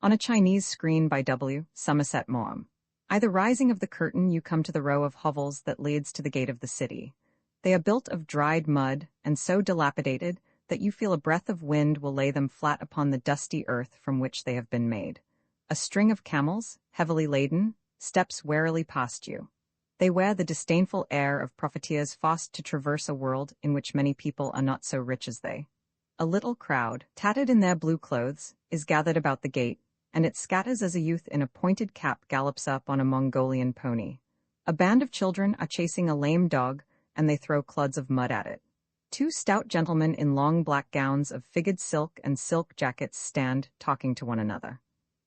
On a Chinese screen by Somerset, Maugham. The rising of the curtain, you come to the row of hovels that leads to the gate of the city. They are built of dried mud and so dilapidated that you feel a breath of wind will lay them flat upon the dusty earth from which they have been made. A string of camels, heavily laden, steps warily past you. They wear the disdainful air of profiteers forced to traverse a world in which many people are not so rich as they. A little crowd, tattered in their blue clothes, is gathered about the gate, and it scatters as a youth in a pointed cap gallops up on a Mongolian pony. A band of children are chasing a lame dog, and they throw clods of mud at it. Two stout gentlemen in long black gowns of figured silk and silk jackets stand talking to one another.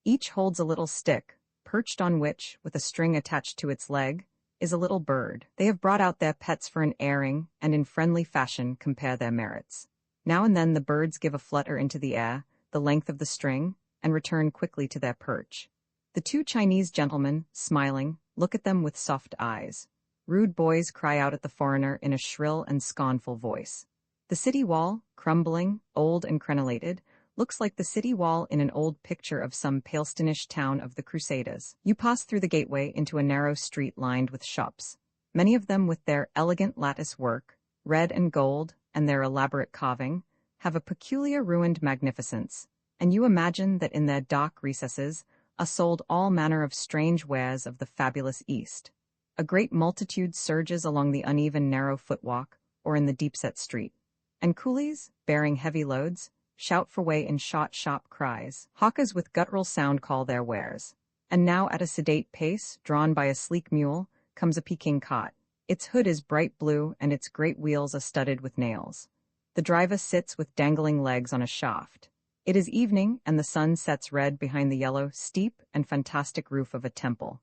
Each holds a little stick, perched on which, with a string attached to its leg, is a little bird. They have brought out their pets for an airing, and in friendly fashion compare their merits. Now and then the birds give a flutter into the air, the length of the string, and return quickly to their perch. The two Chinese gentlemen, smiling, look at them with soft eyes. Rude boys cry out at the foreigner in a shrill and scornful voice. The city wall, crumbling, old and crenellated, looks like the city wall in an old picture of some Palestinish town of the Crusaders. You pass through the gateway into a narrow street lined with shops, many of them with their elegant lattice work, red and gold, and their elaborate carving, have a peculiar ruined magnificence, and you imagine that in their dark recesses are sold all manner of strange wares of the fabulous East. A great multitude surges along the uneven narrow footwalk or in the deep-set street, and coolies, bearing heavy loads, shout for way in short, sharp cries. Hawkers with guttural sound call their wares. And now at a sedate pace, drawn by a sleek mule, comes a Peking cart. Its hood is bright blue and its great wheels are studded with nails. The driver sits with dangling legs on a shaft. It is evening, and the sun sets red behind the yellow, steep, and fantastic roof of a temple.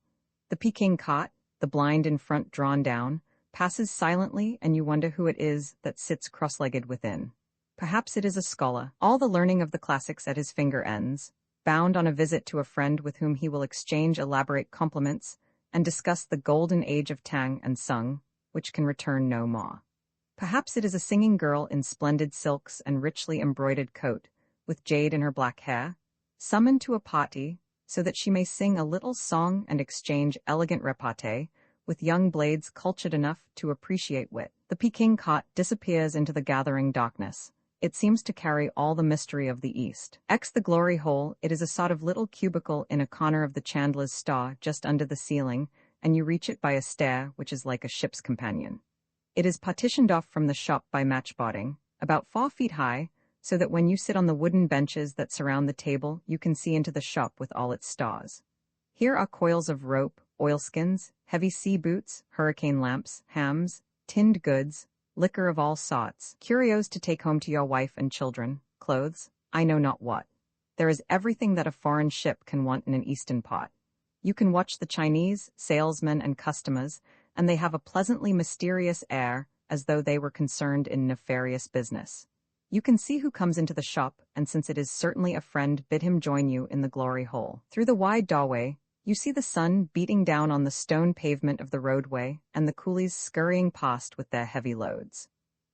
The Peking cot, the blind in front drawn down, passes silently, and you wonder who it is that sits cross-legged within. Perhaps it is a scholar, all the learning of the classics at his finger ends, bound on a visit to a friend with whom he will exchange elaborate compliments and discuss the golden age of Tang and Sung, which can return no more. Perhaps it is a singing girl in splendid silks and richly embroidered coat, with jade in her black hair, summoned to a party so that she may sing a little song and exchange elegant repartee with young blades cultured enough to appreciate wit. The Peking cot disappears into the gathering darkness. It seems to carry all the mystery of the East. The glory hole, it is a sort of little cubicle in a corner of the chandler's store just under the ceiling, and you reach it by a stair which is like a ship's companion. It is partitioned off from the shop by matchboarding, about 4 feet high, so that when you sit on the wooden benches that surround the table, you can see into the shop with all its stores. Here are coils of rope, oilskins, heavy sea boots, hurricane lamps, hams, tinned goods, liquor of all sorts, curios to take home to your wife and children, clothes, I know not what. There is everything that a foreign ship can want in an Eastern pot. You can watch the Chinese, salesmen and customers, and they have a pleasantly mysterious air, as though they were concerned in nefarious business. You can see who comes into the shop, and since it is certainly a friend, bid him join you in the glory hole. Through the wide doorway, you see the sun beating down on the stone pavement of the roadway and the coolies scurrying past with their heavy loads.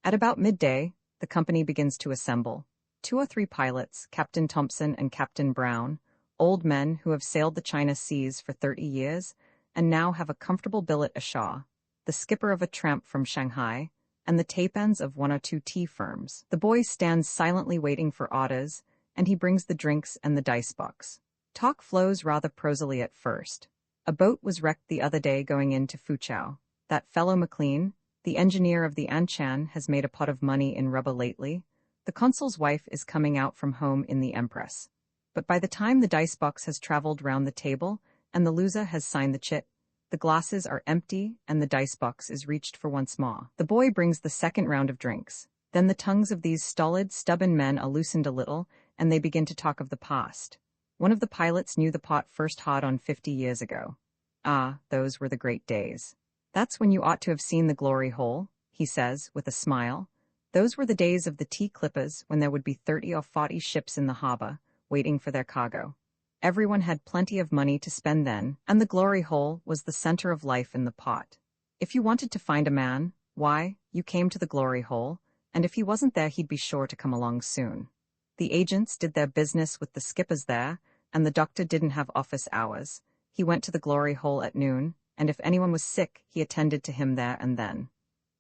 At about midday, the company begins to assemble. 2 or 3 pilots, Captain Thompson and Captain Brown, old men who have sailed the China seas for 30 years and now have a comfortable billet ashore, the skipper of a tramp from Shanghai, and the tape-ends of 1 or 2 tea firms. The boy stands silently waiting for orders, and he brings the drinks and the dice box. Talk flows rather prosily at first. A boat was wrecked the other day going into Foochow. That fellow McLean, the engineer of the Anshan, has made a pot of money in rubber lately. The consul's wife is coming out from home in the Empress. But by the time the dice box has traveled round the table and the loser has signed the chit, the glasses are empty and the dice box is reached for once more. The boy brings the second round of drinks. Then the tongues of these stolid, stubborn men are loosened a little, and they begin to talk of the past. One of the pilots knew the pot first hot on 50 years ago. Ah, those were the great days. That's when you ought to have seen the glory hole, he says, with a smile. Those were the days of the tea clippers, when there would be 30 or 40 ships in the harbor, waiting for their cargo. Everyone had plenty of money to spend then, and the glory hole was the center of life in the pot. If you wanted to find a man, why, you came to the glory hole, and if he wasn't there he'd be sure to come along soon. The agents did their business with the skippers there, and the doctor didn't have office hours. He went to the glory hole at noon, and if anyone was sick, he attended to him there and then.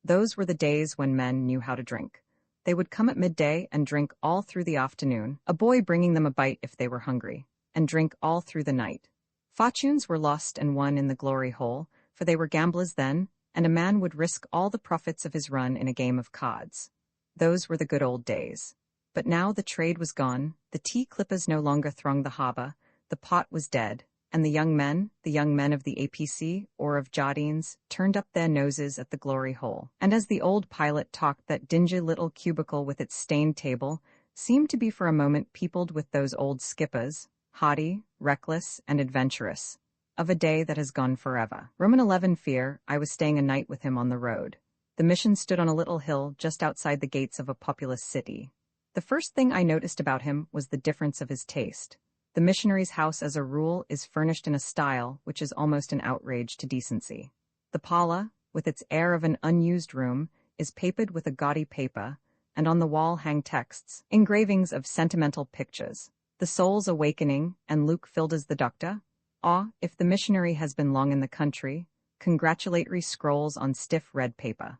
Those were the days when men knew how to drink. They would come at midday and drink all through the afternoon, a boy bringing them a bite if they were hungry, and drink all through the night. Fortunes were lost and won in the glory hole, for they were gamblers then, and a man would risk all the profits of his run in a game of cards. Those were the good old days. But now the trade was gone, the tea clippers no longer thronged the harbor, the pot was dead, and the young men of the APC or of Jardines, turned up their noses at the glory hole. And as the old pilot talked, that dingy little cubicle with its stained table seemed to be for a moment peopled with those old skippers, haughty, reckless, and adventurous, of a day that has gone forever. Roman 11 Fear, I was staying a night with him on the road. The mission stood on a little hill just outside the gates of a populous city. The first thing I noticed about him was the difference of his taste. The missionary's house, as a rule, is furnished in a style which is almost an outrage to decency. The parlor, with its air of an unused room, is papered with a gaudy paper, and on the wall hang texts, engravings of sentimental pictures. The soul's awakening, and Luke filled as the doctor. If the missionary has been long in the country, congratulatory scrolls on stiff red paper.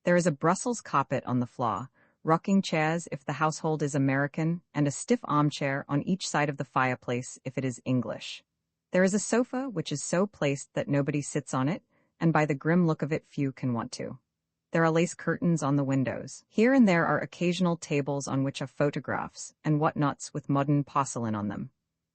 There is a Brussels carpet on the floor, rocking chairs if the household is American, and a stiff armchair on each side of the fireplace if it is English. There is a sofa which is so placed that nobody sits on it, and by the grim look of it few can want to. There are lace curtains on the windows. Here and there are occasional tables on which are photographs and whatnots with modern porcelain on them.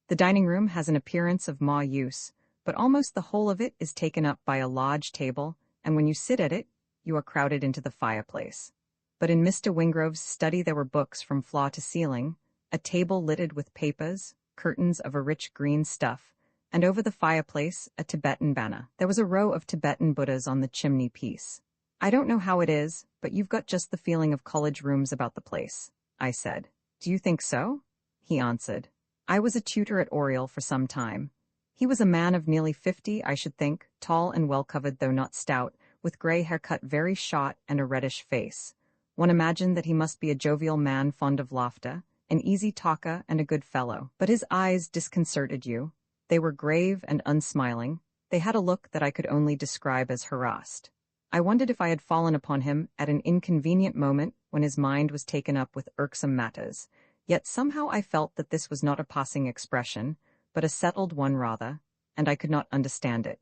The dining room has an appearance of more use, but almost the whole of it is taken up by a large table, and when you sit at it, you are crowded into the fireplace. But in Mr. Wingrove's study there were books from floor to ceiling, a table littered with papers, curtains of a rich green stuff, and over the fireplace a Tibetan banner. There was a row of Tibetan Buddhas on the chimney piece. I don't know how it is, but you've got just the feeling of college rooms about the place, I said. Do you think so? He answered. I was a tutor at Oriel for some time. He was a man of nearly 50, I should think, tall and well-covered though not stout, with grey hair cut very short and a reddish face. One imagined that he must be a jovial man fond of laughter, an easy talker and a good fellow. But his eyes disconcerted you. They were grave and unsmiling. They had a look that I could only describe as harassed. I wondered if I had fallen upon him at an inconvenient moment when his mind was taken up with irksome matters. Yet somehow I felt that this was not a passing expression, but a settled one rather, and I could not understand it.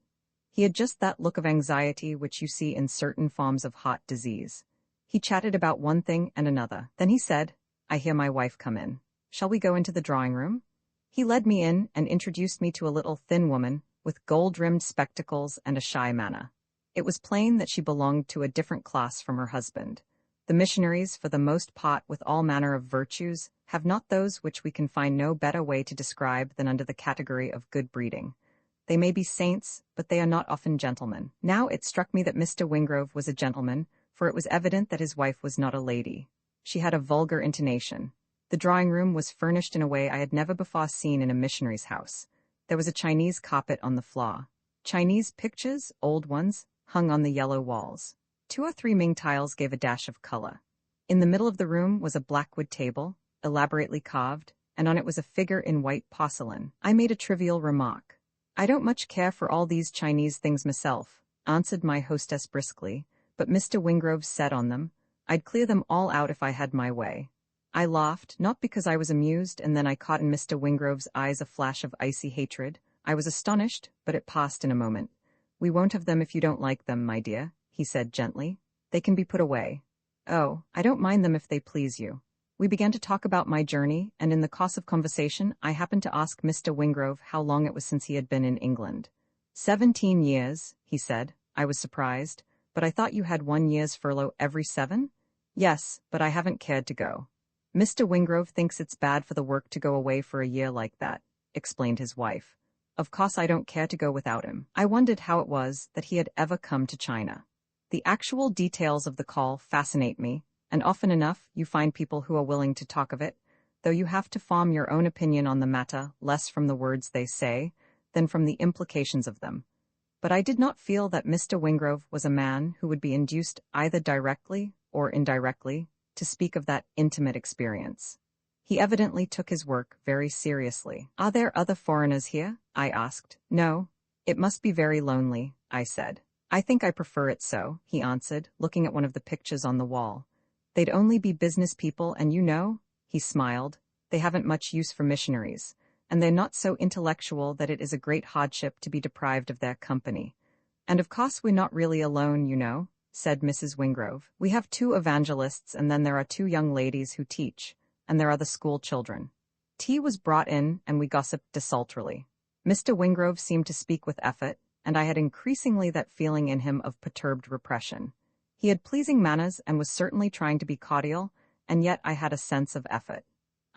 He had just that look of anxiety which you see in certain forms of heart disease. He chatted about one thing and another. Then he said, I hear my wife come in. Shall we go into the drawing room? He led me in and introduced me to a little thin woman with gold-rimmed spectacles and a shy manner. It was plain that she belonged to a different class from her husband. The missionaries, for the most part with all manner of virtues, have not those which we can find no better way to describe than under the category of good breeding. They may be saints, but they are not often gentlemen. Now it struck me that Mr. Wingrove was a gentleman, for it was evident that his wife was not a lady. She had a vulgar intonation. The drawing-room was furnished in a way I had never before seen in a missionary's house. There was a Chinese carpet on the floor. Chinese pictures, old ones, hung on the yellow walls. 2 or 3 Ming tiles gave a dash of color. In the middle of the room was a blackwood table, elaborately carved, and on it was a figure in white porcelain. I made a trivial remark. I don't much care for all these Chinese things myself, answered my hostess briskly, but Mr. Wingrove said on them, I'd clear them all out if I had my way. I laughed, not because I was amused, and then I caught in Mr. Wingrove's eyes a flash of icy hatred. I was astonished, but it passed in a moment. We won't have them if you don't like them, my dear, he said gently. They can be put away. Oh, I don't mind them if they please you. We began to talk about my journey, and in the course of conversation I happened to ask Mr. Wingrove how long it was since he had been in England. 17 years, he said. I was surprised. But I thought you had 1 year's furlough every 7? Yes, but I haven't cared to go. Mr. Wingrove thinks it's bad for the work to go away for a year like that, explained his wife. Of course I don't care to go without him. I wondered how it was that he had ever come to China. The actual details of the call fascinate me, and often enough you find people who are willing to talk of it, though you have to form your own opinion on the matter less from the words they say than from the implications of them. But I did not feel that Mr. Wingrove was a man who would be induced either directly or indirectly to speak of that intimate experience. He evidently took his work very seriously. "Are there other foreigners here?" I asked. "No. It must be very lonely," I said. "I think I prefer it so," he answered, looking at one of the pictures on the wall. "They'd only be business people, and he smiled, "they haven't much use for missionaries, and they're not so intellectual that it is a great hardship to be deprived of their company. And of course we're not really alone, said Mrs. Wingrove. "We have 2 evangelists, and then there are 2 young ladies who teach, and there are the school children." Tea was brought in, and we gossiped desultorily. Mr. Wingrove seemed to speak with effort, and I had increasingly that feeling in him of perturbed repression. He had pleasing manners and was certainly trying to be cordial, and yet I had a sense of effort.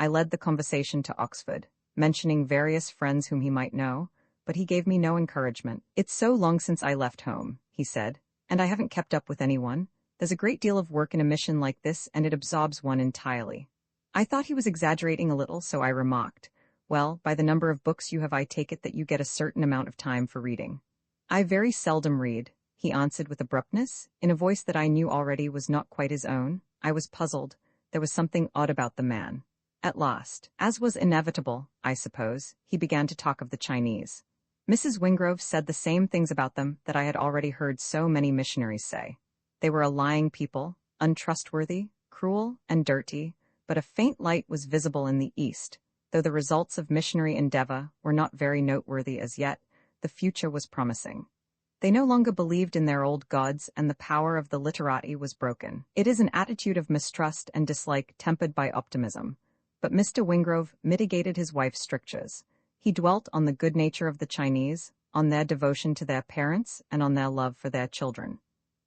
I led the conversation to Oxford, mentioning various friends whom he might know, but he gave me no encouragement. "It's so long since I left home," he said, "and I haven't kept up with anyone. There's a great deal of work in a mission like this, and it absorbs one entirely." I thought he was exaggerating a little, so I remarked, "Well, by the number of books you have, I take it that you get a certain amount of time for reading." "I very seldom read," he answered with abruptness, in a voice that I knew already was not quite his own. I was puzzled. There was something odd about the man. At last, as was inevitable, I suppose, he began to talk of the Chinese. Mrs. Wingrove said the same things about them that I had already heard so many missionaries say. They were a lying people, untrustworthy, cruel, and dirty, but a faint light was visible in the east. Though the results of missionary endeavor were not very noteworthy as yet, the future was promising. They no longer believed in their old gods, and the power of the literati was broken. It is an attitude of mistrust and dislike tempered by optimism. But Mr. Wingrove mitigated his wife's strictures. He dwelt on the good nature of the Chinese, on their devotion to their parents, and on their love for their children.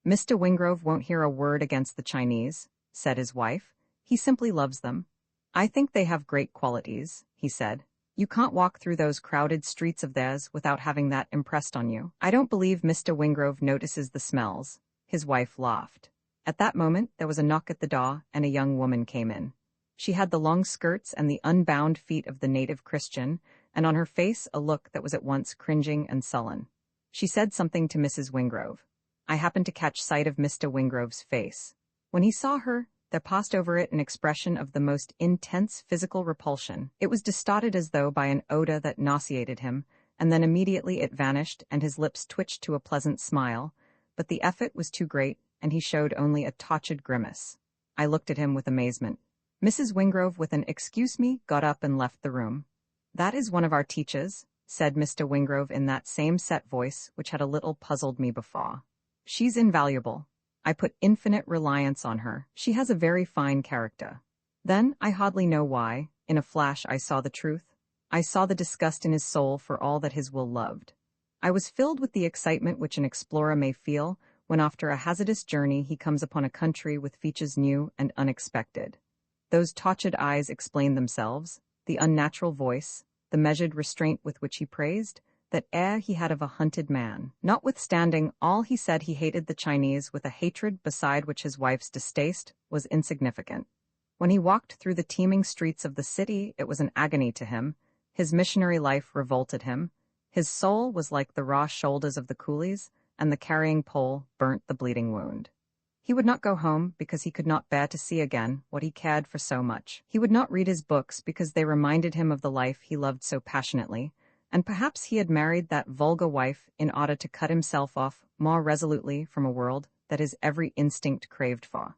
"Mr. Wingrove won't hear a word against the Chinese," said his wife. "He simply loves them. I think they have great qualities," he said. "You can't walk through those crowded streets of theirs without having that impressed on you." "I don't believe Mr. Wingrove notices the smells," his wife laughed. At that moment there was a knock at the door, and a young woman came in. She had the long skirts and the unbound feet of the native Christian, and on her face a look that was at once cringing and sullen. She said something to Mrs. Wingrove. I happened to catch sight of Mr. Wingrove's face. When he saw her, there passed over it an expression of the most intense physical repulsion. It was distorted as though by an odor that nauseated him, and then immediately it vanished and his lips twitched to a pleasant smile, but the effort was too great, and he showed only a tortured grimace. I looked at him with amazement. Mrs. Wingrove, with an "excuse me," got up and left the room. "That is one of our teachers," said Mr. Wingrove in that same set voice which had a little puzzled me before. "She's invaluable. I put infinite reliance on her. She has a very fine character." Then, I hardly know why, in a flash I saw the truth. I saw the disgust in his soul for all that his will loved. I was filled with the excitement which an explorer may feel when after a hazardous journey he comes upon a country with features new and unexpected. Those tortured eyes explained themselves, the unnatural voice, the measured restraint with which he praised, that air he had of a hunted man. Notwithstanding all he said, he hated the Chinese with a hatred beside which his wife's distaste was insignificant. When he walked through the teeming streets of the city, it was an agony to him. His missionary life revolted him. His soul was like the raw shoulders of the coolies, and the carrying pole burnt the bleeding wound. He would not go home because he could not bear to see again what he cared for so much. He would not read his books because they reminded him of the life he loved so passionately, and perhaps he had married that vulgar wife in order to cut himself off more resolutely from a world that his every instinct craved for.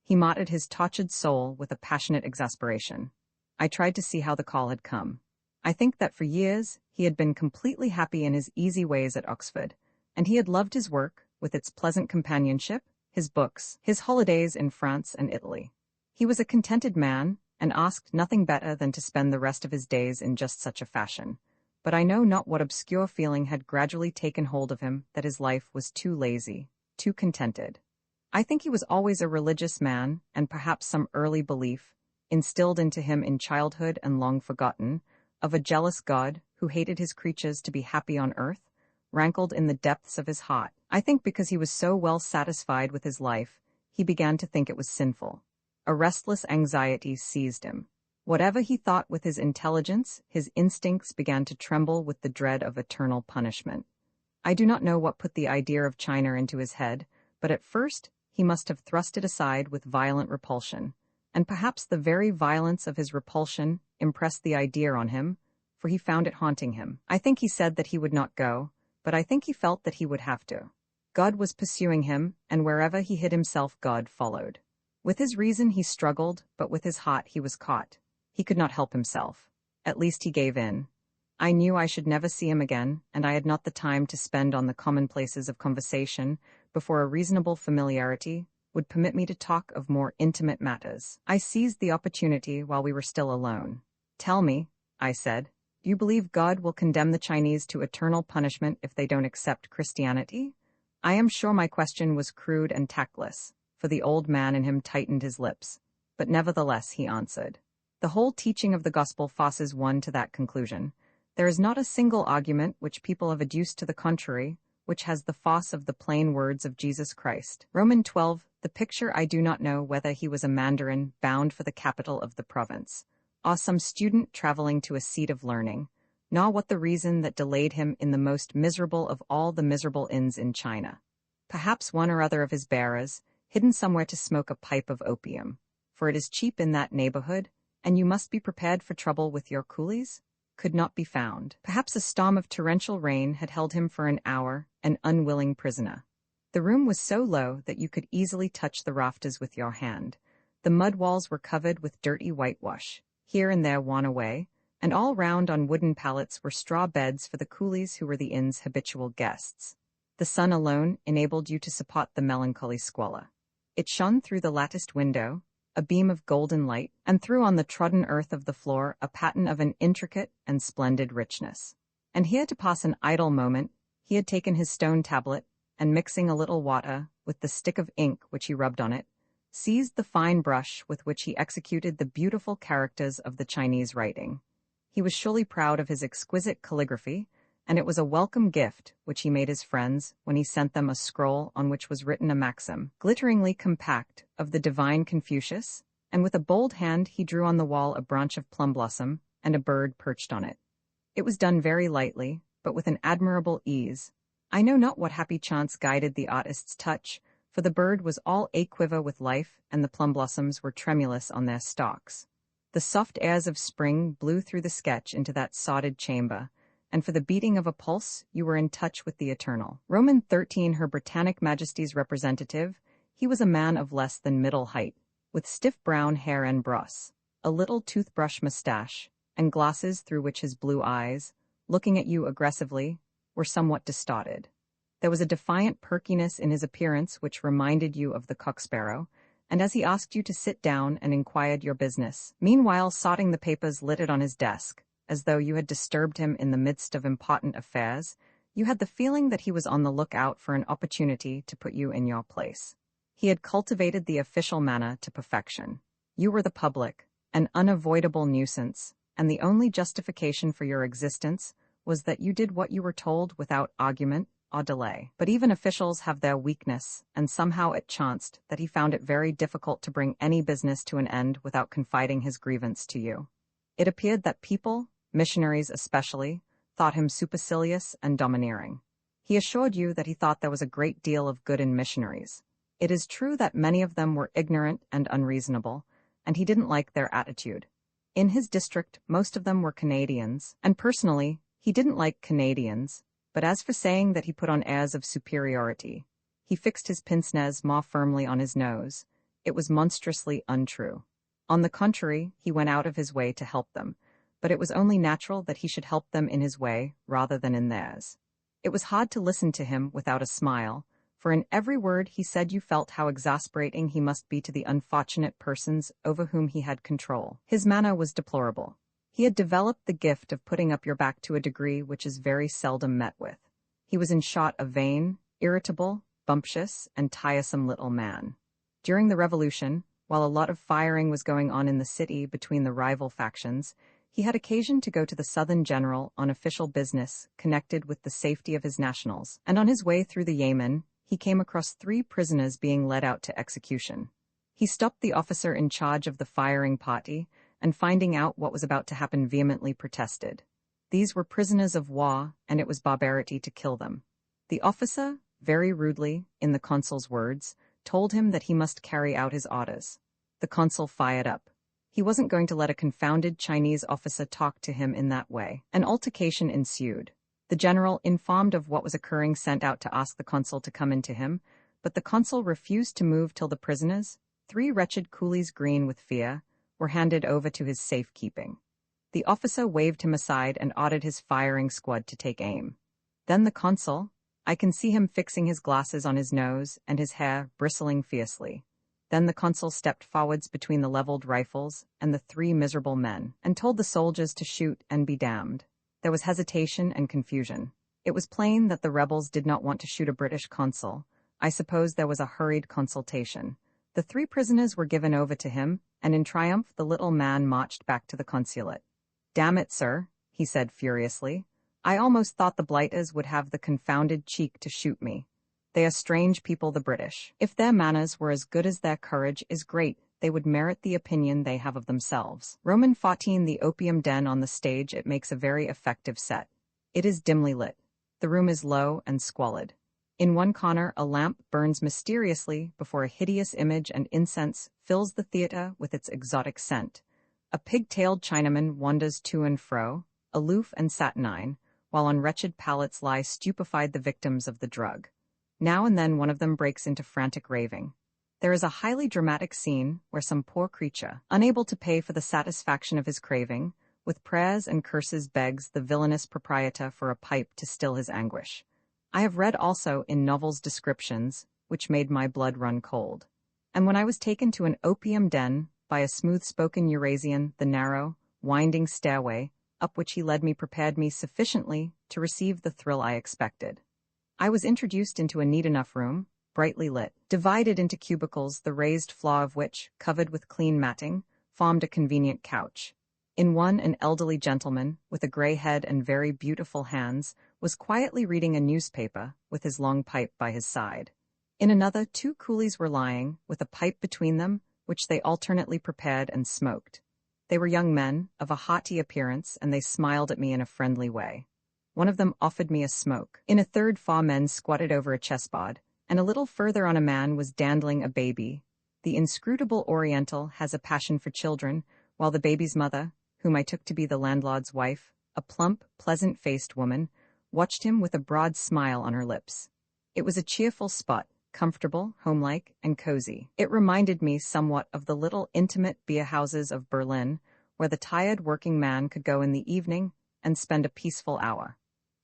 He martyred his tortured soul with a passionate exasperation. I tried to see how the call had come. I think that for years he had been completely happy in his easy ways at Oxford, and he had loved his work, with its pleasant companionship, his books, his holidays in France and Italy. He was a contented man, and asked nothing better than to spend the rest of his days in just such a fashion. But I know not what obscure feeling had gradually taken hold of him that his life was too lazy, too contented. I think he was always a religious man, and perhaps some early belief, instilled into him in childhood and long forgotten, of a jealous God who hated his creatures to be happy on earth, rankled in the depths of his heart. I think because he was so well satisfied with his life, he began to think it was sinful. A restless anxiety seized him. Whatever he thought with his intelligence, his instincts began to tremble with the dread of eternal punishment. I do not know what put the idea of China into his head, but at first he must have thrust it aside with violent repulsion. and perhaps the very violence of his repulsion impressed the idea on him, for he found it haunting him. I think he said that he would not go, but I think he felt that he would have to. God was pursuing him, and wherever he hid himself, God followed. With his reason he struggled, but with his heart he was caught. He could not help himself. At least he gave in. I knew I should never see him again, and I had not the time to spend on the commonplaces of conversation before a reasonable familiarity would permit me to talk of more intimate matters. I seized the opportunity while we were still alone. "Tell me," I said, "do you believe God will condemn the Chinese to eternal punishment if they don't accept Christianity?" I am sure my question was crude and tactless, for the old man in him tightened his lips, but nevertheless he answered. The whole teaching of the gospel forces one to that conclusion. There is not a single argument which people have adduced to the contrary, which has the force of the plain words of Jesus Christ. Romans 12, the picture. I do not know whether he was a mandarin bound for the capital of the province, or some student traveling to a seat of learning, nor what the reason that delayed him in the most miserable of all the miserable inns in China. Perhaps one or other of his bearers, hidden somewhere to smoke a pipe of opium, for it is cheap in that neighborhood, and you must be prepared for trouble with your coolies, could not be found. Perhaps a storm of torrential rain had held him for an hour, an unwilling prisoner. The room was so low that you could easily touch the rafters with your hand. The mud walls were covered with dirty whitewash, here and there worn away, and all round on wooden pallets were straw beds for the coolies who were the inn's habitual guests. The sun alone enabled you to support the melancholy squalor. It shone through the latticed window, a beam of golden light, and threw on the trodden earth of the floor a pattern of an intricate and splendid richness. And here, to pass an idle moment, he had taken his stone tablet, and mixing a little water with the stick of ink which he rubbed on it, seized the fine brush with which he executed the beautiful characters of the Chinese writing. He was surely proud of his exquisite calligraphy, and it was a welcome gift which he made his friends when he sent them a scroll on which was written a maxim, glitteringly compact, of the divine Confucius, and with a bold hand he drew on the wall a branch of plum blossom, and a bird perched on it. It was done very lightly, but with an admirable ease. I know not what happy chance guided the artist's touch, for the bird was all a-quiver with life, and the plum blossoms were tremulous on their stalks. The soft airs of spring blew through the sketch into that sodded chamber, and for the beating of a pulse you were in touch with the eternal. Roman 13, Her Britannic Majesty's representative, he was a man of less than middle height, with stiff brown hair and brows, a little toothbrush mustache, and glasses through which his blue eyes, looking at you aggressively, were somewhat distorted. There was a defiant perkiness in his appearance which reminded you of the cock-sparrow, and as he asked you to sit down and inquired your business, meanwhile sorting the papers littered on his desk, as though you had disturbed him in the midst of important affairs, you had the feeling that he was on the lookout for an opportunity to put you in your place. He had cultivated the official manner to perfection. You were the public, an unavoidable nuisance, and the only justification for your existence was that you did what you were told without argument or delay. But even officials have their weakness, and somehow it chanced that he found it very difficult to bring any business to an end without confiding his grievance to you. It appeared that people, missionaries especially, thought him supercilious and domineering. He assured you that he thought there was a great deal of good in missionaries. It is true that many of them were ignorant and unreasonable, and he didn't like their attitude. In his district, most of them were Canadians, and personally, he didn't like Canadians, but as for saying that he put on airs of superiority, he fixed his pince-nez more firmly on his nose, it was monstrously untrue. On the contrary, he went out of his way to help them, but it was only natural that he should help them in his way rather than in theirs. It was hard to listen to him without a smile, for in every word he said you felt how exasperating he must be to the unfortunate persons over whom he had control. His manner was deplorable. He had developed the gift of putting up your back to a degree which is very seldom met with. He was in short a vain, irritable, bumptious, and tiresome little man. During the Revolution, while a lot of firing was going on in the city between the rival factions, he had occasion to go to the Southern General on official business connected with the safety of his nationals, and on his way through the Yemen, he came across 3 prisoners being led out to execution. He stopped the officer in charge of the firing party, and finding out what was about to happen vehemently protested. These were prisoners of war, and it was barbarity to kill them. The officer, very rudely, in the consul's words, told him that he must carry out his orders. The consul fired up. He wasn't going to let a confounded Chinese officer talk to him in that way. An altercation ensued. The general, informed of what was occurring, sent out to ask the consul to come in to him, but the consul refused to move till the prisoners, 3 wretched coolies green with fear, were handed over to his safekeeping. The officer waved him aside and ordered his firing squad to take aim. Then the consul, I can see him fixing his glasses on his nose and his hair bristling fiercely. Then the consul stepped forwards between the leveled rifles and the 3 miserable men, and told the soldiers to shoot and be damned. There was hesitation and confusion. It was plain that the rebels did not want to shoot a British consul. I suppose there was a hurried consultation. The 3 prisoners were given over to him, and in triumph the little man marched back to the consulate. "Damn it, sir," he said furiously. "I almost thought the blighters would have the confounded cheek to shoot me. They are strange people, the British. If their manners were as good as their courage is great, they would merit the opinion they have of themselves." Roman 14. The opium den on the stage. It makes a very effective set. It is dimly lit. The room is low and squalid. In one corner a lamp burns mysteriously before a hideous image, and incense fills the theater with its exotic scent. A pig-tailed Chinaman wanders to and fro, aloof and saturnine, while on wretched pallets lie stupefied the victims of the drug. Now and then one of them breaks into frantic raving. There is a highly dramatic scene where some poor creature, unable to pay for the satisfaction of his craving, with prayers and curses begs the villainous proprietor for a pipe to still his anguish. I have read also in novels descriptions which made my blood run cold. And when I was taken to an opium den by a smooth-spoken Eurasian, the narrow, winding stairway up which he led me prepared me sufficiently to receive the thrill I expected. I was introduced into a neat enough room, brightly lit, divided into cubicles, the raised floor of which, covered with clean matting, formed a convenient couch. In one, an elderly gentleman, with a grey head and very beautiful hands, was quietly reading a newspaper, with his long pipe by his side. In another, 2 coolies were lying, with a pipe between them, which they alternately prepared and smoked. They were young men, of a haughty appearance, and they smiled at me in a friendly way. One of them offered me a smoke. In a third, 4 men squatted over a chessboard, and a little further on a man was dandling a baby. The inscrutable Oriental has a passion for children, while the baby's mother, whom I took to be the landlord's wife, a plump, pleasant-faced woman, watched him with a broad smile on her lips. It was a cheerful spot, comfortable, homelike, and cozy. It reminded me somewhat of the little intimate beerhouses of Berlin, where the tired working man could go in the evening and spend a peaceful hour.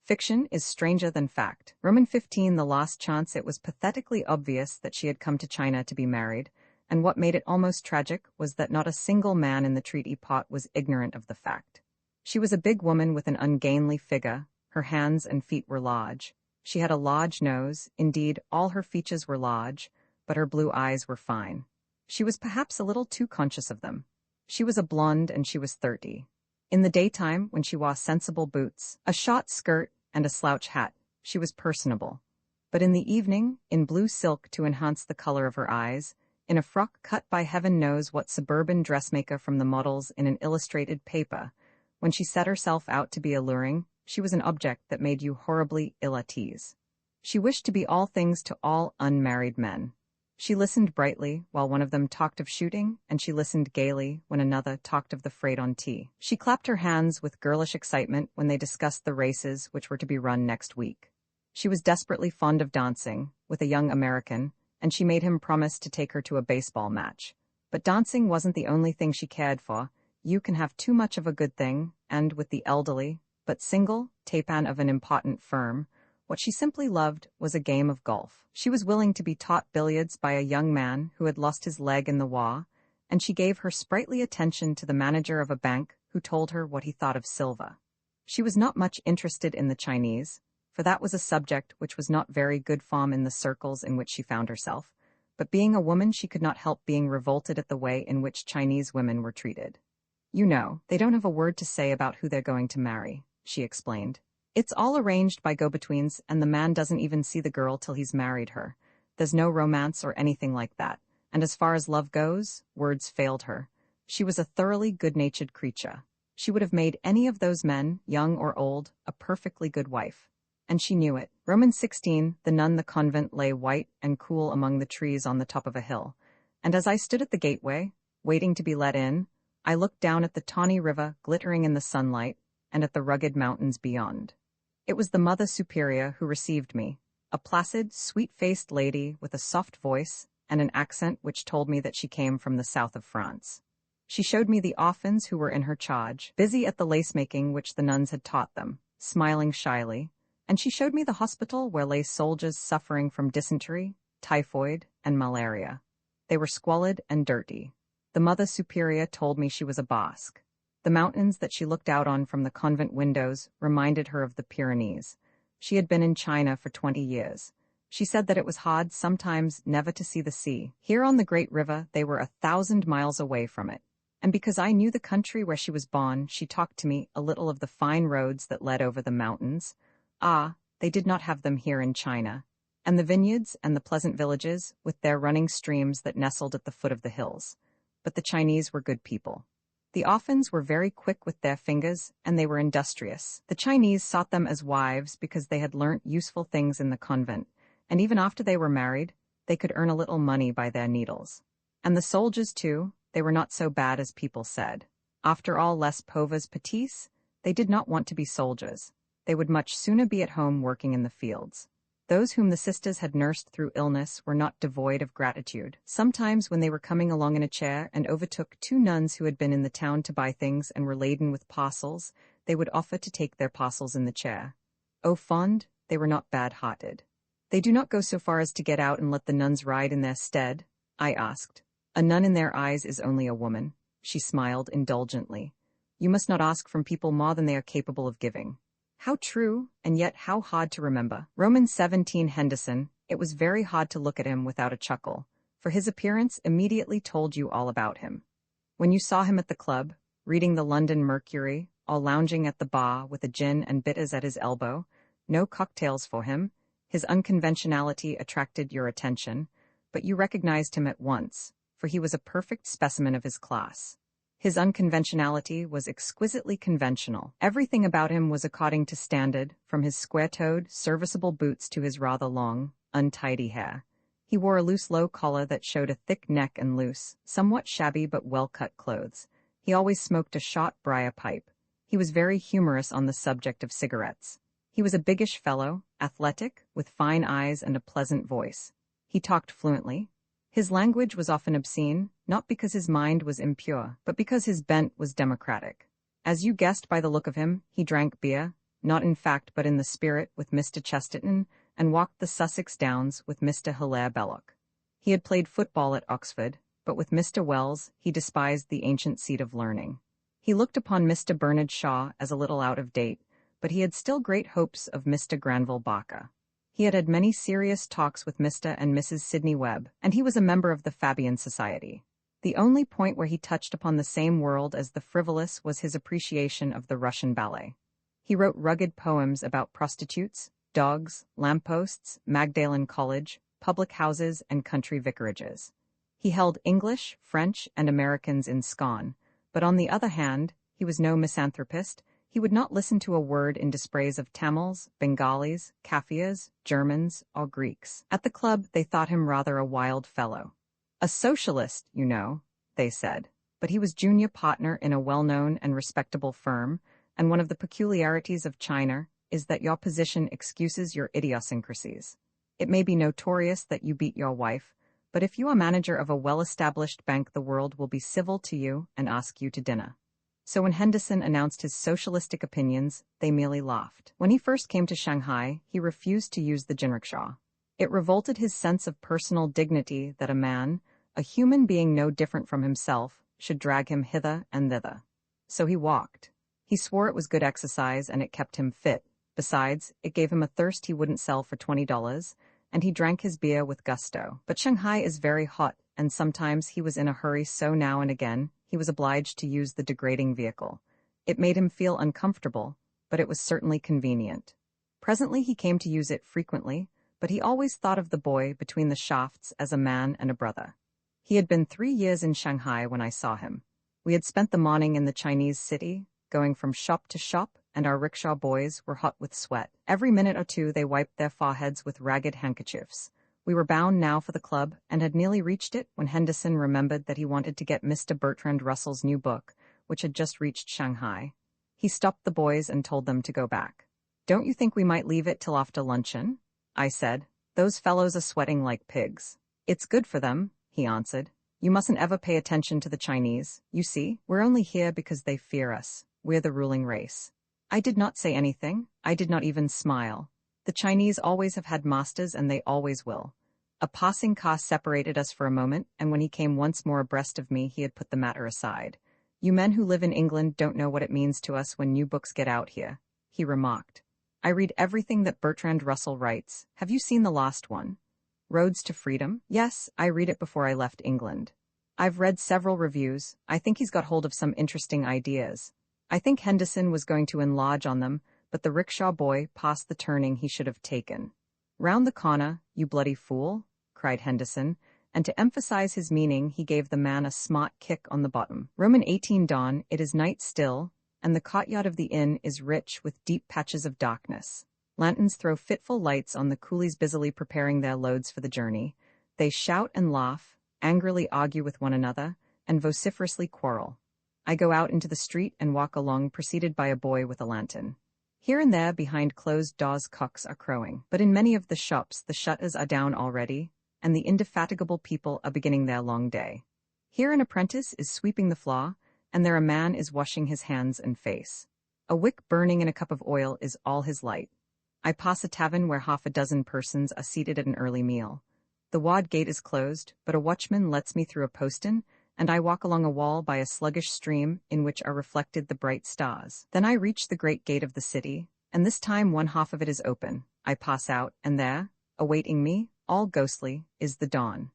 Fiction is stranger than fact. Roman 15. The last chance. It was pathetically obvious that she had come to China to be married, and what made it almost tragic was that not a single man in the treaty pot was ignorant of the fact. She was a big woman with an ungainly figure. Her hands and feet were large. She had a large nose, indeed all her features were large, but her blue eyes were fine. She was perhaps a little too conscious of them. She was a blonde and she was 30. In the daytime, when she wore sensible boots, a short skirt, and a slouch hat, she was personable. But in the evening, in blue silk to enhance the color of her eyes, in a frock cut by heaven knows what suburban dressmaker from the models in an illustrated paper, when she set herself out to be alluring, she was an object that made you horribly ill at ease. She wished to be all things to all unmarried men. She listened brightly while one of them talked of shooting, and she listened gaily when another talked of the freight on tea. She clapped her hands with girlish excitement when they discussed the races which were to be run next week. She was desperately fond of dancing, with a young American, and she made him promise to take her to a baseball match. But dancing wasn't the only thing she cared for. You can have too much of a good thing, and with the elderly, but single, tapan of an important firm, what she simply loved was a game of golf. She was willing to be taught billiards by a young man who had lost his leg in the war, and she gave her sprightly attention to the manager of a bank who told her what he thought of silver. She was not much interested in the Chinese, for that was a subject which was not very good form in the circles in which she found herself, but being a woman she could not help being revolted at the way in which Chinese women were treated. "You know, they don't have a word to say about who they're going to marry," she explained. "It's all arranged by go-betweens, and the man doesn't even see the girl till he's married her. There's no romance or anything like that, and as far as love goes, words failed her. She was a thoroughly good-natured creature. She would have made any of those men, young or old, a perfectly good wife. And she knew it." Roman 16. The nun. The convent lay white and cool among the trees on the top of a hill, and as I stood at the gateway, Waiting to be let in, I looked down at the tawny river glittering in the sunlight and at the rugged mountains beyond. It was the Mother Superior who received me, a placid, sweet-faced lady with a soft voice and an accent which told me that she came from the south of France. She showed me the orphans who were in her charge, busy at the lace-making which the nuns had taught them, smiling shyly, and she showed me the hospital where lay soldiers suffering from dysentery, typhoid, and malaria. They were squalid and dirty. The Mother Superior told me she was a Basque. The mountains that she looked out on from the convent windows reminded her of the Pyrenees. She had been in China for 20 years. She said that it was hard sometimes never to see the sea. Here on the great river, they were 1,000 miles away from it. And because I knew the country where she was born, she talked to me a little of the fine roads that led over the mountains. Ah, they did not have them here in China. And the vineyards and the pleasant villages, with their running streams that nestled at the foot of the hills. But the Chinese were good people. The orphans were very quick with their fingers, and they were industrious. The Chinese sought them as wives because they had learnt useful things in the convent, and even after they were married, they could earn a little money by their needles. And the soldiers, too, they were not so bad as people said. After all, les pauvres petits, they did not want to be soldiers. They would much sooner be at home working in the fields. Those whom the sisters had nursed through illness were not devoid of gratitude. Sometimes when they were coming along in a chair and overtook two nuns who had been in the town to buy things and were laden with parcels, they would offer to take their parcels in the chair. Au fond, they were not bad-hearted. They do not go so far as to get out and let the nuns ride in their stead? I asked. A nun in their eyes is only a woman. She smiled indulgently. You must not ask from people more than they are capable of giving. How true, and yet how hard to remember. Roman 17 Henderson, it was very hard to look at him without a chuckle, for his appearance immediately told you all about him. When you saw him at the club, reading the London Mercury, or lounging at the bar with a gin and bitters at his elbow, no cocktails for him, his unconventionality attracted your attention, but you recognized him at once, for he was a perfect specimen of his class. His unconventionality was exquisitely conventional. Everything about him was according to standard, from his square-toed, serviceable boots to his rather long, untidy hair. He wore a loose low collar that showed a thick neck and loose, somewhat shabby but well-cut clothes. He always smoked a short briar pipe. He was very humorous on the subject of cigarettes. He was a biggish fellow, athletic, with fine eyes and a pleasant voice. He talked fluently. His language was often obscene, not because his mind was impure, but because his bent was democratic. As you guessed by the look of him, he drank beer, not in fact but in the spirit, with Mr. Chesterton, and walked the Sussex Downs with Mr. Hilaire Belloc. He had played football at Oxford, but with Mr. Wells he despised the ancient seat of learning. He looked upon Mr. Bernard Shaw as a little out of date, but he had still great hopes of Mr. Granville Barker. He had had many serious talks with Mr. and Mrs. Sidney Webb, and he was a member of the Fabian Society. The only point where he touched upon the same world as the frivolous was his appreciation of the Russian ballet. He wrote rugged poems about prostitutes, dogs, lampposts, Magdalen College, public houses, and country vicarages. He held English, French, and Americans in scorn, but on the other hand, he was no misanthropist. He would not listen to a word in dispraise of Tamils, Bengalis, Kaffirs, Germans, or Greeks. At the club, they thought him rather a wild fellow. A socialist, you know, they said, but he was junior partner in a well-known and respectable firm, and one of the peculiarities of China is that your position excuses your idiosyncrasies. It may be notorious that you beat your wife, but if you are manager of a well-established bank, the world will be civil to you and ask you to dinner. So when Henderson announced his socialistic opinions, they merely laughed. When he first came to Shanghai, he refused to use the jinrickshaw. It revolted his sense of personal dignity that a man, a human being no different from himself, should drag him hither and thither. So he walked. He swore it was good exercise and it kept him fit. Besides, it gave him a thirst he wouldn't sell for $20, and he drank his beer with gusto. But Shanghai is very hot, and sometimes he was in a hurry, so now and again he was obliged to use the degrading vehicle. It made him feel uncomfortable, but it was certainly convenient. Presently he came to use it frequently, but he always thought of the boy between the shafts as a man and a brother. He had been 3 years in Shanghai when I saw him. We had spent the morning in the Chinese city, going from shop to shop, and our rickshaw boys were hot with sweat. Every minute or two they wiped their foreheads with ragged handkerchiefs. We were bound now for the club, and had nearly reached it when Henderson remembered that he wanted to get Mr. Bertrand Russell's new book, which had just reached Shanghai. He stopped the boys and told them to go back. "Don't you think we might leave it till after luncheon?" I said. "Those fellows are sweating like pigs." "It's good for them," he answered. "You mustn't ever pay attention to the Chinese. You see, we're only here because they fear us. We're the ruling race." I did not say anything. I did not even smile. The Chinese always have had masters, and they always will. A passing car separated us for a moment, and when he came once more abreast of me, he had put the matter aside. "You men who live in England don't know what it means to us when new books get out here," he remarked. "I read everything that Bertrand Russell writes. Have you seen the last one? Roads to Freedom?" "Yes, I read it before I left England. I've read several reviews. I think he's got hold of some interesting ideas. I think Henderson was going to enlarge on them, but the rickshaw boy passed the turning he should have taken. "Round the corner, you bloody fool," cried Henderson, and to emphasize his meaning he gave the man a smart kick on the bottom. Roman 18 dawn, it is night still, and the courtyard of the inn is rich with deep patches of darkness. Lanterns throw fitful lights on the coolies busily preparing their loads for the journey. They shout and laugh, angrily argue with one another, and vociferously quarrel. I go out into the street and walk along preceded by a boy with a lantern. Here and there behind closed doors cocks are crowing, but in many of the shops the shutters are down already, and the indefatigable people are beginning their long day. Here an apprentice is sweeping the floor, and there a man is washing his hands and face. A wick burning in a cup of oil is all his light. I pass a tavern where half a dozen persons are seated at an early meal. The ward gate is closed, but a watchman lets me through a postern, and I walk along a wall by a sluggish stream in which are reflected the bright stars. Then I reach the great gate of the city, and this time one half of it is open. I pass out, and there, awaiting me, all ghostly, is the dawn.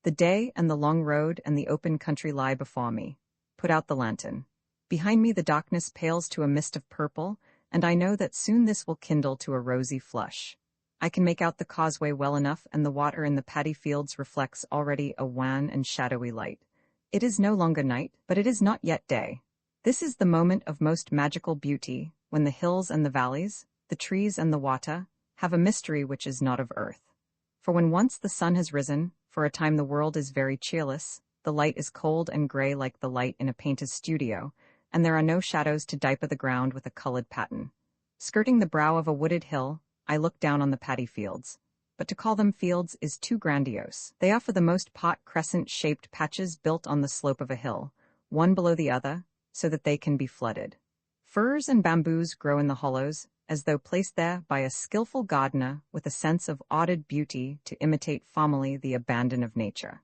The day and the long road and the open country lie before me. Put out the lantern. Behind me the darkness pales to a mist of purple, and I know that soon this will kindle to a rosy flush. I can make out the causeway well enough, and the water in the paddy fields reflects already a wan and shadowy light. It is no longer night, but it is not yet day. This is the moment of most magical beauty, when the hills and the valleys, the trees and the water, have a mystery which is not of earth. For when once the sun has risen, for a time the world is very cheerless, the light is cold and gray like the light in a painter's studio, and there are no shadows to diaper the ground with a colored pattern. Skirting the brow of a wooded hill, I look down on the paddy fields. But to call them fields is too grandiose. They are for the most part crescent-shaped patches built on the slope of a hill, one below the other, so that they can be flooded. Firs and bamboos grow in the hollows, as though placed there by a skillful gardener with a sense of ordered beauty to imitate formally the abandon of nature.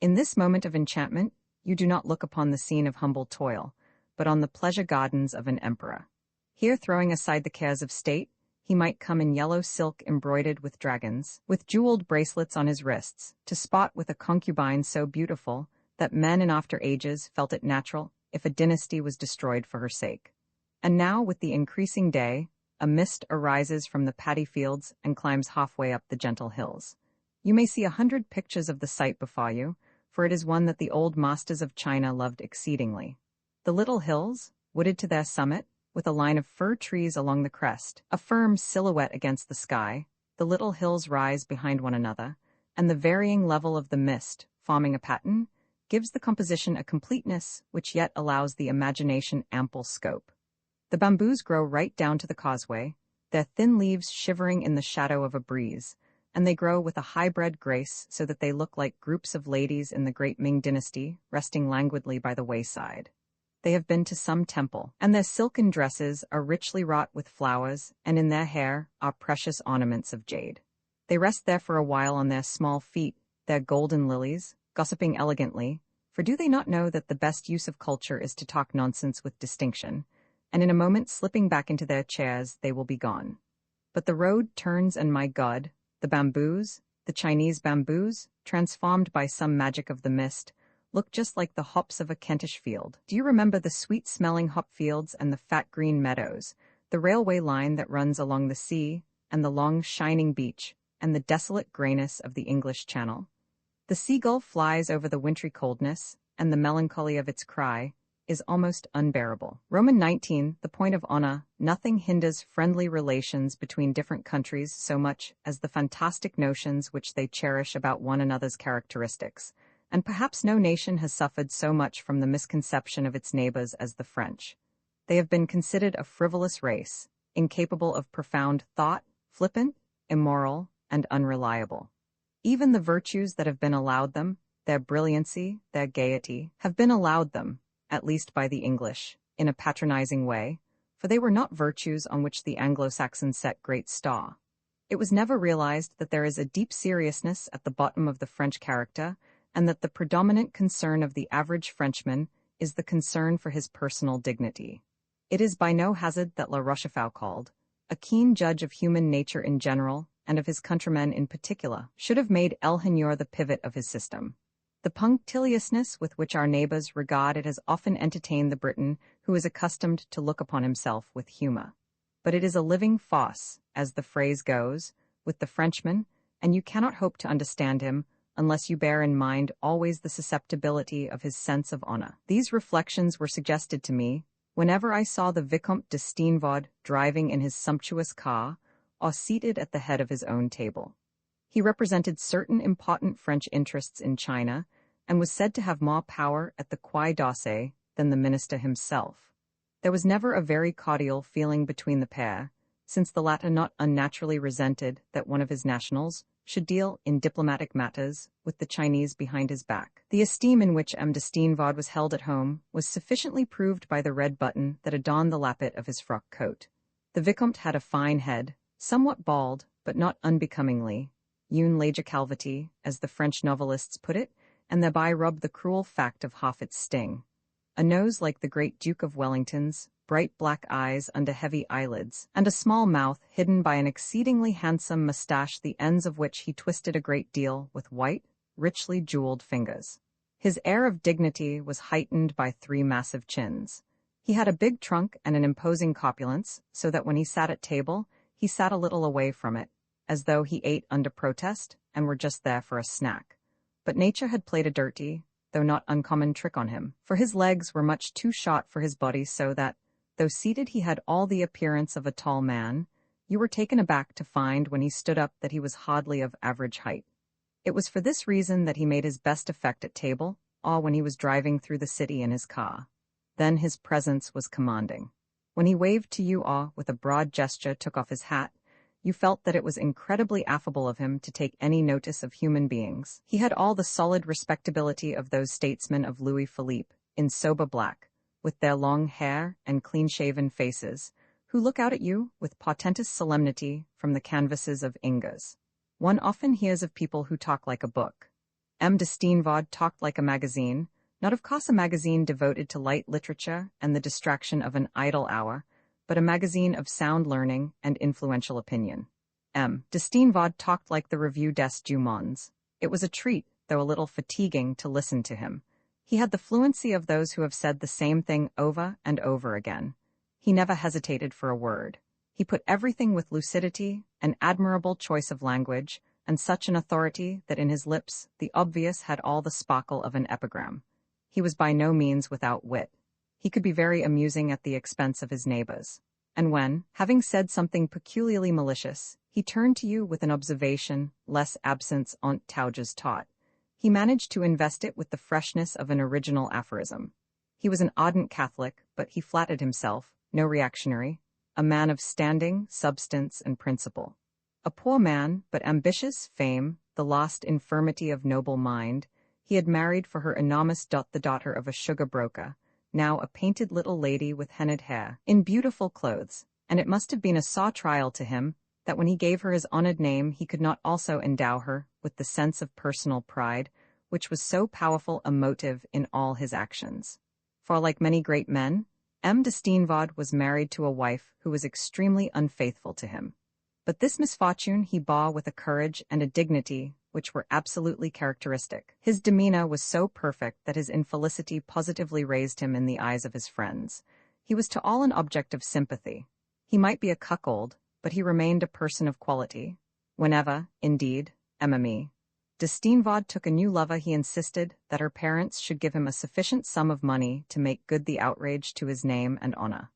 In this moment of enchantment, you do not look upon the scene of humble toil, but on the pleasure gardens of an emperor. Here, throwing aside the cares of state, he might come in yellow silk embroidered with dragons, with jeweled bracelets on his wrists, to spot with a concubine so beautiful that men in after ages felt it natural if a dynasty was destroyed for her sake. And now, with the increasing day, a mist arises from the paddy fields and climbs halfway up the gentle hills. You may see 100 pictures of the sight before you, for it is one that the old masters of China loved exceedingly. The little hills, wooded to their summit, with a line of fir trees along the crest, a firm silhouette against the sky, the little hills rise behind one another, and the varying level of the mist, forming a pattern, gives the composition a completeness which yet allows the imagination ample scope. The bamboos grow right down to the causeway, their thin leaves shivering in the shadow of a breeze, and they grow with a high-bred grace so that they look like groups of ladies in the great Ming dynasty resting languidly by the wayside. They have been to some temple, and their silken dresses are richly wrought with flowers, and in their hair are precious ornaments of jade. They rest there for a while on their small feet, their golden lilies, gossiping elegantly, for do they not know that the best use of culture is to talk nonsense with distinction, and in a moment slipping back into their chairs they will be gone. But the road turns, and my God, the bamboos, the Chinese bamboos, transformed by some magic of the mist, look just like the hops of a Kentish field. Do you remember the sweet-smelling hop fields and the fat green meadows, the railway line that runs along the sea, and the long shining beach, and the desolate grayness of the English Channel? The seagull flies over the wintry coldness, and the melancholy of its cry, is almost unbearable. Roman 19, the point of honor, nothing hinders friendly relations between different countries so much as the fantastic notions which they cherish about one another's characteristics, and perhaps no nation has suffered so much from the misconception of its neighbors as the French. They have been considered a frivolous race, incapable of profound thought, flippant, immoral, and unreliable. Even the virtues that have been allowed them, their brilliancy, their gaiety, have been allowed them, at least by the English, in a patronizing way, for they were not virtues on which the Anglo-Saxons set great store. It was never realized that there is a deep seriousness at the bottom of the French character, and that the predominant concern of the average Frenchman is the concern for his personal dignity. It is by no hazard that La Rochefoucauld, a keen judge of human nature in general, and of his countrymen in particular, should have made El Señor the pivot of his system. The punctiliousness with which our neighbors regard it has often entertained the Briton who is accustomed to look upon himself with humor. But it is a living farce, as the phrase goes, with the Frenchman, and you cannot hope to understand him unless you bear in mind always the susceptibility of his sense of honor. These reflections were suggested to me whenever I saw the Vicomte de Steenvoorde driving in his sumptuous car, or seated at the head of his own table. He represented certain important French interests in China, and was said to have more power at the Quai d'Orsay than the minister himself. There was never a very cordial feeling between the pair, since the latter not unnaturally resented that one of his nationals should deal in diplomatic matters with the Chinese behind his back. The esteem in which M. de Steenvoorde was held at home was sufficiently proved by the red button that adorned the lappet of his frock coat. The Vicomte had a fine head, somewhat bald, but not unbecomingly, une lege calvity, as the French novelists put it, and thereby rubbed the cruel fact of half its sting. A nose like the great Duke of Wellington's, bright black eyes under heavy eyelids, and a small mouth hidden by an exceedingly handsome moustache the ends of which he twisted a great deal with white, richly jeweled fingers. His air of dignity was heightened by 3 massive chins. He had a big trunk and an imposing corpulence, so that when he sat at table, he sat a little away from it, as though he ate under protest and were just there for a snack. But nature had played a dirty, though not uncommon trick on him, for his legs were much too short for his body, so that, though seated he had all the appearance of a tall man, you were taken aback to find when he stood up that he was hardly of average height. It was for this reason that he made his best effect at table, or when he was driving through the city in his car. Then his presence was commanding. When he waved to you or, with a broad gesture, took off his hat, you felt that it was incredibly affable of him to take any notice of human beings. He had all the solid respectability of those statesmen of Louis Philippe, in sober black, with their long hair and clean-shaven faces, who look out at you with portentous solemnity from the canvases of Ingres. One often hears of people who talk like a book. M. de Steenvoorde talked like a magazine, not of course a magazine devoted to light literature and the distraction of an idle hour, but a magazine of sound learning and influential opinion. M. de Steenvoorde talked like the Revue des Deux Mondes. It was a treat, though a little fatiguing, to listen to him. He had the fluency of those who have said the same thing over and over again. He never hesitated for a word. He put everything with lucidity, an admirable choice of language, and such an authority that in his lips the obvious had all the sparkle of an epigram. He was by no means without wit. He could be very amusing at the expense of his neighbors. And when, having said something peculiarly malicious, he turned to you with an observation, less absence Aunt Tauges taught, he managed to invest it with the freshness of an original aphorism. He was an ardent Catholic, but he flattered himself, no reactionary, a man of standing, substance, and principle. A poor man, but ambitious, fame, the lost infirmity of noble mind, he had married for her enormous the daughter of a sugar broker, now a painted little lady with henna'd hair, in beautiful clothes, and it must have been a sore trial to him that when he gave her his honored name he could not also endow her with the sense of personal pride, which was so powerful a motive in all his actions. For like many great men, M. de Steenvoorde was married to a wife who was extremely unfaithful to him. But this misfortune he bore with a courage and a dignity which were absolutely characteristic. His demeanor was so perfect that his infelicity positively raised him in the eyes of his friends. He was to all an object of sympathy. He might be a cuckold, but he remained a person of quality. Whenever, indeed, MME, De Steenvod took a new lover. He insisted that her parents should give him a sufficient sum of money to make good the outrage to his name and honor.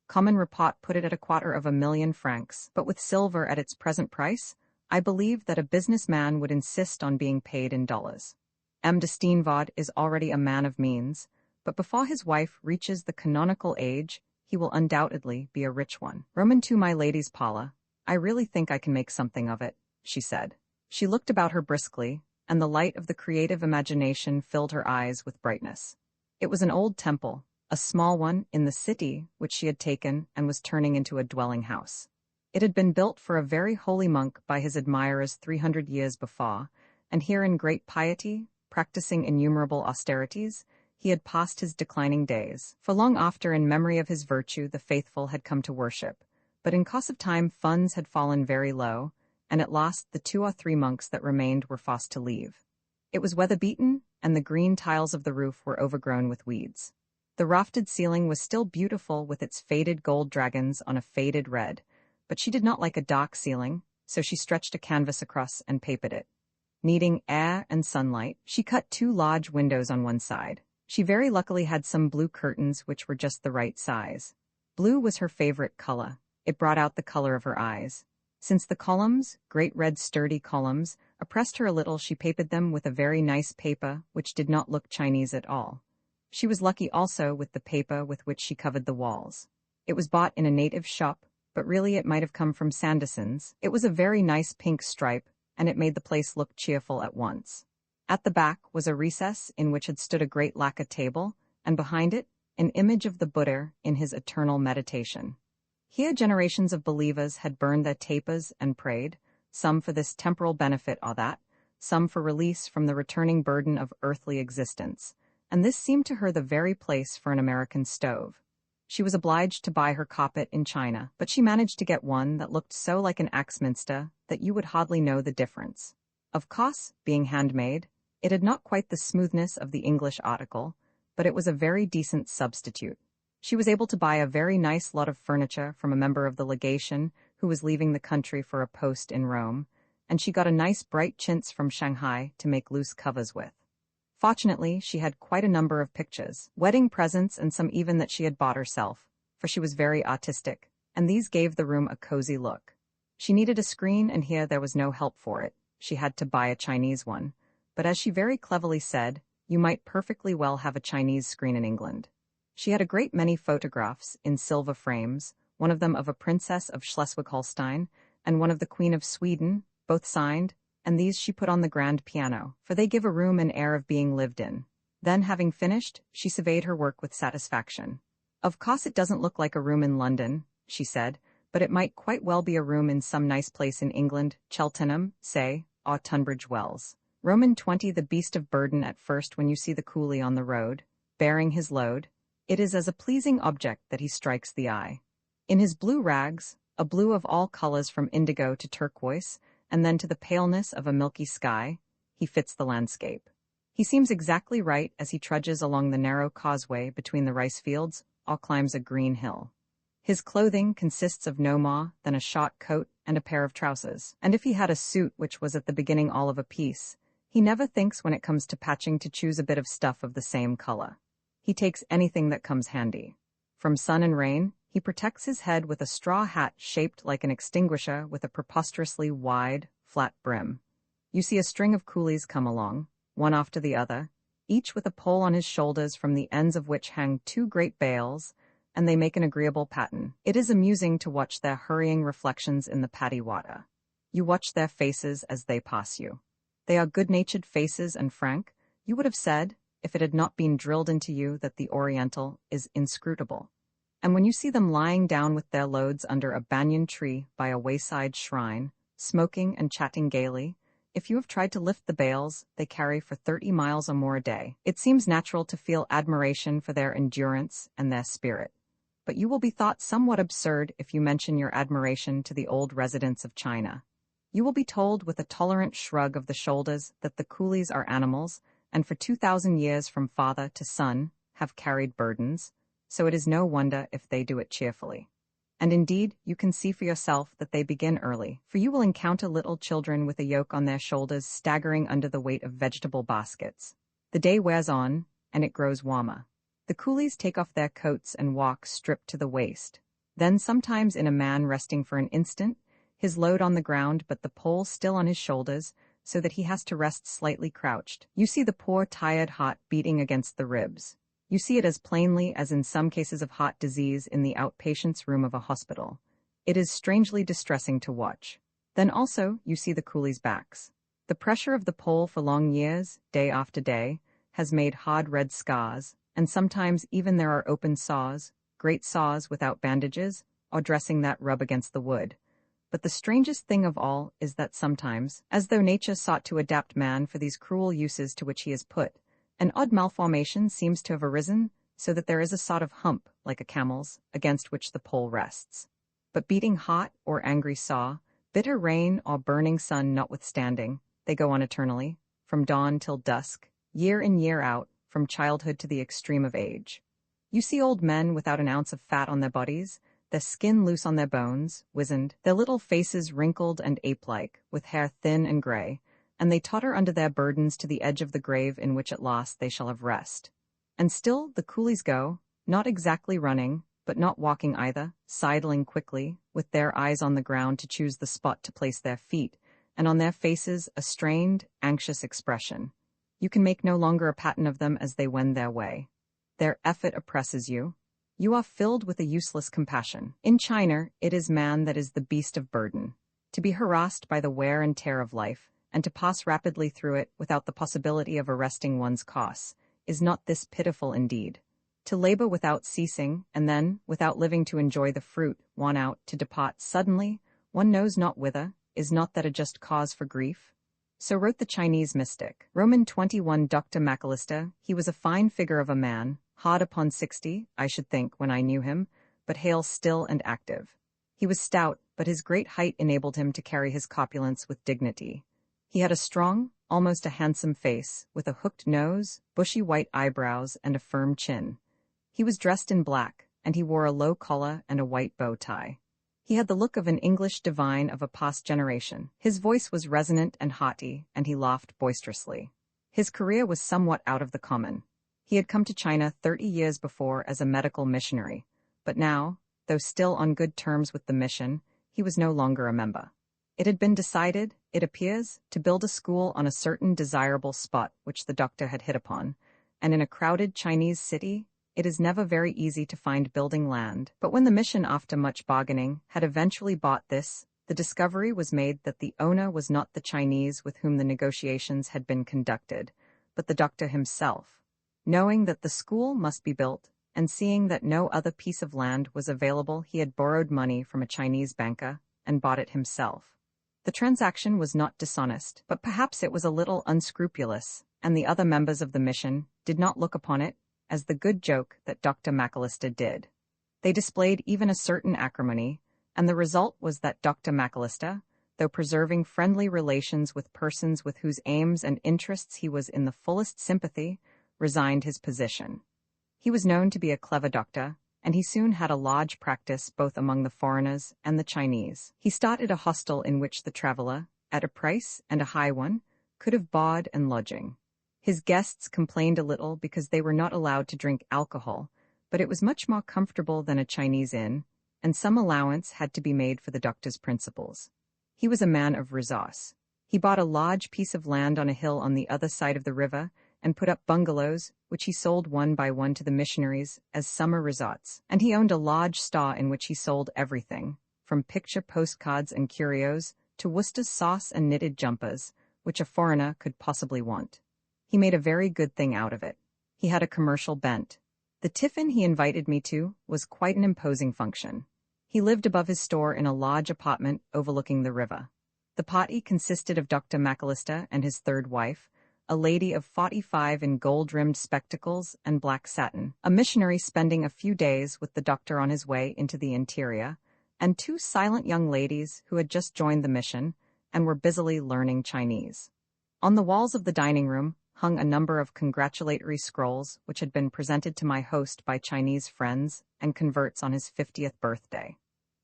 Common report put it at 250,000 francs, but with silver at its present price, I believe that a businessman would insist on being paid in dollars. M. de Steenvod is already a man of means, but before his wife reaches the canonical age, he will undoubtedly be a rich one. Roman to my lady's parlor. I really think I can make something of it, she said. She looked about her briskly, and the light of the creative imagination filled her eyes with brightness. It was an old temple, a small one in the city which she had taken and was turning into a dwelling house. It had been built for a very holy monk by his admirers 300 years before, and here in great piety, practicing innumerable austerities, he had passed his declining days. For long after, in memory of his virtue, the faithful had come to worship, but in course of time funds had fallen very low, and at last the 2 or 3 monks that remained were forced to leave. It was weather-beaten, and the green tiles of the roof were overgrown with weeds. The rafted ceiling was still beautiful with its faded gold dragons on a faded red, but she did not like a dark ceiling, so she stretched a canvas across and papered it. Needing air and sunlight, she cut 2 large windows on one side. She very luckily had some blue curtains which were just the right size. Blue was her favorite color. It brought out the color of her eyes. Since the columns, great red sturdy columns, oppressed her a little, she papered them with a very nice paper which did not look Chinese at all. She was lucky also with the paper with which she covered the walls. It was bought in a native shop, but really it might have come from Sanderson's. It was a very nice pink stripe, and it made the place look cheerful at once. At the back was a recess in which had stood a great lacquer table, and behind it, an image of the Buddha in his eternal meditation. Here generations of believers had burned their tapers and prayed, some for this temporal benefit or that, some for release from the returning burden of earthly existence, and this seemed to her the very place for an American stove. She was obliged to buy her carpet in China, but she managed to get one that looked so like an Axminster that you would hardly know the difference. Of course, being handmade, it had not quite the smoothness of the English article, but it was a very decent substitute. She was able to buy a very nice lot of furniture from a member of the legation who was leaving the country for a post in Rome, and she got a nice bright chintz from Shanghai to make loose covers with. Fortunately, she had quite a number of pictures, wedding presents, and some even that she had bought herself, for she was very artistic, and these gave the room a cozy look. She needed a screen, and here there was no help for it. She had to buy a Chinese one, but as she very cleverly said, you might perfectly well have a Chinese screen in England. She had a great many photographs in silver frames, one of them of a princess of Schleswig-Holstein, and one of the Queen of Sweden, both signed, and these she put on the grand piano, for they give a room an air of being lived in. Then, having finished, she surveyed her work with satisfaction. Of course it doesn't look like a room in London, she said, but it might quite well be a room in some nice place in England, Cheltenham, say, or Tunbridge Wells. Roman 20. The beast of burden at first when you see the coolie on the road, bearing his load, it is as a pleasing object that he strikes the eye. In his blue rags, a blue of all colors from indigo to turquoise, and then to the paleness of a milky sky, he fits the landscape. He seems exactly right as he trudges along the narrow causeway between the rice fields or climbs a green hill. His clothing consists of no more than a short coat and a pair of trousers, and if he had a suit which was at the beginning all of a piece, he never thinks when it comes to patching to choose a bit of stuff of the same color. He takes anything that comes handy. From sun and rain, he protects his head with a straw hat shaped like an extinguisher with a preposterously wide, flat brim. You see a string of coolies come along, one after the other, each with a pole on his shoulders from the ends of which hang 2 great bales, and they make an agreeable pattern. It is amusing to watch their hurrying reflections in the paddy water. You watch their faces as they pass you. They are good-natured faces and frank. You would have said, if it had not been drilled into you that the Oriental is inscrutable. And when you see them lying down with their loads under a banyan tree by a wayside shrine, smoking and chatting gaily, if you have tried to lift the bales they carry for 30 miles or more a day, it seems natural to feel admiration for their endurance and their spirit. But you will be thought somewhat absurd if you mention your admiration to the old residents of China. You will be told with a tolerant shrug of the shoulders that the coolies are animals, and for 2,000 years from father to son have carried burdens, so it is no wonder if they do it cheerfully. And indeed, you can see for yourself that they begin early, for you will encounter little children with a yoke on their shoulders staggering under the weight of vegetable baskets. The day wears on, and it grows warmer. The coolies take off their coats and walk stripped to the waist. Then sometimes in a man resting for an instant, his load on the ground but the pole still on his shoulders, so that he has to rest slightly crouched. You see the poor tired heart beating against the ribs. You see it as plainly as in some cases of heart disease in the outpatient's room of a hospital. It is strangely distressing to watch. Then also you see the coolies' backs. The pressure of the pole for long years, day after day, has made hard red scars, and sometimes even there are open saws, great saws without bandages, or dressing that rub against the wood. But the strangest thing of all is that sometimes, as though nature sought to adapt man for these cruel uses to which he is put, an odd malformation seems to have arisen, so that there is a sort of hump, like a camel's, against which the pole rests. But beating hot or angry saw, bitter rain or burning sun notwithstanding, they go on eternally, from dawn till dusk, year in year out, from childhood to the extreme of age. You see old men without an ounce of fat on their bodies, their skin loose on their bones, wizened, their little faces wrinkled and ape-like, with hair thin and gray, and they totter under their burdens to the edge of the grave in which at last they shall have rest. And still the coolies go, not exactly running, but not walking either, sidling quickly, with their eyes on the ground to choose the spot to place their feet, and on their faces a strained, anxious expression. You can make no longer a pattern of them as they wend their way. Their effort oppresses you. You are filled with a useless compassion. In China, it is man that is the beast of burden. To be harassed by the wear and tear of life, and to pass rapidly through it without the possibility of arresting one's course, is not this pitiful indeed? To labor without ceasing, and then, without living to enjoy the fruit, worn out, to depart suddenly, one knows not whither, is not that a just cause for grief? So wrote the Chinese mystic. Roman 21 Dr. Macalister. He was a fine figure of a man, hard upon 60, I should think, when I knew him, but hale still and active. He was stout, but his great height enabled him to carry his corpulence with dignity. He had a strong, almost a handsome face, with a hooked nose, bushy white eyebrows, and a firm chin. He was dressed in black, and he wore a low collar and a white bow tie. He had the look of an English divine of a past generation. His voice was resonant and haughty, and he laughed boisterously. His career was somewhat out of the common. He had come to China 30 years before as a medical missionary, but now, though still on good terms with the mission, he was no longer a member. It had been decided, it appears, to build a school on a certain desirable spot which the doctor had hit upon, and in a crowded Chinese city, it is never very easy to find building land. But when the mission, after much bargaining, had eventually bought this, the discovery was made that the owner was not the Chinese with whom the negotiations had been conducted, but the doctor himself. Knowing that the school must be built, and seeing that no other piece of land was available, he had borrowed money from a Chinese banker and bought it himself. The transaction was not dishonest, but perhaps it was a little unscrupulous, and the other members of the mission did not look upon it as the good joke that Dr. Macalister did. They displayed even a certain acrimony, and the result was that Dr. Macalister, though preserving friendly relations with persons with whose aims and interests he was in the fullest sympathy, resigned his position. He was known to be a clever doctor, and he soon had a large practice both among the foreigners and the Chinese. He started a hostel in which the traveler, at a price, and a high one, could have board and lodging. His guests complained a little because they were not allowed to drink alcohol, but it was much more comfortable than a Chinese inn, and some allowance had to be made for the doctor's principles. He was a man of resource. He bought a large piece of land on a hill on the other side of the river, and put up bungalows, which he sold one by one to the missionaries as summer resorts. And he owned a large store in which he sold everything, from picture postcards and curios to Worcester sauce and knitted jumpers, which a foreigner could possibly want. He made a very good thing out of it. He had a commercial bent. The tiffin he invited me to was quite an imposing function. He lived above his store in a large apartment overlooking the river. The party consisted of Dr. Macalister and his third wife, a lady of 45 in gold-rimmed spectacles and black satin, a missionary spending a few days with the doctor on his way into the interior, and two silent young ladies who had just joined the mission and were busily learning Chinese. On the walls of the dining room hung a number of congratulatory scrolls which had been presented to my host by Chinese friends and converts on his 50th birthday.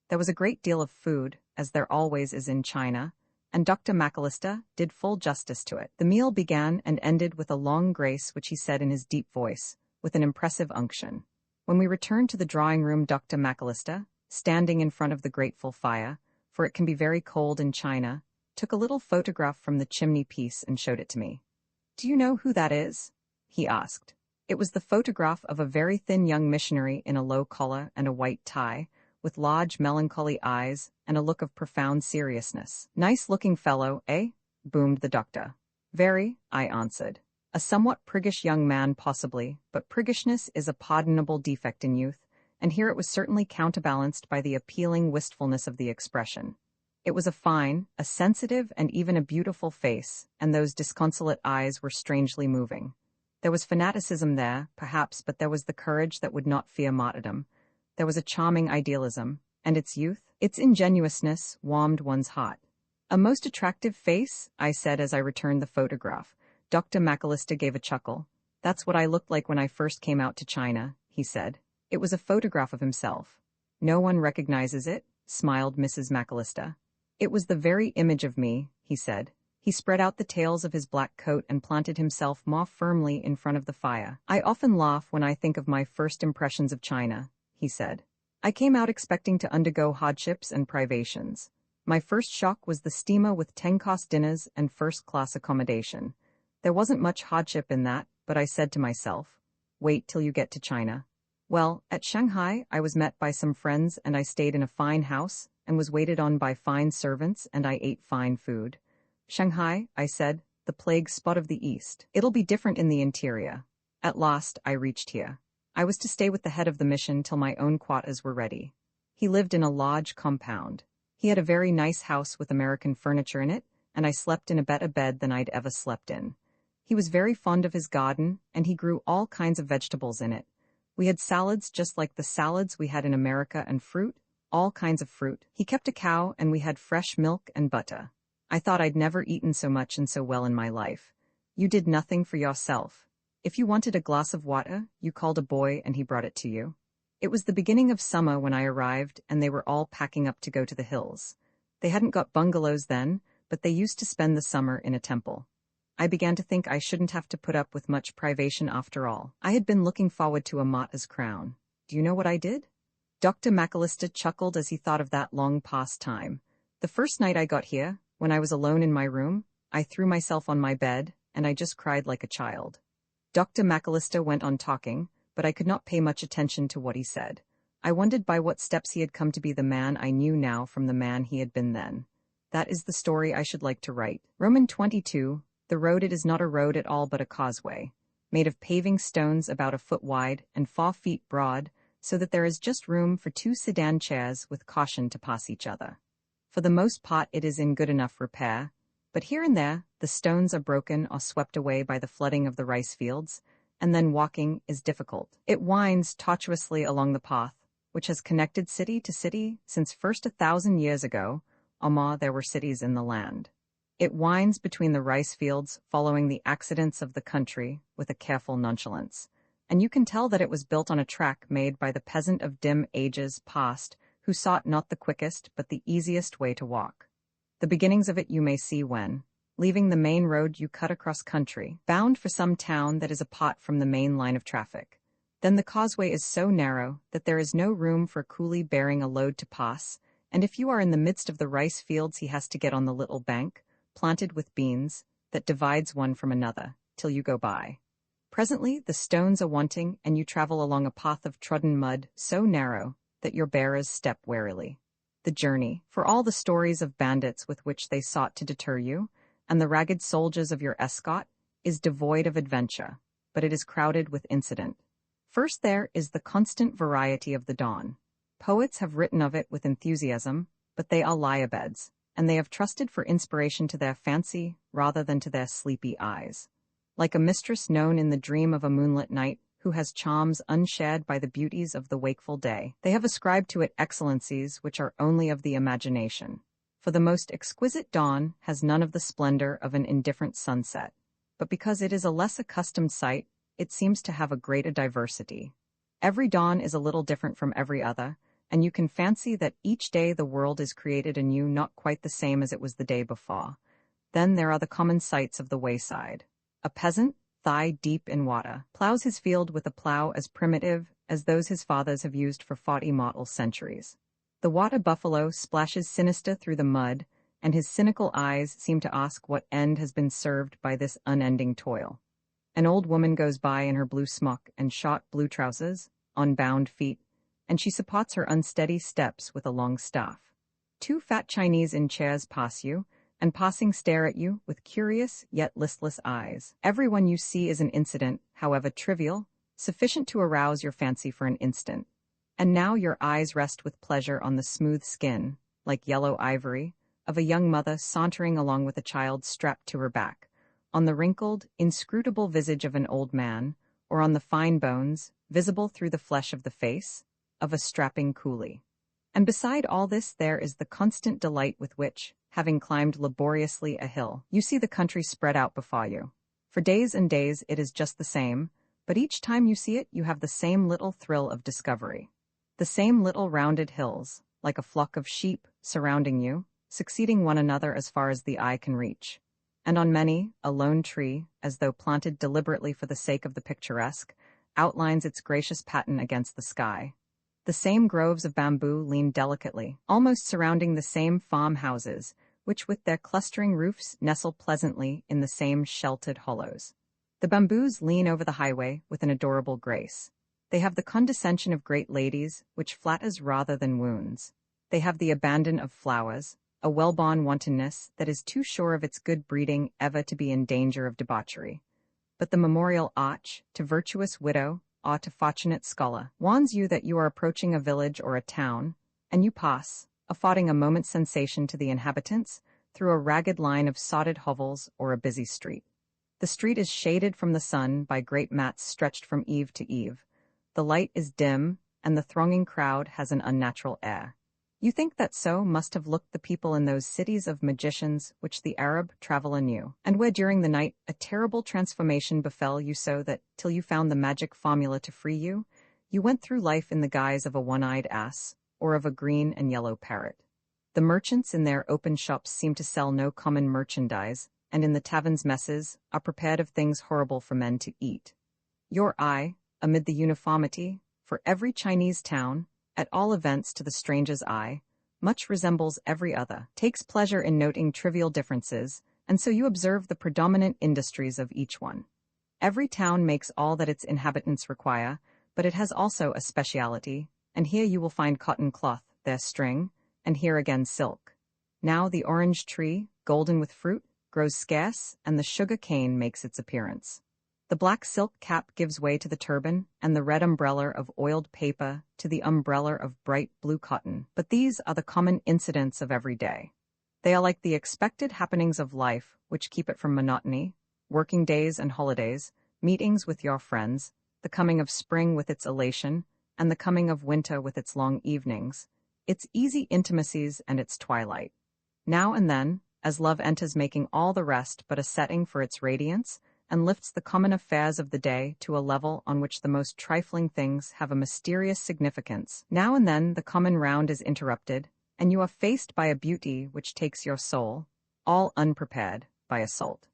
There was a great deal of food, as there always is in China, and Dr. McAllister did full justice to it. The meal began and ended with a long grace which he said in his deep voice, with an impressive unction. When we returned to the drawing room, Dr. McAllister, standing in front of the grateful fire, for it can be very cold in China, took a little photograph from the chimney piece and showed it to me. "Do you know who that is?" he asked. It was the photograph of a very thin young missionary in a low collar and a white tie, with large melancholy eyes and a look of profound seriousness. "Nice-looking fellow, eh?" boomed the doctor. "Very," I answered. "A somewhat priggish young man possibly, but priggishness is a pardonable defect in youth, and here it was certainly counterbalanced by the appealing wistfulness of the expression. It was a fine, a sensitive, and even a beautiful face, and those disconsolate eyes were strangely moving. There was fanaticism there, perhaps, but there was the courage that would not fear martyrdom. There was a charming idealism, and its youth, its ingenuousness, warmed one's heart. A most attractive face," I said as I returned the photograph. Dr. McAllister gave a chuckle. "That's what I looked like when I first came out to China," he said. It was a photograph of himself. "No one recognizes it," smiled Mrs. McAllister. "It was the very image of me," he said. He spread out the tails of his black coat and planted himself more firmly in front of the fire. "I often laugh when I think of my first impressions of China," he said. "I came out expecting to undergo hardships and privations. My first shock was the steamer with 10-course dinners and first-class accommodation. There wasn't much hardship in that, but I said to myself, wait till you get to China. Well, at Shanghai, I was met by some friends and I stayed in a fine house and was waited on by fine servants and I ate fine food. Shanghai, I said, the plague spot of the East. It'll be different in the interior. At last, I reached here. I was to stay with the head of the mission till my own quarters were ready. He lived in a large compound. He had a very nice house with American furniture in it, and I slept in a better bed than I'd ever slept in. He was very fond of his garden, and he grew all kinds of vegetables in it. We had salads just like the salads we had in America and fruit, all kinds of fruit. He kept a cow, and we had fresh milk and butter. I thought I'd never eaten so much and so well in my life. You did nothing for yourself. If you wanted a glass of water, you called a boy and he brought it to you. It was the beginning of summer when I arrived, and they were all packing up to go to the hills. They hadn't got bungalows then, but they used to spend the summer in a temple. I began to think I shouldn't have to put up with much privation after all. I had been looking forward to a martyr's crown. Do you know what I did? Dr. McAllister chuckled as he thought of that long past time. The first night I got here, when I was alone in my room, I threw myself on my bed, and I just cried like a child. Dr. McAllister went on talking, but I could not pay much attention to what he said. I wondered by what steps he had come to be the man I knew now from the man he had been then. That is the story I should like to write. Roman 22, the road it is not a road at all but a causeway, made of paving stones about a foot wide and 4 feet broad, so that there is just room for 2 sedan chairs with caution to pass each other. For the most part it is in good enough repair, but here and there the stones are broken or swept away by the flooding of the rice fields, and then walking is difficult. It winds tortuously along the path, which has connected city to city since first 1,000 years ago, or more there were cities in the land. It winds between the rice fields, following the accidents of the country with a careful nonchalance, and you can tell that it was built on a track made by the peasant of dim ages past, who sought not the quickest but the easiest way to walk. The beginnings of it you may see when, leaving the main road, you cut across country, bound for some town that is apart from the main line of traffic. Then the causeway is so narrow that there is no room for a coolie bearing a load to pass, and if you are in the midst of the rice fields he has to get on the little bank, planted with beans, that divides one from another, till you go by. Presently the stones are wanting, and you travel along a path of trodden mud so narrow that your bearers step warily. The journey, for all the stories of bandits with which they sought to deter you, and the ragged soldiers of your escort, is devoid of adventure, but it is crowded with incident. First there is the constant variety of the dawn. Poets have written of it with enthusiasm, but they are lie-a-beds, and they have trusted for inspiration to their fancy rather than to their sleepy eyes. Like a mistress known in the dream of a moonlit night, who has charms unshared by the beauties of the wakeful day, they have ascribed to it excellencies which are only of the imagination. For the most exquisite dawn has none of the splendor of an indifferent sunset, but because it is a less accustomed sight, it seems to have a greater diversity. Every dawn is a little different from every other, and you can fancy that each day the world is created anew, not quite the same as it was the day before. Then there are the common sights of the wayside. A peasant, thigh-deep in water, plows his field with a plow as primitive as those his fathers have used for 40 mortal centuries. The water buffalo splashes sinister through the mud, and his cynical eyes seem to ask what end has been served by this unending toil. An old woman goes by in her blue smock and short blue trousers, on bound feet, and she supports her unsteady steps with a long staff. Two fat Chinese in chairs pass you, and passing stare at you with curious yet listless eyes. Everyone you see is an incident, however trivial, sufficient to arouse your fancy for an instant. And now your eyes rest with pleasure on the smooth skin, like yellow ivory, of a young mother sauntering along with a child strapped to her back, on the wrinkled, inscrutable visage of an old man, or on the fine bones, visible through the flesh of the face, of a strapping coolie. And beside all this there is the constant delight with which, having climbed laboriously a hill, you see the country spread out before you. For days and days it is just the same, but each time you see it you have the same little thrill of discovery. The same little rounded hills, like a flock of sheep, surrounding you, succeeding one another as far as the eye can reach. And on many, a lone tree, as though planted deliberately for the sake of the picturesque, outlines its gracious pattern against the sky. The same groves of bamboo lean delicately, almost surrounding the same farm-houses, which with their clustering roofs nestle pleasantly in the same sheltered hollows. The bamboos lean over the highway with an adorable grace. They have the condescension of great ladies, which flatters rather than wounds. They have the abandon of flowers, a well-born wantonness that is too sure of its good breeding ever to be in danger of debauchery. But the memorial arch, to virtuous widow, or to fortunate scholar, warns you that you are approaching a village or a town, and you pass, affording a moment's sensation to the inhabitants, through a ragged line of sodded hovels or a busy street. The street is shaded from the sun by great mats stretched from eave to eave. The light is dim, and the thronging crowd has an unnatural air. You think that so must have looked the people in those cities of magicians which the Arab traveller knew, and where during the night a terrible transformation befell you, so that, till you found the magic formula to free you, you went through life in the guise of a one-eyed ass, or of a green and yellow parrot. The merchants in their open shops seem to sell no common merchandise, and in the taverns messes are prepared of things horrible for men to eat. Your eye, amid the uniformity, for every Chinese town, at all events to the stranger's eye, much resembles every other, takes pleasure in noting trivial differences, and so you observe the predominant industries of each one. Every town makes all that its inhabitants require, but it has also a speciality, and here you will find cotton cloth, there string, and here again silk. Now the orange tree, golden with fruit, grows scarce, and the sugar cane makes its appearance. The black silk cap gives way to the turban, and the red umbrella of oiled paper to the umbrella of bright blue cotton. But these are the common incidents of every day. They are like the expected happenings of life, which keep it from monotony, working days and holidays, meetings with your friends, the coming of spring with its elation, and the coming of winter with its long evenings, its easy intimacies and its twilight. Now and then, as love enters making all the rest but a setting for its radiance, and lifts the common affairs of the day to a level on which the most trifling things have a mysterious significance. Now and then the common round is interrupted, and you are faced by a beauty which takes your soul, all unprepared, by assault.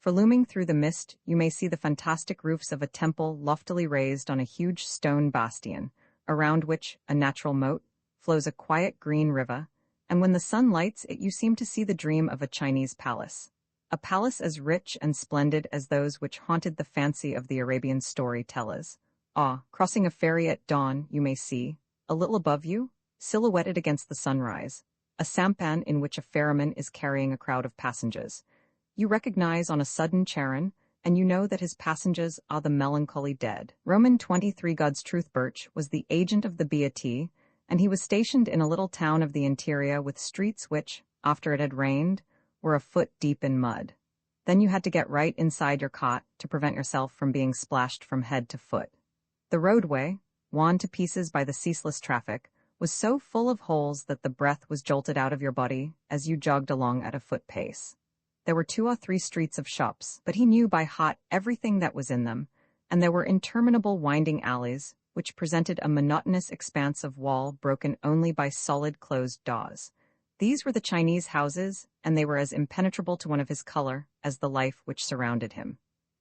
For looming through the mist, you may see the fantastic roofs of a temple loftily raised on a huge stone bastion, around which, a natural moat, flows a quiet green river, and when the sun lights it you seem to see the dream of a Chinese palace. A palace as rich and splendid as those which haunted the fancy of the Arabian storytellers. Crossing a ferry at dawn, you may see, a little above you, silhouetted against the sunrise, a sampan in which a ferryman is carrying a crowd of passengers. You recognize on a sudden Charon, and you know that his passengers are the melancholy dead. Roman 23 God's Truth Birch was the agent of the Beatty, and he was stationed in a little town of the interior with streets which, after it had rained, were a foot deep in mud. Then you had to get right inside your cot to prevent yourself from being splashed from head to foot. The roadway, worn to pieces by the ceaseless traffic, was so full of holes that the breath was jolted out of your body as you jogged along at a foot pace. There were 2 or 3 streets of shops, but he knew by heart everything that was in them, and there were interminable winding alleys, which presented a monotonous expanse of wall broken only by solid closed doors. These were the Chinese houses, and they were as impenetrable to one of his color as the life which surrounded him.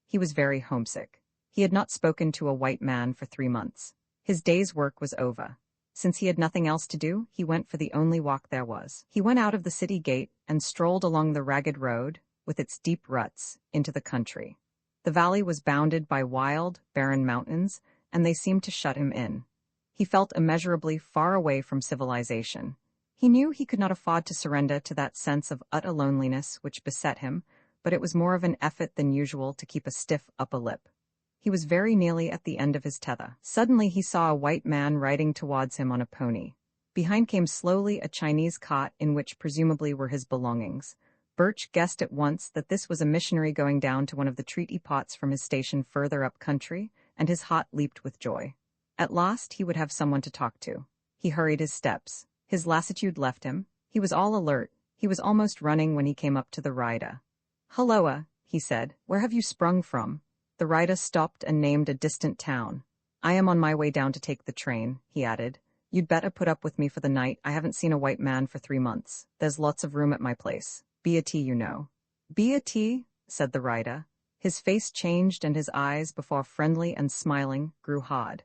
He was very homesick. He had not spoken to a white man for 3 months. His day's work was over. Since he had nothing else to do, he went for the only walk there was. He went out of the city gate and strolled along the ragged road, with its deep ruts, into the country. The valley was bounded by wild, barren mountains, and they seemed to shut him in. He felt immeasurably far away from civilization. He knew he could not afford to surrender to that sense of utter loneliness which beset him, but it was more of an effort than usual to keep a stiff upper lip. He was very nearly at the end of his tether. Suddenly he saw a white man riding towards him on a pony. Behind came slowly a Chinese cart in which presumably were his belongings. Birch guessed at once that this was a missionary going down to one of the treaty pots from his station further up country, and his heart leaped with joy. At last he would have someone to talk to. He hurried his steps. His lassitude left him. He was all alert. He was almost running when he came up to the rider. "Hulloa," he said. "Where have you sprung from?" The rider stopped and named a distant town. "I am on my way down to take the train," he added. "You'd better put up with me for the night. I haven't seen a white man for 3 months. There's lots of room at my place. Be a tea, you know." "Be a tea?" said the rider. His face changed and his eyes, before friendly and smiling, grew hard.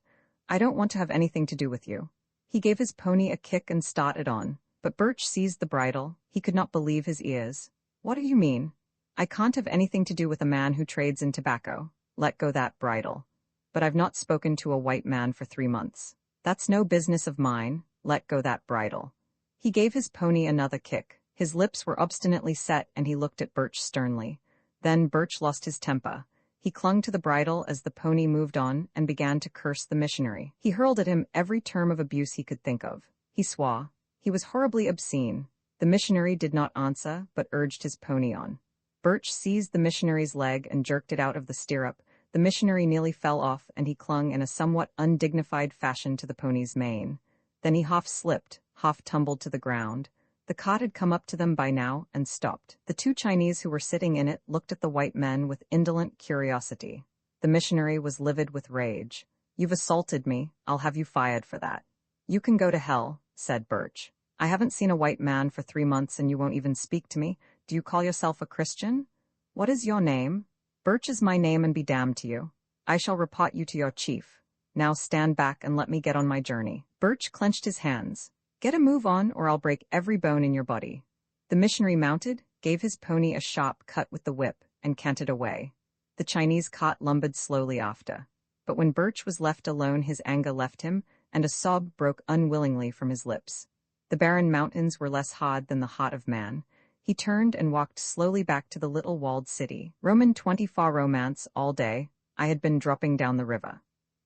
"I don't want to have anything to do with you." He gave his pony a kick and started on, but Birch seized the bridle. He could not believe his ears. "What do you mean?" "I can't have anything to do with a man who trades in tobacco. Let go that bridle." "But I've not spoken to a white man for 3 months." "That's no business of mine. Let go that bridle." He gave his pony another kick. His lips were obstinately set and he looked at Birch sternly. Then Birch lost his temper. He clung to the bridle as the pony moved on and began to curse the missionary. He hurled at him every term of abuse he could think of. He swore. He was horribly obscene. The missionary did not answer, but urged his pony on. Birch seized the missionary's leg and jerked it out of the stirrup. The missionary nearly fell off, and he clung in a somewhat undignified fashion to the pony's mane. Then he half slipped, half tumbled to the ground. The cart had come up to them by now and stopped. The 2 Chinese who were sitting in it looked at the white men with indolent curiosity. The missionary was livid with rage. "You've assaulted me. I'll have you fired for that." "You can go to hell," said Birch. "I haven't seen a white man for 3 months and you won't even speak to me. Do you call yourself a Christian?" "What is your name?" "Birch is my name, and be damned to you. I shall report you to your chief. Now stand back and let me get on my journey." Birch clenched his hands. "Get a move on, or I'll break every bone in your body." The missionary mounted, gave his pony a sharp cut with the whip, and cantered away. The Chinese cart lumbered slowly after. But when Birch was left alone, his anger left him, and a sob broke unwillingly from his lips. The barren mountains were less hard than the heart of man. He turned and walked slowly back to the little walled city. Roman 24 romance all day. I had been dropping down the river.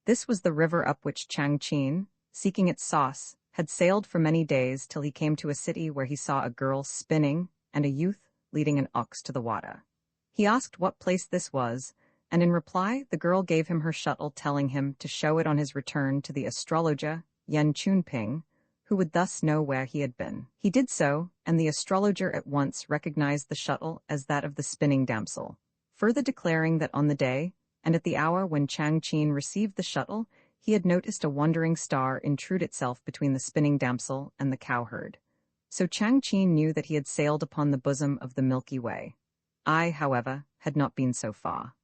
This was the river up which Chang Chin, seeking its sauce, had sailed for many days till he came to a city where he saw a girl spinning and a youth leading an ox to the water. He asked what place this was, and in reply the girl gave him her shuttle, telling him to show it on his return to the astrologer Yen Chunping, who would thus know where he had been. He did so, and the astrologer at once recognized the shuttle as that of the spinning damsel, further declaring that on the day, and at the hour when Chang Chin received the shuttle, he had noticed a wandering star intrude itself between the spinning damsel and the cowherd. So Chang Chin knew that he had sailed upon the bosom of the Milky Way. I, however, had not been so far.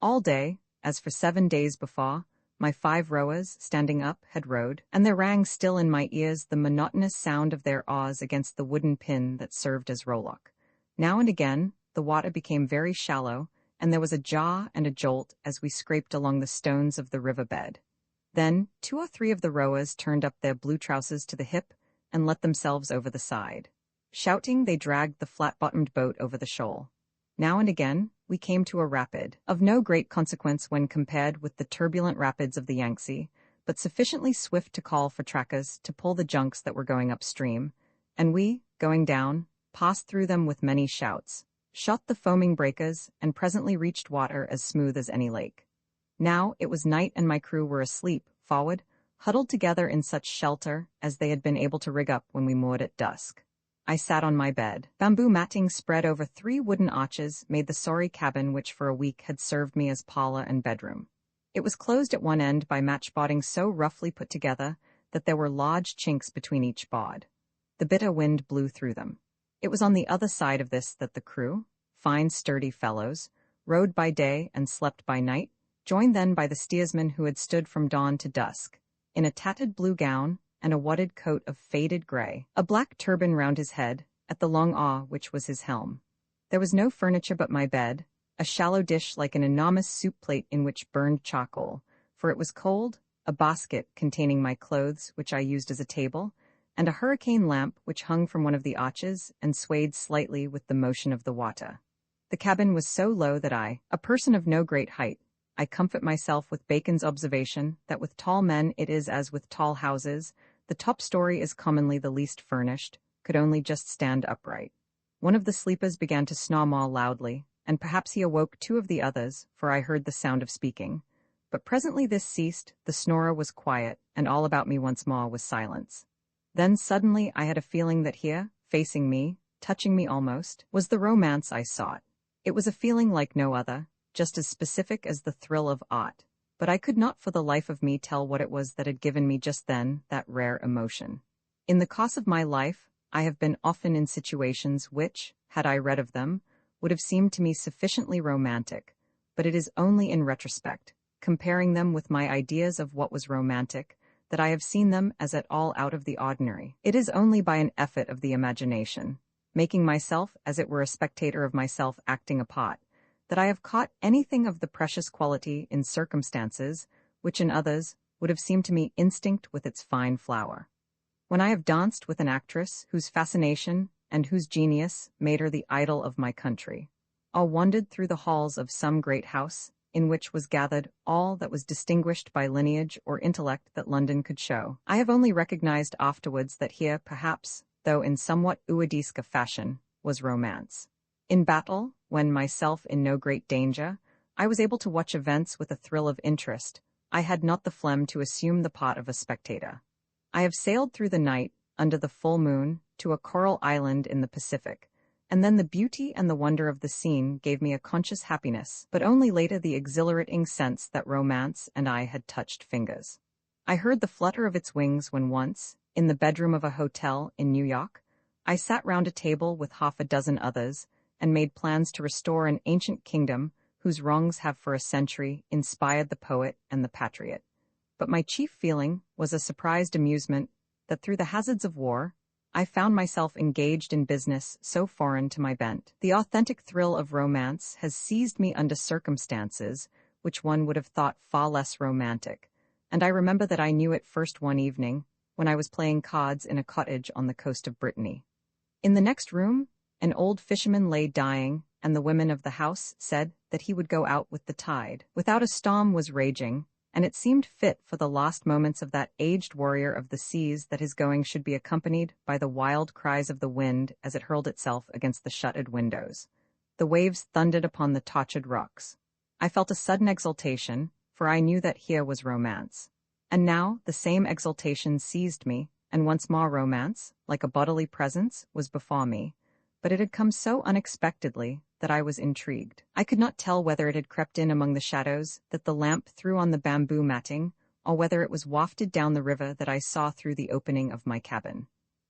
All day, as for 7 days before, my 5 rowers, standing up, had rowed, and there rang still in my ears the monotonous sound of their oars against the wooden pin that served as rowlock. Now and again, the water became very shallow, and there was a jar and a jolt as we scraped along the stones of the river bed. Then 2 or 3 of the rowers turned up their blue trousers to the hip and let themselves over the side. Shouting, they dragged the flat-bottomed boat over the shoal. Now and again, we came to a rapid, of no great consequence when compared with the turbulent rapids of the Yangtze, but sufficiently swift to call for trackers to pull the junks that were going upstream, and we, going down, passed through them with many shouts, shot the foaming breakers, and presently reached water as smooth as any lake. Now it was night and my crew were asleep, forward, huddled together in such shelter as they had been able to rig up when we moored at dusk. I sat on my bed. Bamboo matting spread over 3 wooden arches made the sorry cabin which for a week had served me as parlor and bedroom. It was closed at one end by matchboarding so roughly put together that there were large chinks between each board. The bitter wind blew through them. It was on the other side of this that the crew, fine sturdy fellows, rowed by day and slept by night, joined then by the steersman who had stood from dawn to dusk, in a tattered blue gown and a wadded coat of faded grey, a black turban round his head, at the long awe which was his helm. There was no furniture but my bed, a shallow dish like an enormous soup plate in which burned charcoal, for it was cold, a basket containing my clothes which I used as a table, and a hurricane lamp which hung from one of the arches and swayed slightly with the motion of the water. The cabin was so low that I, a person of no great height, I comfort myself with Bacon's observation that with tall men it is as with tall houses, the top story is commonly the least furnished, could only just stand upright. One of the sleepers began to snore more loudly, and perhaps he awoke two of the others, for I heard the sound of speaking. But presently this ceased, the snorer was quiet, and all about me once more was silence. Then suddenly I had a feeling that here, facing me, touching me almost, was the romance I sought. It was a feeling like no other, just as specific as the thrill of aught, but I could not for the life of me tell what it was that had given me just then that rare emotion. In the course of my life, I have been often in situations which, had I read of them, would have seemed to me sufficiently romantic, but it is only in retrospect, comparing them with my ideas of what was romantic, that I have seen them as at all out of the ordinary. It is only by an effort of the imagination, making myself as it were a spectator of myself acting a part, that I have caught anything of the precious quality in circumstances which in others would have seemed to me instinct with its fine flower. When I have danced with an actress whose fascination and whose genius made her the idol of my country, or wandered through the halls of some great house in which was gathered all that was distinguished by lineage or intellect that London could show, I have only recognized afterwards that here, perhaps, though in somewhat Ouadisque fashion, was romance. In battle, when myself in no great danger, I was able to watch events with a thrill of interest. I had not the phlegm to assume the part of a spectator. I have sailed through the night, under the full moon, to a coral island in the Pacific, and then the beauty and the wonder of the scene gave me a conscious happiness, but only later the exhilarating sense that romance and I had touched fingers. I heard the flutter of its wings when once, in the bedroom of a hotel in New York, I sat round a table with half a dozen others, and made plans to restore an ancient kingdom whose wrongs have for a century inspired the poet and the patriot. But my chief feeling was a surprised amusement that through the hazards of war, I found myself engaged in business so foreign to my bent. The authentic thrill of romance has seized me under circumstances which one would have thought far less romantic, and I remember that I knew it first one evening when I was playing cards in a cottage on the coast of Brittany. In the next room, an old fisherman lay dying, and the women of the house said that he would go out with the tide. Without a storm was raging, and it seemed fit for the last moments of that aged warrior of the seas that his going should be accompanied by the wild cries of the wind as it hurled itself against the shuttered windows. The waves thundered upon the tortured rocks. I felt a sudden exultation, for I knew that here was romance. And now the same exultation seized me, and once more romance, like a bodily presence, was before me. But it had come so unexpectedly that I was intrigued. I could not tell whether it had crept in among the shadows that the lamp threw on the bamboo matting, or whether it was wafted down the river that I saw through the opening of my cabin.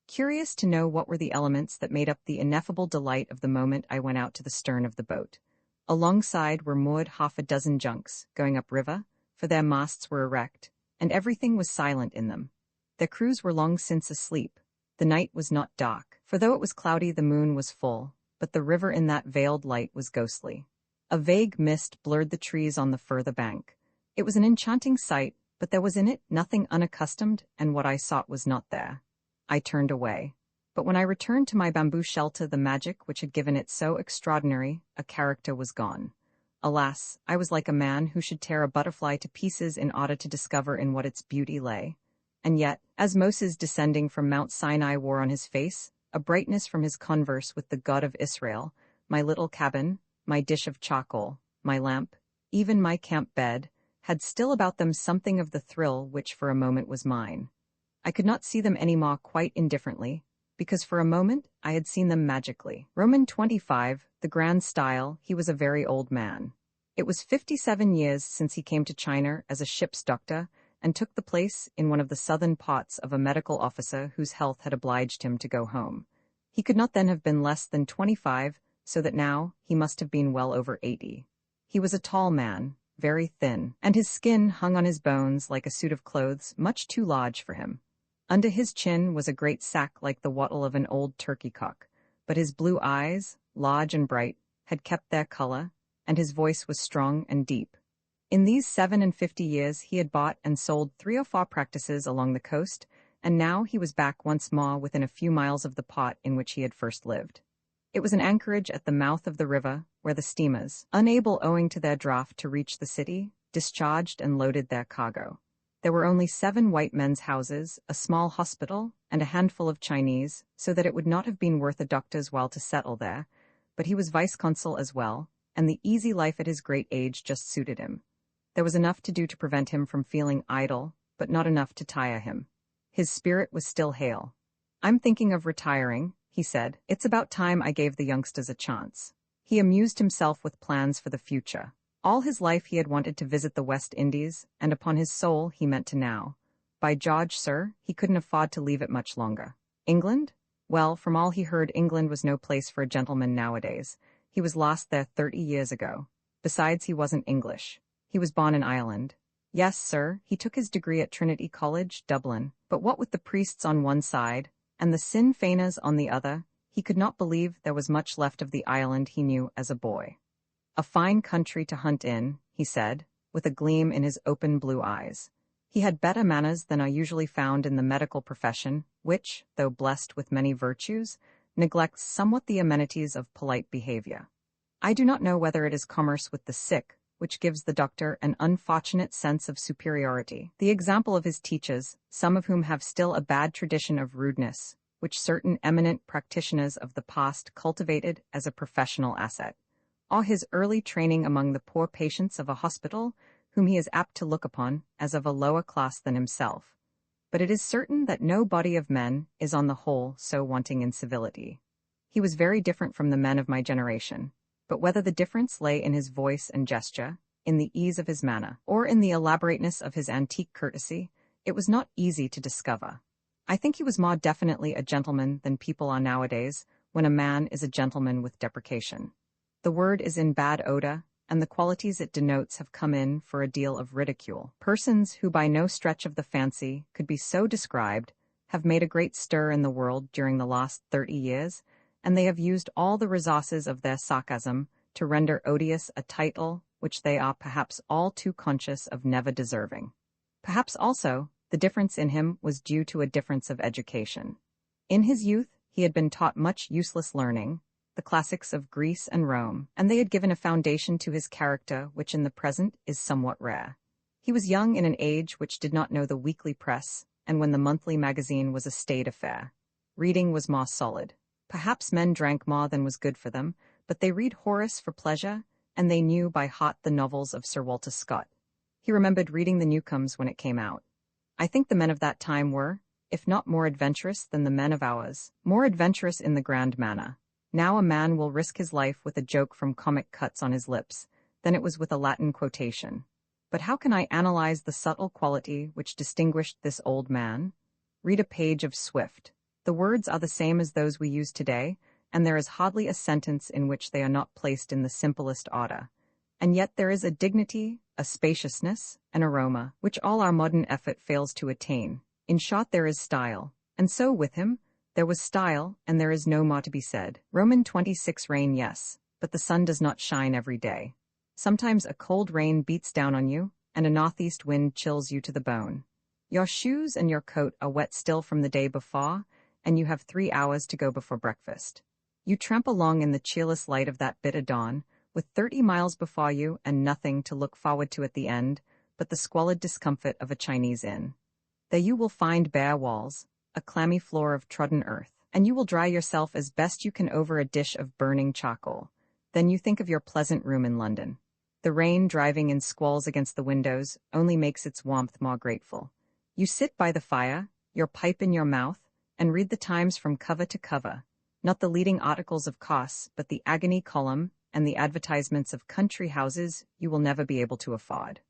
Curious to know what were the elements that made up the ineffable delight of the moment I went out to the stern of the boat. Alongside were moored half a dozen junks, going up river, for their masts were erect, and everything was silent in them. Their crews were long since asleep. The night was not dark, for though it was cloudy the moon was full, but the river in that veiled light was ghostly. A vague mist blurred the trees on the further bank. It was an enchanting sight, but there was in it nothing unaccustomed, and what I sought was not there. I turned away. But when I returned to my bamboo shelter, the magic which had given it so extraordinary a character was gone. Alas, I was like a man who should tear a butterfly to pieces in order to discover in what its beauty lay. And yet, as Moses descending from Mount Sinai wore on his face a brightness from his converse with the God of Israel, my little cabin, my dish of charcoal, my lamp, even my camp bed, had still about them something of the thrill which for a moment was mine. I could not see them any more quite indifferently, because for a moment I had seen them magically. Roman 25, the grand style, he was a very old man. It was 57 years since he came to China as a ship's doctor and took the place in one of the southern parts of a medical officer whose health had obliged him to go home. He could not then have been less than 25, so that now he must have been well over 80. He was a tall man, very thin, and his skin hung on his bones like a suit of clothes much too large for him. Under his chin was a great sack like the wattle of an old turkey cock, but his blue eyes, large and bright, had kept their color, and his voice was strong and deep. In these 57 years he had bought and sold 3 or 4 practices along the coast, and now he was back once more within a few miles of the pot in which he had first lived. It was an anchorage at the mouth of the river where the steamers, unable owing to their draft to reach the city, discharged and loaded their cargo. There were only 7 white men's houses, a small hospital, and a handful of Chinese, so that it would not have been worth a doctor's while to settle there, but he was vice-consul as well, and the easy life at his great age just suited him. There was enough to do to prevent him from feeling idle, but not enough to tire him. His spirit was still hale. "I'm thinking of retiring," he said. "It's about time I gave the youngsters a chance." He amused himself with plans for the future. All his life he had wanted to visit the West Indies, and upon his soul he meant to now. By George, sir, he couldn't afford to leave it much longer. England? Well, from all he heard, England was no place for a gentleman nowadays. He was lost there 30 years ago. Besides, he wasn't English. He was born in Ireland. Yes, sir, he took his degree at Trinity College, Dublin. But what with the priests on one side, and the Sinn Feiners on the other, he could not believe there was much left of the Ireland he knew as a boy. "A fine country to hunt in," he said, with a gleam in his open blue eyes. He had better manners than are usually found in the medical profession, which, though blessed with many virtues, neglects somewhat the amenities of polite behavior. I do not know whether it is commerce with the sick, which gives the doctor an unfortunate sense of superiority. The example of his teachers, some of whom have still a bad tradition of rudeness, which certain eminent practitioners of the past cultivated as a professional asset, or his early training among the poor patients of a hospital, whom he is apt to look upon as of a lower class than himself. But it is certain that no body of men is on the whole so wanting in civility. He was very different from the men of my generation, but whether the difference lay in his voice and gesture, in the ease of his manner, or in the elaborateness of his antique courtesy, it was not easy to discover. I think he was more definitely a gentleman than people are nowadays, when a man is a gentleman with deprecation. The word is in bad odor, and the qualities it denotes have come in for a deal of ridicule. Persons who by no stretch of the fancy could be so described have made a great stir in the world during the last 30 years, and they have used all the resources of their sarcasm to render odious a title which they are perhaps all too conscious of never deserving. Perhaps also the difference in him was due to a difference of education. In his youth he had been taught much useless learning, the classics of Greece and Rome, and they had given a foundation to his character which in the present is somewhat rare. He was young in an age which did not know the weekly press, and when the monthly magazine was a staid affair. Reading was more solid. Perhaps men drank more than was good for them, but they read Horace for pleasure, and they knew by heart the novels of Sir Walter Scott. He remembered reading the Newcomes when it came out. I think the men of that time were, if not more adventurous than the men of ours, more adventurous in the grand manner. Now a man will risk his life with a joke from Comic Cuts on his lips, then it was with a Latin quotation. But how can I analyze the subtle quality which distinguished this old man? Read a page of Swift. The words are the same as those we use today, and there is hardly a sentence in which they are not placed in the simplest order. And yet there is a dignity, a spaciousness, an aroma, which all our modern effort fails to attain. In short, there is style. And so with him, there was style, and there is no more to be said. Roman 26 rain, yes, but the sun does not shine every day. Sometimes a cold rain beats down on you, and a northeast wind chills you to the bone. Your shoes and your coat are wet still from the day before, and you have 3 hours to go before breakfast. You tramp along in the cheerless light of that bitter dawn, with 30 miles before you and nothing to look forward to at the end but the squalid discomfort of a Chinese inn. There you will find bare walls, a clammy floor of trodden earth, and you will dry yourself as best you can over a dish of burning charcoal. Then you think of your pleasant room in London. The rain driving in squalls against the windows only makes its warmth more grateful. You sit by the fire, your pipe in your mouth, and read the Times from cover to cover, not the leading articles of course, but the agony column and the advertisements of country houses you will never be able to afford.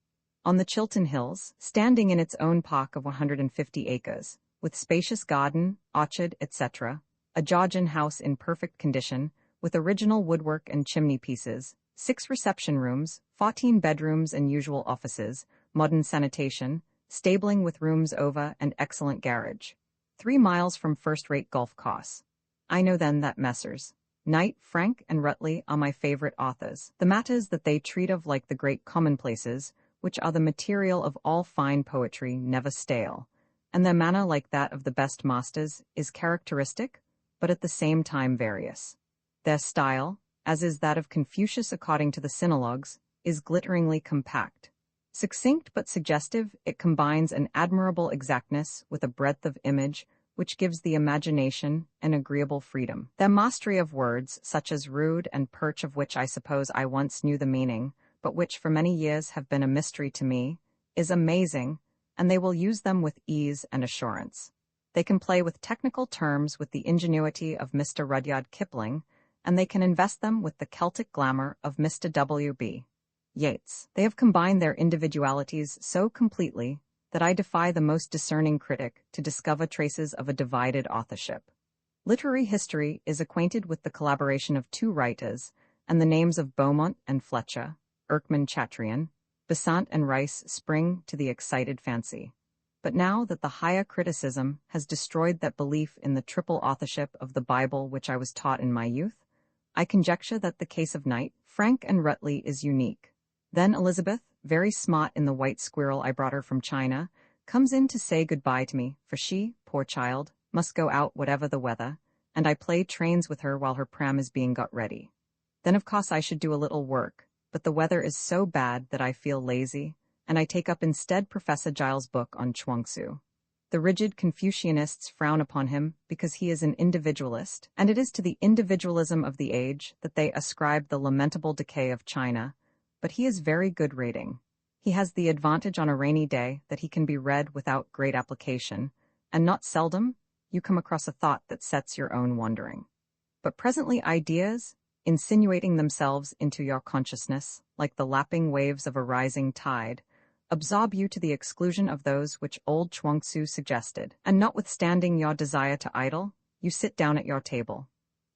On the Chiltern Hills, standing in its own park of 150 acres, with spacious garden, orchard, etc., a Georgian house in perfect condition, with original woodwork and chimney pieces, 6 reception rooms, 14 bedrooms and usual offices, modern sanitation, stabling with rooms over and excellent garage. 3 miles from first-rate golf course. I know then that Messrs. Knight, Frank, and Rutley are my favorite authors. The matters that they treat of like the great commonplaces, which are the material of all fine poetry, never stale, and their manner, like that of the best masters, is characteristic, but at the same time various. Their style, as is that of Confucius according to the sinologues, is glitteringly compact. Succinct but suggestive, it combines an admirable exactness with a breadth of image which gives the imagination an agreeable freedom. Their mastery of words, such as rude and perch, of which I suppose I once knew the meaning, but which for many years have been a mystery to me, is amazing, and they will use them with ease and assurance. They can play with technical terms with the ingenuity of Mr. Rudyard Kipling, and they can invest them with the Celtic glamour of Mr. W.B. Yeats. They have combined their individualities so completely that I defy the most discerning critic to discover traces of a divided authorship. Literary history is acquainted with the collaboration of 2 writers, and the names of Beaumont and Fletcher, Erckman Chatrian, Besant and Rice spring to the excited fancy. But now that the higher criticism has destroyed that belief in the triple authorship of the Bible which I was taught in my youth, I conjecture that the case of Knight, Frank, and Rutley is unique. Then Elizabeth, very smart in the white squirrel I brought her from China, comes in to say goodbye to me, for she, poor child, must go out whatever the weather, and I play trains with her while her pram is being got ready. Then of course I should do a little work, but the weather is so bad that I feel lazy, and I take up instead Professor Giles' book on Chuang-Tzu. The rigid Confucianists frown upon him because he is an individualist, and it is to the individualism of the age that they ascribe the lamentable decay of China, but he is very good reading. He has the advantage on a rainy day that he can be read without great application, and not seldom you come across a thought that sets your own wondering. But presently ideas, insinuating themselves into your consciousness like the lapping waves of a rising tide, absorb you to the exclusion of those which old Chuang-Tzu suggested, and notwithstanding your desire to idle, you sit down at your table.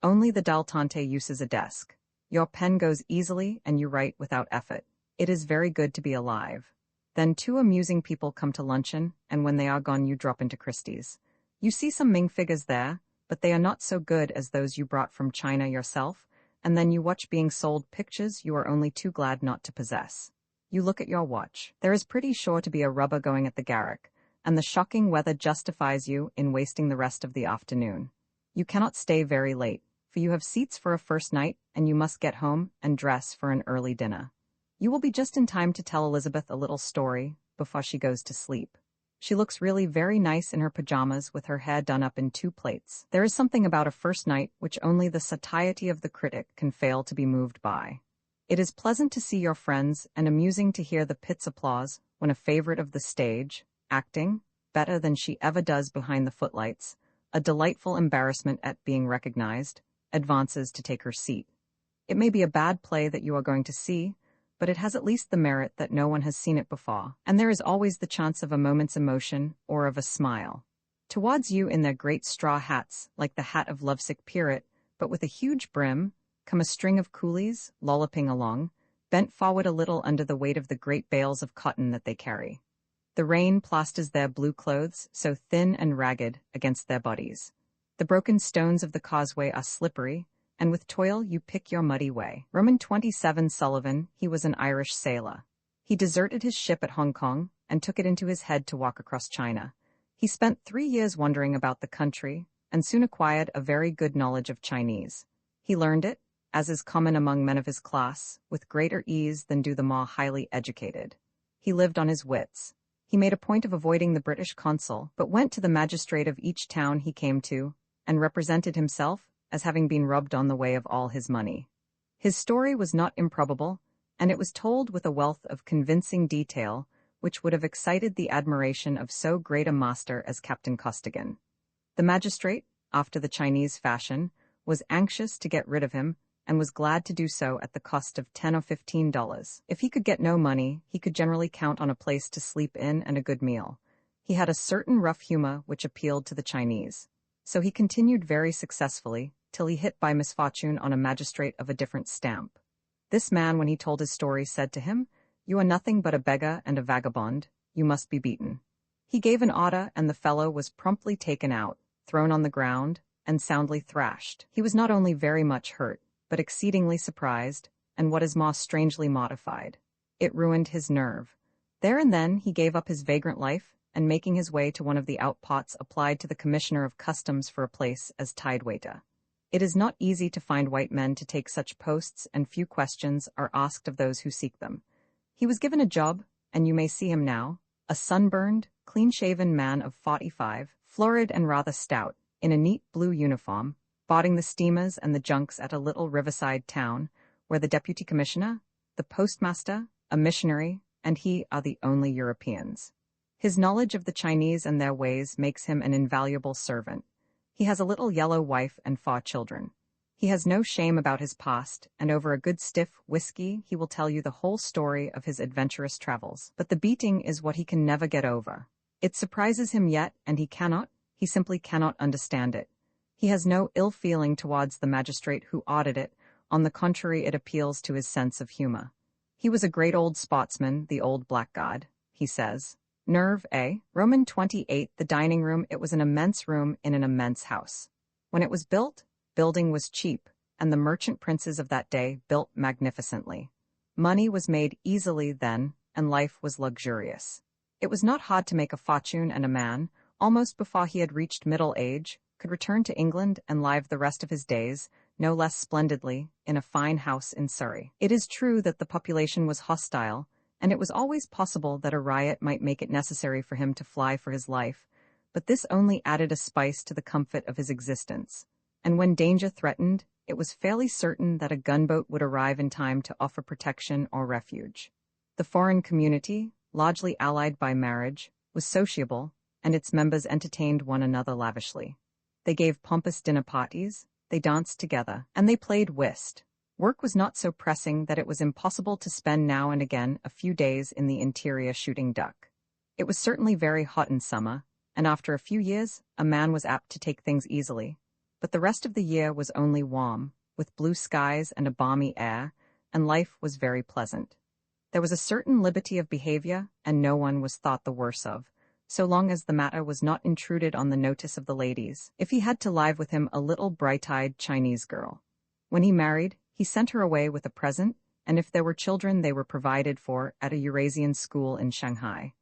Only the dilettante uses a desk. Your pen goes easily and you write without effort. It is very good to be alive. Then 2 amusing people come to luncheon, and when they are gone you drop into Christie's. You see some Ming figures there, but they are not so good as those you brought from China yourself, and then you watch being sold pictures you are only too glad not to possess. You look at your watch. There is pretty sure to be a rubber going at the Garrick, and the shocking weather justifies you in wasting the rest of the afternoon. You cannot stay very late, for you have seats for a first night, and you must get home and dress for an early dinner. You will be just in time to tell Elizabeth a little story before she goes to sleep. She looks really very nice in her pajamas with her hair done up in 2 plaits. There is something about a first night which only the satiety of the critic can fail to be moved by. It is pleasant to see your friends and amusing to hear the pit's applause when a favorite of the stage, acting better than she ever does behind the footlights, a delightful embarrassment at being recognized, advances to take her seat. It may be a bad play that you are going to see, but it has at least the merit that no one has seen it before, and there is always the chance of a moment's emotion or of a smile. Towards you in their great straw hats, like the hat of lovesick Pirate, but with a huge brim, come a string of coolies, lolloping along, bent forward a little under the weight of the great bales of cotton that they carry. The rain plasters their blue clothes, so thin and ragged, against their bodies. The broken stones of the causeway are slippery, and with toil you pick your muddy way. Roman 27 Sullivan, he was an Irish sailor. He deserted his ship at Hong Kong and took it into his head to walk across China. He spent 3 years wandering about the country and soon acquired a very good knowledge of Chinese. He learned it, as is common among men of his class, with greater ease than do the more highly educated. He lived on his wits. He made a point of avoiding the British consul, but went to the magistrate of each town he came to, and represented himself as having been robbed on the way of all his money. His story was not improbable, and it was told with a wealth of convincing detail which would have excited the admiration of so great a master as Captain Costigan. The magistrate, after the Chinese fashion, was anxious to get rid of him, and was glad to do so at the cost of $10 or $15. If he could get no money, he could generally count on a place to sleep in and a good meal. He had a certain rough humor which appealed to the Chinese. So he continued very successfully, till he hit by misfortune on a magistrate of a different stamp. This man, when he told his story, said to him, "You are nothing but a beggar and a vagabond. You must be beaten." He gave an order, and the fellow was promptly taken out, thrown on the ground, and soundly thrashed. He was not only very much hurt, but exceedingly surprised, and what is more, strangely mortified. It ruined his nerve. There and then he gave up his vagrant life, and making his way to one of the outpots, applied to the Commissioner of Customs for a place as tide waiter. It is not easy to find white men to take such posts, and few questions are asked of those who seek them. He was given a job, and you may see him now, a sunburned, clean-shaven man of 45, florid and rather stout, in a neat blue uniform, boarding the steamers and the junks at a little riverside town, where the deputy commissioner, the postmaster, a missionary, and he are the only Europeans. His knowledge of the Chinese and their ways makes him an invaluable servant. He has a little yellow wife and 4 children. He has no shame about his past, and over a good stiff whiskey he will tell you the whole story of his adventurous travels. But the beating is what he can never get over. It surprises him yet, and he simply cannot understand it. He has no ill feeling towards the magistrate who ordered it. On the contrary, it appeals to his sense of humor. He was a great old sportsman, the old blackguard, he says. Nerve, eh? Roman 28, the dining room. It was an immense room in an immense house. When it was built, building was cheap, and the merchant princes of that day built magnificently. Money was made easily then, and life was luxurious. It was not hard to make a fortune, and a man, almost before he had reached middle age, could return to England and live the rest of his days, no less splendidly, in a fine house in Surrey. It is true that the population was hostile, and it was always possible that a riot might make it necessary for him to fly for his life, but this only added a spice to the comfort of his existence. And when danger threatened, it was fairly certain that a gunboat would arrive in time to offer protection or refuge. The foreign community, largely allied by marriage, was sociable, and its members entertained one another lavishly. They gave pompous dinner parties, they danced together, and they played whist. Work was not so pressing that it was impossible to spend now and again a few days in the interior shooting duck. It was certainly very hot in summer, and after a few years, a man was apt to take things easily. But the rest of the year was only warm, with blue skies and a balmy air, and life was very pleasant. There was a certain liberty of behavior, and no one was thought the worse of, so long as the matter was not intruded on the notice of the ladies. If he had to live with him a little bright-eyed Chinese girl. When he married, he sent her away with a present, and if there were children they were provided for at a Eurasian school in Shanghai.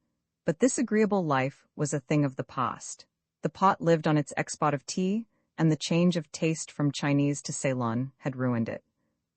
But this agreeable life was a thing of the past. The pot lived on its export of tea, and the change of taste from Chinese to Ceylon had ruined it.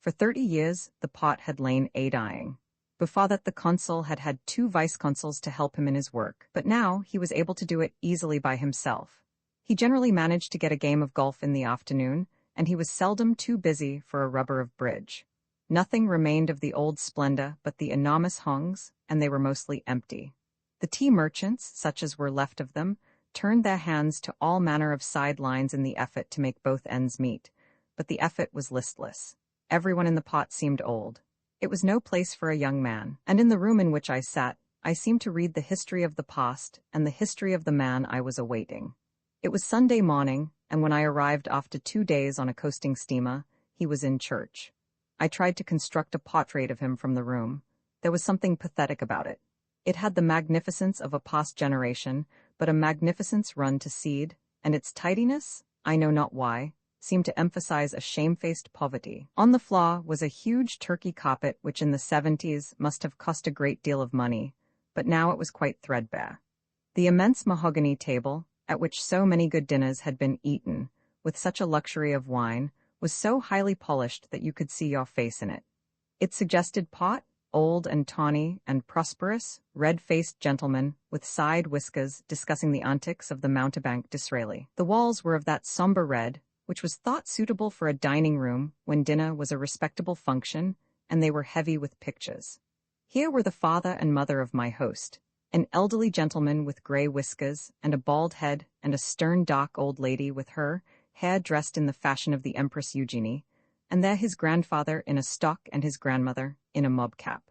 For 30 years the pot had lain dying. Before that the consul had had 2 vice-consuls to help him in his work, but now he was able to do it easily by himself. He generally managed to get a game of golf in the afternoon, and he was seldom too busy for a rubber of bridge. Nothing remained of the old splendor but the enormous hongs, and they were mostly empty. The tea merchants, such as were left of them, turned their hands to all manner of side lines in the effort to make both ends meet, but the effort was listless. Everyone in the pot seemed old. It was no place for a young man, and in the room in which I sat, I seemed to read the history of the past and the history of the man I was awaiting. It was Sunday morning, and when I arrived after 2 days on a coasting steamer, he was in church. I tried to construct a portrait of him from the room. There was something pathetic about it. It had the magnificence of a past generation, but a magnificence run to seed, and its tidiness, I know not why, seemed to emphasize a shamefaced poverty. On the floor was a huge Turkey carpet which in the 70s must have cost a great deal of money, but now it was quite threadbare. The immense mahogany table, at which so many good dinners had been eaten, with such a luxury of wine, was so highly polished that you could see your face in it. It suggested pot, old and tawny and prosperous, red-faced gentlemen with side whiskers discussing the antics of the mountebank Disraeli. The walls were of that somber red, which was thought suitable for a dining room when dinner was a respectable function, and they were heavy with pictures. Here were the father and mother of my host, an elderly gentleman with grey whiskers and a bald head, and a stern dark old lady with her hair dressed in the fashion of the Empress Eugenie, and there his grandfather in a stock and his grandmother in a mob cap.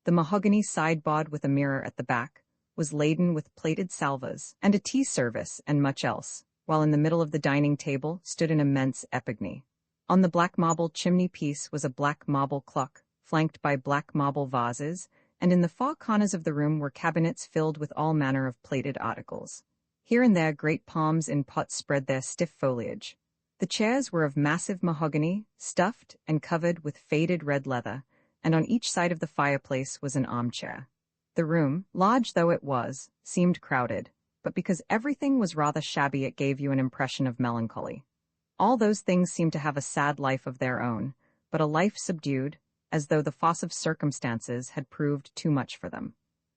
The mahogany sideboard with a mirror at the back was laden with plated salvers and a tea service and much else, while in the middle of the dining table stood an immense epigny. On the black marble chimney-piece was a black marble clock, flanked by black marble vases, and in the far corners of the room were cabinets filled with all manner of plated articles. Here and there great palms in pots spread their stiff foliage. The chairs were of massive mahogany, stuffed and covered with faded red leather, and on each side of the fireplace was an armchair. The room, large though it was, seemed crowded, but because everything was rather shabby it gave you an impression of melancholy. All those things seemed to have a sad life of their own, but a life subdued, as though the force of circumstances had proved too much for them.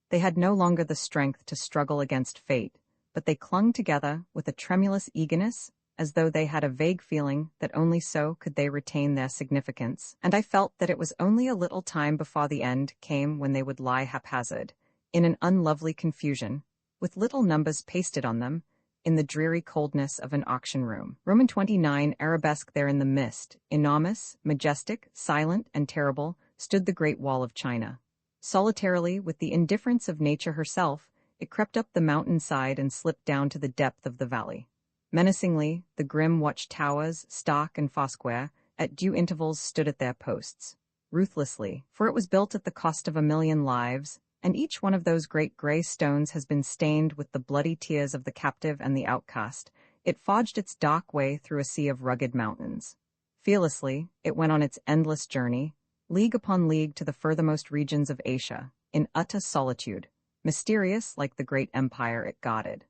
They had no longer the strength to struggle against fate, but they clung together with a tremulous eagerness, as though they had a vague feeling that only so could they retain their significance, and I felt that it was only a little time before the end came when they would lie haphazard, in an unlovely confusion, with little numbers pasted on them, in the dreary coldness of an auction room. Roman 29 arabesque there in the mist, enormous, majestic, silent, and terrible, stood the Great Wall of China. Solitarily, with the indifference of nature herself, it crept up the mountain-side and slipped down to the depth of the valley. Menacingly, the grim watch-towers, Stock and Foursquare, at due intervals stood at their posts. Ruthlessly, for it was built at the cost of 1,000,000 lives, and each one of those great grey stones has been stained with the bloody tears of the captive and the outcast, it forged its dark way through a sea of rugged mountains. Fearlessly, it went on its endless journey, league upon league to the furthermost regions of Asia, in utter solitude, mysterious like the great empire it guarded.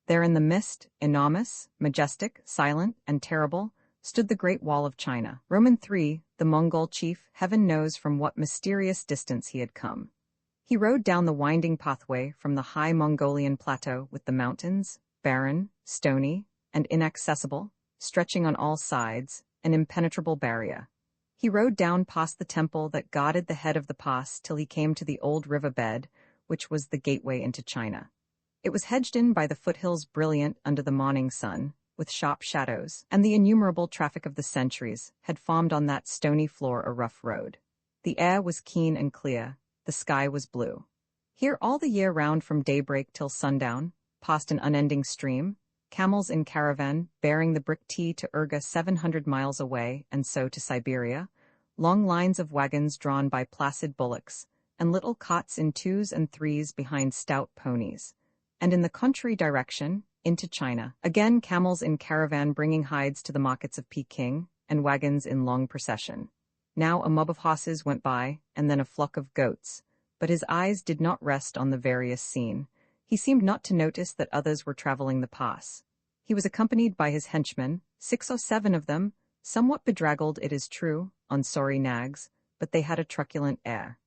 There in the mist, enormous, majestic, silent, and terrible, stood the Great Wall of China. Roman 3, the Mongol chief, heaven knows from what mysterious distance he had come. He rode down the winding pathway from the high Mongolian plateau with the mountains, barren, stony, and inaccessible, stretching on all sides, an impenetrable barrier. He rode down past the temple that guarded the head of the pass till he came to the old river bed, which was the gateway into China. It was hedged in by the foothills brilliant under the morning sun, with sharp shadows, and the innumerable traffic of the centuries had formed on that stony floor a rough road. The air was keen and clear, the sky was blue. Here all the year round from daybreak till sundown, past an unending stream, camels in caravan bearing the brick tea to Urga 700 miles away and so to Siberia, long lines of wagons drawn by placid bullocks, and little cots in 2s and 3s behind stout ponies. And in the contrary direction, into China, again camels in caravan bringing hides to the markets of Peking, and wagons in long procession. Now a mob of horses went by, and then a flock of goats, but his eyes did not rest on the various scene. He seemed not to notice that others were traveling the pass. He was accompanied by his henchmen, 6 or 7 of them, somewhat bedraggled, it is true, on sorry nags, but they had a truculent air.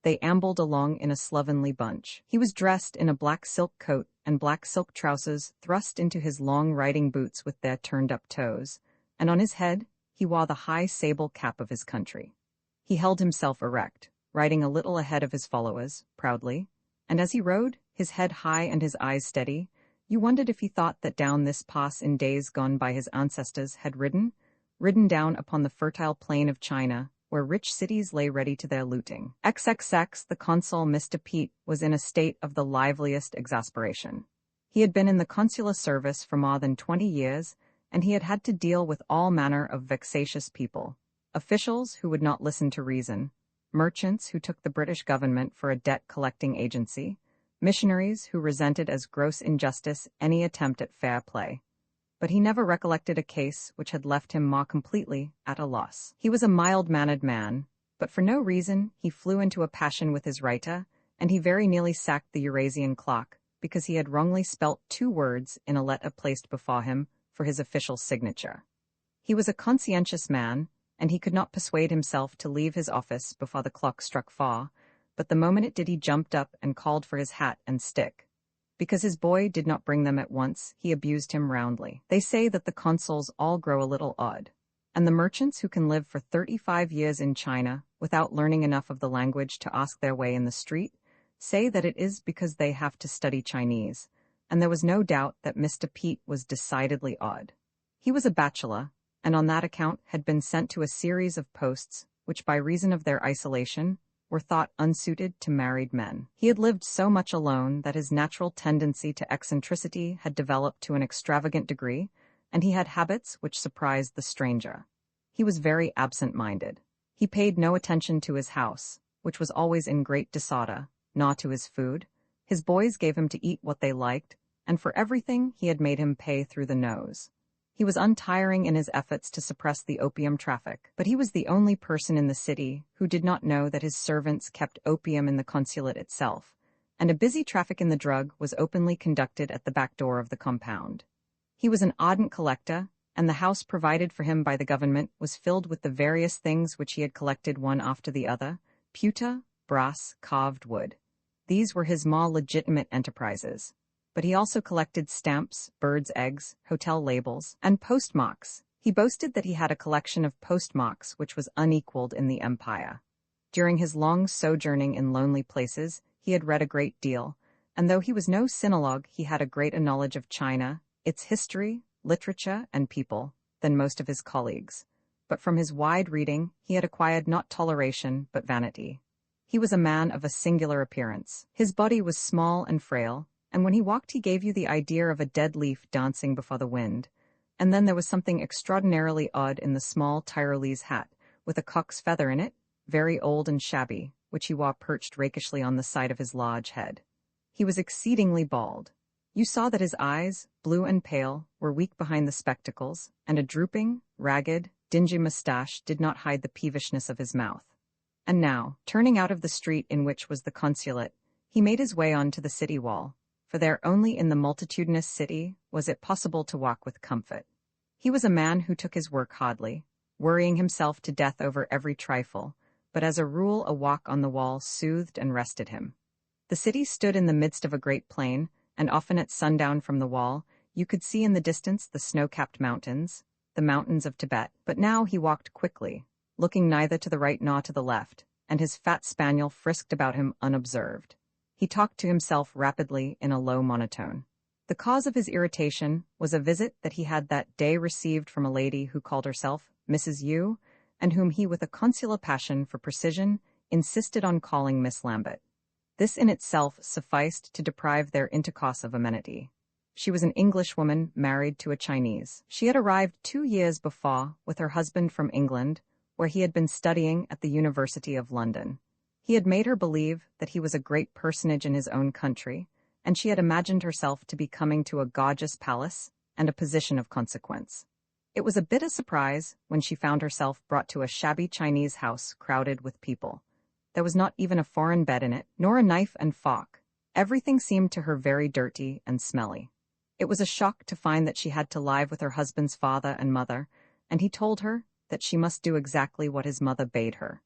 They ambled along in a slovenly bunch. He was dressed in a black silk coat and black silk trousers thrust into his long riding boots with their turned-up toes, and on his head he wore the high sable cap of his country. He held himself erect, riding a little ahead of his followers, proudly, and as he rode, his head high and his eyes steady, you wondered if he thought that down this pass in days gone by his ancestors had ridden down upon the fertile plain of China, where rich cities lay ready to their looting. XXX, the consul Mr. Pete, was in a state of the liveliest exasperation. He had been in the consular service for more than 20 years, and he had had to deal with all manner of vexatious people, officials who would not listen to reason, merchants who took the British government for a debt-collecting agency, missionaries who resented as gross injustice any attempt at fair play. But he never recollected a case which had left him more completely at a loss. He was a mild-mannered man, but for no reason he flew into a passion with his writer, and he very nearly sacked the Eurasian clock, because he had wrongly spelt 2 words in a letter placed before him for his official signature. He was a conscientious man, and he could not persuade himself to leave his office before the clock struck 4, but the moment it did he jumped up and called for his hat and stick. Because his boy did not bring them at once, he abused him roundly. They say that the consuls all grow a little odd, and the merchants who can live for 35 years in China without learning enough of the language to ask their way in the street say that it is because they have to study Chinese, and there was no doubt that Mr. Pete was decidedly odd. He was a bachelor, and on that account had been sent to a series of posts which by reason of their isolation were thought unsuited to married men. He had lived so much alone that his natural tendency to eccentricity had developed to an extravagant degree, and he had habits which surprised the stranger. He was very absent-minded. He paid no attention to his house, which was always in great disorder, nor to his food. His boys gave him to eat what they liked, and for everything he had made him pay through the nose. He was untiring in his efforts to suppress the opium traffic, but he was the only person in the city who did not know that his servants kept opium in the consulate itself, and a busy traffic in the drug was openly conducted at the back door of the compound. He was an ardent collector, and the house provided for him by the government was filled with the various things which he had collected one after the other: pewter, brass, carved wood. These were his more legitimate enterprises. But he also collected stamps, birds' eggs, hotel labels, and postmarks. He boasted that he had a collection of postmarks which was unequaled in the empire. During his long sojourning in lonely places, he had read a great deal, and though he was no sinologue, he had a greater knowledge of China, its history, literature, and people, than most of his colleagues. But from his wide reading, he had acquired not toleration, but vanity. He was a man of a singular appearance. His body was small and frail, and when he walked he gave you the idea of a dead leaf dancing before the wind. And then there was something extraordinarily odd in the small Tyrolese hat, with a cock's feather in it, very old and shabby, which he wore perched rakishly on the side of his large head. He was exceedingly bald. You saw that his eyes, blue and pale, were weak behind the spectacles, and a drooping, ragged, dingy moustache did not hide the peevishness of his mouth. And now, turning out of the street in which was the consulate, he made his way on to the city wall, for there only in the multitudinous city was it possible to walk with comfort. He was a man who took his work hardly, worrying himself to death over every trifle, but as a rule a walk on the wall soothed and rested him. The city stood in the midst of a great plain, and often at sundown from the wall you could see in the distance the snow-capped mountains, the mountains of Tibet. But now he walked quickly, looking neither to the right nor to the left, and his fat spaniel frisked about him unobserved. He talked to himself rapidly in a low monotone. The cause of his irritation was a visit that he had that day received from a lady who called herself Mrs. Yu, and whom he, with a consular passion for precision, insisted on calling Miss Lambert. This in itself sufficed to deprive their intercourse of amenity. She was an Englishwoman married to a Chinese. She had arrived 2 years before with her husband from England, where he had been studying at the University of London. He had made her believe that he was a great personage in his own country, and she had imagined herself to be coming to a gorgeous palace and a position of consequence. It was a bitter surprise when she found herself brought to a shabby Chinese house crowded with people. There was not even a foreign bed in it, nor a knife and fork. Everything seemed to her very dirty and smelly. It was a shock to find that she had to live with her husband's father and mother, and he told her that she must do exactly what his mother bade her.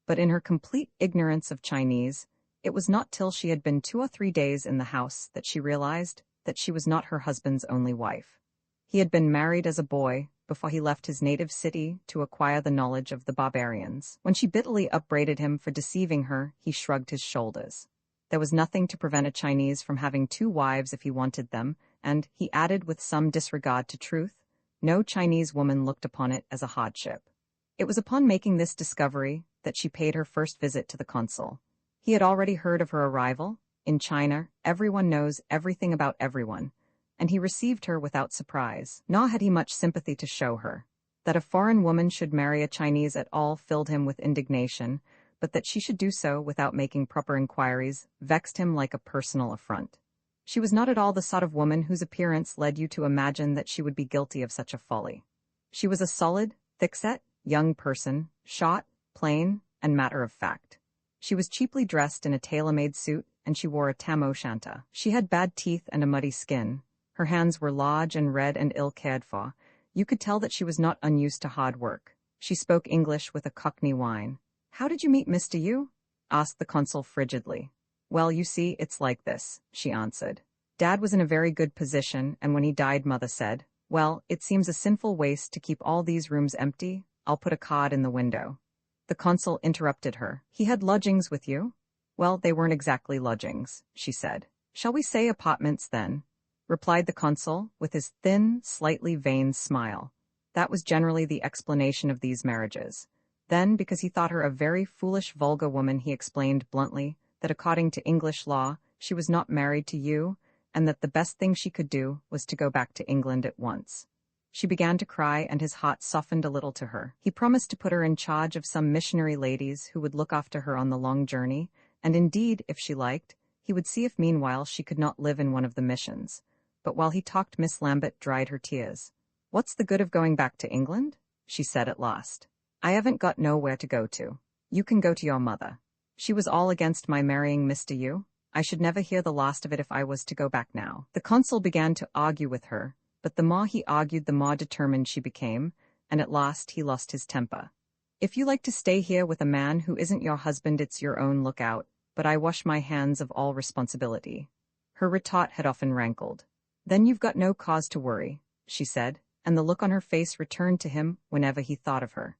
But in her complete ignorance of Chinese, it was not till she had been 2 or 3 days in the house that she realized that she was not her husband's only wife. He had been married as a boy before he left his native city to acquire the knowledge of the barbarians. When she bitterly upbraided him for deceiving her, he shrugged his shoulders. There was nothing to prevent a Chinese from having 2 wives if he wanted them, and, he added with some disregard to truth, no Chinese woman looked upon it as a hardship. It was upon making this discovery that she paid her first visit to the consul. He had already heard of her arrival. In China, everyone knows everything about everyone, and he received her without surprise. Nor had he much sympathy to show her. That a foreign woman should marry a Chinese at all filled him with indignation, but that she should do so without making proper inquiries vexed him like a personal affront. She was not at all the sort of woman whose appearance led you to imagine that she would be guilty of such a folly. She was a solid, thick-set, young person, short, plain, and matter-of-fact. She was cheaply dressed in a tailor-made suit, and she wore a tam o' shanter. She had bad teeth and a muddy skin. Her hands were large and red and ill-cared for. You could tell that she was not unused to hard work. She spoke English with a Cockney whine. "How did you meet Mr. Yu?" asked the consul frigidly. "Well, you see, it's like this," she answered. "Dad was in a very good position, and when he died, Mother said, 'Well, it seems a sinful waste to keep all these rooms empty. I'll put a card in the window.'" The consul interrupted her. "He had lodgings with you?" "Well, they weren't exactly lodgings," she said. "Shall we say apartments, then?" replied the consul, with his thin, slightly vain smile. That was generally the explanation of these marriages. Then, because he thought her a very foolish, vulgar woman, he explained bluntly that according to English law, she was not married to you, and that the best thing she could do was to go back to England at once. She began to cry, and his heart softened a little to her. He promised to put her in charge of some missionary ladies who would look after her on the long journey, and indeed, if she liked, he would see if meanwhile she could not live in one of the missions. But while he talked, Miss Lambert dried her tears. "What's the good of going back to England?" she said at last. "I haven't got nowhere to go to. You can go to your mother. She was all against my marrying Mr. Yu. I should never hear the last of it if I was to go back now." The consul began to argue with her, but the more he argued, the more determined she became, and at last he lost his temper. "If you like to stay here with a man who isn't your husband, it's your own lookout, but I wash my hands of all responsibility." Her retort had often rankled. "Then you've got no cause to worry," she said, and the look on her face returned to him whenever he thought of her.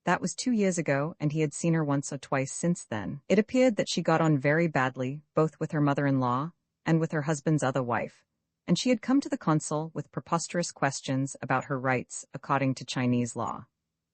That was 2 years ago, and he had seen her once or twice since then. It appeared that she got on very badly, both with her mother-in-law and with her husband's other wife, and she had come to the consul with preposterous questions about her rights according to Chinese law.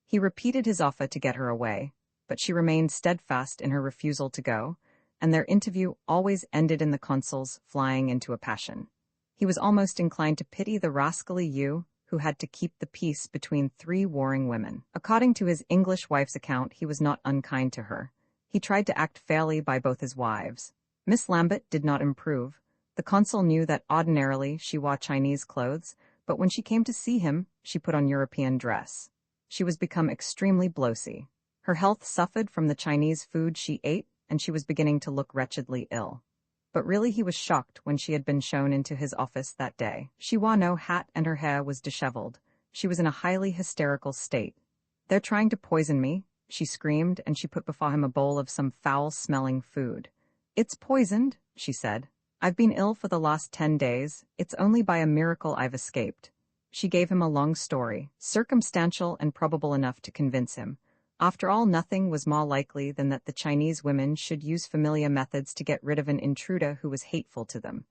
He repeated his offer to get her away, but she remained steadfast in her refusal to go, and their interview always ended in the consul's flying into a passion. He was almost inclined to pity the rascally Yu, who had to keep the peace between 3 warring women. According to his English wife's account, he was not unkind to her. He tried to act fairly by both his wives. Miss Lambert did not improve. The consul knew that ordinarily she wore Chinese clothes, but when she came to see him, she put on European dress. She was become extremely blowsy. Her health suffered from the Chinese food she ate, and she was beginning to look wretchedly ill. But really he was shocked when she had been shown into his office that day. She wore no hat and her hair was disheveled. She was in a highly hysterical state. "They're trying to poison me," she screamed, and she put before him a bowl of some foul-smelling food. "It's poisoned," she said. "I've been ill for the last 10 days. It's only by a miracle I've escaped." She gave him a long story, circumstantial and probable enough to convince him. After all, nothing was more likely than that the Chinese women should use familiar methods to get rid of an intruder who was hateful to them.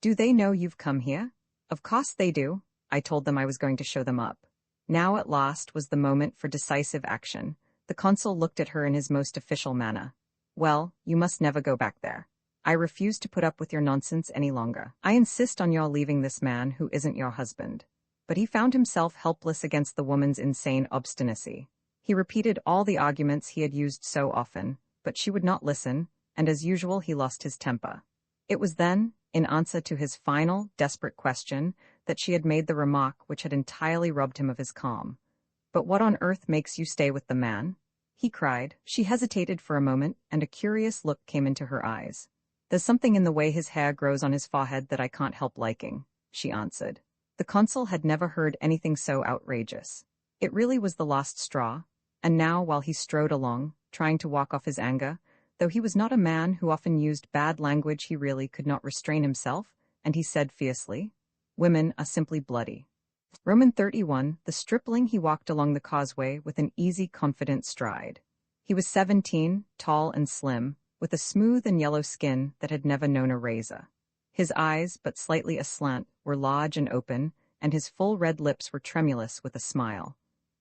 "Do they know you've come here?" "Of course they do. I told them I was going to show them up." Now at last was the moment for decisive action. The consul looked at her in his most official manner. "Well, you must never go back there. I refuse to put up with your nonsense any longer. I insist on your leaving this man who isn't your husband." But he found himself helpless against the woman's insane obstinacy. He repeated all the arguments he had used so often, but she would not listen, and as usual he lost his temper. It was then, in answer to his final, desperate question, that she had made the remark which had entirely robbed him of his calm. "But what on earth makes you stay with the man?" he cried. She hesitated for a moment, and a curious look came into her eyes. "There's something in the way his hair grows on his forehead that I can't help liking," she answered. The consul had never heard anything so outrageous. It really was the last straw. And now, while he strode along, trying to walk off his anger, though he was not a man who often used bad language, he really could not restrain himself, and he said fiercely, "Women are simply bloody." Roman 31, the stripling, he walked along the causeway with an easy, confident stride. He was 17, tall and slim, with a smooth and yellow skin that had never known a razor. His eyes, but slightly aslant, were large and open, and his full red lips were tremulous with a smile.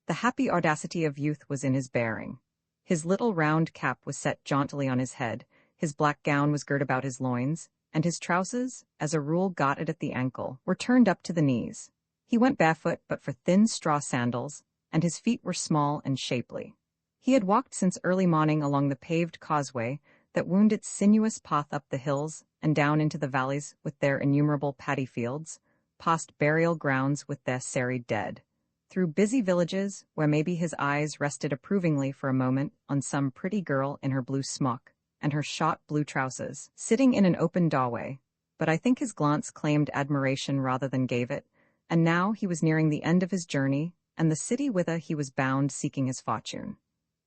The happy audacity of youth was in his bearing. His little round cap was set jauntily on his head, his black gown was girt about his loins, and his trousers, as a rule gartered at the ankle, were turned up to the knees. He went barefoot but for thin straw sandals, and his feet were small and shapely. He had walked since early morning along the paved causeway that wound its sinuous path up the hills and down into the valleys with their innumerable paddy fields, past burial grounds with their serried dead, through busy villages where maybe his eyes rested approvingly for a moment on some pretty girl in her blue smock and her short blue trousers, sitting in an open doorway, but I think his glance claimed admiration rather than gave it, and now he was nearing the end of his journey, and the city whither he was bound seeking his fortune.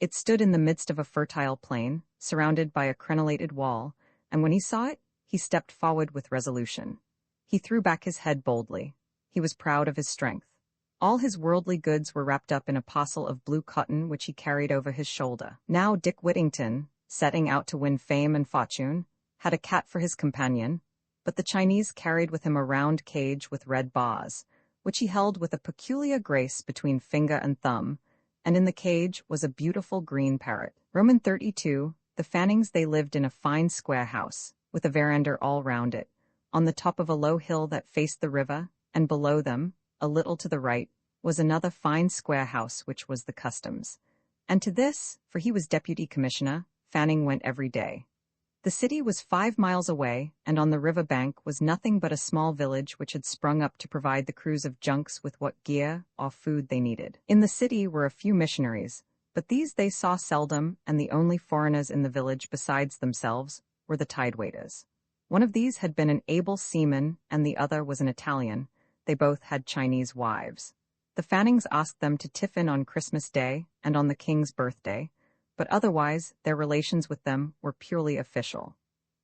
It stood in the midst of a fertile plain, surrounded by a crenellated wall, and when he saw it, he stepped forward with resolution. He threw back his head boldly. He was proud of his strength. All his worldly goods were wrapped up in a parcel of blue cotton which he carried over his shoulder. Now Dick Whittington, setting out to win fame and fortune, had a cat for his companion, but the Chinese carried with him a round cage with red bars, which he held with a peculiar grace between finger and thumb, and in the cage was a beautiful green parrot. Roman 32, the Fannings they lived in a fine square house, with a veranda all round it, on the top of a low hill that faced the river, and below them, a little to the right, was another fine square house which was the customs. And to this, for he was deputy commissioner, Fanning went every day. The city was 5 miles away, and on the river bank was nothing but a small village which had sprung up to provide the crews of junks with what gear or food they needed. In the city were a few missionaries, but these they saw seldom, and the only foreigners in the village besides themselves were the tidewaiters. One of these had been an able seaman, and the other was an Italian. They both had Chinese wives. The Fannings asked them to tiffin on Christmas Day and on the King's birthday, but otherwise their relations with them were purely official.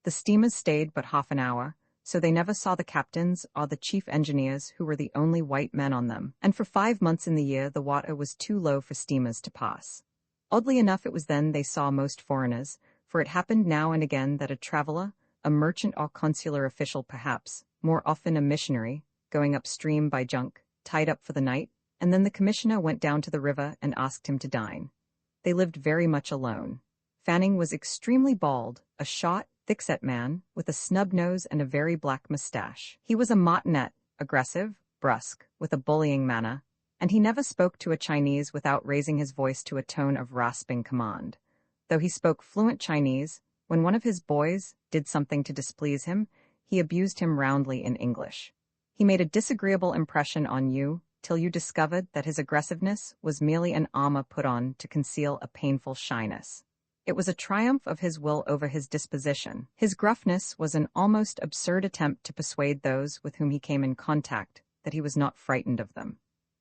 The steamers stayed but half an hour, so they never saw the captains or the chief engineers, who were the only white men on them, and for 5 months in the year the water was too low for steamers to pass. Oddly enough, it was then they saw most foreigners, for it happened now and again that a traveler, a merchant or consular official perhaps, more often a missionary, going upstream by junk, tied up for the night, and then the commissioner went down to the river and asked him to dine. They lived very much alone. Fanning was extremely bald, a short, thick-set man, with a snub nose and a very black moustache. He was a martinet, aggressive, brusque, with a bullying manner, and he never spoke to a Chinese without raising his voice to a tone of rasping command. Though he spoke fluent Chinese, when one of his boys did something to displease him, he abused him roundly in English. He made a disagreeable impression on you, till you discovered that his aggressiveness was merely an armor put on to conceal a painful shyness. It was a triumph of his will over his disposition. His gruffness was an almost absurd attempt to persuade those with whom he came in contact that he was not frightened of them.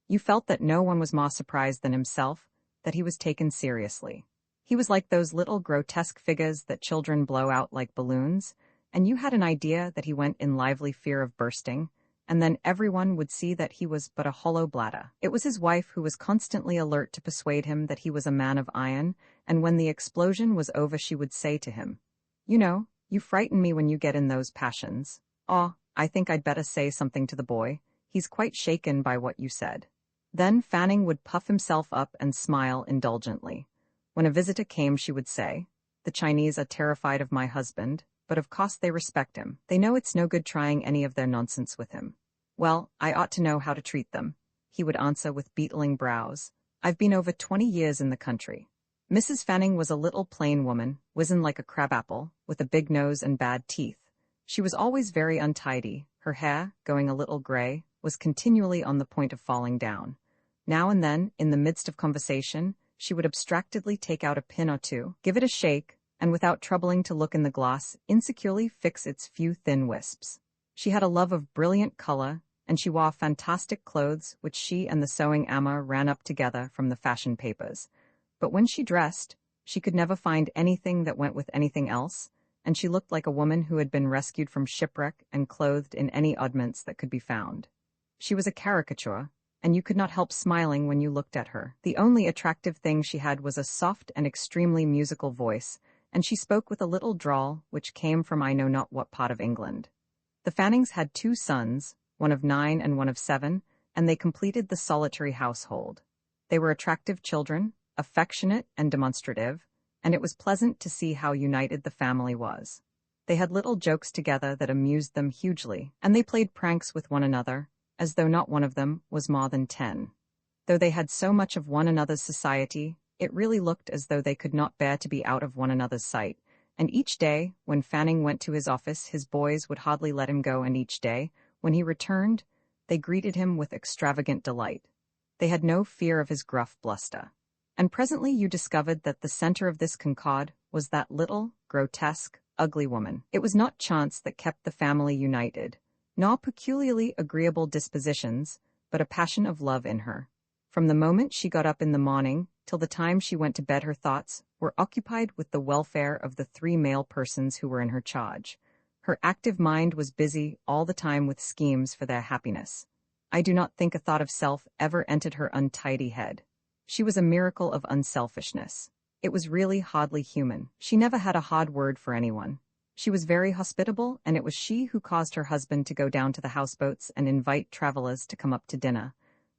You felt that no one was more surprised than himself, that he was taken seriously. He was like those little grotesque figures that children blow out like balloons, and you had an idea that he went in lively fear of bursting, and then everyone would see that he was but a hollow bladder. It was his wife who was constantly alert to persuade him that he was a man of iron, and when the explosion was over she would say to him, "You know, you frighten me when you get in those passions. Oh, I think I'd better say something to the boy. He's quite shaken by what you said." Then Fanning would puff himself up and smile indulgently. When a visitor came she would say, "The Chinese are terrified of my husband, but of course they respect him. They know it's no good trying any of their nonsense with him." "Well, I ought to know how to treat them," he would answer with beetling brows. "I've been over 20 years in the country." Mrs. Fanning was a little plain woman, wizened like a crabapple, with a big nose and bad teeth. She was always very untidy. Her hair, going a little gray, was continually on the point of falling down. Now and then, in the midst of conversation, she would abstractedly take out a pin or two, give it a shake, and without troubling to look in the glass, insecurely fix its few thin wisps. She had a love of brilliant color, and she wore fantastic clothes which she and the sewing Amma ran up together from the fashion papers. But when she dressed, she could never find anything that went with anything else, and she looked like a woman who had been rescued from shipwreck and clothed in any oddments that could be found. She was a caricature, and you could not help smiling when you looked at her. The only attractive thing she had was a soft and extremely musical voice, and she spoke with a little drawl which came from I know not what part of England. The Fannings had 2 sons, one of 9 and one of 7, and they completed the solitary household. They were attractive children, affectionate and demonstrative, and it was pleasant to see how united the family was. They had little jokes together that amused them hugely, and they played pranks with one another, as though not one of them was more than 10. Though they had so much of one another's society, it really looked as though they could not bear to be out of one another's sight, and each day, when Fanning went to his office, his boys would hardly let him go, and each day, when he returned, they greeted him with extravagant delight. They had no fear of his gruff bluster. And presently you discovered that the center of this concord was that little, grotesque, ugly woman. It was not chance that kept the family united, nor peculiarly agreeable dispositions, but a passion of love in her. From the moment she got up in the morning till the time she went to bed, her thoughts were occupied with the welfare of the 3 male persons who were in her charge. Her active mind was busy all the time with schemes for their happiness. I do not think a thought of self ever entered her untidy head. She was a miracle of unselfishness. It was really hardly human. She never had a hard word for anyone. She was very hospitable, and it was she who caused her husband to go down to the houseboats and invite travelers to come up to dinner.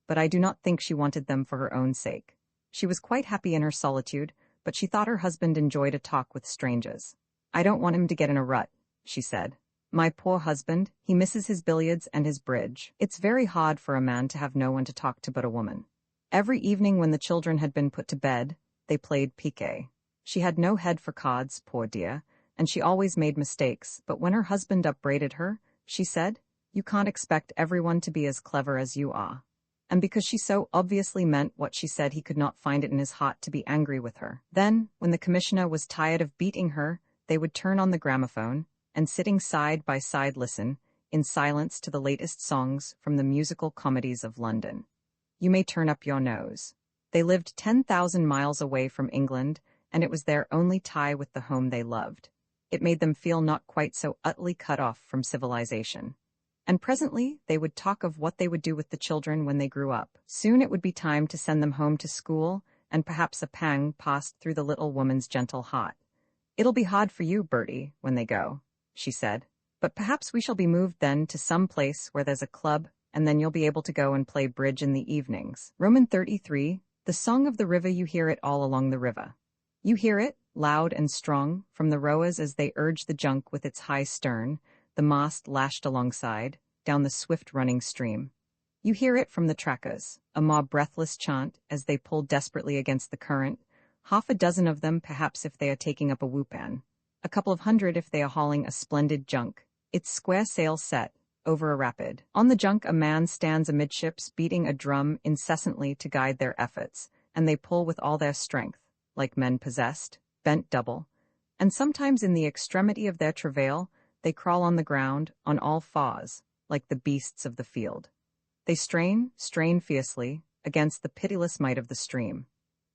But I do not think she wanted them for her own sake. She was quite happy in her solitude, but she thought her husband enjoyed a talk with strangers. I don't want him to get in a rut, she said. My poor husband, he misses his billiards and his bridge. It's very hard for a man to have no one to talk to but a woman. Every evening when the children had been put to bed, they played piquet. She had no head for cards, poor dear, and she always made mistakes, but when her husband upbraided her, she said, "You can't expect everyone to be as clever as you are." And because she so obviously meant what she said, he could not find it in his heart to be angry with her. Then, when the commissioner was tired of beating her, they would turn on the gramophone, and sitting side by side listen, in silence, to the latest songs from the musical comedies of London. You may turn up your nose. They lived 10,000 miles away from England, and it was their only tie with the home they loved. It made them feel not quite so utterly cut off from civilization. And presently they would talk of what they would do with the children when they grew up. Soon it would be time to send them home to school, and perhaps a pang passed through the little woman's gentle heart. "It'll be hard for you, Bertie, when they go," she said. "But perhaps we shall be moved then to some place where there's a club, and then you'll be able to go and play bridge in the evenings." Roman 33, the song of the river. You hear it all along the river. You hear it, loud and strong, from the rowers as they urge the junk with its high stern, the mast lashed alongside, down the swift-running stream. You hear it from the trackers, a more breathless chant as they pull desperately against the current, half a dozen of them perhaps if they are taking up a whoopan, a couple of hundred if they are hauling a splendid junk, its square sail set, over a rapid. On the junk a man stands amidships beating a drum incessantly to guide their efforts, and they pull with all their strength, like men possessed, bent double, and sometimes in the extremity of their travail they crawl on the ground, on all fours, like the beasts of the field. They strain fiercely, against the pitiless might of the stream.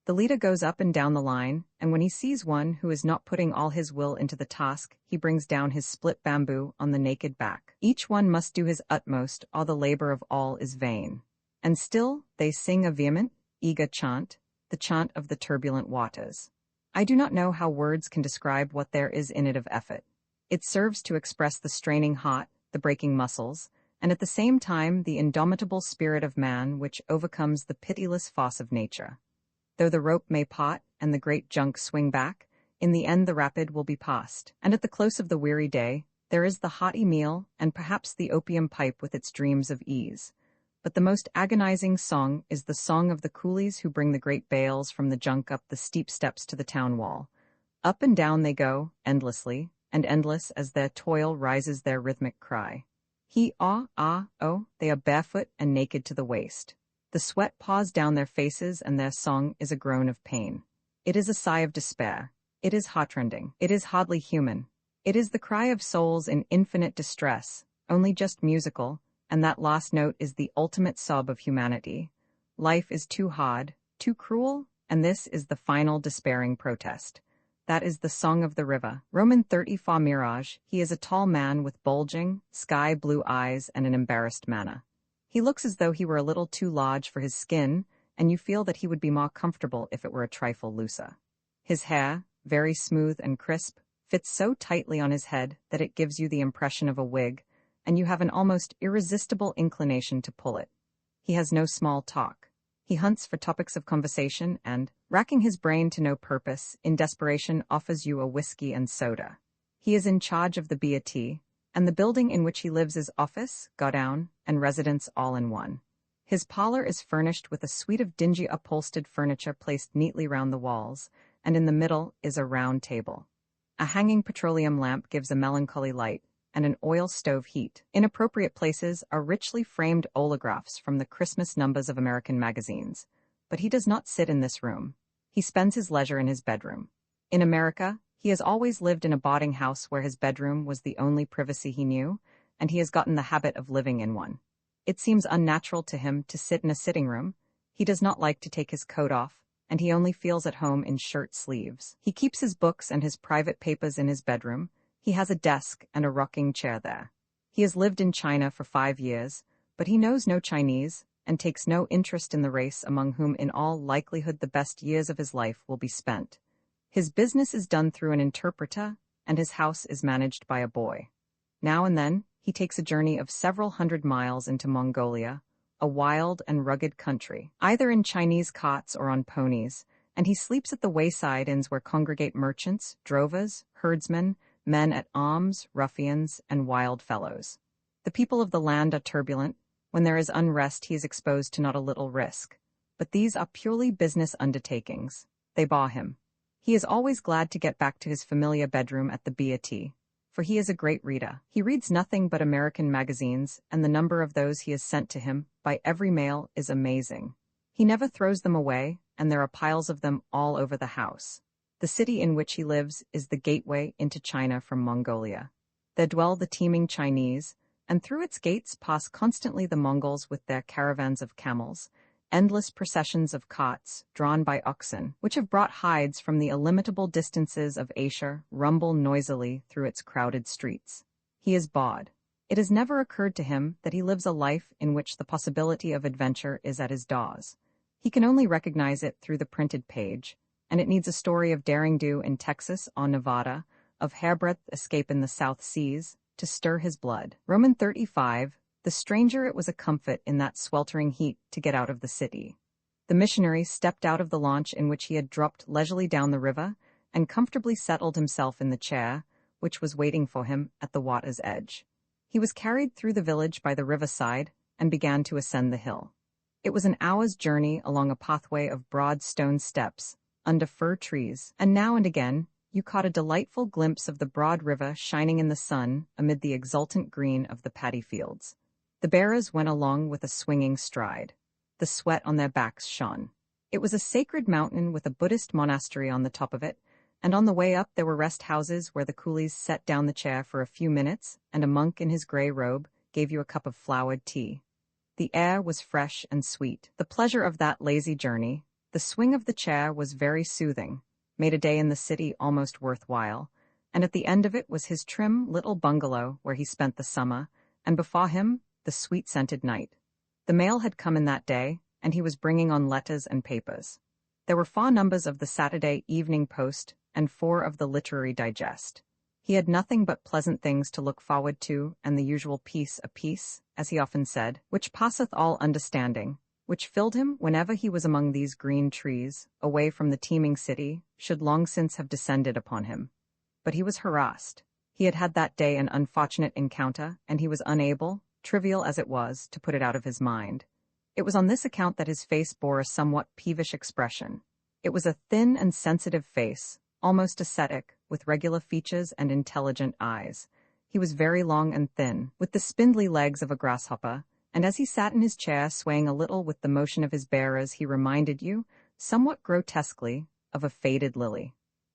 The leader goes up and down the line, and when he sees one who is not putting all his will into the task, he brings down his split bamboo on the naked back. Each one must do his utmost, or the labor of all is vain. And still they sing a vehement, eager chant, the chant of the turbulent waters. I do not know how words can describe what there is in it of effort. It serves to express the straining heart, the breaking muscles, and at the same time the indomitable spirit of man which overcomes the pitiless force of nature. Though the rope may part and the great junk swing back, in the end the rapid will be passed, and at the close of the weary day, there is the hearty meal and perhaps the opium pipe with its dreams of ease. But the most agonizing song is the song of the coolies who bring the great bales from the junk up the steep steps to the town wall. Up and down they go, endlessly, and endless as their toil rises their rhythmic cry. He-ah-ah-oh, they are barefoot and naked to the waist. The sweat pours down their faces and their song is a groan of pain. It is a sigh of despair. It is heartrending. It is hardly human. It is the cry of souls in infinite distress, only just musical, and that last note is the ultimate sob of humanity. Life is too hard, too cruel, and this is the final despairing protest. That is the song of the river. Roman 34 Mirage, he is a tall man with bulging, sky-blue eyes and an embarrassed manner. He looks as though he were a little too large for his skin, and you feel that he would be more comfortable if it were a trifle looser. His hair, very smooth and crisp, fits so tightly on his head that it gives you the impression of a wig, and you have an almost irresistible inclination to pull it. He has no small talk. He hunts for topics of conversation and, racking his brain to no purpose, in desperation offers you a whiskey and soda. He is in charge of the B.A.T., and the building in which he lives is office, godown, and residence all in one. His parlor is furnished with a suite of dingy upholstered furniture placed neatly round the walls, and in the middle is a round table. A hanging petroleum lamp gives a melancholy light, and an oil stove heat. In appropriate places are richly framed oleographs from the Christmas numbers of American magazines. But he does not sit in this room. He spends his leisure in his bedroom. In America, he has always lived in a boarding house where his bedroom was the only privacy he knew, and he has gotten the habit of living in one. It seems unnatural to him to sit in a sitting room. He does not like to take his coat off, and he only feels at home in shirt sleeves. He keeps his books and his private papers in his bedroom. He has a desk and a rocking chair there. He has lived in China for 5 years, but he knows no Chinese and takes no interest in the race among whom in all likelihood the best years of his life will be spent. His business is done through an interpreter, and his house is managed by a boy. Now and then, he takes a journey of several hundred miles into Mongolia, a wild and rugged country, either in Chinese cots or on ponies, and he sleeps at the wayside inns where congregate merchants, drovers, herdsmen, men-at-arms, ruffians, and wild fellows. The people of the land are turbulent. When there is unrest, he is exposed to not a little risk. But these are purely business undertakings. They bore him. He is always glad to get back to his familiar bedroom at the B.A.T., for he is a great reader. He reads nothing but American magazines, and the number of those he has sent to him by every mail is amazing. He never throws them away, and there are piles of them all over the house. The city in which he lives is the gateway into China from Mongolia. There dwell the teeming Chinese, and through its gates pass constantly the Mongols with their caravans of camels, endless processions of carts drawn by oxen, which have brought hides from the illimitable distances of Asia, rumble noisily through its crowded streets. He is bored. It has never occurred to him that he lives a life in which the possibility of adventure is at his doors. He can only recognize it through the printed page, and it needs a story of derring-do in Texas or Nevada, of hairbreadth escape in the South Seas, to stir his blood. Roman 35, the stranger it was a comfort in that sweltering heat to get out of the city. The missionary stepped out of the launch in which he had dropped leisurely down the river, and comfortably settled himself in the chair, which was waiting for him at the water's edge. He was carried through the village by the riverside, and began to ascend the hill. It was an hour's journey along a pathway of broad stone steps, under fir trees, and now and again you caught a delightful glimpse of the broad river shining in the sun amid the exultant green of the paddy fields. The bearers went along with a swinging stride. The sweat on their backs shone. It was a sacred mountain with a Buddhist monastery on the top of it, and on the way up there were rest houses where the coolies set down the chair for a few minutes, and a monk in his grey robe gave you a cup of flowered tea. The air was fresh and sweet. The pleasure of that lazy journey, the swing of the chair was very soothing, made a day in the city almost worthwhile, and at the end of it was his trim little bungalow where he spent the summer, and before him the sweet-scented night. The mail had come in that day, and he was bringing on letters and papers. There were 4 numbers of the Saturday Evening Post and 4 of the Literary Digest. He had nothing but pleasant things to look forward to, and the usual peace apiece, as he often said, which passeth all understanding, which filled him whenever he was among these green trees, away from the teeming city, should long since have descended upon him. But he was harassed. He had had that day an unfortunate encounter, and he was unable, trivial as it was, to put it out of his mind. It was on this account that his face bore a somewhat peevish expression. It was a thin and sensitive face, almost ascetic, with regular features and intelligent eyes. He was very long and thin, with the spindly legs of a grasshopper, and as he sat in his chair swaying a little with the motion of his bearers, he reminded you, somewhat grotesquely, of a faded lily.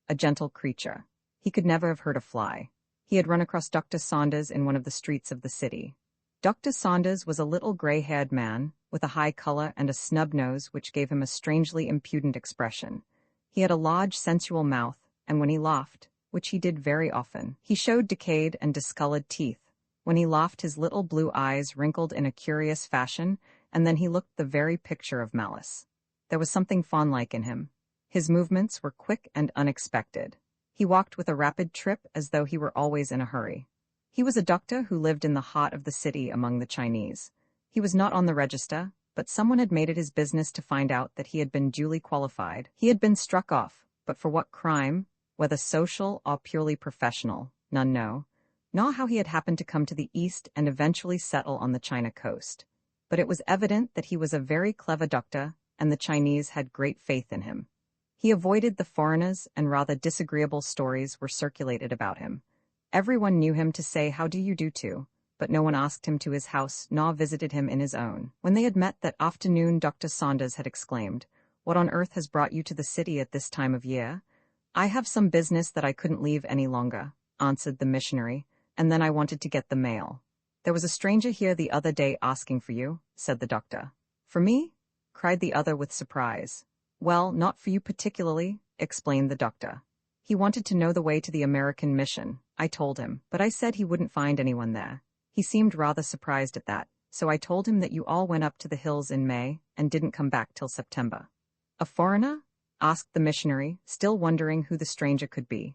A gentle creature. He could never have hurt a fly. He had run across Dr. Saunders in one of the streets of the city. Dr. Saunders was a little gray-haired man, with a high color and a snub nose which gave him a strangely impudent expression. He had a large, sensual mouth, and when he laughed, which he did very often, he showed decayed and discolored teeth. When he laughed, his little blue eyes wrinkled in a curious fashion, and then he looked the very picture of malice. There was something fawn-like in him. His movements were quick and unexpected. He walked with a rapid trip as though he were always in a hurry. He was a doctor who lived in the heart of the city among the Chinese. He was not on the register, but someone had made it his business to find out that he had been duly qualified. He had been struck off, but for what crime, whether social or purely professional, none know, nor how he had happened to come to the East and eventually settle on the China coast. But it was evident that he was a very clever doctor, and the Chinese had great faith in him. He avoided the foreigners, and rather disagreeable stories were circulated about him. Everyone knew him to say how do you do to, but no one asked him to his house nor visited him in his own. When they had met that afternoon, Dr. Saunders had exclaimed, "What on earth has brought you to the city at this time of year?" "I have some business that I couldn't leave any longer," answered the missionary, "and then I wanted to get the mail." "There was a stranger here the other day asking for you," said the doctor. "For me?" cried the other with surprise. "Well, not for you particularly," explained the doctor. "He wanted to know the way to the American mission. I told him, but I said he wouldn't find anyone there. He seemed rather surprised at that, so I told him that you all went up to the hills in May and didn't come back till September." "A foreigner?" asked the missionary, still wondering who the stranger could be.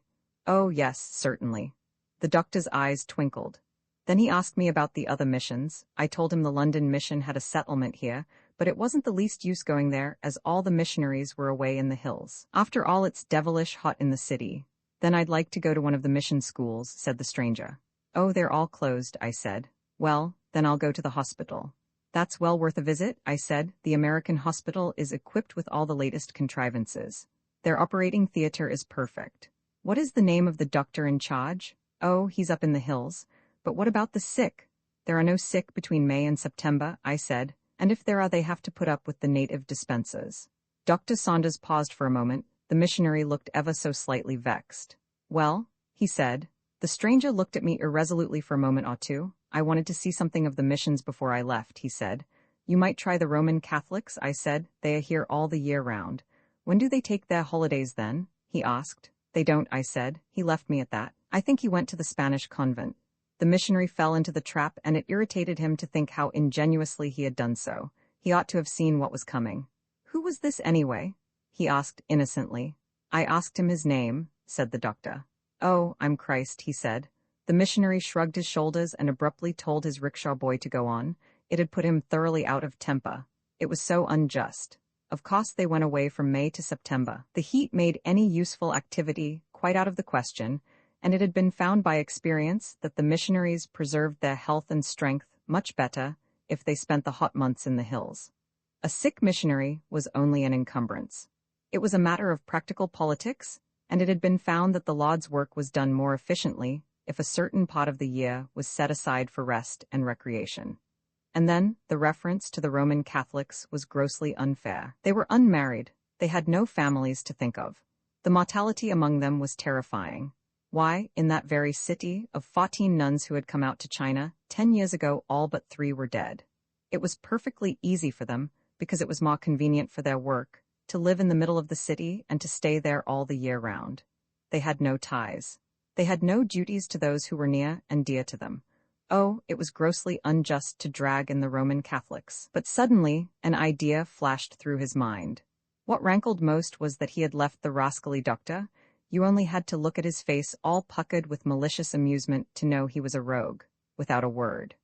Oh, yes, certainly. The doctor's eyes twinkled. Then he asked me about the other missions. I told him the London mission had a settlement here, but it wasn't the least use going there as all the missionaries were away in the hills. After all, it's devilish hot in the city. Then I'd like to go to one of the mission schools, said the stranger. Oh, they're all closed, I said. Well, then I'll go to the hospital. That's well worth a visit, I said. The American hospital is equipped with all the latest contrivances. Their operating theater is perfect. What is the name of the doctor in charge? Oh, he's up in the hills. But what about the sick? There are no sick between May and September, I said, and if there are, they have to put up with the native dispensers. Dr. Saunders paused for a moment. The missionary looked ever so slightly vexed. Well, he said. The stranger looked at me irresolutely for a moment or two. I wanted to see something of the missions before I left, he said. You might try the Roman Catholics, I said. They are here all the year round. When do they take their holidays then? He asked. They don't, I said. He left me at that. I think he went to the Spanish convent. The missionary fell into the trap, and it irritated him to think how ingenuously he had done so. He ought to have seen what was coming. Who was this anyway? He asked innocently. I asked him his name, said the doctor. Oh, I'm Christ, he said. The missionary shrugged his shoulders and abruptly told his rickshaw boy to go on. It had put him thoroughly out of temper. It was so unjust. Of course they went away from May to September. The heat made any useful activity quite out of the question, and it had been found by experience that the missionaries preserved their health and strength much better if they spent the hot months in the hills. A sick missionary was only an encumbrance. It was a matter of practical politics, and it had been found that the Lord's work was done more efficiently if a certain part of the year was set aside for rest and recreation. And then the reference to the Roman Catholics was grossly unfair. They were unmarried. They had no families to think of. The mortality among them was terrifying. Why, in that very city, of 14 nuns who had come out to China, 10 years ago all but 3 were dead. It was perfectly easy for them, because it was more convenient for their work, to live in the middle of the city and to stay there all the year round. They had no ties. They had no duties to those who were near and dear to them. Oh, it was grossly unjust to drag in the Roman Catholics. But suddenly, an idea flashed through his mind. What rankled most was that he had left the rascally doctor. You only had to look at his face all puckered with malicious amusement to know he was a rogue, without a word.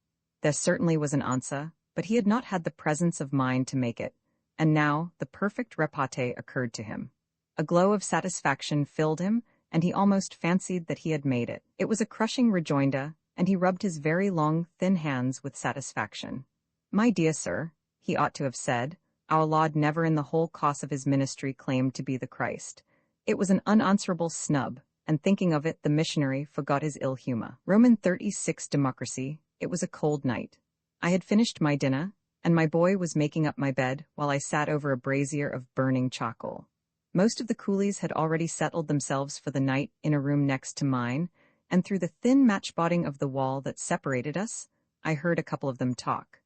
There certainly was an answer, but he had not had the presence of mind to make it, and now the perfect repartee occurred to him. A glow of satisfaction filled him, and he almost fancied that he had made it. It was a crushing rejoinder, and he rubbed his very long, thin hands with satisfaction. My dear sir, he ought to have said, our Lord never in the whole course of his ministry claimed to be the Christ. It was an unanswerable snub, and thinking of it, the missionary forgot his ill humor. Roman 36 democracy. It was a cold night. I had finished my dinner, and my boy was making up my bed while I sat over a brazier of burning charcoal. Most of the coolies had already settled themselves for the night in a room next to mine, and through the thin matchboarding of the wall that separated us, I heard a couple of them talk.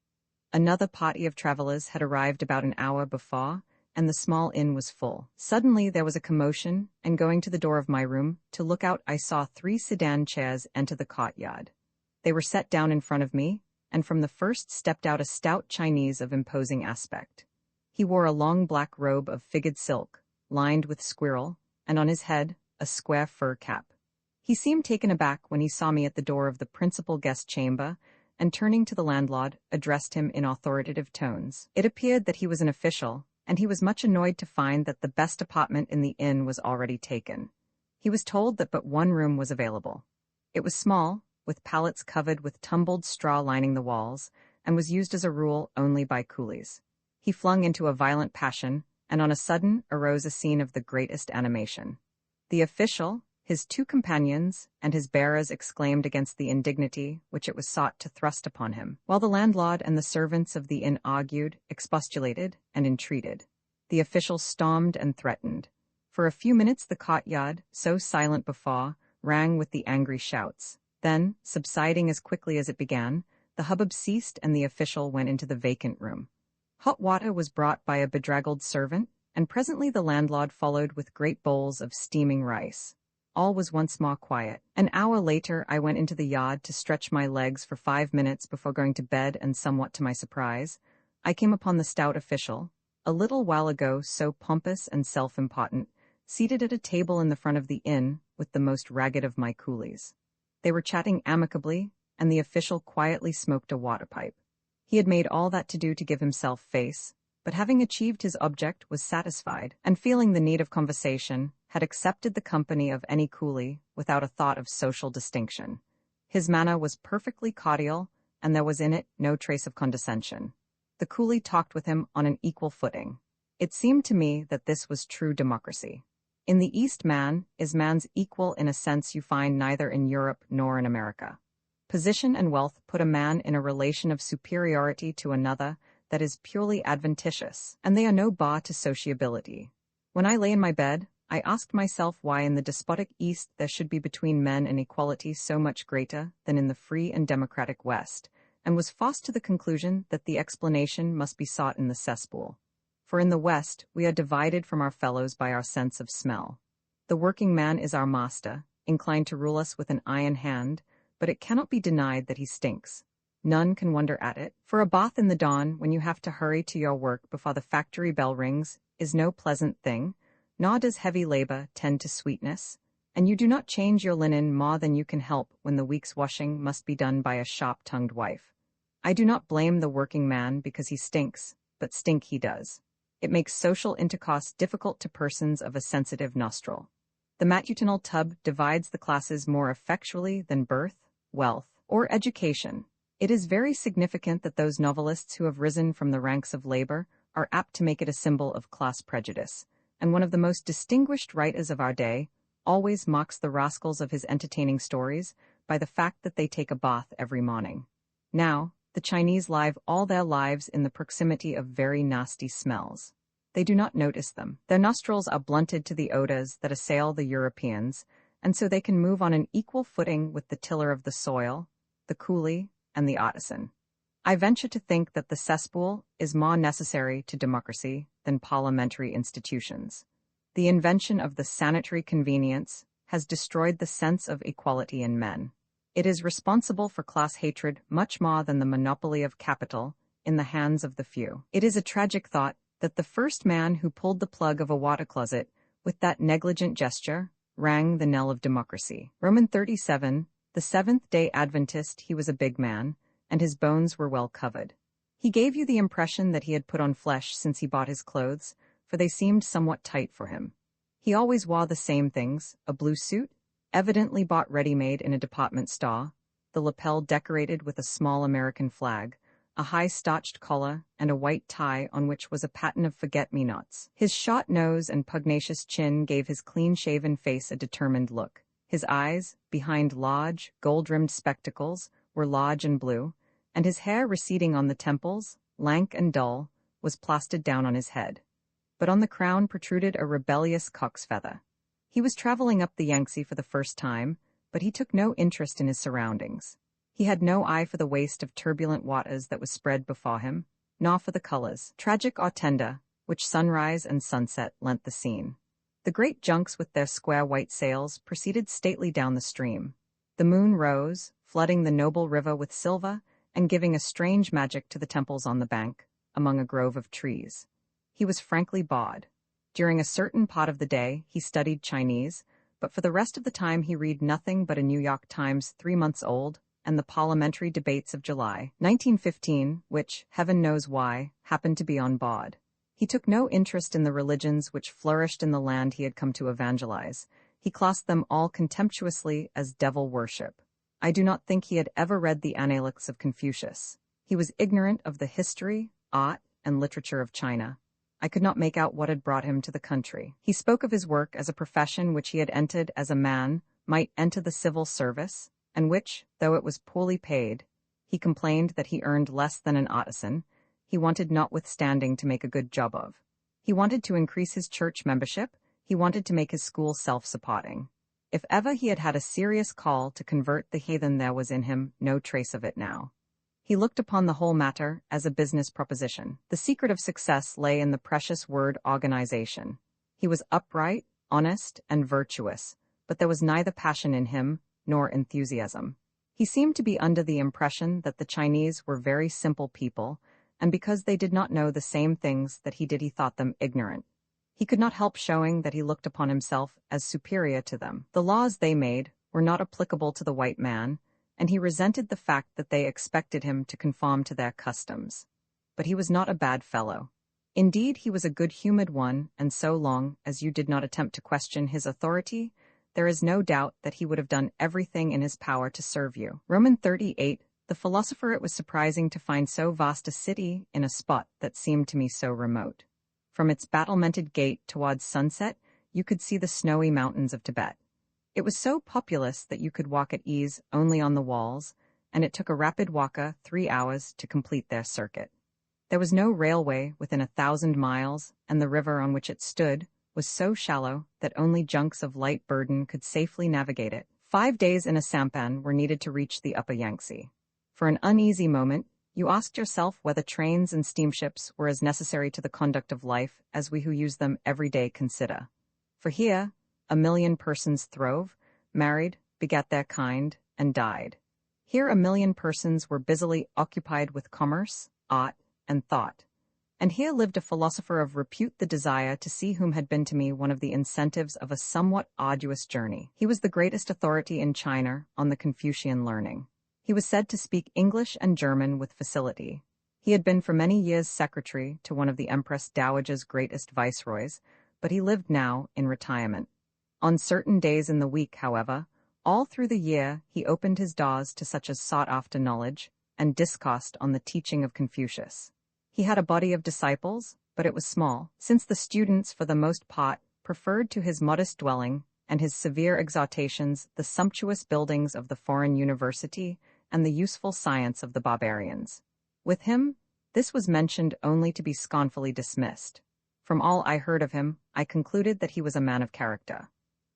Another party of travelers had arrived about an hour before, and the small inn was full. Suddenly there was a commotion, and going to the door of my room, to look out I saw 3 sedan chairs enter the courtyard. They were set down in front of me, and from the first stepped out a stout Chinese of imposing aspect. He wore a long black robe of figured silk, lined with squirrel, and on his head a square fur cap. He seemed taken aback when he saw me at the door of the principal guest chamber, and turning to the landlord, addressed him in authoritative tones. It appeared that he was an official, and he was much annoyed to find that the best apartment in the inn was already taken. He was told that but one room was available. It was small, with pallets covered with tumbled straw lining the walls, and was used as a rule only by coolies. He flung into a violent passion, and on a sudden arose a scene of the greatest animation. The official, his 2 companions, and his bearers exclaimed against the indignity which it was sought to thrust upon him, while the landlord and the servants of the inn argued, expostulated, and entreated. The official stormed and threatened. For a few minutes the courtyard, so silent before, rang with the angry shouts. Then, subsiding as quickly as it began, the hubbub ceased and the official went into the vacant room. Hot water was brought by a bedraggled servant, and presently the landlord followed with great bowls of steaming rice. All was once more quiet. An hour later I went into the yard to stretch my legs for 5 minutes before going to bed, and somewhat to my surprise, I came upon the stout official, a little while ago so pompous and self-important, seated at a table in the front of the inn with the most ragged of my coolies. They were chatting amicably, and the official quietly smoked a water pipe. He had made all that to do to give himself face, but having achieved his object was satisfied, and feeling the need of conversation, had accepted the company of any coolie without a thought of social distinction. His manner was perfectly cordial, and there was in it no trace of condescension. The coolie talked with him on an equal footing. It seemed to me that this was true democracy. In the East, man is man's equal in a sense you find neither in Europe nor in America. Position and wealth put a man in a relation of superiority to another that is purely adventitious, and they are no bar to sociability. When I lay in my bed, I asked myself why in the despotic East there should be between men an equality so much greater than in the free and democratic West, and was forced to the conclusion that the explanation must be sought in the cesspool. For in the West we are divided from our fellows by our sense of smell. The working man is our master, inclined to rule us with an iron hand, but it cannot be denied that he stinks. None can wonder at it, for a bath in the dawn when you have to hurry to your work before the factory bell rings is no pleasant thing, nor does heavy labor tend to sweetness, and you do not change your linen more than you can help when the week's washing must be done by a sharp-tongued wife. I do not blame the working man because he stinks, but stink he does. It makes social intercourse difficult to persons of a sensitive nostril. The matutinal tub divides the classes more effectually than birth, wealth, or education. It is very significant that those novelists who have risen from the ranks of labor are apt to make it a symbol of class prejudice, and one of the most distinguished writers of our day always mocks the rascals of his entertaining stories by the fact that they take a bath every morning. Now, the Chinese live all their lives in the proximity of very nasty smells. They do not notice them. Their nostrils are blunted to the odors that assail the Europeans, and so they can move on an equal footing with the tiller of the soil, the coolie, and the artisan. I venture to think that the cesspool is more necessary to democracy than parliamentary institutions. The invention of the sanitary convenience has destroyed the sense of equality in men. It is responsible for class hatred much more than the monopoly of capital in the hands of the few. It is a tragic thought that the first man who pulled the plug of a water closet with that negligent gesture rang the knell of democracy. Roman 37, the Seventh-day Adventist, he was a big man, and his bones were well covered. He gave you the impression that he had put on flesh since he bought his clothes, for they seemed somewhat tight for him. He always wore the same things, a blue suit, evidently bought ready-made in a department store, the lapel decorated with a small American flag, a high starched collar, and a white tie on which was a pattern of forget-me-nots. His short nose and pugnacious chin gave his clean-shaven face a determined look. His eyes, behind large, gold-rimmed spectacles, were large and blue, and his hair receding on the temples, lank and dull, was plastered down on his head. But on the crown protruded a rebellious cock's feather. He was traveling up the Yangtze for the first time, but he took no interest in his surroundings. He had no eye for the waste of turbulent waters that was spread before him, nor for the colors, tragic or tender, which sunrise and sunset lent the scene. The great junks with their square white sails proceeded stately down the stream. The moon rose, flooding the noble river with silver and giving a strange magic to the temples on the bank, among a grove of trees. He was frankly bored. During a certain part of the day, he studied Chinese, but for the rest of the time he read nothing but a New York Times 3 months old and the parliamentary debates of July 1915, which, heaven knows why, happened to be on board. He took no interest in the religions which flourished in the land he had come to evangelize. He classed them all contemptuously as devil worship. I do not think he had ever read the Analects of Confucius. He was ignorant of the history, art, and literature of China. I could not make out what had brought him to the country. He spoke of his work as a profession which he had entered as a man might enter the civil service, and which, though it was poorly paid, he complained that he earned less than an artisan, he wanted notwithstanding to make a good job of. He wanted to increase his church membership, he wanted to make his school self-supporting. If ever he had had a serious call to convert the heathen, there was in him no trace of it now. He looked upon the whole matter as a business proposition. The secret of success lay in the precious word organization. He was upright, honest, and virtuous, but there was neither passion in him nor enthusiasm. He seemed to be under the impression that the Chinese were very simple people, and because they did not know the same things that he did, he thought them ignorant. He could not help showing that he looked upon himself as superior to them. The laws they made were not applicable to the white man, and he resented the fact that they expected him to conform to their customs. But he was not a bad fellow. Indeed, he was a good-humored one, and so long as you did not attempt to question his authority, there is no doubt that he would have done everything in his power to serve you. Roman 38. The philosopher, it was surprising to find so vast a city in a spot that seemed to me so remote. From its battlemented gate towards sunset, you could see the snowy mountains of Tibet. It was so populous that you could walk at ease only on the walls, and it took a rapid walker 3 hours to complete their circuit. There was no railway within 1,000 miles, and the river on which it stood was so shallow that only junks of light burden could safely navigate it. 5 days in a sampan were needed to reach the upper Yangtze. For an uneasy moment, you asked yourself whether trains and steamships were as necessary to the conduct of life as we who use them every day consider. For here, 1,000,000 persons throve, married, begat their kind, and died. Here 1,000,000 persons were busily occupied with commerce, art, and thought. And here lived a philosopher of repute, the desire to see whom had been to me one of the incentives of a somewhat arduous journey. He was the greatest authority in China on the Confucian learning. He was said to speak English and German with facility. He had been for many years secretary to one of the Empress Dowager's greatest viceroys, but he lived now in retirement. On certain days in the week, however, all through the year he opened his doors to such as sought after knowledge, and discoursed on the teaching of Confucius. He had a body of disciples, but it was small, since the students for the most part preferred to his modest dwelling and his severe exhortations the sumptuous buildings of the foreign university and the useful science of the barbarians. With him, this was mentioned only to be scornfully dismissed. From all I heard of him, I concluded that he was a man of character.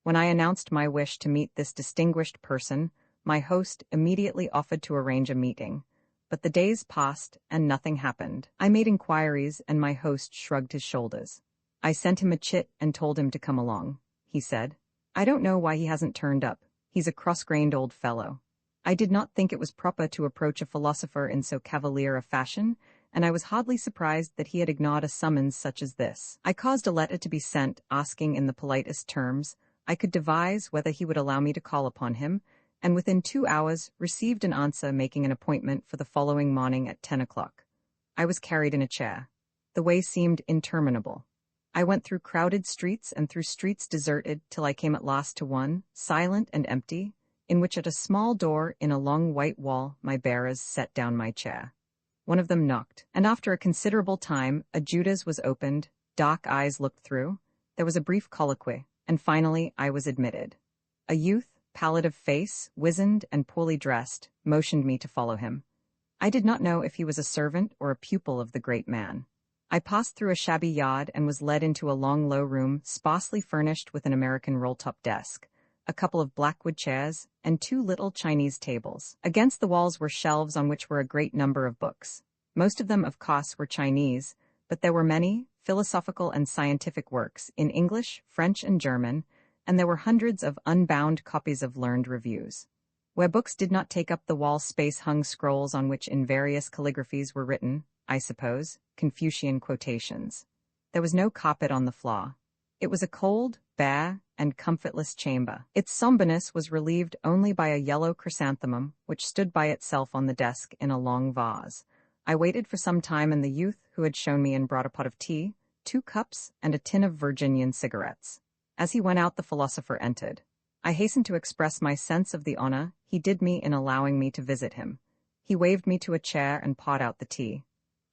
When I announced my wish to meet this distinguished person, my host immediately offered to arrange a meeting. But the days passed, and nothing happened. I made inquiries, and my host shrugged his shoulders. I sent him a chit and told him to come along, he said. I don't know why he hasn't turned up. He's a cross-grained old fellow. I did not think it was proper to approach a philosopher in so cavalier a fashion, and I was hardly surprised that he had ignored a summons such as this. I caused a letter to be sent, asking in the politest terms I could devise whether he would allow me to call upon him, and within 2 hours received an answer making an appointment for the following morning at 10 o'clock. I was carried in a chair. The way seemed interminable. I went through crowded streets and through streets deserted till I came at last to one, silent and empty, in which at a small door in a long white wall my bearers set down my chair. One of them knocked, and after a considerable time a Judas was opened, dark eyes looked through, there was a brief colloquy, and finally I was admitted. A youth, pallid of face, wizened and poorly dressed, motioned me to follow him. I did not know if he was a servant or a pupil of the great man. I passed through a shabby yard and was led into a long low room sparsely furnished with an American roll-top desk, a couple of blackwood chairs, and 2 little Chinese tables. Against the walls were shelves on which were a great number of books. Most of them, of course, were Chinese, but there were many philosophical and scientific works in English, French, and German, and there were hundreds of unbound copies of learned reviews. Where books did not take up the wall space hung scrolls on which in various calligraphies were written, I suppose, Confucian quotations. There was no carpet on the floor. It was a cold, bare, and comfortless chamber. Its somberness was relieved only by a yellow chrysanthemum which stood by itself on the desk in a long vase. I waited for some time, and the youth who had shown me in brought a pot of tea, 2 cups, and a tin of Virginian cigarettes. As he went out, the philosopher entered. I hastened to express my sense of the honor he did me in allowing me to visit him. He waved me to a chair and poured out the tea.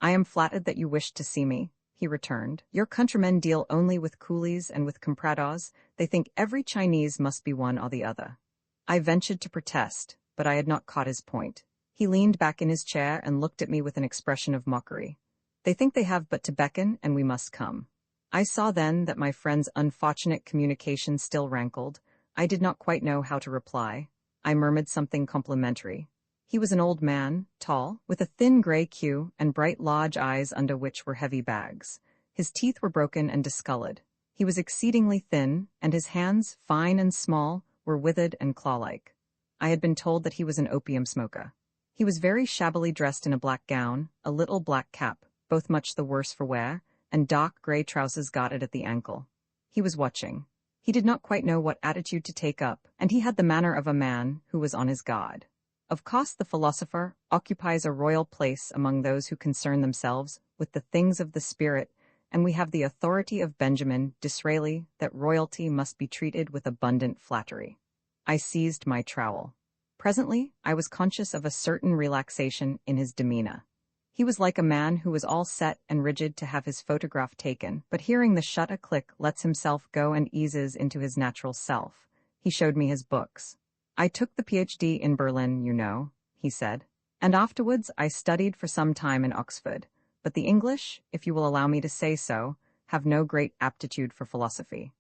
I am flattered that you wished to see me, he returned. Your countrymen deal only with coolies and with compradors. They think every Chinese must be one or the other. I ventured to protest, but I had not caught his point. He leaned back in his chair and looked at me with an expression of mockery. They think they have but to beckon, and we must come. I saw then that my friend's unfortunate communication still rankled. I did not quite know how to reply. I murmured something complimentary. He was an old man, tall, with a thin gray queue and bright large eyes under which were heavy bags. His teeth were broken and discolored. He was exceedingly thin, and his hands, fine and small, were withered and claw-like. I had been told that he was an opium smoker. He was very shabbily dressed in a black gown, a little black cap, both much the worse for wear, and dark gray trousers guarded at the ankle. He was watching. He did not quite know what attitude to take up, and he had the manner of a man who was on his guard. Of course, the philosopher occupies a royal place among those who concern themselves with the things of the spirit, and we have the authority of Benjamin Disraeli that royalty must be treated with abundant flattery. I seized my trowel. Presently, I was conscious of a certain relaxation in his demeanor. He was like a man who was all set and rigid to have his photograph taken, but hearing the shutter click lets himself go and eases into his natural self. He showed me his books. I took the PhD in Berlin, you know, he said, and afterwards I studied for some time in Oxford, but the English, if you will allow me to say so, have no great aptitude for philosophy.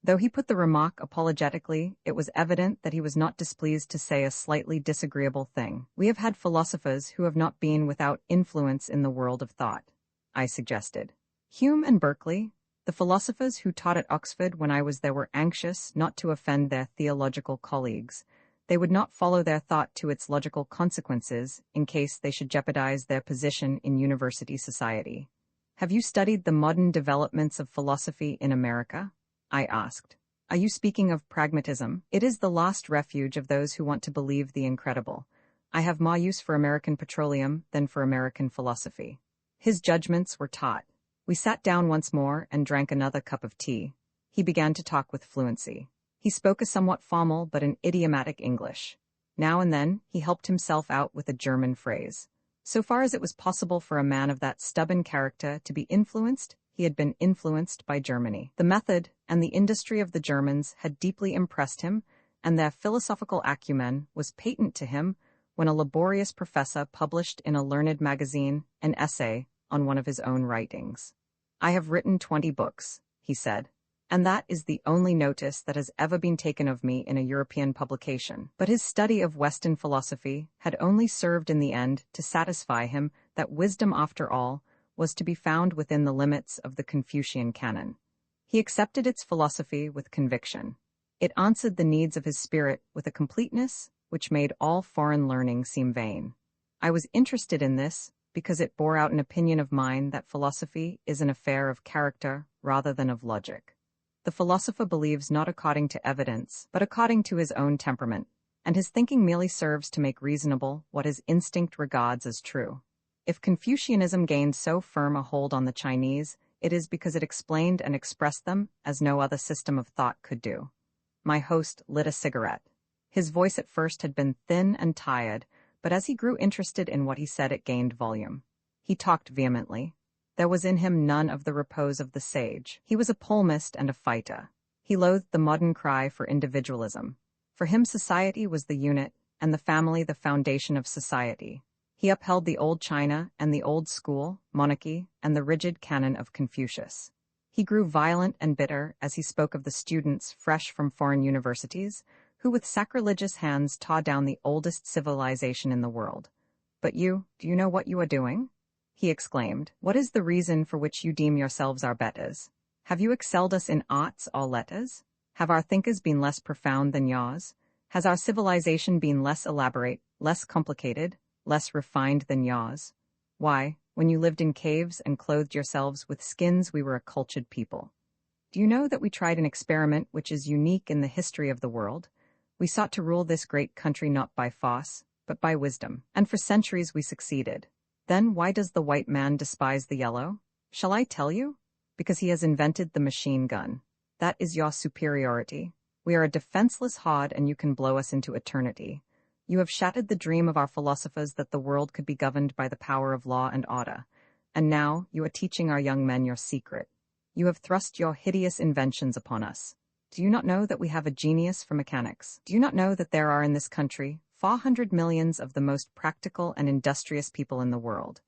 Though he put the remark apologetically, it was evident that he was not displeased to say a slightly disagreeable thing. We have had philosophers who have not been without influence in the world of thought, I suggested. Hume and Berkeley, the philosophers who taught at Oxford when I was there, were anxious not to offend their theological colleagues. They would not follow their thought to its logical consequences in case they should jeopardize their position in university society. Have you studied the modern developments of philosophy in America? I asked. Are you speaking of pragmatism? It is the last refuge of those who want to believe the incredible. I have more use for American petroleum than for American philosophy. His judgments were taut. We sat down once more and drank another cup of tea. He began to talk with fluency. He spoke a somewhat formal but an idiomatic English. Now and then, he helped himself out with a German phrase. So far as it was possible for a man of that stubborn character to be influenced, he had been influenced by Germany. The method and the industry of the Germans had deeply impressed him, and their philosophical acumen was patent to him when a laborious professor published in a learned magazine an essay on one of his own writings. I have written 20 books, he said, and that is the only notice that has ever been taken of me in a European publication. But his study of Western philosophy had only served in the end to satisfy him that wisdom, after all, was to be found within the limits of the Confucian canon. He accepted its philosophy with conviction. It answered the needs of his spirit with a completeness which made all foreign learning seem vain. I was interested in this because it bore out an opinion of mine that philosophy is an affair of character rather than of logic. The philosopher believes not according to evidence, but according to his own temperament, and his thinking merely serves to make reasonable what his instinct regards as true. If Confucianism gained so firm a hold on the Chinese, it is because it explained and expressed them as no other system of thought could do. My host lit a cigarette. His voice at first had been thin and tired, but as he grew interested in what he said, it gained volume. He talked vehemently. There was in him none of the repose of the sage. He was a polemist and a fighter. He loathed the modern cry for individualism. For him, society was the unit, and the family the foundation of society. He upheld the old China and the old school, monarchy, and the rigid canon of Confucius. He grew violent and bitter as he spoke of the students fresh from foreign universities, who with sacrilegious hands tore down the oldest civilization in the world. But you, do you know what you are doing? He exclaimed. What is the reason for which you deem yourselves our betters? Have you excelled us in arts or letters? Have our thinkers been less profound than yours? Has our civilization been less elaborate, less complicated, less refined than yours? Why, when you lived in caves and clothed yourselves with skins, we were a cultured people. Do you know that we tried an experiment which is unique in the history of the world? We sought to rule this great country not by force, but by wisdom, and for centuries we succeeded. Then why does the white man despise the yellow? Shall I tell you? Because he has invented the machine gun. That is your superiority. We are a defenseless horde, and you can blow us into eternity. You have shattered the dream of our philosophers that the world could be governed by the power of law and order, and now you are teaching our young men your secret. You have thrust your hideous inventions upon us. Do you not know that we have a genius for mechanics? Do you not know that there are in this country 400 millions of the most practical and industrious people in the world?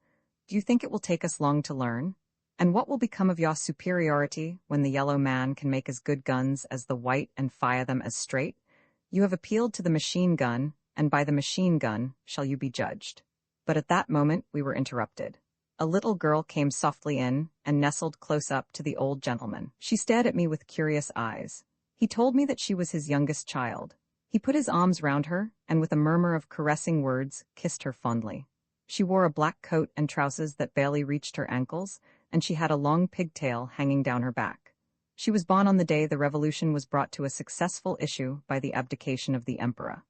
Do you think it will take us long to learn? And what will become of your superiority when the yellow man can make as good guns as the white and fire them as straight? You have appealed to the machine gun, and by the machine gun shall you be judged. But at that moment we were interrupted. A little girl came softly in and nestled close up to the old gentleman. She stared at me with curious eyes. He told me that she was his youngest child. He put his arms round her, and with a murmur of caressing words, kissed her fondly. She wore a black coat and trousers that barely reached her ankles, and she had a long pigtail hanging down her back. She was born on the day the revolution was brought to a successful issue by the abdication of the emperor.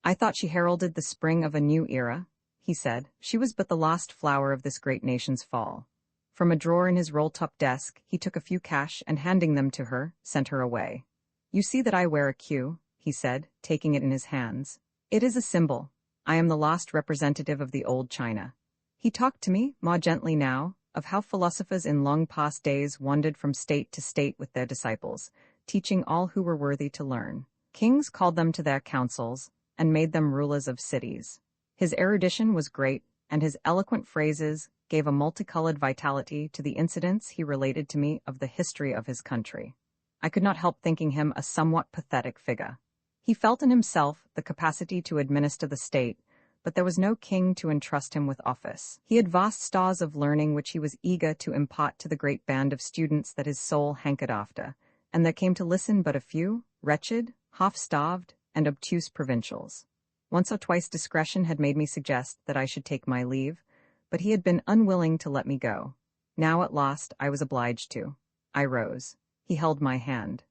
I thought she heralded the spring of a new era, he said. She was but the last flower of this great nation's fall. From a drawer in his roll-top desk, he took a few cash and handing them to her, sent her away. You see that I wear a queue, he said, taking it in his hands. It is a symbol. I am the last representative of the old China. He talked to me, more gently now, of how philosophers in long past days wandered from state to state with their disciples, teaching all who were worthy to learn. Kings called them to their councils, and made them rulers of cities. His erudition was great, and his eloquent phrases gave a multicolored vitality to the incidents he related to me of the history of his country. I could not help thinking him a somewhat pathetic figure. He felt in himself the capacity to administer the state, but there was no king to entrust him with office. He had vast stores of learning which he was eager to impart to the great band of students that his soul hankered after, and there came to listen but a few, wretched, half-starved, and obtuse provincials. Once or twice discretion had made me suggest that I should take my leave, but he had been unwilling to let me go. Now at last I was obliged to. I rose. He held my hand.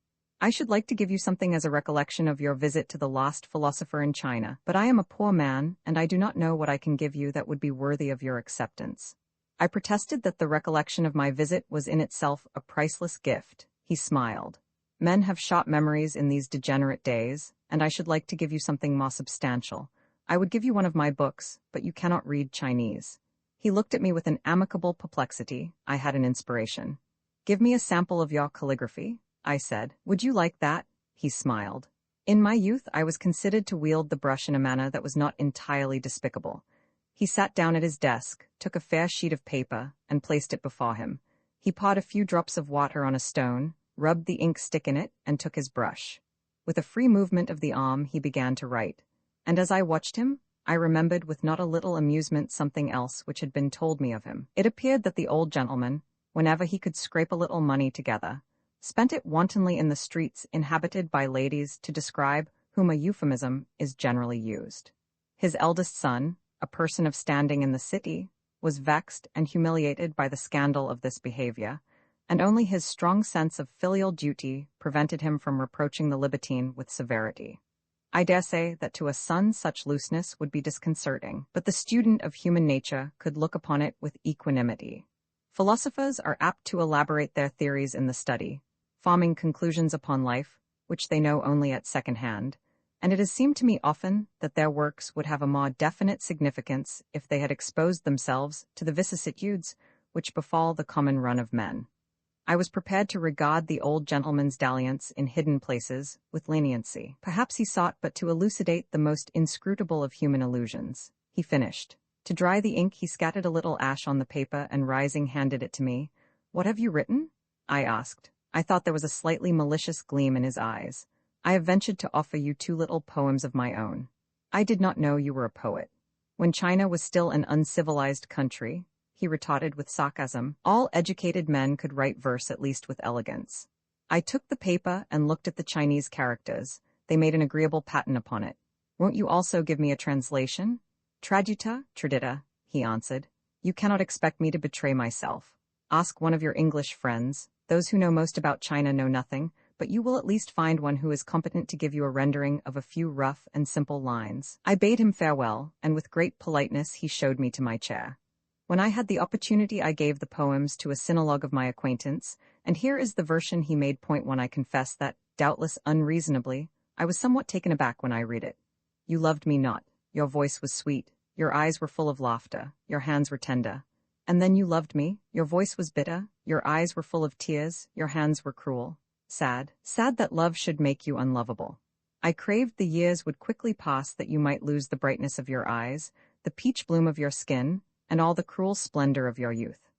I should like to give you something as a recollection of your visit to the lost philosopher in China, but I am a poor man, and I do not know what I can give you that would be worthy of your acceptance. I protested that the recollection of my visit was in itself a priceless gift. He smiled. Men have short memories in these degenerate days, and I should like to give you something more substantial. I would give you one of my books, but you cannot read Chinese. He looked at me with an amicable perplexity. I had an inspiration. Give me a sample of your calligraphy, I said. Would you like that? He smiled. In my youth, I was considered to wield the brush in a manner that was not entirely despicable. He sat down at his desk, took a fair sheet of paper, and placed it before him. He poured a few drops of water on a stone, rubbed the ink stick in it, and took his brush. With a free movement of the arm, he began to write. And as I watched him, I remembered with not a little amusement something else which had been told me of him. It appeared that the old gentleman, whenever he could scrape a little money together, spent it wantonly in the streets inhabited by ladies to describe whom a euphemism is generally used. His eldest son, a person of standing in the city, was vexed and humiliated by the scandal of this behavior, and only his strong sense of filial duty prevented him from reproaching the libertine with severity. I dare say that to a son such looseness would be disconcerting, but the student of human nature could look upon it with equanimity. Philosophers are apt to elaborate their theories in the study, forming conclusions upon life, which they know only at second hand, and it has seemed to me often that their works would have a more definite significance if they had exposed themselves to the vicissitudes which befall the common run of men. I was prepared to regard the old gentleman's dalliance in hidden places with leniency. Perhaps he sought but to elucidate the most inscrutable of human illusions. He finished. To dry the ink, he scattered a little ash on the paper and rising handed it to me. "What have you written?" I asked. I thought there was a slightly malicious gleam in his eyes. "I have ventured to offer you 2 little poems of my own. I did not know you were a poet. When China was still an uncivilized country," he retorted with sarcasm, "all educated men could write verse at least with elegance." I took the paper and looked at the Chinese characters. They made an agreeable pattern upon it. "Won't you also give me a translation?" "Traduta, tradita," he answered. "You cannot expect me to betray myself. Ask one of your English friends. Those who know most about China know nothing, but you will at least find one who is competent to give you a rendering of a few rough and simple lines." I bade him farewell, and with great politeness he showed me to my chair. When I had the opportunity, I gave the poems to a sinologue of my acquaintance, and here is the version he made. Point 1. I confess that, doubtless unreasonably, I was somewhat taken aback when I read it. "You loved me not. Your voice was sweet. Your eyes were full of laughter. Your hands were tender. And then you loved me. Your voice was bitter. Your eyes were full of tears. Your hands were cruel. Sad. Sad that love should make you unlovable. I craved the years would quickly pass that you might lose the brightness of your eyes, the peach bloom of your skin, and all the cruel splendor of your youth.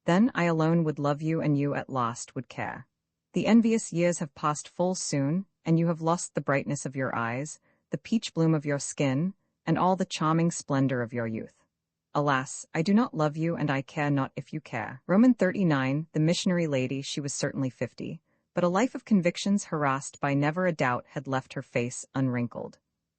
Then I alone would love you, and you at last would care. The envious years have passed full soon, and you have lost the brightness of your eyes, the peach bloom of your skin, and all the charming splendor of your youth. Alas, I do not love you, and I care not if you care." Roman 39, the missionary lady, she was certainly 50, but a life of convictions harassed by never a doubt had left her face unwrinkled.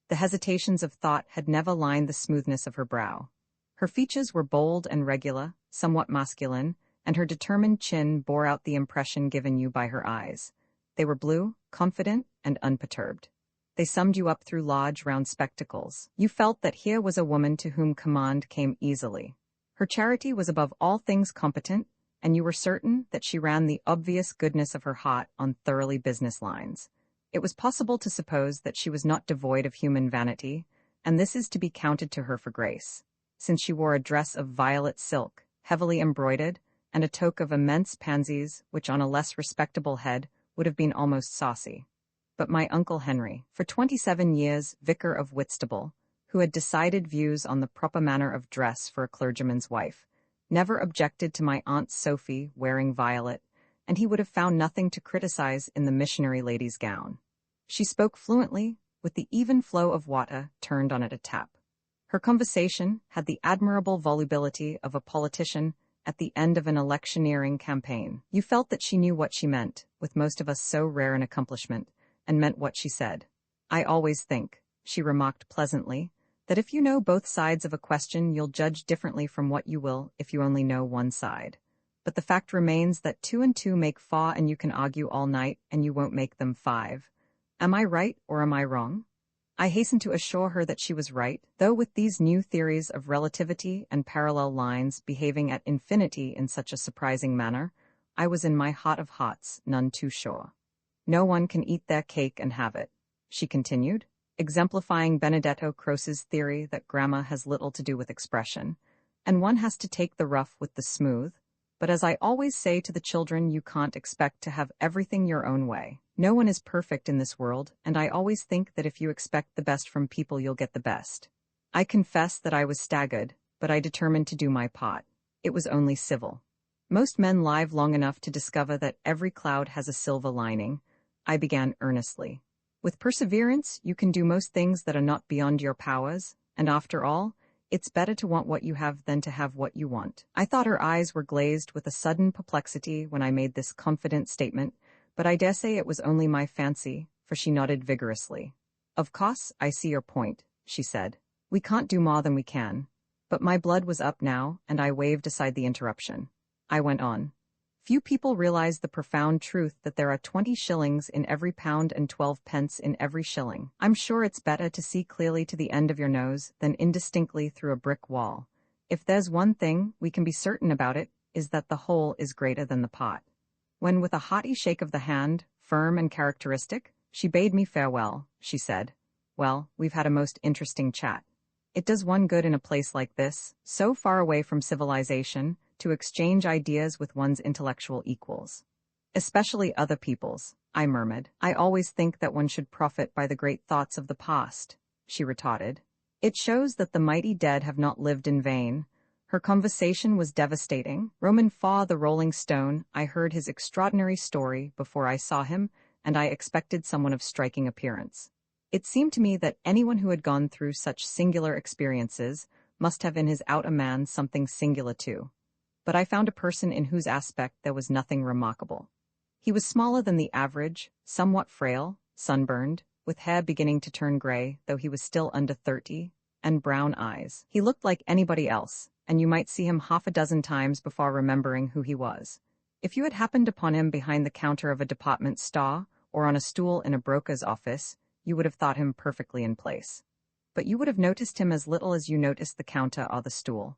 The hesitations of thought had never lined the smoothness of her brow. Her features were bold and regular, somewhat masculine, and her determined chin bore out the impression given you by her eyes. They were blue, confident, and unperturbed. They summed you up through large, round spectacles. You felt that here was a woman to whom command came easily. Her charity was above all things competent, and you were certain that she ran the obvious goodness of her heart on thoroughly business lines. It was possible to suppose that she was not devoid of human vanity, and this is to be counted to her for grace, since she wore a dress of violet silk, heavily embroidered, and a toque of immense pansies which on a less respectable head would have been almost saucy. But my Uncle Henry, for 27 years vicar of Whitstable, who had decided views on the proper manner of dress for a clergyman's wife, never objected to my Aunt Sophie wearing violet, and he would have found nothing to criticize in the missionary lady's gown. She spoke fluently, with the even flow of water turned on at a tap. Her conversation had the admirable volubility of a politician at the end of an electioneering campaign. You felt that she knew what she meant, with most of us so rare an accomplishment, and meant what she said. I always think, she remarked pleasantly, that if you know both sides of a question you'll judge differently from what you will if you only know one side. But the fact remains that 2 and 2 make 4 and you can argue all night and you won't make them 5. Am I right or am I wrong? I hastened to assure her that she was right, though with these new theories of relativity and parallel lines behaving at infinity in such a surprising manner, I was in my heart of hearts none too sure. No one can eat their cake and have it, she continued, exemplifying Benedetto Croce's theory that grammar has little to do with expression, and one has to take the rough with the smooth, but as I always say to the children, you can't expect to have everything your own way. No one is perfect in this world, and I always think that if you expect the best from people you'll get the best. I confess that I was staggered, but I determined to do my part. It was only civil. Most men live long enough to discover that every cloud has a silver lining. I began earnestly. With perseverance, you can do most things that are not beyond your powers, and after all, it's better to want what you have than to have what you want. I thought her eyes were glazed with a sudden perplexity when I made this confident statement, but I dare say it was only my fancy, for she nodded vigorously. Of course, I see your point, she said. We can't do more than we can. But my blood was up now, and I waved aside the interruption. I went on. Few people realize the profound truth that there are 20 shillings in every pound and 12 pence in every shilling. I'm sure it's better to see clearly to the end of your nose than indistinctly through a brick wall. If there's one thing we can be certain about it, is that the whole is greater than the pot. When with a haughty shake of the hand, firm and characteristic, she bade me farewell, she said, "Well, we've had a most interesting chat. It does one good in a place like this, so far away from civilization, to exchange ideas with one's intellectual equals. Especially other people's," I murmured. "I always think that one should profit by the great thoughts of the past," she retorted. "It shows that the mighty dead have not lived in vain." Her conversation was devastating. Roman Faw the Rolling Stone, I heard his extraordinary story before I saw him, and I expected someone of striking appearance. It seemed to me that anyone who had gone through such singular experiences must have in his outer man something singular too. But I found a person in whose aspect there was nothing remarkable. He was smaller than the average, somewhat frail, sunburned, with hair beginning to turn gray, though he was still under 30, and brown eyes. He looked like anybody else, and you might see him half a dozen times before remembering who he was. If you had happened upon him behind the counter of a department store or on a stool in a broker's office, you would have thought him perfectly in place. But you would have noticed him as little as you noticed the counter or the stool.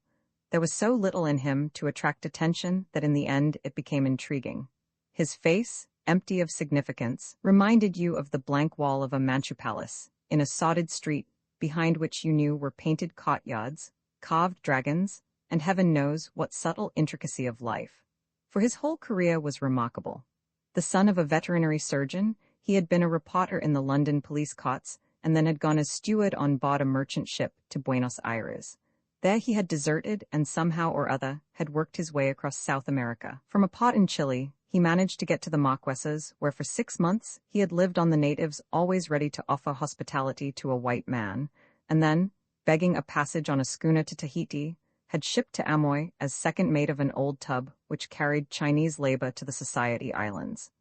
There was so little in him to attract attention that in the end it became intriguing. His face, empty of significance, reminded you of the blank wall of a Manchu palace, in a sodded street, behind which you knew were painted courtyards, carved dragons, and heaven knows what subtle intricacy of life. For his whole career was remarkable. The son of a veterinary surgeon, he had been a reporter in the London police courts, and then had gone as steward on board a merchant ship to Buenos Aires. There he had deserted and somehow or other had worked his way across South America. From a pot in Chile, he managed to get to the Marquesas, where for 6 months he had lived on the natives, always ready to offer hospitality to a white man, and then, begging a passage on a schooner to Tahiti, had shipped to Amoy as second mate of an old tub which carried Chinese labor to the Society Islands.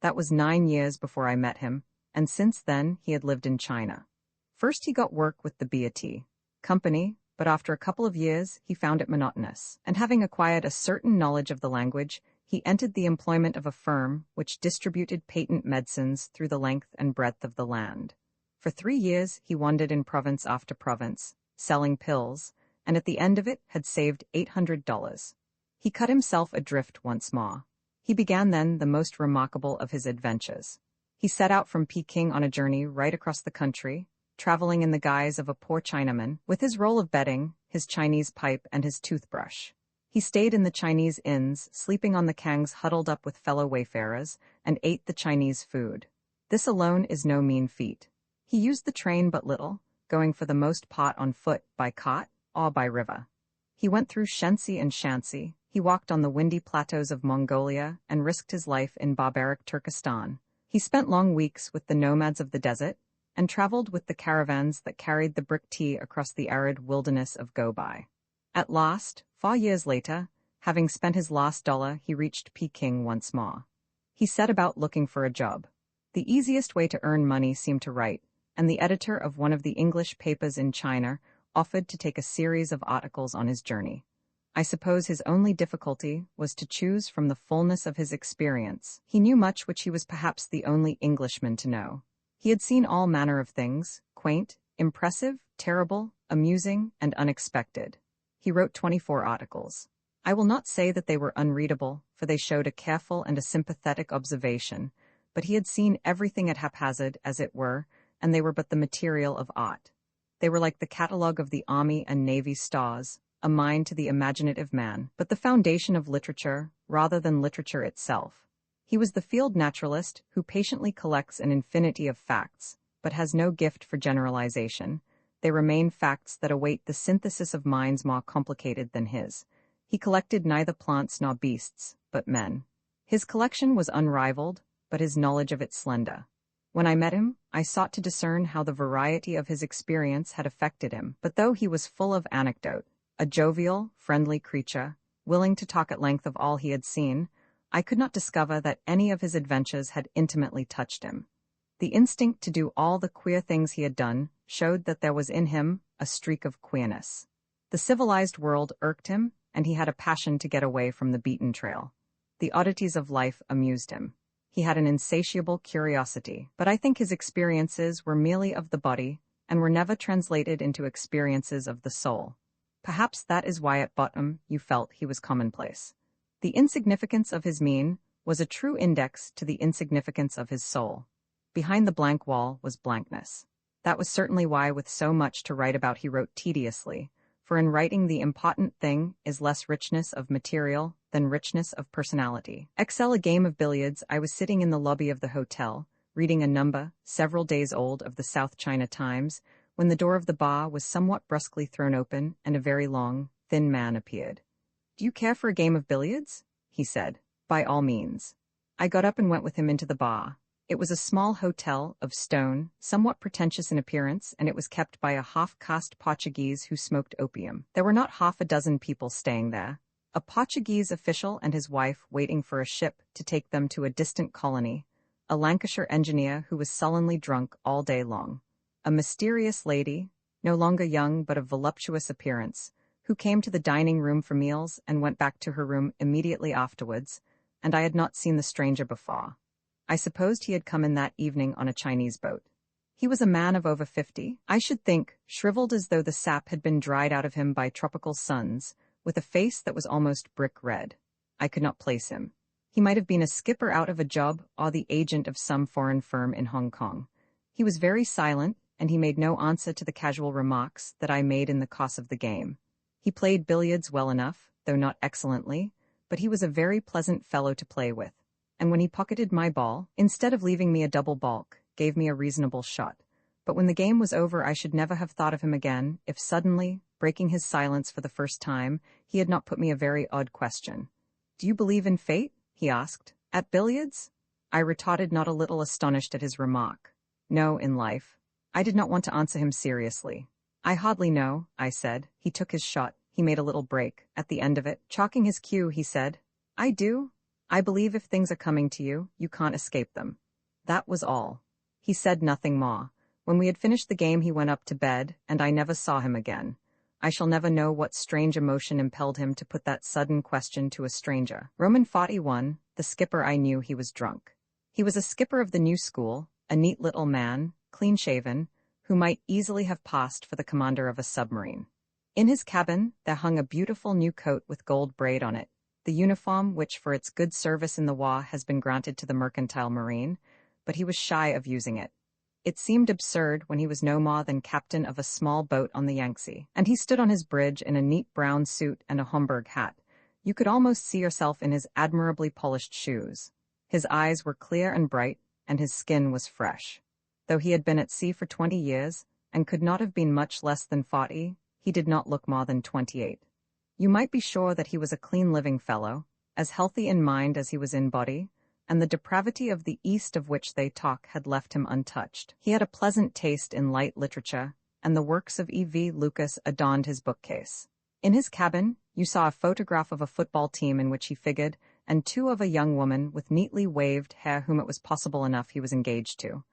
That was 9 years before I met him, and since then he had lived in China. First he got work with the B.A.T. Company, but after a couple of years, he found it monotonous, and having acquired a certain knowledge of the language, he entered the employment of a firm which distributed patent medicines through the length and breadth of the land. For 3 years, he wandered in province after province, selling pills, and at the end of it had saved $800. He cut himself adrift once more. He began then the most remarkable of his adventures. He set out from Peking on a journey right across the country, traveling in the guise of a poor Chinaman, with his roll of bedding, his Chinese pipe, and his toothbrush. He stayed in the Chinese inns, sleeping on the kangs huddled up with fellow wayfarers, and ate the Chinese food. This alone is no mean feat. He used the train but little, going for the most part on foot, by cart, or by river. He went through Shensi and Shanxi, he walked on the windy plateaus of Mongolia, and risked his life in barbaric Turkestan. He spent long weeks with the nomads of the desert, and traveled with the caravans that carried the brick tea across the arid wilderness of Gobi. At last, 4 years later, having spent his last dollar, he reached Peking once more. He set about looking for a job. The easiest way to earn money seemed to write, and the editor of one of the English papers in China offered to take a series of articles on his journey. I suppose his only difficulty was to choose from the fullness of his experience. He knew much which he was perhaps the only Englishman to know. He had seen all manner of things, quaint, impressive, terrible, amusing, and unexpected. He wrote 24 articles. I will not say that they were unreadable, for they showed a careful and a sympathetic observation, but he had seen everything at haphazard, as it were, and they were but the material of art. They were like the catalogue of the Army and Navy stars, a mine to the imaginative man, but the foundation of literature, rather than literature itself. He was the field naturalist who patiently collects an infinity of facts, but has no gift for generalization. They remain facts that await the synthesis of minds more complicated than his. He collected neither plants nor beasts, but men. His collection was unrivaled, but his knowledge of it slender. When I met him, I sought to discern how the variety of his experience had affected him, but though he was full of anecdote, a jovial, friendly creature, willing to talk at length of all he had seen, I could not discover that any of his adventures had intimately touched him. The instinct to do all the queer things he had done showed that there was in him a streak of queerness. The civilized world irked him, and he had a passion to get away from the beaten trail. The oddities of life amused him. He had an insatiable curiosity, but I think his experiences were merely of the body, and were never translated into experiences of the soul. Perhaps that is why at bottom you felt he was commonplace. The insignificance of his mien was a true index to the insignificance of his soul. Behind the blank wall was blankness. That was certainly why with so much to write about he wrote tediously, for in writing the important thing is less richness of material than richness of personality. A game of billiards. I was sitting in the lobby of the hotel, reading a number, several days old, of the South China Times, when the door of the bar was somewhat brusquely thrown open and a very long, thin man appeared. "Do you care for a game of billiards?" he said. "By all means." I got up and went with him into the bar. It was a small hotel of stone, somewhat pretentious in appearance, and it was kept by a half-caste Portuguese who smoked opium. There were not half a dozen people staying there. A Portuguese official and his wife waiting for a ship to take them to a distant colony, a Lancashire engineer who was sullenly drunk all day long, a mysterious lady, no longer young but of voluptuous appearance, who came to the dining room for meals and went back to her room immediately afterwards, and I had not seen the stranger before. I supposed he had come in that evening on a Chinese boat. He was a man of over 50, I should think, shriveled as though the sap had been dried out of him by tropical suns, with a face that was almost brick red. I could not place him. He might have been a skipper out of a job or the agent of some foreign firm in Hong Kong. He was very silent, and he made no answer to the casual remarks that I made in the course of the game. He played billiards well enough, though not excellently, but he was a very pleasant fellow to play with, and when he pocketed my ball, instead of leaving me a double balk, gave me a reasonable shot. But when the game was over I should never have thought of him again, if suddenly, breaking his silence for the first time, he had not put me a very odd question. "Do you believe in fate?" he asked. "At billiards?" I retorted, not a little astonished at his remark. "No, in life." I did not want to answer him seriously. "I hardly know," I said. He took his shot. He made a little break. At the end of it, chalking his cue, he said, "I do. I believe if things are coming to you, you can't escape them." That was all. He said nothing more. When we had finished the game he went up to bed, and I never saw him again. I shall never know what strange emotion impelled him to put that sudden question to a stranger. Roman 41, the skipper. I knew he was drunk. He was a skipper of the new school, a neat little man, clean-shaven, who might easily have passed for the commander of a submarine. In his cabin, there hung a beautiful new coat with gold braid on it, the uniform which for its good service in the war has been granted to the mercantile marine, but he was shy of using it. It seemed absurd when he was no more than captain of a small boat on the Yangtze, and he stood on his bridge in a neat brown suit and a Homburg hat. You could almost see yourself in his admirably polished shoes. His eyes were clear and bright, and his skin was fresh. Though he had been at sea for 20 years, and could not have been much less than 40, he did not look more than 28. You might be sure that he was a clean-living fellow, as healthy in mind as he was in body, and the depravity of the East of which they talk had left him untouched. He had a pleasant taste in light literature, and the works of E.V. Lucas adorned his bookcase. In his cabin, you saw a photograph of a football team in which he figured, and two of a young woman with neatly waved hair whom it was possible enough he was engaged to.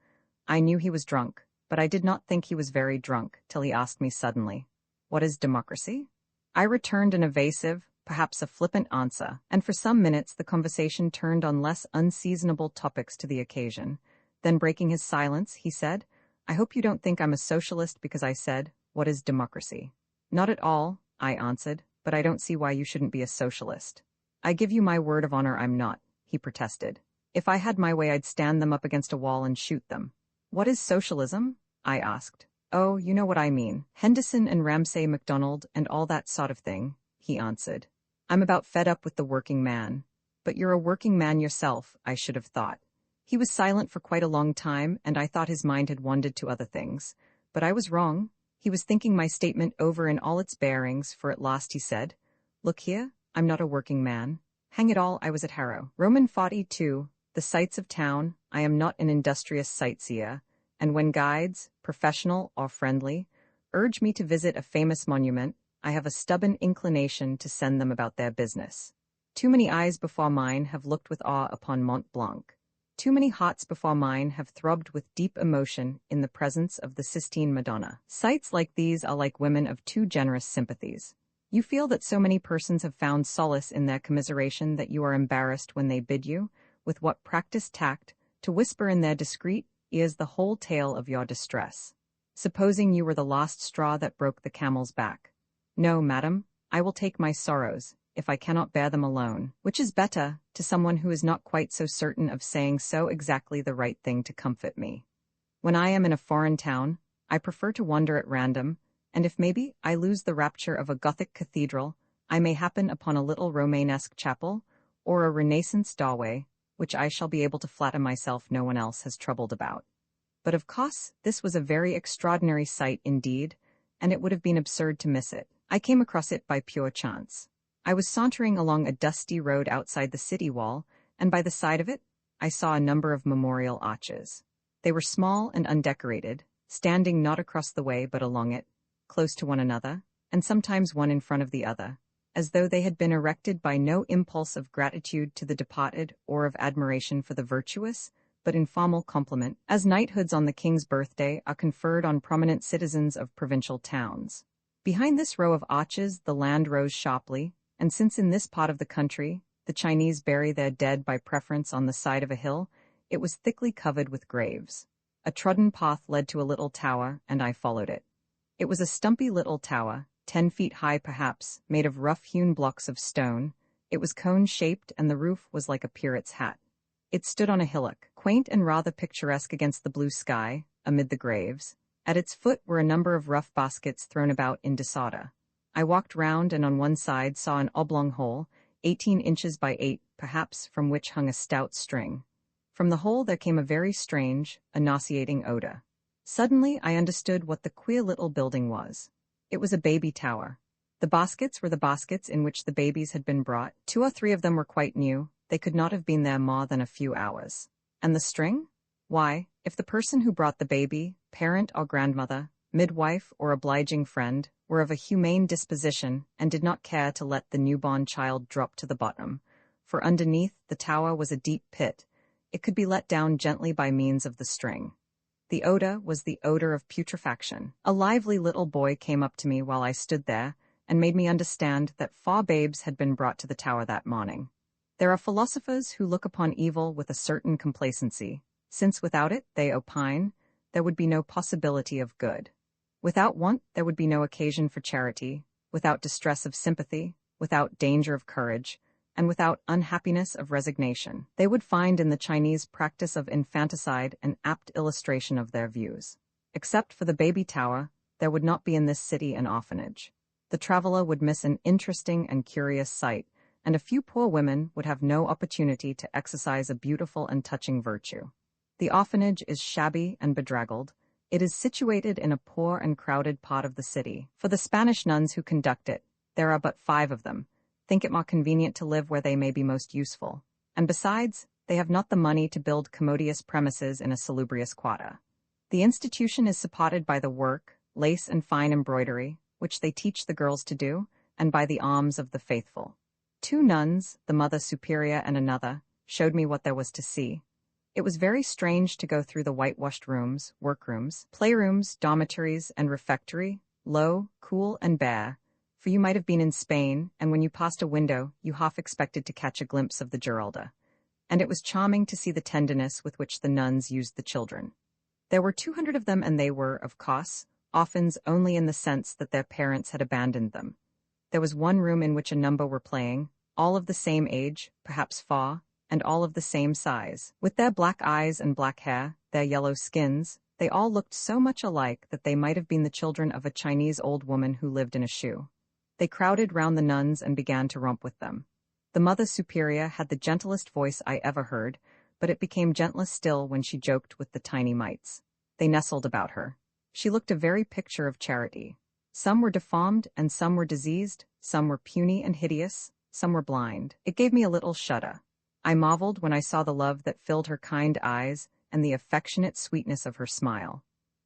I knew he was drunk, but I did not think he was very drunk till he asked me suddenly, "What is democracy?" I returned an evasive, perhaps a flippant answer, and for some minutes the conversation turned on less unseasonable topics to the occasion. Then breaking his silence, he said, "I hope you don't think I'm a socialist because I said, 'What is democracy?'" "Not at all," I answered, "but I don't see why you shouldn't be a socialist." "I give you my word of honor I'm not," he protested. "If I had my way I'd stand them up against a wall and shoot them." "What is socialism?" I asked. "Oh, you know what I mean. Henderson and Ramsay MacDonald and all that sort of thing," he answered. "I'm about fed up with the working man." "But you're a working man yourself," I should have thought. He was silent for quite a long time, and I thought his mind had wandered to other things. But I was wrong. He was thinking my statement over in all its bearings, for at last he said, "Look here, I'm not a working man. Hang it all, I was at Harrow. Roman 42, the sights of town. I am not an industrious sightseer, and when guides, professional or friendly, urge me to visit a famous monument, I have a stubborn inclination to send them about their business. Too many eyes before mine have looked with awe upon Mont Blanc. Too many hearts before mine have throbbed with deep emotion in the presence of the Sistine Madonna. Sights like these are like women of too generous sympathies. You feel that so many persons have found solace in their commiseration that you are embarrassed when they bid you, with what practiced tact, to whisper in their discreet ears the whole tale of your distress. Supposing you were the last straw that broke the camel's back. No, madam, I will take my sorrows, if I cannot bear them alone, which is better, to someone who is not quite so certain of saying so exactly the right thing to comfort me. When I am in a foreign town, I prefer to wander at random, and if maybe I lose the rapture of a Gothic cathedral, I may happen upon a little Romanesque chapel, or a Renaissance doorway, which I shall be able to flatter myself no one else has troubled about. But of course, this was a very extraordinary sight indeed, and it would have been absurd to miss it. I came across it by pure chance. I was sauntering along a dusty road outside the city wall, and by the side of it, I saw a number of memorial arches. They were small and undecorated, standing not across the way but along it, close to one another, and sometimes one in front of the other, as though they had been erected by no impulse of gratitude to the departed or of admiration for the virtuous, but in formal compliment, as knighthoods on the king's birthday are conferred on prominent citizens of provincial towns. Behind this row of arches the land rose sharply, and since in this part of the country the Chinese bury their dead by preference on the side of a hill, it was thickly covered with graves. A trodden path led to a little tower, and I followed it. It was a stumpy little tower, 10 feet high perhaps, made of rough-hewn blocks of stone. It was cone-shaped, and the roof was like a pirate's hat. It stood on a hillock, quaint and rather picturesque against the blue sky, amid the graves. At its foot were a number of rough baskets thrown about in disorder. I walked round and on one side saw an oblong hole, 18 inches by 8, perhaps, from which hung a stout string. From the hole there came a very strange, a nauseating odor. Suddenly I understood what the queer little building was. It was a baby tower. The baskets were the baskets in which the babies had been brought. 2 or 3 of them were quite new. They could not have been there more than a few hours. And the string? Why, if the person who brought the baby, parent or grandmother, midwife or obliging friend, were of a humane disposition and did not care to let the newborn child drop to the bottom, for underneath the tower was a deep pit, it could be let down gently by means of the string. The odor was the odor of putrefaction. A lively little boy came up to me while I stood there and made me understand that 4 babes had been brought to the tower that morning. There are philosophers who look upon evil with a certain complacency, since without it, they opine, there would be no possibility of good. Without want, there would be no occasion for charity, without distress of sympathy, without danger of courage, and without unhappiness of resignation. They would find in the Chinese practice of infanticide an apt illustration of their views. Except for the baby tower, there would not be in this city an orphanage. The traveler would miss an interesting and curious sight, and a few poor women would have no opportunity to exercise a beautiful and touching virtue. The orphanage is shabby and bedraggled. It is situated in a poor and crowded part of the city. For the Spanish nuns who conduct it, there are but 5 of them, think it more convenient to live where they may be most useful, and besides, they have not the money to build commodious premises in a salubrious quarter. The institution is supported by the work, lace and fine embroidery, which they teach the girls to do, and by the alms of the faithful. 2 nuns, the Mother Superior and another, showed me what there was to see. It was very strange to go through the whitewashed rooms, workrooms, playrooms, dormitories, and refectory, low, cool, and bare, for you might have been in Spain, and when you passed a window, you half expected to catch a glimpse of the Giralda. And it was charming to see the tenderness with which the nuns used the children. There were 200 of them, and they were, of course, orphans only in the sense that their parents had abandoned them. There was one room in which a number were playing, all of the same age, perhaps 4, and all of the same size. With their black eyes and black hair, their yellow skins, they all looked so much alike that they might have been the children of a Chinese old woman who lived in a shoe. They crowded round the nuns and began to romp with them. The Mother Superior had the gentlest voice I ever heard, but it became gentler still when she joked with the tiny mites. They nestled about her. She looked a very picture of charity. Some were deformed and some were diseased, some were puny and hideous, some were blind. It gave me a little shudder. I marveled when I saw the love that filled her kind eyes and the affectionate sweetness of her smile.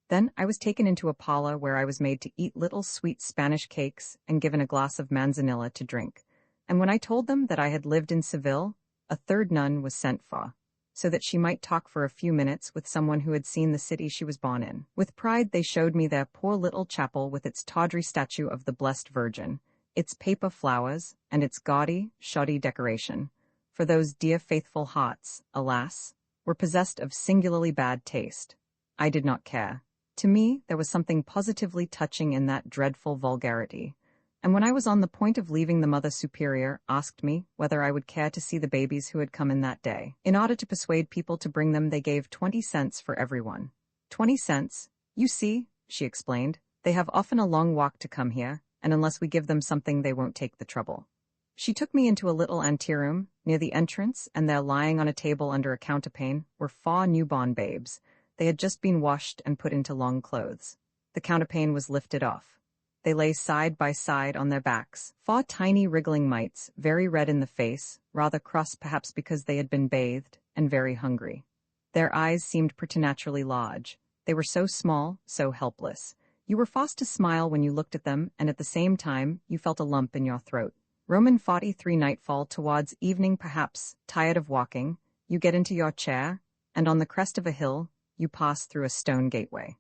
Then I was taken into a parlor where I was made to eat little sweet Spanish cakes and given a glass of manzanilla to drink. And when I told them that I had lived in Seville, a 3rd nun was sent for, so that she might talk for a few minutes with someone who had seen the city she was born in. With pride they showed me their poor little chapel with its tawdry statue of the Blessed Virgin, its paper flowers, and its gaudy, shoddy decoration. For those dear faithful hearts, alas, were possessed of singularly bad taste. I did not care. To me, there was something positively touching in that dreadful vulgarity, and when I was on the point of leaving, the Mother Superior asked me whether I would care to see the babies who had come in that day. In order to persuade people to bring them, they gave 20 cents for everyone. 20 cents? You see, she explained, they have often a long walk to come here, and unless we give them something, they won't take the trouble. She took me into a little anteroom near the entrance, and there, lying on a table under a counterpane, were 4 newborn babes. They had just been washed and put into long clothes. The counterpane was lifted off. They lay side by side on their backs, 4 tiny wriggling mites, very red in the face, rather cross perhaps because they had been bathed, and very hungry. Their eyes seemed preternaturally large. They were so small, so helpless. You were forced to smile when you looked at them, and at the same time you felt a lump in your throat. Roman 43 nightfall towards evening perhaps, tired of walking, you get into your chair, and on the crest of a hill, you pass through a stone gateway.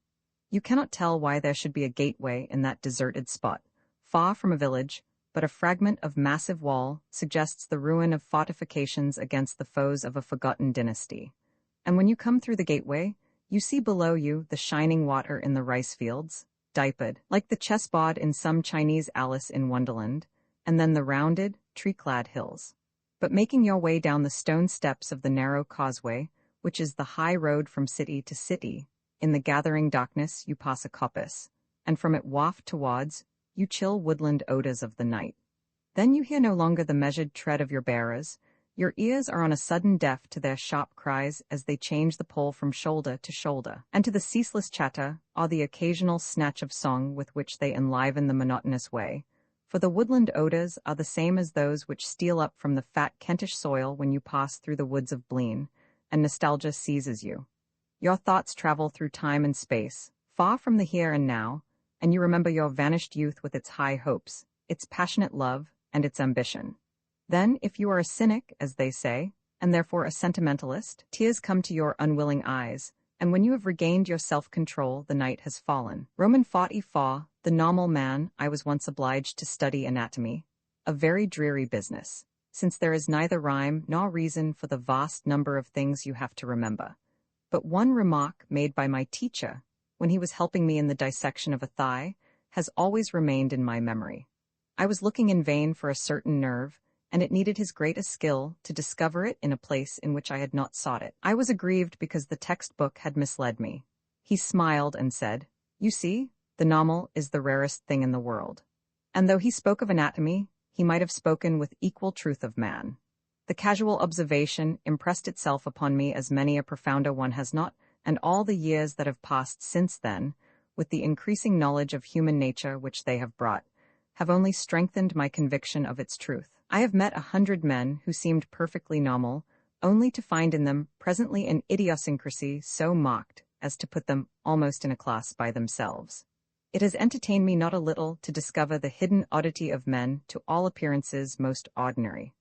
You cannot tell why there should be a gateway in that deserted spot, far from a village, but a fragment of massive wall suggests the ruin of fortifications against the foes of a forgotten dynasty. And when you come through the gateway, you see below you the shining water in the rice fields, diapered, like the chessboard in some Chinese Alice in Wonderland, and then the rounded, tree-clad hills. But making your way down the stone steps of the narrow causeway, which is the high road from city to city, in the gathering darkness you pass a coppice, and from it waft towards you chill woodland odors of the night. Then you hear no longer the measured tread of your bearers. Your ears are on a sudden deaf to their sharp cries as they change the pole from shoulder to shoulder, and to the ceaseless chatter or the occasional snatch of song with which they enliven the monotonous way, for the woodland odors are the same as those which steal up from the fat Kentish soil when you pass through the woods of Blean, and nostalgia seizes you. Your thoughts travel through time and space, far from the here and now, and you remember your vanished youth with its high hopes, its passionate love, and its ambition. Then, if you are a cynic, as they say, and therefore a sentimentalist, tears come to your unwilling eyes, And when you have regained your self-control, the night has fallen. Roman 44, the normal man, I was once obliged to study anatomy. A very dreary business, since there is neither rhyme nor reason for the vast number of things you have to remember. But one remark made by my teacher, when he was helping me in the dissection of a thigh, has always remained in my memory. I was looking in vain for a certain nerve, and it needed his greatest skill to discover it in a place in which I had not sought it. I was aggrieved because the textbook had misled me. He smiled and said, "You see, the normal is the rarest thing in the world." And though he spoke of anatomy, he might have spoken with equal truth of man. The casual observation impressed itself upon me as many a profounder one has not, and all the years that have passed since then, with the increasing knowledge of human nature which they have brought, have only strengthened my conviction of its truth. I have met 100 men who seemed perfectly normal, only to find in them presently an idiosyncrasy so marked as to put them almost in a class by themselves. It has entertained me not a little to discover the hidden oddity of men to all appearances most ordinary.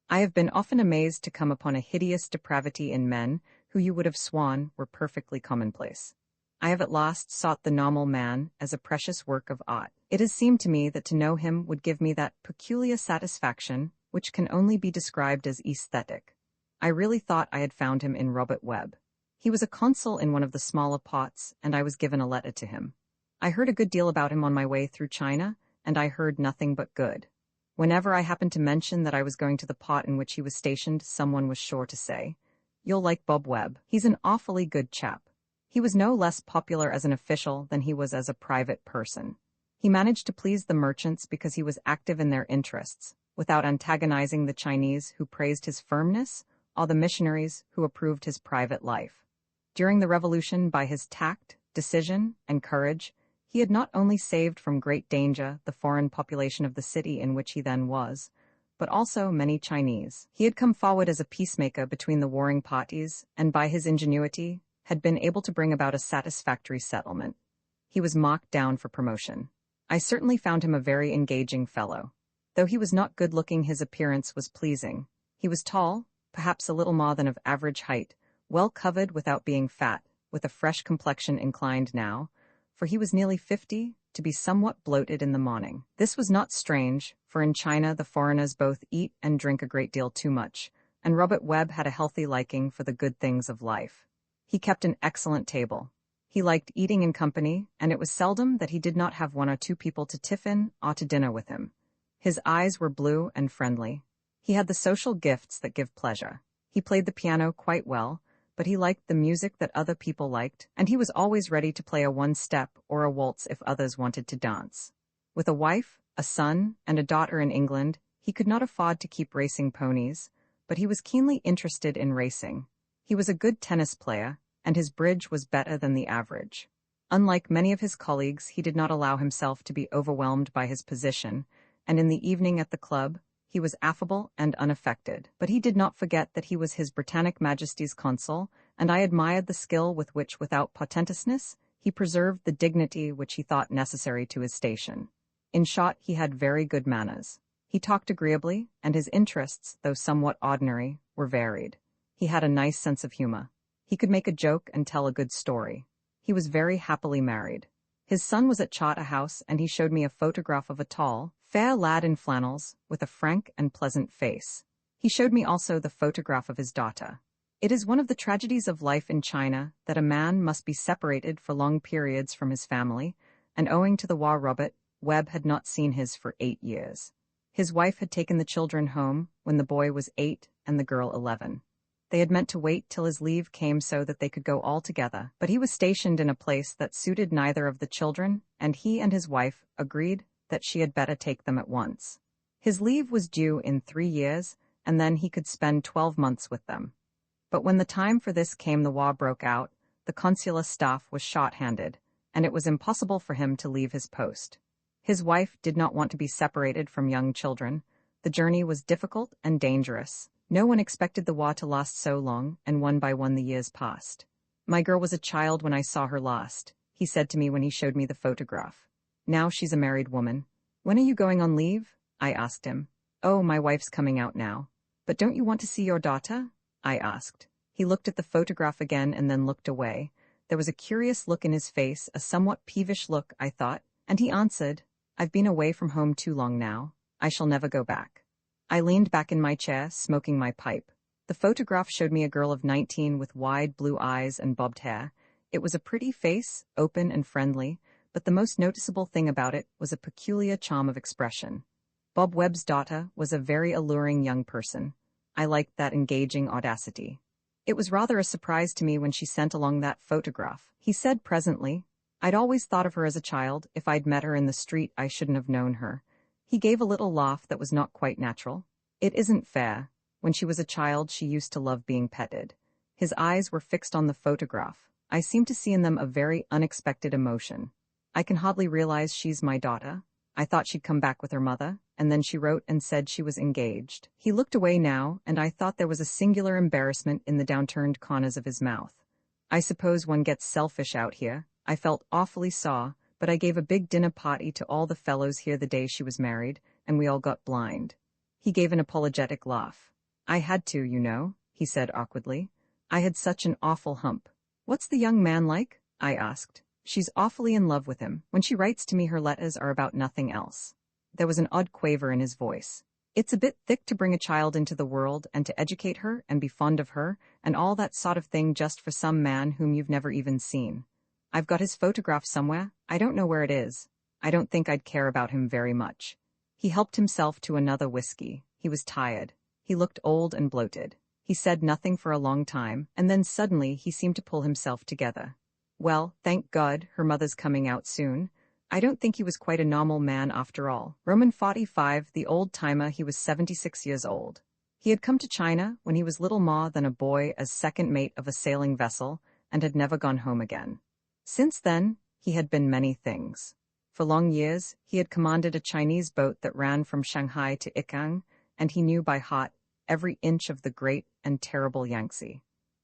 I have been often amazed to come upon a hideous depravity in men who you would have sworn were perfectly commonplace. I have at last sought the normal man as a precious work of art. It has seemed to me that to know him would give me that peculiar satisfaction which can only be described as aesthetic. I really thought I had found him in Robert Webb. He was a consul in one of the smaller pots, and I was given a letter to him. I heard a good deal about him on my way through China, and I heard nothing but good. Whenever I happened to mention that I was going to the pot in which he was stationed, someone was sure to say, "You'll like Bob Webb. He's an awfully good chap." He was no less popular as an official than he was as a private person. He managed to please the merchants because he was active in their interests, without antagonizing the Chinese who praised his firmness, or the missionaries who approved his private life. During the Revolution, by his tact, decision, and courage, he had not only saved from great danger the foreign population of the city in which he then was, but also many Chinese. He had come forward as a peacemaker between the warring parties, and by his ingenuity, had been able to bring about a satisfactory settlement. He was marked down for promotion. I certainly found him a very engaging fellow. Though he was not good-looking, his appearance was pleasing. He was tall, perhaps a little more than of average height, well covered without being fat, with a fresh complexion inclined now, for he was nearly 50, to be somewhat bloated in the morning. This was not strange, for in China the foreigners both eat and drink a great deal too much, and Robert Webb had a healthy liking for the good things of life. He kept an excellent table. He liked eating in company, and it was seldom that he did not have one or two people to tiffin or to dinner with him. His eyes were blue and friendly. He had the social gifts that give pleasure. He played the piano quite well, but he liked the music that other people liked, and he was always ready to play a one-step or a waltz if others wanted to dance. With a wife, a son, and a daughter in England, he could not afford to keep racing ponies, but he was keenly interested in racing. He was a good tennis player, and his bridge was better than the average. Unlike many of his colleagues, he did not allow himself to be overwhelmed by his position, and in the evening at the club, he was affable and unaffected. But he did not forget that he was His Britannic Majesty's consul, and I admired the skill with which, without portentousness, he preserved the dignity which he thought necessary to his station. In short, he had very good manners. He talked agreeably, and his interests, though somewhat ordinary, were varied. He had a nice sense of humor. He could make a joke and tell a good story. He was very happily married. His son was at Charterhouse, and he showed me a photograph of a tall, fair lad in flannels, with a frank and pleasant face. He showed me also the photograph of his daughter. It is one of the tragedies of life in China that a man must be separated for long periods from his family, and owing to the war, Robert Webb had not seen his for 8 years. His wife had taken the children home when the boy was 8 and the girl 11. They had meant to wait till his leave came so that they could go all together, but he was stationed in a place that suited neither of the children, and he and his wife agreed that she had better take them at once. His leave was due in 3 years, and then he could spend 12 months with them. But when the time for this came, the war broke out, the consular staff was short-handed, and it was impossible for him to leave his post. His wife did not want to be separated from young children. The journey was difficult and dangerous. No one expected the war to last so long, and one by one the years passed. "My girl was a child when I saw her last," he said to me when he showed me the photograph. "Now she's a married woman." "When are you going on leave?" I asked him. "Oh, my wife's coming out now." "But don't you want to see your daughter?" I asked. He looked at the photograph again and then looked away, There was a curious look in his face, a somewhat peevish look, I thought, and he answered, "I've been away from home too long now. I shall never go back." I leaned back in my chair, smoking my pipe. The photograph showed me a girl of 19 with wide blue eyes and bobbed hair. It was a pretty face, open and friendly, but the most noticeable thing about it was a peculiar charm of expression. Bob Webb's daughter was a very alluring young person. I liked that engaging audacity. It was rather a surprise to me when she sent along that photograph. He said presently, "I'd always thought of her as a child. If I'd met her in the street, I shouldn't have known her." He gave a little laugh that was not quite natural. "It isn't fair. When she was a child, she used to love being petted." His eyes were fixed on the photograph. I seemed to see in them a very unexpected emotion. "I can hardly realize she's my daughter. I thought she'd come back with her mother, and then she wrote and said she was engaged." He looked away now, and I thought there was a singular embarrassment in the downturned corners of his mouth. "I suppose one gets selfish out here." I felt awfully sore, but I gave a big dinner party to all the fellows here the day she was married, and we all got blind. He gave an apologetic laugh. "I had to, you know," he said awkwardly. "I had such an awful hump." "What's the young man like?" I asked. "She's awfully in love with him. When she writes to me, her letters are about nothing else." There was an odd quaver in his voice. "It's a bit thick to bring a child into the world and to educate her and be fond of her and all that sort of thing just for some man whom you've never even seen. I've got his photograph somewhere. I don't know where it is. I don't think I'd care about him very much." He helped himself to another whiskey. He was tired. He looked old and bloated. He said nothing for a long time, and then suddenly he seemed to pull himself together. "Well, thank God, her mother's coming out soon. I don't think he was quite a normal man after all." Roman 45, the old-timer, he was 76 years old. He had come to China when he was little more than a boy as second mate of a sailing vessel and had never gone home again. Since then, he had been many things. For long years, he had commanded a Chinese boat that ran from Shanghai to Ikang, and he knew by heart every inch of the great and terrible Yangtze.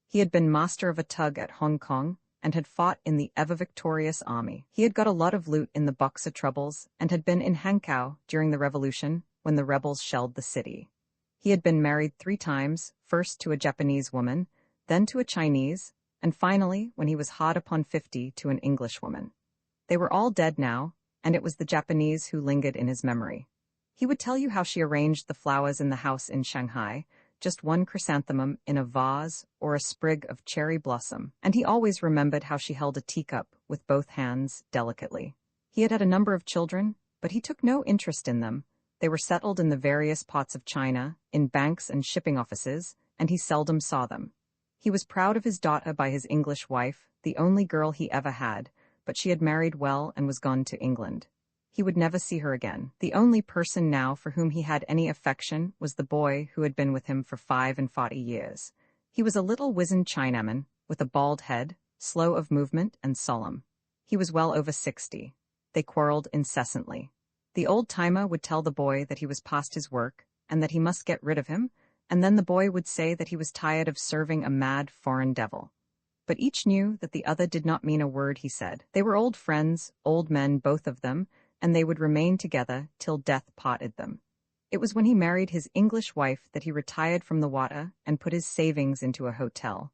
He had been master of a tug at Hong Kong and had fought in the ever-victorious army. He had got a lot of loot in the Boxer troubles and had been in Hankow during the Revolution when the rebels shelled the city. He had been married 3 times, first to a Japanese woman, then to a Chinese, and finally, when he was hard upon 50, to an Englishwoman. They were all dead now, and it was the Japanese who lingered in his memory. He would tell you how she arranged the flowers in the house in Shanghai, just one chrysanthemum in a vase or a sprig of cherry blossom, and he always remembered how she held a teacup with both hands delicately. He had had a number of children, but he took no interest in them. They were settled in the various parts of China, in banks and shipping offices, and he seldom saw them. He was proud of his daughter by his English wife, the only girl he ever had, but she had married well and was gone to England. He would never see her again. The only person now for whom he had any affection was the boy who had been with him for 45 years. He was a little wizened Chinaman, with a bald head, slow of movement and solemn. He was well over 60. They quarreled incessantly. The old-timer would tell the boy that he was past his work, and that he must get rid of him, and then the boy would say that he was tired of serving a mad foreign devil. But each knew that the other did not mean a word he said. They were old friends, old men, both of them, and they would remain together till death parted them. It was when he married his English wife that he retired from the water and put his savings into a hotel.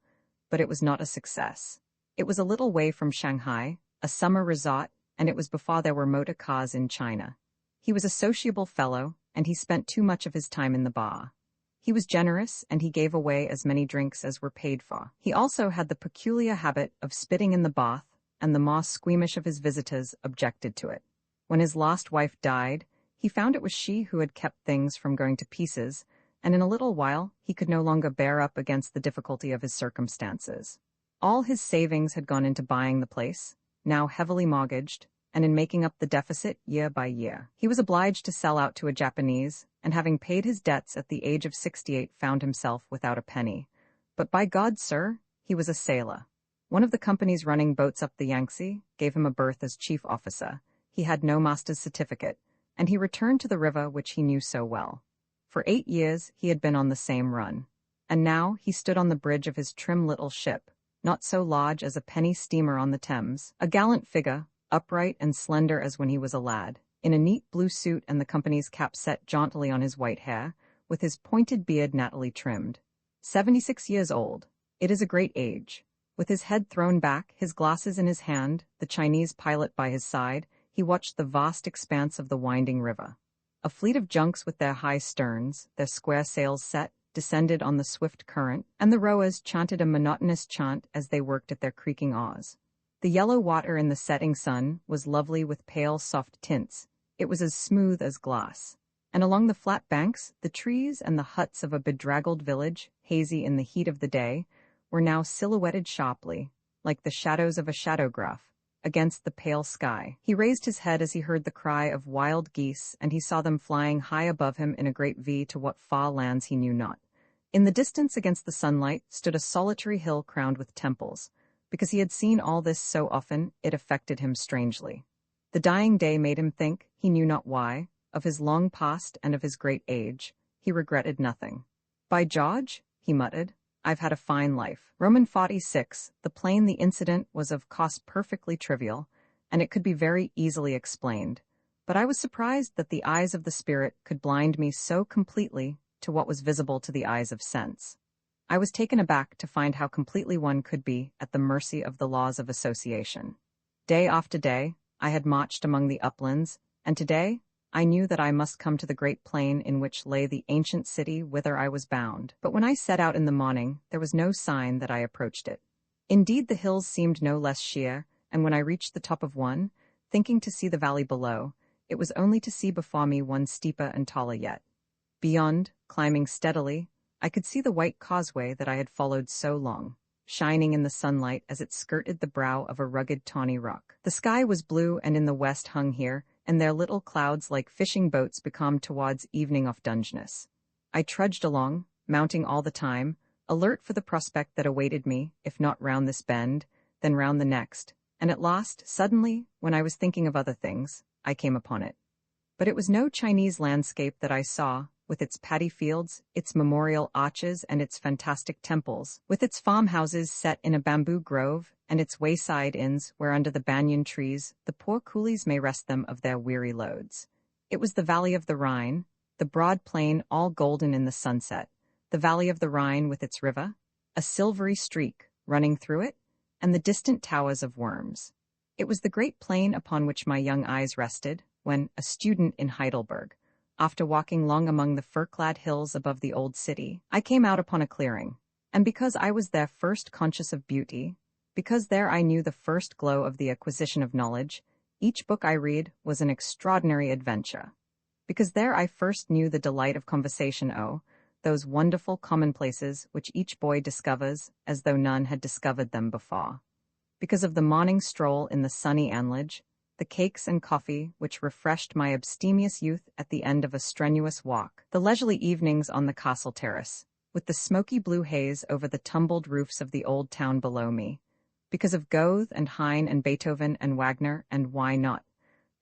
But it was not a success. It was a little way from Shanghai, a summer resort, and it was before there were motor cars in China. He was a sociable fellow, and he spent too much of his time in the bar. He was generous, and he gave away as many drinks as were paid for. He also had the peculiar habit of spitting in the bath, and the more squeamish of his visitors objected to it. When his last wife died, he found it was she who had kept things from going to pieces, and in a little while he could no longer bear up against the difficulty of his circumstances. All his savings had gone into buying the place, now heavily mortgaged, and in making up the deficit year by year. He was obliged to sell out to a Japanese, and having paid his debts at the age of 68 found himself without a penny. But by God, sir, he was a sailor. One of the companies running boats up the Yangtze gave him a berth as chief officer. He had no master's certificate, and he returned to the river which he knew so well. For 8 years he had been on the same run, and now he stood on the bridge of his trim little ship, not so large as a penny steamer on the Thames, a gallant figure, upright and slender as when he was a lad, in a neat blue suit and the company's cap set jauntily on his white hair, with his pointed beard nattily trimmed. 76 years old. It is a great age. With his head thrown back, his glasses in his hand, the Chinese pilot by his side, he watched the vast expanse of the winding river. A fleet of junks with their high sterns, their square sails set, descended on the swift current, and the rowers chanted a monotonous chant as they worked at their creaking oars. The yellow water in the setting sun was lovely with pale, soft tints. It was as smooth as glass. And along the flat banks, the trees and the huts of a bedraggled village, hazy in the heat of the day, were now silhouetted sharply, like the shadows of a shadowgraph, against the pale sky. He raised his head as he heard the cry of wild geese, and he saw them flying high above him in a great V to what far lands he knew not. In the distance against the sunlight stood a solitary hill crowned with temples. Because he had seen all this so often, it affected him strangely. The dying day made him think, he knew not why, of his long past and of his great age. He regretted nothing. "By George," he muttered, "I've had a fine life." Roman 46, the plane the incident was of course perfectly trivial, and it could be very easily explained. But I was surprised that the eyes of the spirit could blind me so completely to what was visible to the eyes of sense. I was taken aback to find how completely one could be at the mercy of the laws of association. Day after day, I had marched among the uplands, and today, I knew that I must come to the great plain in which lay the ancient city whither I was bound. But when I set out in the morning, there was no sign that I approached it. Indeed, the hills seemed no less sheer, and when I reached the top of one, thinking to see the valley below, it was only to see before me one steeper and taller yet. Beyond, climbing steadily, I could see the white causeway that I had followed so long, shining in the sunlight as it skirted the brow of a rugged tawny rock. The sky was blue and in the west hung here, and their little clouds like fishing boats becalmed towards evening off Dungeness. I trudged along, mounting all the time, alert for the prospect that awaited me, if not round this bend, then round the next, and at last, suddenly, when I was thinking of other things, I came upon it. But it was no Chinese landscape that I saw, with its paddy fields, its memorial arches and its fantastic temples, with its farmhouses set in a bamboo grove, and its wayside inns where under the banyan trees the poor coolies may rest them of their weary loads. It was the valley of the Rhine, the broad plain all golden in the sunset, the valley of the Rhine with its river, a silvery streak running through it, and the distant towers of Worms. It was the great plain upon which my young eyes rested, when, a student in Heidelberg, after walking long among the fir-clad hills above the old city, I came out upon a clearing, and because I was there first conscious of beauty, because there I knew the first glow of the acquisition of knowledge, each book I read was an extraordinary adventure. Because there I first knew the delight of conversation, those wonderful commonplaces which each boy discovers as though none had discovered them before. Because of the morning stroll in the sunny anlage, the cakes and coffee which refreshed my abstemious youth at the end of a strenuous walk, the leisurely evenings on the castle terrace, with the smoky blue haze over the tumbled roofs of the old town below me, because of Goethe and Heine and Beethoven and Wagner and why not,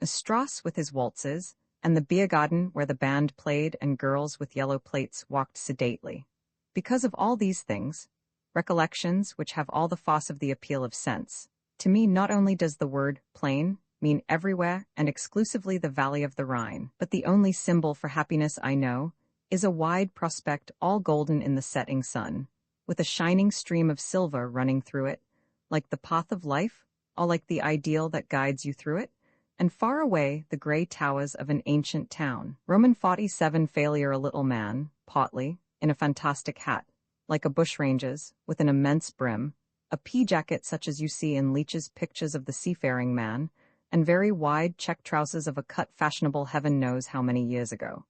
Strauss with his waltzes, and the beer garden where the band played and girls with yellow plates walked sedately. Because of all these things, recollections which have all the force of the appeal of sense, to me not only does the word plain mean everywhere and exclusively the valley of the Rhine, but the only symbol for happiness I know is a wide prospect all golden in the setting sun, with a shining stream of silver running through it, like the path of life, or like the ideal that guides you through it, and far away the grey towers of an ancient town. Roman 47 failure a little man, portly, in a fantastic hat, like a bushranger's, with an immense brim, a pea-jacket such as you see in Leech's pictures of the seafaring man, and very wide check trousers of a cut fashionable heaven knows how many years ago.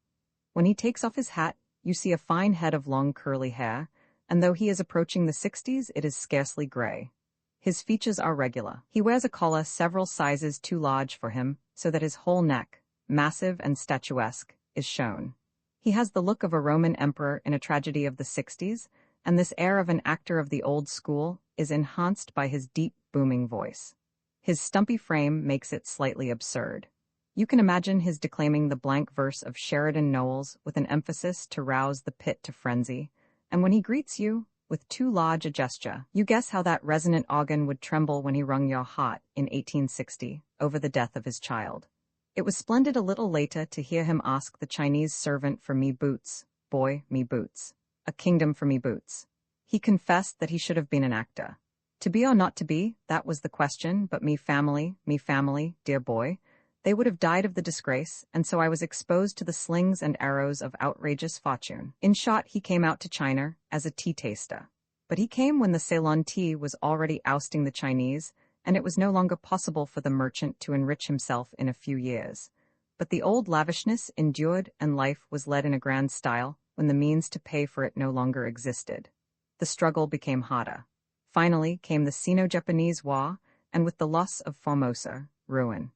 When he takes off his hat, you see a fine head of long curly hair, and though he is approaching the 60s, it is scarcely grey. His features are regular. He wears a collar several sizes too large for him, so that his whole neck, massive and statuesque, is shown. He has the look of a Roman emperor in a tragedy of the 60s, and this air of an actor of the old school is enhanced by his deep, booming voice. His stumpy frame makes it slightly absurd. You can imagine his declaiming the blank verse of Sheridan Knowles with an emphasis to rouse the pit to frenzy, and when he greets you, with too large a gesture, you guess how that resonant organ would tremble when he wrung your heart in 1860 over the death of his child. It was splendid a little later to hear him ask the Chinese servant for me boots, boy, me boots, a kingdom for me boots. He confessed that he should have been an actor. To be or not to be, that was the question, but me family, dear boy. They would have died of the disgrace, and so I was exposed to the slings and arrows of outrageous fortune. In short, he came out to China as a tea taster. But he came when the Ceylon tea was already ousting the Chinese, and it was no longer possible for the merchant to enrich himself in a few years. But the old lavishness endured, and life was led in a grand style when the means to pay for it no longer existed. The struggle became harder. Finally came the Sino-Japanese War, and with the loss of Formosa, ruin.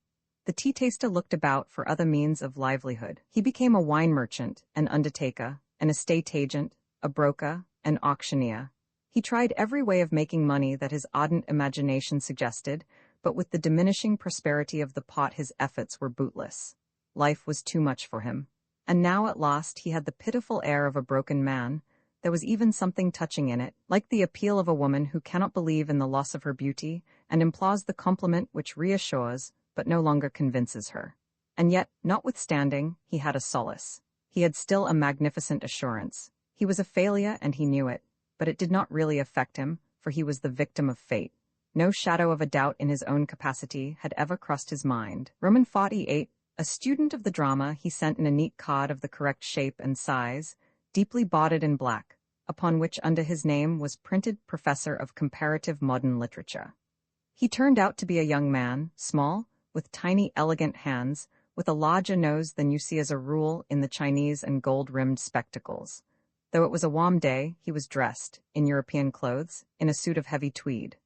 The tea taster looked about for other means of livelihood. He became a wine merchant, an undertaker, an estate agent, a broker, an auctioneer. He tried every way of making money that his ardent imagination suggested, but with the diminishing prosperity of the pot his efforts were bootless. Life was too much for him. And now at last he had the pitiful air of a broken man. There was even something touching in it, like the appeal of a woman who cannot believe in the loss of her beauty, and implores the compliment which reassures, but no longer convinces her. And yet, notwithstanding, he had a solace. He had still a magnificent assurance. He was a failure and he knew it, but it did not really affect him, for he was the victim of fate. No shadow of a doubt in his own capacity had ever crossed his mind. Roman 48, a student of the drama, he sent in a neat card of the correct shape and size, deeply bordered in black, upon which under his name was printed Professor of Comparative Modern Literature. He turned out to be a young man, small, with tiny, elegant hands, with a larger nose than you see as a rule in the Chinese and gold-rimmed spectacles. Though it was a warm day, he was dressed, in European clothes, in a suit of heavy tweed.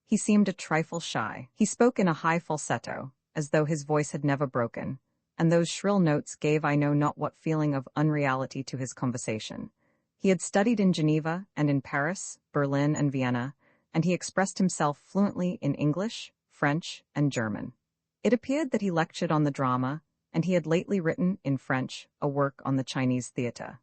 He seemed a trifle shy. He spoke in a high falsetto, as though his voice had never broken, and those shrill notes gave I know not what feeling of unreality to his conversation. He had studied in Geneva and in Paris, Berlin and Vienna, and he expressed himself fluently in English, French, and German. It appeared that he lectured on the drama, and he had lately written, in French, a work on the Chinese theatre.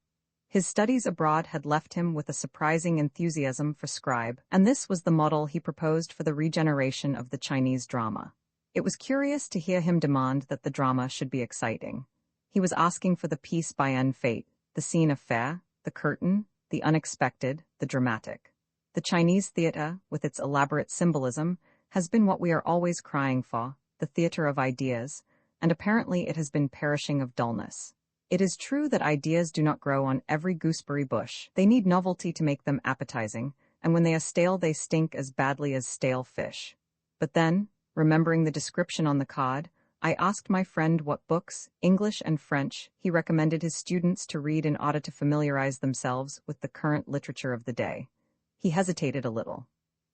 His studies abroad had left him with a surprising enthusiasm for scribe, and this was the model he proposed for the regeneration of the Chinese drama. It was curious to hear him demand that the drama should be exciting. He was asking for the piece by en fait, the scene of fait, the curtain, the unexpected, the dramatic. The Chinese theatre, with its elaborate symbolism, has been what we are always crying for, the theatre of ideas, and apparently it has been perishing of dullness. It is true that ideas do not grow on every gooseberry bush. They need novelty to make them appetizing, and when they are stale they stink as badly as stale fish. But then, remembering the description on the card, I asked my friend what books, English and French, he recommended his students to read in order to familiarize themselves with the current literature of the day. He hesitated a little.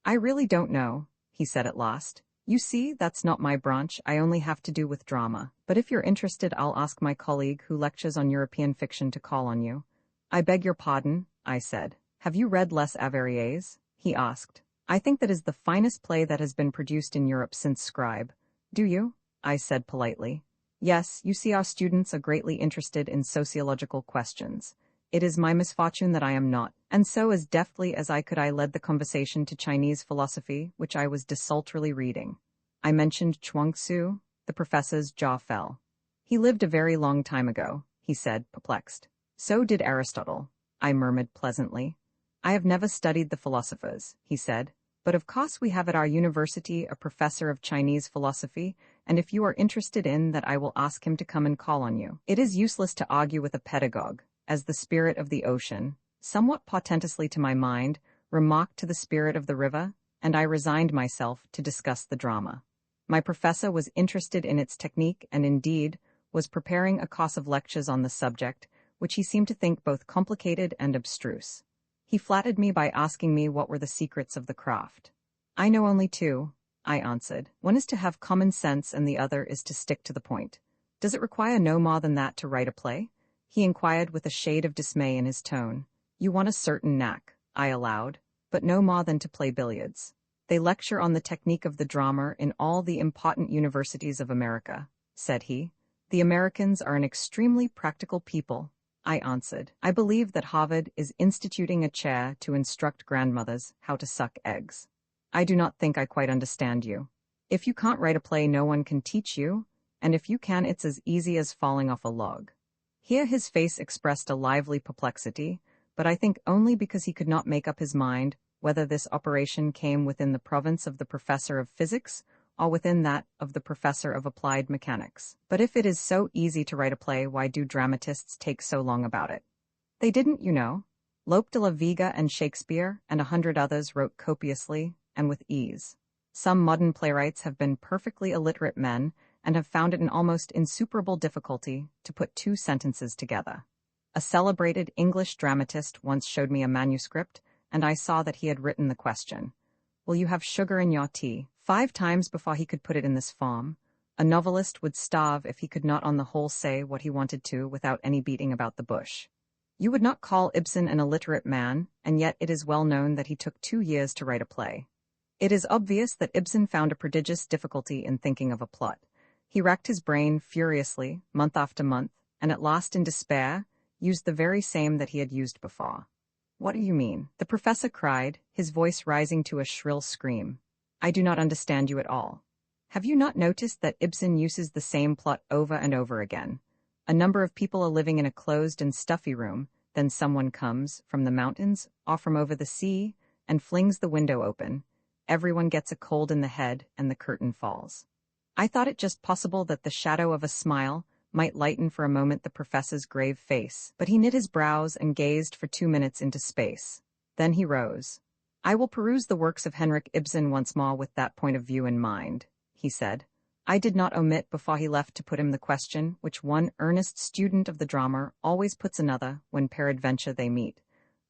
"I really don't know," he said at last. "You see, that's not my branch, I only have to do with drama. But if you're interested, I'll ask my colleague who lectures on European fiction to call on you." "I beg your pardon," I said. "Have you read Les Avariés?" he asked. "I think that is the finest play that has been produced in Europe since Scribe." "Do you?" I said politely. "Yes, you see our students are greatly interested in sociological questions. It is my misfortune that I am not." And so as deftly as I could I led the conversation to Chinese philosophy, which I was desultorily reading. I mentioned Chuang-Tzu. The professor's jaw fell. "He lived a very long time ago," he said, perplexed. "So did Aristotle," I murmured pleasantly. "I have never studied the philosophers," he said, "but of course we have at our university a professor of Chinese philosophy, and if you are interested in that I will ask him to come and call on you. It is useless to argue with a pedagogue, as the spirit of the ocean, somewhat portentously to my mind, remarked to the spirit of the river, and I resigned myself to discuss the drama. My professor was interested in its technique and indeed was preparing a course of lectures on the subject, which he seemed to think both complicated and abstruse. He flattered me by asking me what were the secrets of the craft. "I know only two," I answered. "One is to have common sense and the other is to stick to the point." "Does it require no more than that to write a play?" he inquired with a shade of dismay in his tone. "You want a certain knack," I allowed, "but no more than to play billiards. They lecture on the technique of the drama in all the important universities of America," said he. "The Americans are an extremely practical people," I answered. "I believe that Harvard is instituting a chair to instruct grandmothers how to suck eggs." "I do not think I quite understand you. If you can't write a play, no one can teach you, and if you can, it's as easy as falling off a log." Here his face expressed a lively perplexity, but I think only because he could not make up his mind whether this operation came within the province of the professor of physics or within that of the professor of applied mechanics. But if it is so easy to write a play, why do dramatists take so long about it? They didn't, you know. Lope de la Vega and Shakespeare and 100 others wrote copiously and with ease. Some modern playwrights have been perfectly illiterate men and have found it an almost insuperable difficulty to put two sentences together. A celebrated English dramatist once showed me a manuscript, and I saw that he had written the question, "Will you have sugar in your tea?" 5 times before he could put it in this form. A novelist would starve if he could not on the whole say what he wanted to without any beating about the bush. You would not call Ibsen an illiterate man, and yet it is well known that he took 2 years to write a play. It is obvious that Ibsen found a prodigious difficulty in thinking of a plot. He racked his brain furiously, month after month, and at last in despair, used the very same that he had used before. "What do you mean?" the professor cried, his voice rising to a shrill scream. "I do not understand you at all. Have you not noticed that Ibsen uses the same plot over and over again? A number of people are living in a closed and stuffy room, then someone comes, from the mountains, or from over the sea, and flings the window open. Everyone gets a cold in the head, and the curtain falls." I thought it just possible that the shadow of a smile might lighten for a moment the professor's grave face, but he knit his brows and gazed for 2 minutes into space. Then he rose. "I will peruse the works of Henrik Ibsen once more with that point of view in mind," he said. I did not omit before he left to put him the question which one earnest student of the drama always puts another when peradventure they meet.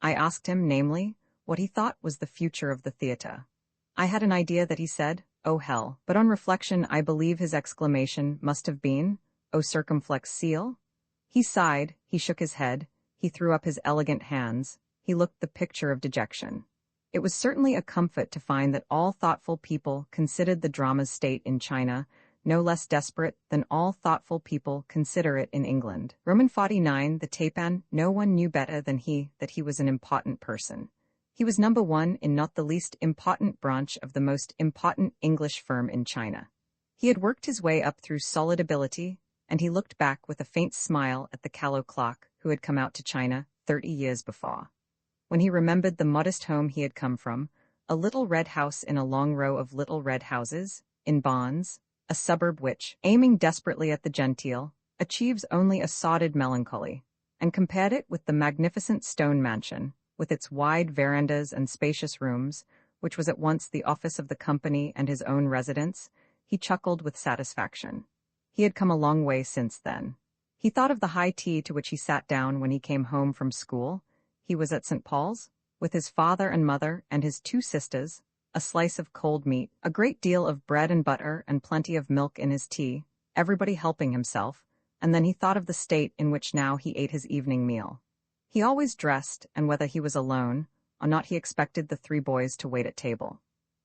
I asked him, namely, what he thought was the future of the theatre. I had an idea that he said, "Oh hell," but on reflection I believe his exclamation must have been, "Oh circumflex seal?" He sighed, he shook his head, he threw up his elegant hands, he looked the picture of dejection. It was certainly a comfort to find that all thoughtful people considered the drama's state in China no less desperate than all thoughtful people consider it in England. Roman 49, the Tapan, no one knew better than he that he was an important person. He was number 1 in not the least important branch of the most important English firm in China. He had worked his way up through solid ability, and he looked back with a faint smile at the callow clerk who had come out to China 30 years before. When he remembered the modest home he had come from, a little red house in a long row of little red houses, in Bonds, a suburb which, aiming desperately at the genteel, achieves only a sordid melancholy, and compared it with the magnificent stone mansion, with its wide verandas and spacious rooms, which was at once the office of the company and his own residence, he chuckled with satisfaction. He had come a long way since then. He thought of the high tea to which he sat down when he came home from school. He was at St. Paul's, with his father and mother and his 2 sisters, a slice of cold meat, a great deal of bread and butter and plenty of milk in his tea, everybody helping himself, and then he thought of the state in which now he ate his evening meal. He always dressed, and whether he was alone or not he expected the 3 boys to wait at table.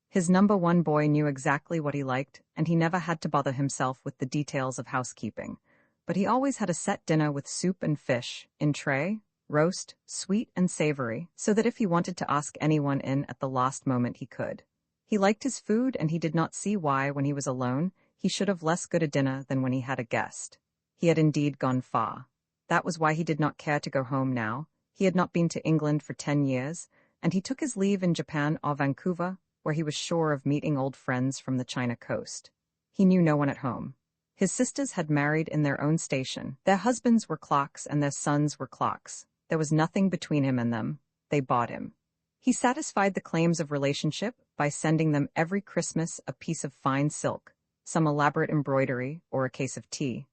His number 1 boy knew exactly what he liked, and he never had to bother himself with the details of housekeeping. But he always had a set dinner with soup and fish, in tray, roast, sweet and savory, so that if he wanted to ask anyone in at the last moment he could. He liked his food, and he did not see why, when he was alone, he should have less good a dinner than when he had a guest. He had indeed gone far. That was why he did not care to go home now. He had not been to England for 10 years, and he took his leave in Japan or Vancouver, where he was sure of meeting old friends from the China coast. He knew no one at home. His sisters had married in their own station. Their husbands were clerks and their sons were clerks. There was nothing between him and them. They bought him. He satisfied the claims of relationship by sending them every Christmas a piece of fine silk, some elaborate embroidery, or a case of tea.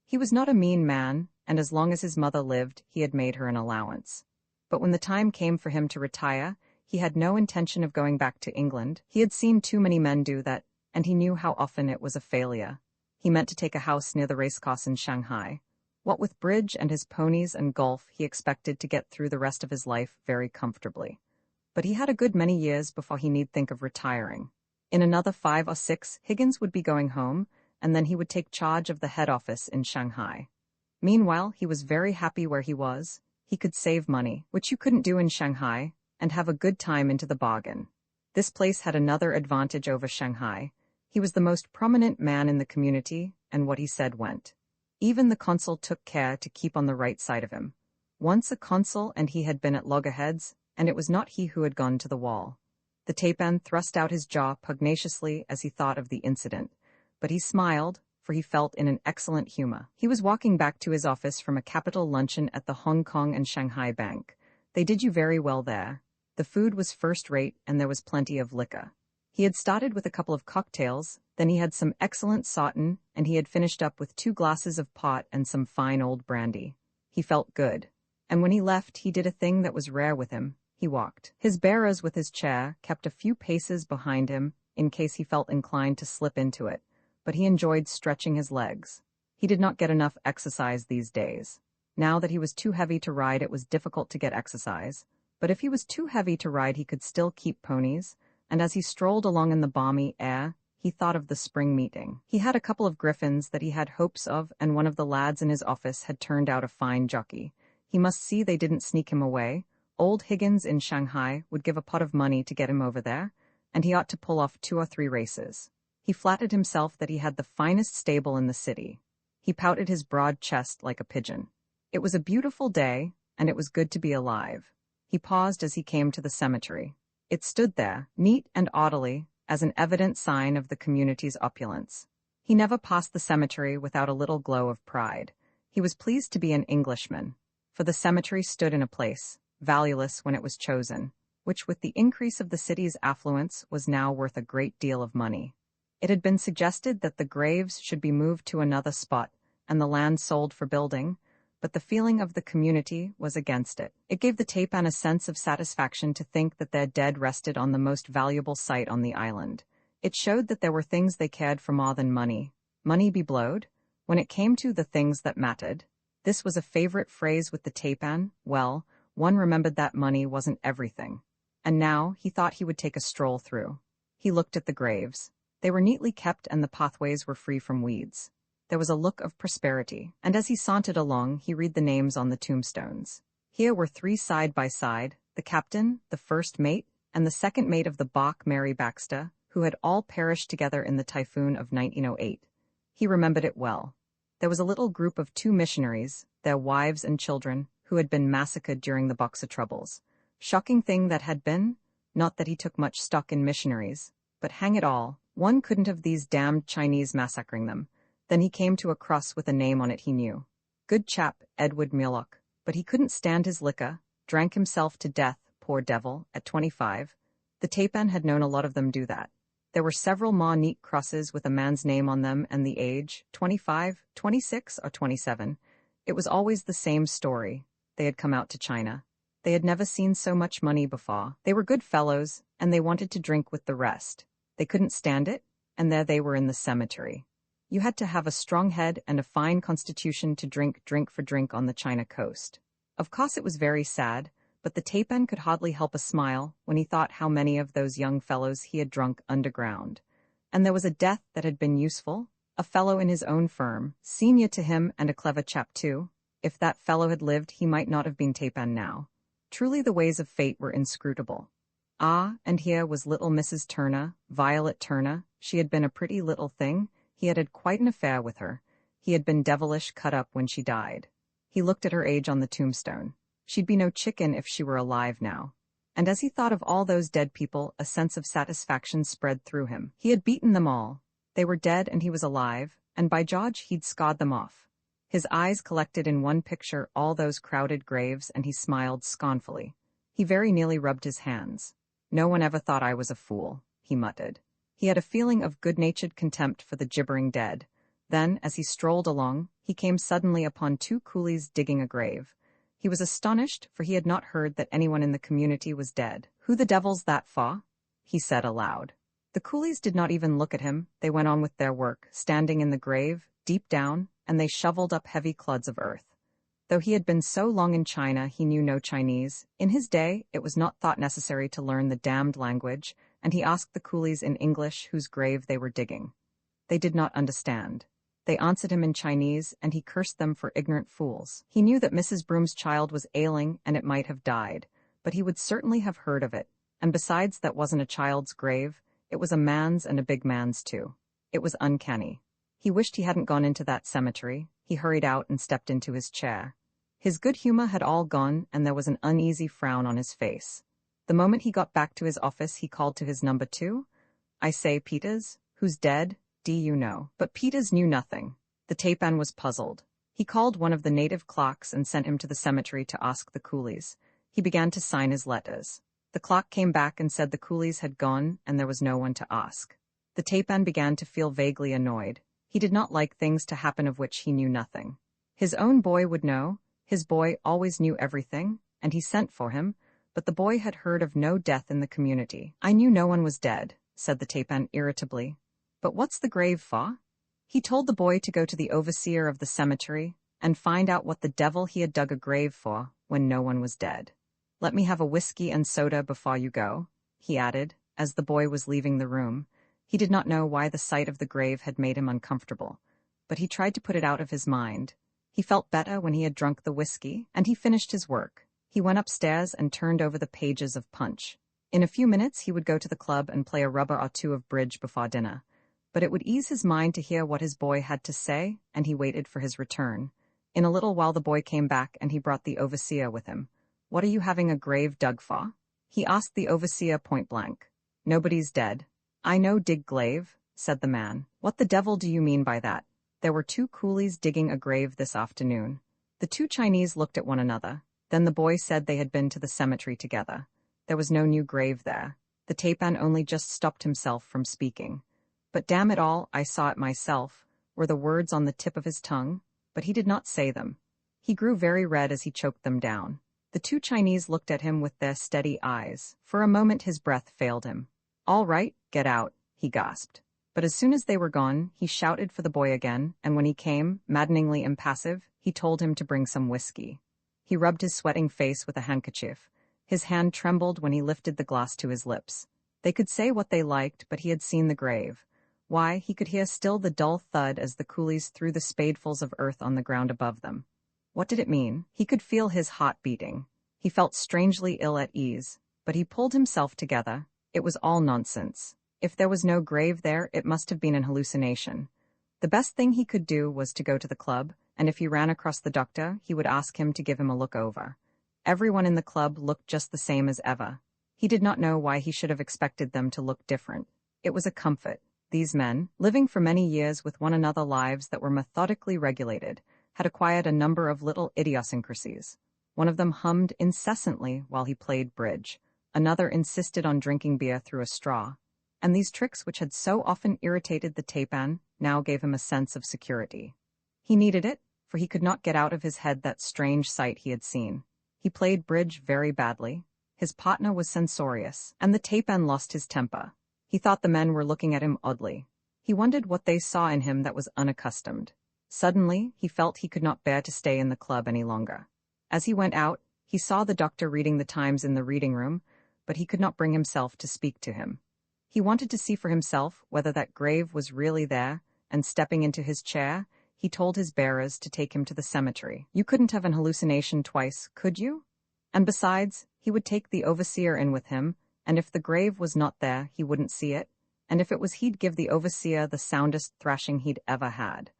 He was not a mean man, and as long as his mother lived, he had made her an allowance. But when the time came for him to retire, he had no intention of going back to England. He had seen too many men do that, and he knew how often it was a failure. He meant to take a house near the racecourse in Shanghai. What with bridge and his ponies and golf, he expected to get through the rest of his life very comfortably. But he had a good many years before he need think of retiring. In another 5 or 6, Higgins would be going home, and then he would take charge of the head office in Shanghai. Meanwhile, he was very happy where he was. He could save money, which you couldn't do in Shanghai, and have a good time into the bargain. This place had another advantage over Shanghai. He was the most prominent man in the community, and what he said went. Even the consul took care to keep on the right side of him. Once a consul, and he had been at loggerheads, and it was not he who had gone to the wall. The Tapan thrust out his jaw pugnaciously as he thought of the incident, but he smiled, for he felt in an excellent humor. He was walking back to his office from a capital luncheon at the Hong Kong and Shanghai Bank. They did you very well there. The food was first-rate and there was plenty of liquor. He had started with a couple of cocktails, then he had some excellent sauterne, and he had finished up with 2 glasses of port and some fine old brandy. He felt good. And when he left, he did a thing that was rare with him. He walked. His bearers with his chair kept a few paces behind him in case he felt inclined to slip into it, but he enjoyed stretching his legs. He did not get enough exercise these days. Now that he was too heavy to ride, it was difficult to get exercise, but if he was too heavy to ride, he could still keep ponies, and as he strolled along in the balmy air, he thought of the spring meeting. He had a couple of griffins that he had hopes of, and one of the lads in his office had turned out a fine jockey. He must see they didn't sneak him away. Old Higgins in Shanghai would give a pot of money to get him over there, and he ought to pull off 2 or 3 races. He flattered himself that he had the finest stable in the city. He pouted his broad chest like a pigeon. It was a beautiful day, and it was good to be alive. He paused as he came to the cemetery. It stood there, neat and orderly, as an evident sign of the community's opulence. He never passed the cemetery without a little glow of pride. He was pleased to be an Englishman, for the cemetery stood in a place, valueless when it was chosen, which with the increase of the city's affluence was now worth a great deal of money. It had been suggested that the graves should be moved to another spot and the land sold for building, but the feeling of the community was against it. It gave the Tapan a sense of satisfaction to think that their dead rested on the most valuable site on the island. It showed that there were things they cared for more than money. Money be blowed? When it came to the things that mattered, this was a favorite phrase with the Tapan. Well, one remembered that money wasn't everything. And now he thought he would take a stroll through. He looked at the graves. They were neatly kept and the pathways were free from weeds. There was a look of prosperity, and as he sauntered along, he read the names on the tombstones. Here were 3 side by side, the captain, the first mate, and the second mate of the bark Mary Baxter, who had all perished together in the typhoon of 1908. He remembered it well. There was a little group of 2 missionaries, their wives and children, who had been massacred during the Boxer troubles. Shocking thing that had been, not that he took much stock in missionaries, but hang it all, one couldn't have these damned Chinese massacring them. Then he came to a cross with a name on it he knew. Good chap, Edward Murlock, but he couldn't stand his liquor, drank himself to death, poor devil, at 25. The Tapan had known a lot of them do that. There were several more neat crosses with a man's name on them and the age, 25, 26, or 27. It was always the same story. They had come out to China. They had never seen so much money before. They were good fellows, and they wanted to drink with the rest. They couldn't stand it, and there they were in the cemetery. You had to have a strong head and a fine constitution to drink for drink on the China coast. Of course it was very sad, but the Tapan could hardly help a smile when he thought how many of those young fellows he had drunk underground. And there was a death that had been useful, a fellow in his own firm, senior to him and a clever chap too. If that fellow had lived, he might not have been Tapan now. Truly the ways of fate were inscrutable. Ah, and here was little Mrs. Turner, Violet Turner. She had been a pretty little thing. He had had quite an affair with her. He had been devilish cut up when she died. He looked at her age on the tombstone. She'd be no chicken if she were alive now. And as he thought of all those dead people, a sense of satisfaction spread through him. He had beaten them all. They were dead and he was alive, and by George he'd scarred them off. His eyes collected in one picture all those crowded graves, and he smiled scornfully. He very nearly rubbed his hands. No one ever thought I was a fool, he muttered. He had a feeling of good-natured contempt for the gibbering dead. Then, as he strolled along, he came suddenly upon 2 coolies digging a grave. He was astonished, for he had not heard that anyone in the community was dead. "Who the devil's that for?" he said aloud. The coolies did not even look at him. They went on with their work, standing in the grave, deep down, and they shoveled up heavy clods of earth. Though he had been so long in China, he knew no Chinese. In his day, it was not thought necessary to learn the damned language, and he asked the coolies in English whose grave they were digging. They did not understand. They answered him in Chinese, and he cursed them for ignorant fools. He knew that Mrs. Broom's child was ailing, and it might have died, but he would certainly have heard of it, and besides, that wasn't a child's grave, it was a man's and a big man's too. It was uncanny. He wished he hadn't gone into that cemetery. He hurried out and stepped into his chair. His good humor had all gone, and there was an uneasy frown on his face. The moment he got back to his office, he called to his number 2. "I say, Peters, who's dead, do you know?" But Peters knew nothing. The Tapan was puzzled. He called one of the native clerks and sent him to the cemetery to ask the coolies. He began to sign his letters. The clerk came back and said the coolies had gone and there was no one to ask. The Tapan began to feel vaguely annoyed. He did not like things to happen of which he knew nothing. His own boy would know. His boy always knew everything, and he sent for him, but the boy had heard of no death in the community. "I knew no one was dead," said the Tapan irritably. "But what's the grave for?" He told the boy to go to the overseer of the cemetery and find out what the devil he had dug a grave for when no one was dead. "Let me have a whiskey and soda before you go," he added, as the boy was leaving the room. He did not know why the sight of the grave had made him uncomfortable, but he tried to put it out of his mind. He felt better when he had drunk the whiskey, and he finished his work. He went upstairs and turned over the pages of Punch. In a few minutes he would go to the club and play a rubber or two of bridge before dinner. But it would ease his mind to hear what his boy had to say, and he waited for his return. In a little while the boy came back and he brought the overseer with him. "What are you having a grave dug for?" he asked the overseer point blank. "Nobody's dead." "I know dig glaive," said the man. "What the devil do you mean by that?" There were 2 coolies digging a grave this afternoon. The 2 Chinese looked at one another. Then the boy said they had been to the cemetery together. There was no new grave there. The Tapan only just stopped himself from speaking. "But damn it all, I saw it myself," were the words on the tip of his tongue, but he did not say them. He grew very red as he choked them down. The 2 Chinese looked at him with their steady eyes. For a moment his breath failed him. "All right, get out," he gasped. But as soon as they were gone, he shouted for the boy again, and when he came, maddeningly impassive, he told him to bring some whiskey. He rubbed his sweating face with a handkerchief. His hand trembled when he lifted the glass to his lips. They could say what they liked, but he had seen the grave. Why, he could hear still the dull thud as the coolies threw the spadefuls of earth on the ground above them. What did it mean? He could feel his heart beating. He felt strangely ill at ease, but he pulled himself together. It was all nonsense. If there was no grave there, it must have been an hallucination. The best thing he could do was to go to the club, and if he ran across the doctor, he would ask him to give him a look over. Everyone in the club looked just the same as ever. He did not know why he should have expected them to look different. It was a comfort. These men, living for many years with one another lives that were methodically regulated, had acquired a number of little idiosyncrasies. One of them hummed incessantly while he played bridge. Another insisted on drinking beer through a straw. And these tricks, which had so often irritated the Tapan, now gave him a sense of security. He needed it, for he could not get out of his head that strange sight he had seen. He played bridge very badly. His partner was censorious, and the Tapan lost his temper. He thought the men were looking at him oddly. He wondered what they saw in him that was unaccustomed. Suddenly, he felt he could not bear to stay in the club any longer. As he went out, he saw the doctor reading the Times in the reading room, but he could not bring himself to speak to him. He wanted to see for himself whether that grave was really there, and stepping into his chair, he told his bearers to take him to the cemetery. "You couldn't have an hallucination twice, could you?" And besides, he would take the overseer in with him, and if the grave was not there, he wouldn't see it, and if it was, he'd give the overseer the soundest thrashing he'd ever had.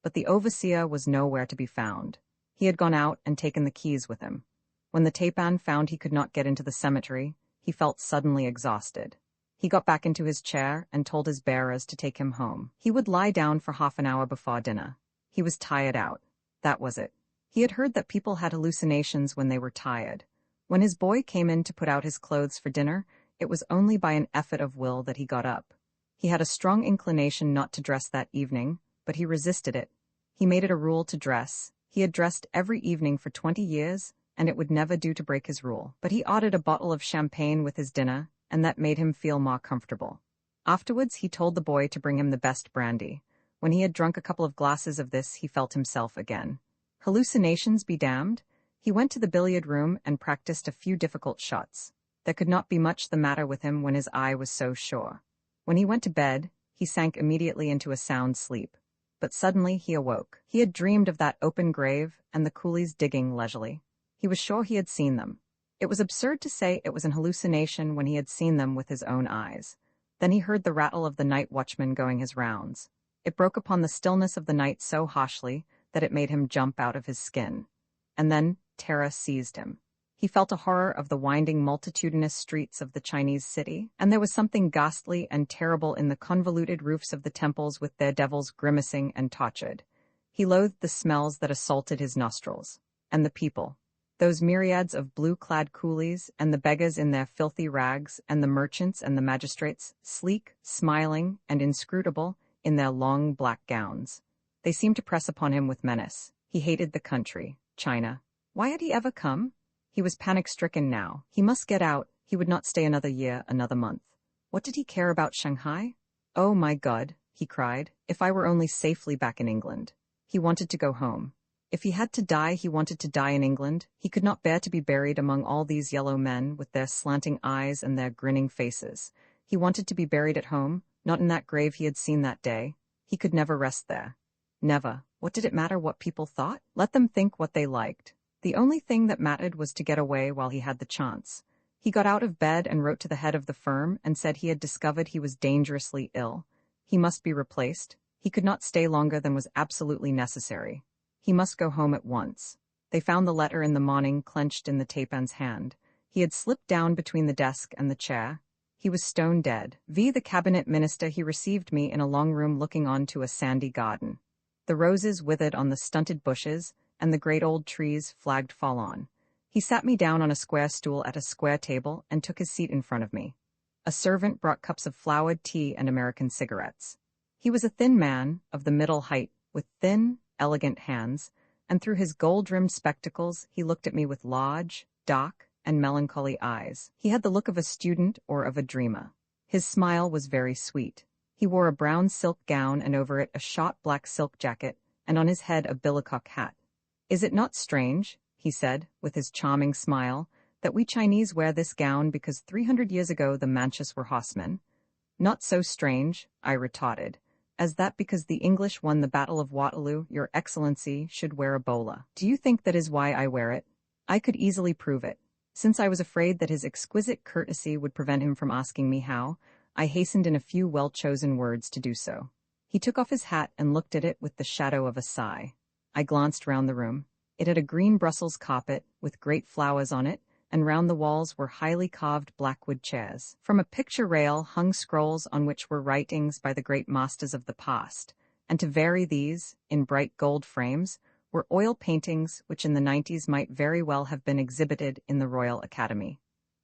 But the overseer was nowhere to be found. He had gone out and taken the keys with him. When the Tapan found he could not get into the cemetery, he felt suddenly exhausted. He got back into his chair and told his bearers to take him home. He would lie down for half an hour before dinner. He was tired out. That was it. He had heard that people had hallucinations when they were tired. When his boy came in to put out his clothes for dinner, it was only by an effort of will that he got up. He had a strong inclination not to dress that evening, but he resisted it. He made it a rule to dress. He had dressed every evening for 20 years, and it would never do to break his rule. But he ordered a bottle of champagne with his dinner, and that made him feel more comfortable. Afterwards, he told the boy to bring him the best brandy. When he had drunk a couple of glasses of this, he felt himself again. Hallucinations be damned. He went to the billiard room and practiced a few difficult shots. There could not be much the matter with him when his eye was so sure. When he went to bed, he sank immediately into a sound sleep. But suddenly he awoke. He had dreamed of that open grave and the coolies digging leisurely. He was sure he had seen them. It was absurd to say it was an hallucination when he had seen them with his own eyes. Then he heard the rattle of the night watchman going his rounds. It broke upon the stillness of the night so harshly that it made him jump out of his skin. And then terror seized him. He felt a horror of the winding multitudinous streets of the Chinese city, and there was something ghastly and terrible in the convoluted roofs of the temples with their devils grimacing and tortured. He loathed the smells that assaulted his nostrils. And the people. Those myriads of blue-clad coolies, and the beggars in their filthy rags, and the merchants and the magistrates, sleek, smiling, and inscrutable, in their long black gowns. They seemed to press upon him with menace. He hated the country, China. Why had he ever come? He was panic-stricken now. He must get out. He would not stay another year, another month. What did he care about Shanghai? Oh my God, he cried, if I were only safely back in England. He wanted to go home. If he had to die, he wanted to die in England. He could not bear to be buried among all these yellow men with their slanting eyes and their grinning faces. He wanted to be buried at home, not in that grave he had seen that day. He could never rest there. Never. What did it matter what people thought? Let them think what they liked. The only thing that mattered was to get away while he had the chance. He got out of bed and wrote to the head of the firm and said he had discovered he was dangerously ill. He must be replaced. He could not stay longer than was absolutely necessary. He must go home at once. They found the letter in the morning clenched in the tapan's hand. He had slipped down between the desk and the chair. He was stone dead. The cabinet minister, he received me in a long room looking on to a sandy garden. The roses withered on the stunted bushes, and the great old trees flagged fall on. He sat me down on a square stool at a square table and took his seat in front of me. A servant brought cups of flowered tea and American cigarettes. He was a thin man, of the middle height, with thin, elegant hands, and through his gold-rimmed spectacles he looked at me with large, dark, and melancholy eyes. He had the look of a student or of a dreamer. His smile was very sweet. He wore a brown silk gown and over it a short black silk jacket, and on his head a billycock hat. "Is it not strange," he said, with his charming smile, "that we Chinese wear this gown because 300 years ago the Manchus were horsemen?" "Not so strange," I retorted, "as that because the English won the Battle of Waterloo, your Excellency should wear a bola. Do you think that is why I wear it?" I could easily prove it. Since I was afraid that his exquisite courtesy would prevent him from asking me how, I hastened in a few well-chosen words to do so. He took off his hat and looked at it with the shadow of a sigh. I glanced round the room. It had a green Brussels carpet, with great flowers on it, and round the walls were highly carved blackwood chairs. From a picture rail hung scrolls on which were writings by the great masters of the past, and to vary these, in bright gold frames, were oil paintings which in the 90s might very well have been exhibited in the Royal Academy.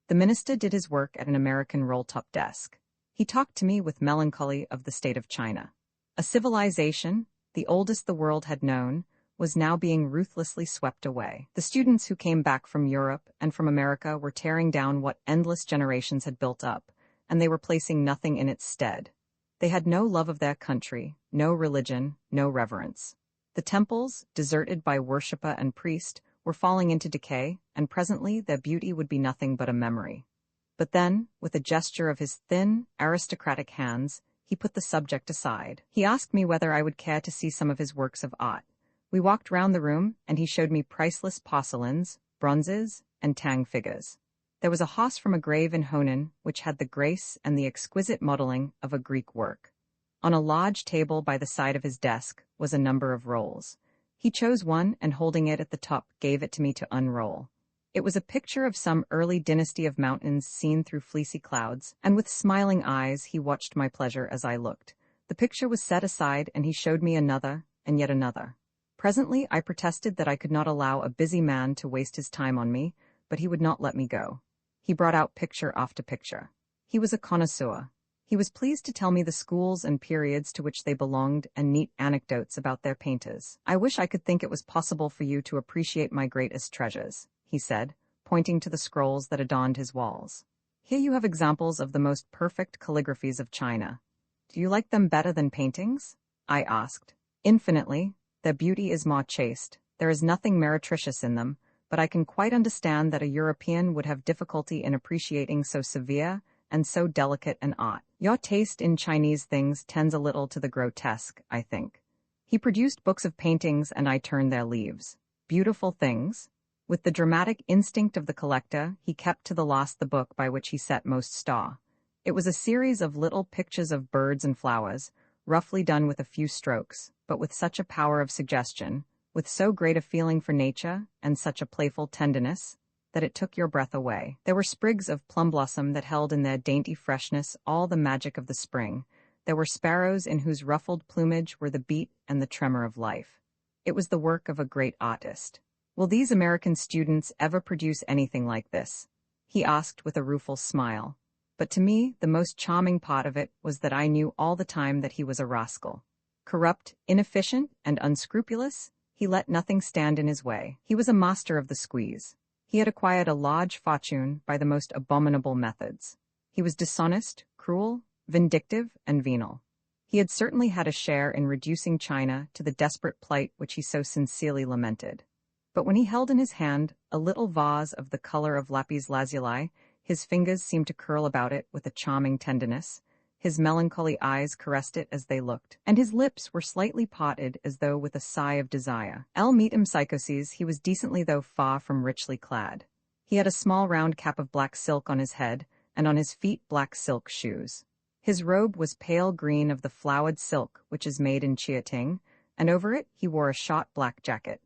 The minister did his work at an American roll-top desk. He talked to me with melancholy of the state of China. A civilization, the oldest the world had known, was now being ruthlessly swept away. The students who came back from Europe and from America were tearing down what endless generations had built up, and they were placing nothing in its stead. They had no love of their country, no religion, no reverence. The temples, deserted by worshipper and priest, were falling into decay, and presently their beauty would be nothing but a memory. But then, with a gesture of his thin, aristocratic hands, he put the subject aside. He asked me whether I would care to see some of his works of art. We walked round the room, and he showed me priceless porcelains, bronzes, and Tang figures. There was a horse from a grave in Honan, which had the grace and the exquisite modeling of a Greek work. On a large table by the side of his desk was a number of rolls. He chose one and holding it at the top gave it to me to unroll. It was a picture of some early dynasty of mountains seen through fleecy clouds, and with smiling eyes he watched my pleasure as I looked. The picture was set aside and he showed me another, and yet another. Presently I protested that I could not allow a busy man to waste his time on me, but he would not let me go. He brought out picture after picture. He was a connoisseur. He was pleased to tell me the schools and periods to which they belonged and neat anecdotes about their painters. "I wish I could think it was possible for you to appreciate my greatest treasures," he said, pointing to the scrolls that adorned his walls. "Here you have examples of the most perfect calligraphies of China. Do you like them better than paintings?" I asked. "Infinitely. Their beauty is more chaste. There is nothing meretricious in them, but I can quite understand that a European would have difficulty in appreciating so severe and so delicate an art. Your taste in Chinese things tends a little to the grotesque, I think." He produced books of paintings and I turned their leaves. Beautiful things. With the dramatic instinct of the collector, he kept to the last the book by which he set most store. It was a series of little pictures of birds and flowers, roughly done with a few strokes, but with such a power of suggestion, with so great a feeling for nature, and such a playful tenderness. that it took your breath away. There were sprigs of plum blossom that held in their dainty freshness all the magic of the spring. There were sparrows in whose ruffled plumage were the beat and the tremor of life. It was the work of a great artist. Will these American students ever produce anything like this? He asked with a rueful smile. But to me, the most charming part of it was that I knew all the time that he was a rascal. Corrupt, inefficient, and unscrupulous, he let nothing stand in his way. He was a master of the squeeze. He had acquired a large fortune by the most abominable methods. He was dishonest, cruel, vindictive, and venal. He had certainly had a share in reducing China to the desperate plight which he so sincerely lamented. But when he held in his hand a little vase of the color of lapis lazuli, his fingers seemed to curl about it with a charming tenderness. His melancholy eyes caressed it as they looked, and his lips were slightly parted as though with a sigh of desire. Meetum psychoses, he was decently though far from richly clad. He had a small round cap of black silk on his head, and on his feet black silk shoes. His robe was pale green of the flowered silk which is made in Chiating, and over it he wore a short black jacket.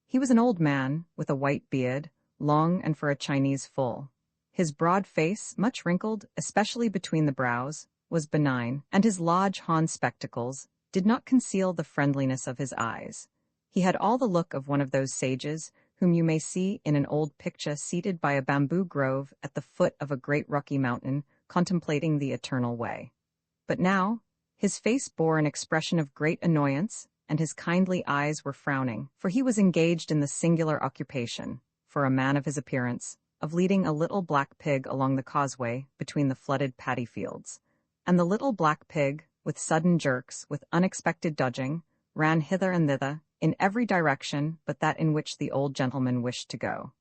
He was an old man, with a white beard, long and for a Chinese full. His broad face, much wrinkled, especially between the brows, was benign, and his large horn spectacles did not conceal the friendliness of his eyes. He had all the look of one of those sages whom you may see in an old picture seated by a bamboo grove at the foot of a great rocky mountain, contemplating the eternal way. But now, his face bore an expression of great annoyance, and his kindly eyes were frowning, for he was engaged in the singular occupation, for a man of his appearance, of leading a little black pig along the causeway between the flooded paddy fields. And the little black pig, with sudden jerks, with unexpected dodging, ran hither and thither, in every direction but that in which the old gentleman wished to go.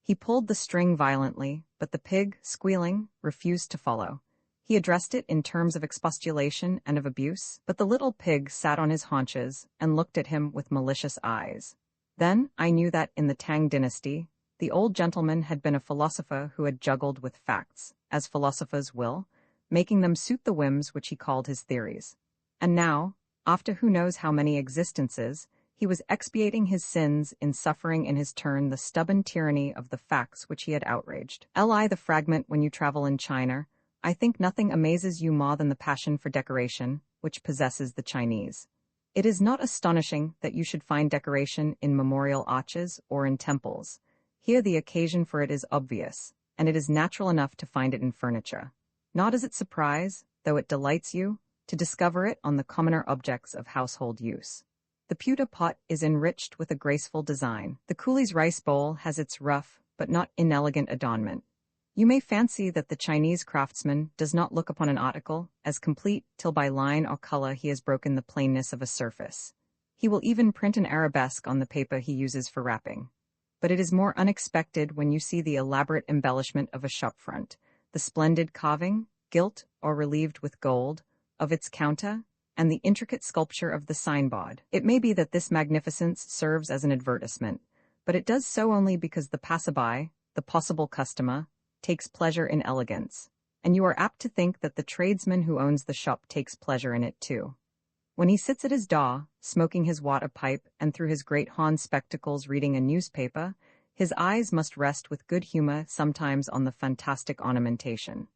He pulled the string violently, but the pig, squealing, refused to follow. He addressed it in terms of expostulation and of abuse, but the little pig sat on his haunches and looked at him with malicious eyes. Then I knew that, in the Tang dynasty, the old gentleman had been a philosopher who had juggled with facts, as philosophers will, making them suit the whims which he called his theories. And now, after who knows how many existences, he was expiating his sins in suffering in his turn the stubborn tyranny of the facts which he had outraged. The fragment when you travel in China, I think nothing amazes you more than the passion for decoration, which possesses the Chinese. It is not astonishing that you should find decoration in memorial arches or in temples. Here the occasion for it is obvious, and it is natural enough to find it in furniture. Nor does it surprise, though it delights you, to discover it on the commoner objects of household use. The pewter pot is enriched with a graceful design. The coolie's rice bowl has its rough, but not inelegant adornment. You may fancy that the Chinese craftsman does not look upon an article as complete till by line or color he has broken the plainness of a surface. He will even print an arabesque on the paper he uses for wrapping. But it is more unexpected when you see the elaborate embellishment of a shop front, the splendid carving, gilt or relieved with gold, of its counter, and the intricate sculpture of the signboard. It may be that this magnificence serves as an advertisement, but it does so only because the passerby, the possible customer, takes pleasure in elegance, and you are apt to think that the tradesman who owns the shop takes pleasure in it too. When he sits at his door, smoking his water pipe and through his great horn spectacles reading a newspaper, his eyes must rest with good humor sometimes on the fantastic ornamentation.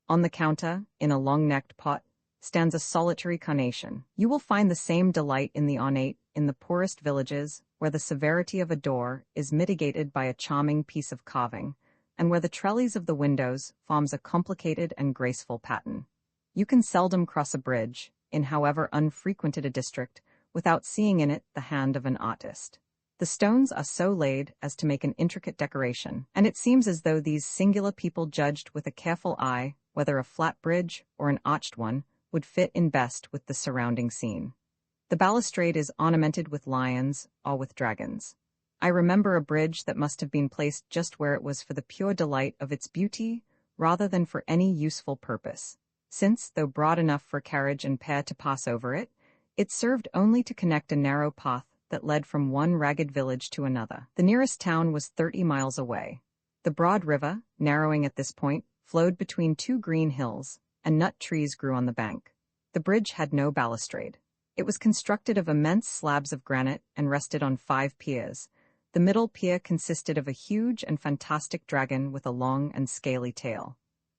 On the counter, in a long-necked pot, stands a solitary carnation. You will find the same delight in the ornate in the poorest villages, where the severity of a door is mitigated by a charming piece of carving, and where the trellis of the windows forms a complicated and graceful pattern. You can seldom cross a bridge, in however unfrequented a district, without seeing in it the hand of an artist. The stones are so laid as to make an intricate decoration, and it seems as though these singular people judged with a careful eye whether a flat bridge or an arched one would fit in best with the surrounding scene. The balustrade is ornamented with lions or with dragons. I remember a bridge that must have been placed just where it was for the pure delight of its beauty rather than for any useful purpose, since, though broad enough for carriage and pair to pass over it, it served only to connect a narrow path that led from one ragged village to another. The nearest town was 30 miles away. The broad river, narrowing at this point, flowed between two green hills, and nut trees grew on the bank. The bridge had no balustrade. It was constructed of immense slabs of granite and rested on 5 piers, The middle pier consisted of a huge and fantastic dragon with a long and scaly tail.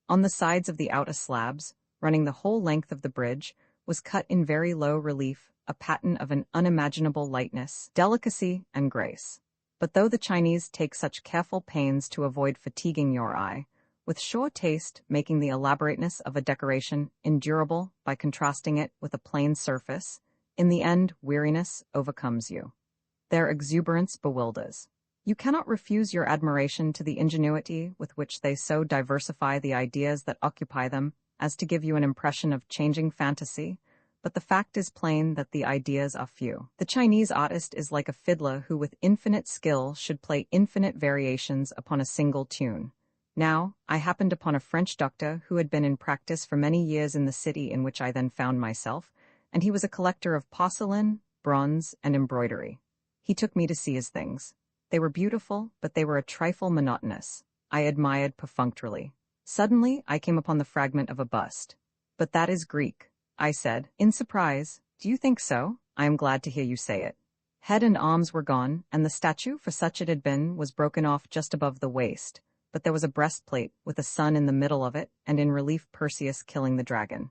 On the sides of the outer slabs, running the whole length of the bridge, was cut in very low relief a pattern of an unimaginable lightness, delicacy, and grace. But though the Chinese take such careful pains to avoid fatiguing your eye, with sure taste making the elaborateness of a decoration endurable by contrasting it with a plain surface, in the end weariness overcomes you. Their exuberance bewilders. You cannot refuse your admiration to the ingenuity with which they so diversify the ideas that occupy them as to give you an impression of changing fantasy, but the fact is plain that the ideas are few. The Chinese artist is like a fiddler who with infinite skill should play infinite variations upon a single tune. Now, I happened upon a French doctor who had been in practice for many years in the city in which I then found myself, and he was a collector of porcelain, bronze, and embroidery. He took me to see his things. They were beautiful, but they were a trifle monotonous. I admired perfunctorily. Suddenly, I came upon the fragment of a bust. "But that is Greek," I said, in surprise. "Do you think so? I am glad to hear you say it." Head and arms were gone, and the statue, for such it had been, was broken off just above the waist, but there was a breastplate with a sun in the middle of it, and in relief Perseus killing the dragon.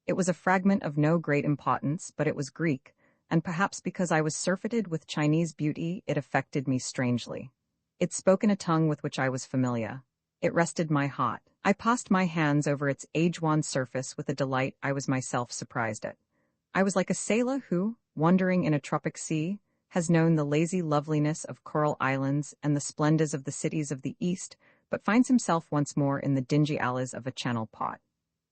It was a fragment of no great importance, but it was Greek, and perhaps because I was surfeited with Chinese beauty, it affected me strangely. It spoke in a tongue with which I was familiar. It rested my heart. I passed my hands over its age-worn surface with a delight I was myself surprised at. I was like a sailor who, wandering in a tropic sea, has known the lazy loveliness of coral islands and the splendors of the cities of the East, but finds himself once more in the dingy alleys of a Channel pot.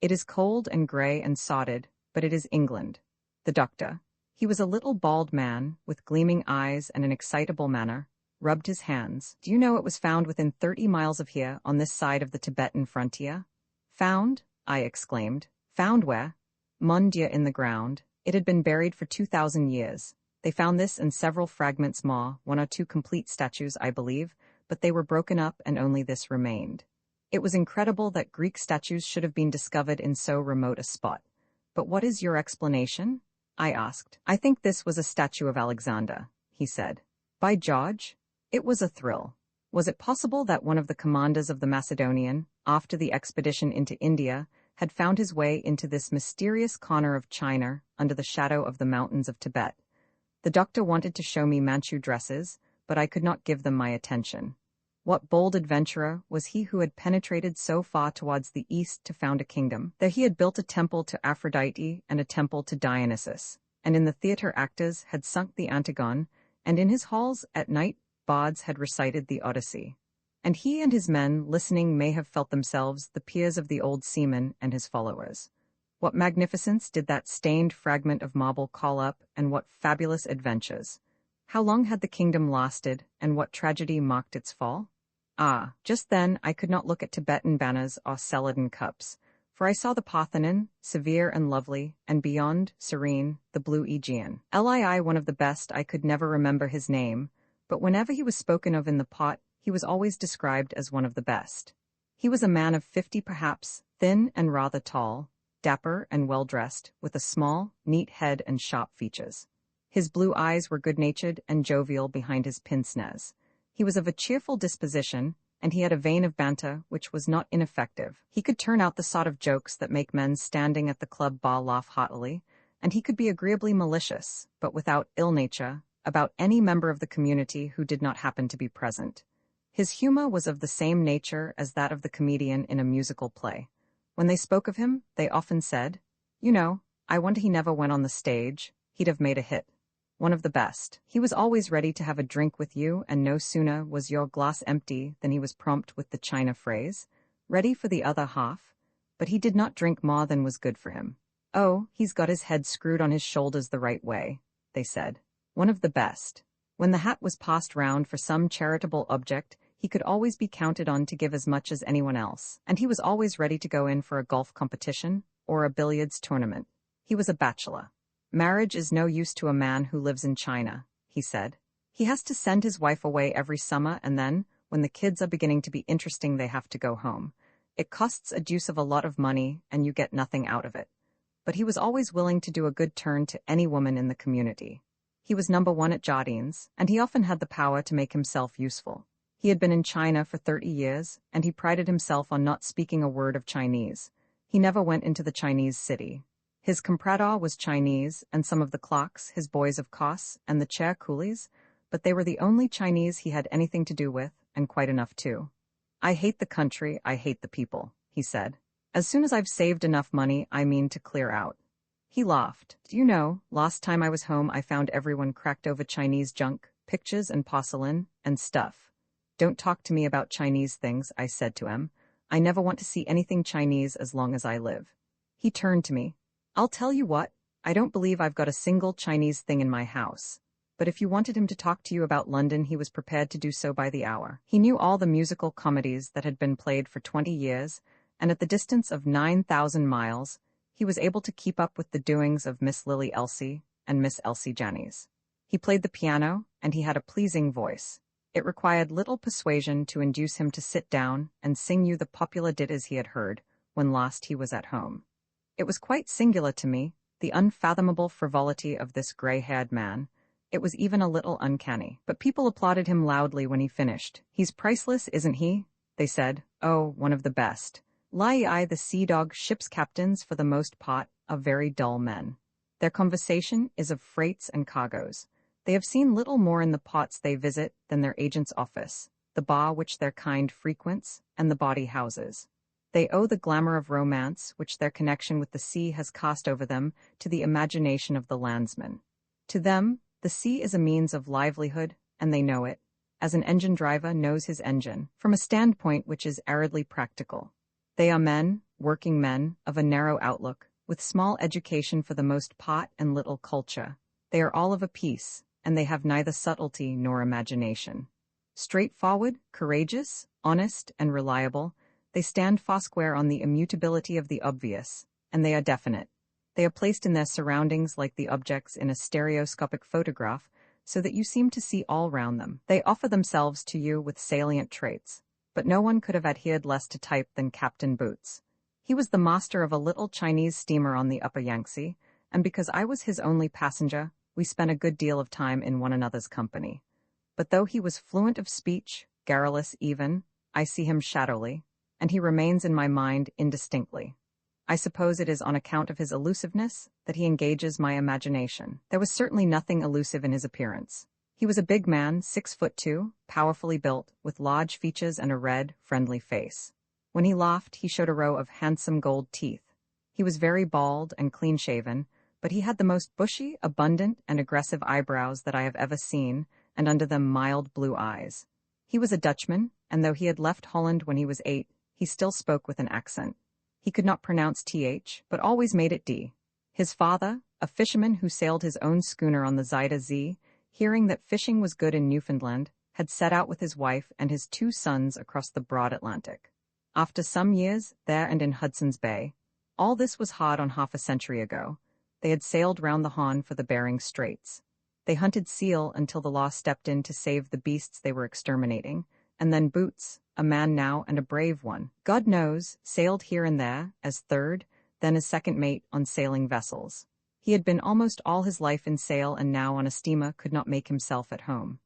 It is cold and grey and sodded, but it is England. The doctor, he was a little bald man, with gleaming eyes and an excitable manner, rubbed his hands. "Do you know it was found within 30 miles of here, on this side of the Tibetan frontier?" "Found?" I exclaimed. "Found where?" "Mon Dieu, in the ground. It had been buried for 2,000 years. They found this and several fragments more, 1 or 2 complete statues, I believe, but they were broken up and only this remained." It was incredible that Greek statues should have been discovered in so remote a spot. "But what is your explanation?" I asked. "I think this was a statue of Alexander," he said. "By George!" It was a thrill. Was it possible that one of the commanders of the Macedonian, after the expedition into India, had found his way into this mysterious corner of China under the shadow of the mountains of Tibet? The doctor wanted to show me Manchu dresses, but I could not give them my attention. What bold adventurer was he who had penetrated so far towards the east to found a kingdom? There he had built a temple to Aphrodite and a temple to Dionysus, and in the theatre actors had sunk the Antigone, and in his halls at night bards had recited the Odyssey. And he and his men listening may have felt themselves the peers of the old seaman and his followers. What magnificence did that stained fragment of marble call up, and what fabulous adventures! How long had the kingdom lasted, and what tragedy marked its fall? Ah, just then I could not look at Tibetan banners or Celadon cups, for I saw the Parthenon, severe and lovely, and beyond, serene, the blue Aegean. Lii, one of the best, I could never remember his name, but whenever he was spoken of in the pot, he was always described as one of the best. He was a man of 50 perhaps, thin and rather tall, dapper and well-dressed, with a small, neat head and sharp features. His blue eyes were good-natured and jovial behind his pince-nez. He was of a cheerful disposition, and he had a vein of banter which was not ineffective. He could turn out the sort of jokes that make men standing at the club bar laugh heartily, and he could be agreeably malicious, but without ill nature, about any member of the community who did not happen to be present. His humor was of the same nature as that of the comedian in a musical play. When they spoke of him, they often said, "You know, I wonder he never went on the stage. He'd have made a hit." One of the best. He was always ready to have a drink with you, and no sooner was your glass empty than he was prompt with the China phrase, "Ready for the other half?" But he did not drink more than was good for him. "Oh, he's got his head screwed on his shoulders the right way," they said. One of the best. When the hat was passed round for some charitable object, he could always be counted on to give as much as anyone else, and he was always ready to go in for a golf competition or a billiards tournament. He was a bachelor. "Marriage is no use to a man who lives in China," he said. "He has to send his wife away every summer, and then, when the kids are beginning to be interesting, they have to go home. It costs a deuce of a lot of money, and you get nothing out of it." But he was always willing to do a good turn to any woman in the community. He was number one at Jardines, and he often had the power to make himself useful. He had been in China for 30 years, and he prided himself on not speaking a word of Chinese. He never went into the Chinese city. His comprador was Chinese, and some of the clerks, his boys of costs, and the chair coolies, but they were the only Chinese he had anything to do with, and quite enough too. "I hate the country, I hate the people," he said. "As soon as I've saved enough money, I mean to clear out." He laughed. "Do you know, last time I was home I found everyone cracked over Chinese junk, pictures and porcelain, and stuff. 'Don't talk to me about Chinese things,' I said to him. 'I never want to see anything Chinese as long as I live.' He turned to me. 'I'll tell you what, I don't believe I've got a single Chinese thing in my house.' But if you wanted him to talk to you about London, he was prepared to do so by the hour. He knew all the musical comedies that had been played for 20 years, and at the distance of 9,000 miles, he was able to keep up with the doings of Miss Lily Elsie and Miss Elsie Jannys. He played the piano, and he had a pleasing voice. It required little persuasion to induce him to sit down and sing you the popular ditties he had heard when last he was at home. It was quite singular to me, the unfathomable frivolity of this gray-haired man. It was even a little uncanny. But people applauded him loudly when he finished. "He's priceless, isn't he?" they said. "Oh, one of the best. Lie, the sea dog ship's captains, for the most part, are very dull men. Their conversation is of freights and cargoes. They have seen little more in the ports they visit than their agent's office, the bar which their kind frequents, and the bawdy houses. They owe the glamour of romance, which their connection with the sea has cast over them, to the imagination of the landsman. To them, the sea is a means of livelihood, and they know it, as an engine driver knows his engine, from a standpoint which is aridly practical. They are men, working men, of a narrow outlook, with small education for the most part and little culture. They are all of a piece, and they have neither subtlety nor imagination. Straightforward, courageous, honest, and reliable, they stand foursquare on the immutability of the obvious, and they are definite. They are placed in their surroundings like the objects in a stereoscopic photograph, so that you seem to see all round them. They offer themselves to you with salient traits, but no one could have adhered less to type than Captain Boots. He was the master of a little Chinese steamer on the upper Yangtze, and because I was his only passenger, we spent a good deal of time in one another's company. But though he was fluent of speech, garrulous even, I see him shadowly, and he remains in my mind indistinctly. I suppose it is on account of his elusiveness that he engages my imagination. There was certainly nothing elusive in his appearance. He was a big man, 6'2", powerfully built, with large features and a red, friendly face. When he laughed, he showed a row of handsome gold teeth. He was very bald and clean-shaven, but he had the most bushy, abundant, and aggressive eyebrows that I have ever seen, and under them mild blue eyes. He was a Dutchman, and though he had left Holland when he was 8, he still spoke with an accent. He could not pronounce th, but always made it d. His father, a fisherman who sailed his own schooner on the Zuyder Zee, hearing that fishing was good in Newfoundland, had set out with his wife and his 2 sons across the broad Atlantic. After some years, there and in Hudson's Bay, all this was hard on half a century ago, they had sailed round the Horn for the Bering Straits. They hunted seal until the law stepped in to save the beasts they were exterminating, and then Boots, a man now and a brave one, God knows, sailed here and there, as third, then as second mate on sailing vessels. He had been almost all his life in sail, and now on a steamer could not make himself at home.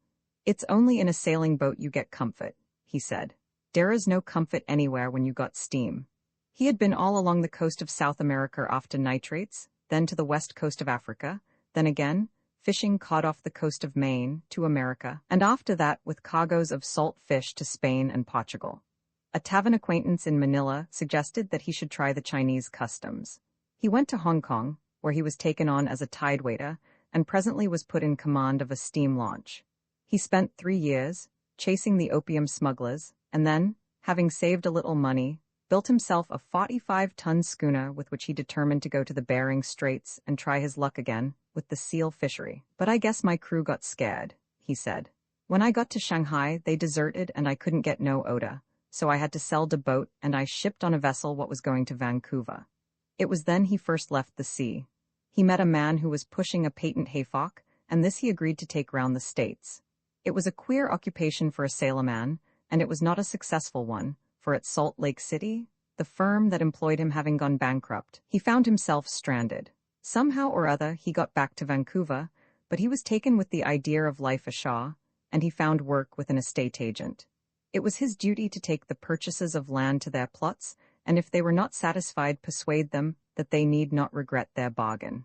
"It's only in a sailing boat you get comfort," he said. "There is no comfort anywhere when you got steam." He had been all along the coast of South America after nitrates, then to the west coast of Africa, then again, fishing caught off the coast of Maine to America, and after that with cargoes of salt fish to Spain and Portugal. A tavern acquaintance in Manila suggested that he should try the Chinese customs. He went to Hong Kong, where he was taken on as a tide waiter, and presently was put in command of a steam launch. He spent 3 years, chasing the opium smugglers, and then, having saved a little money, built himself a 45-ton schooner with which he determined to go to the Bering Straits and try his luck again with the seal fishery. "But I guess my crew got scared," he said. "When I got to Shanghai, they deserted and I couldn't get no order, so I had to sell the boat and I shipped on a vessel what was going to Vancouver." It was then he first left the sea. He met a man who was pushing a patent haycock, and this he agreed to take round the States. It was a queer occupation for a sailorman, and it was not a successful one, for at Salt Lake City, the firm that employed him having gone bankrupt, he found himself stranded. Somehow or other he got back to Vancouver, but he was taken with the idea of life ashore, and he found work with an estate agent. It was his duty to take the purchasers of land to their plots, and if they were not satisfied, persuade them that they need not regret their bargain.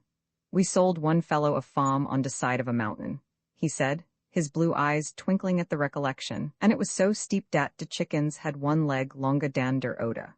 We sold one fellow a farm on the side of a mountain, he said, his blue eyes twinkling at the recollection, and it was so steep dat the chickens had one leg longer than der oder.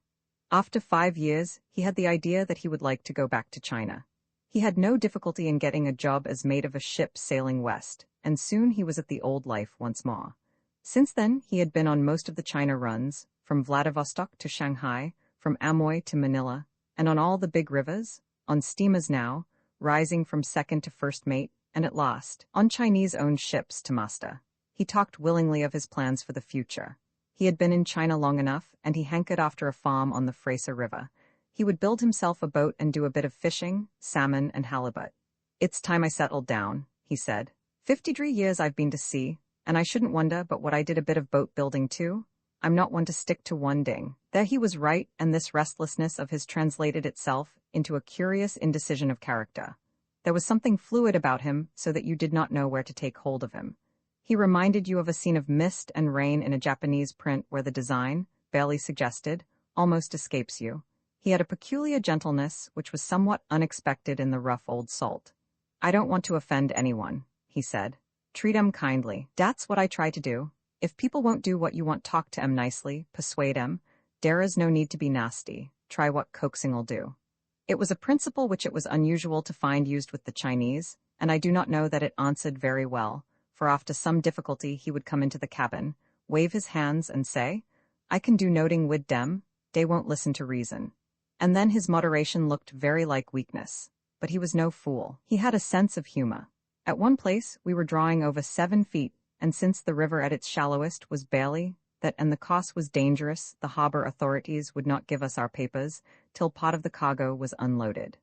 After 5 years, he had the idea that he would like to go back to China. He had no difficulty in getting a job as mate of a ship sailing west, and soon he was at the old life once more. Since then, he had been on most of the China runs, from Vladivostok to Shanghai, from Amoy to Manila, and on all the big rivers, on steamers now, rising from second to first mate, and at last, on Chinese-owned ships to master. He talked willingly of his plans for the future. He had been in China long enough, and he hankered after a farm on the Fraser River. He would build himself a boat and do a bit of fishing, salmon and halibut. "It's time I settled down," he said. 53 years I've been to sea, and I shouldn't wonder but what I did a bit of boat building too. I'm not one to stick to one thing." There he was right, and this restlessness of his translated itself into a curious indecision of character. There was something fluid about him, so that you did not know where to take hold of him. He reminded you of a scene of mist and rain in a Japanese print where the design, barely suggested, almost escapes you. He had a peculiar gentleness which was somewhat unexpected in the rough old salt. "I don't want to offend anyone," he said. "Treat 'em kindly. That's what I try to do. If people won't do what you want, talk to 'em nicely, persuade 'em. There is no need to be nasty. Try what coaxing'll do." It was a principle which it was unusual to find used with the Chinese, and I do not know that it answered very well, for after some difficulty he would come into the cabin, wave his hands and say, "I can do noting wid dem, they won't listen to reason." And then his moderation looked very like weakness. But he was no fool. He had a sense of humor. At one place we were drawing over 7 feet, and since the river at its shallowest was barely that and the cost was dangerous, the harbor authorities would not give us our papers till part of the cargo was unloaded.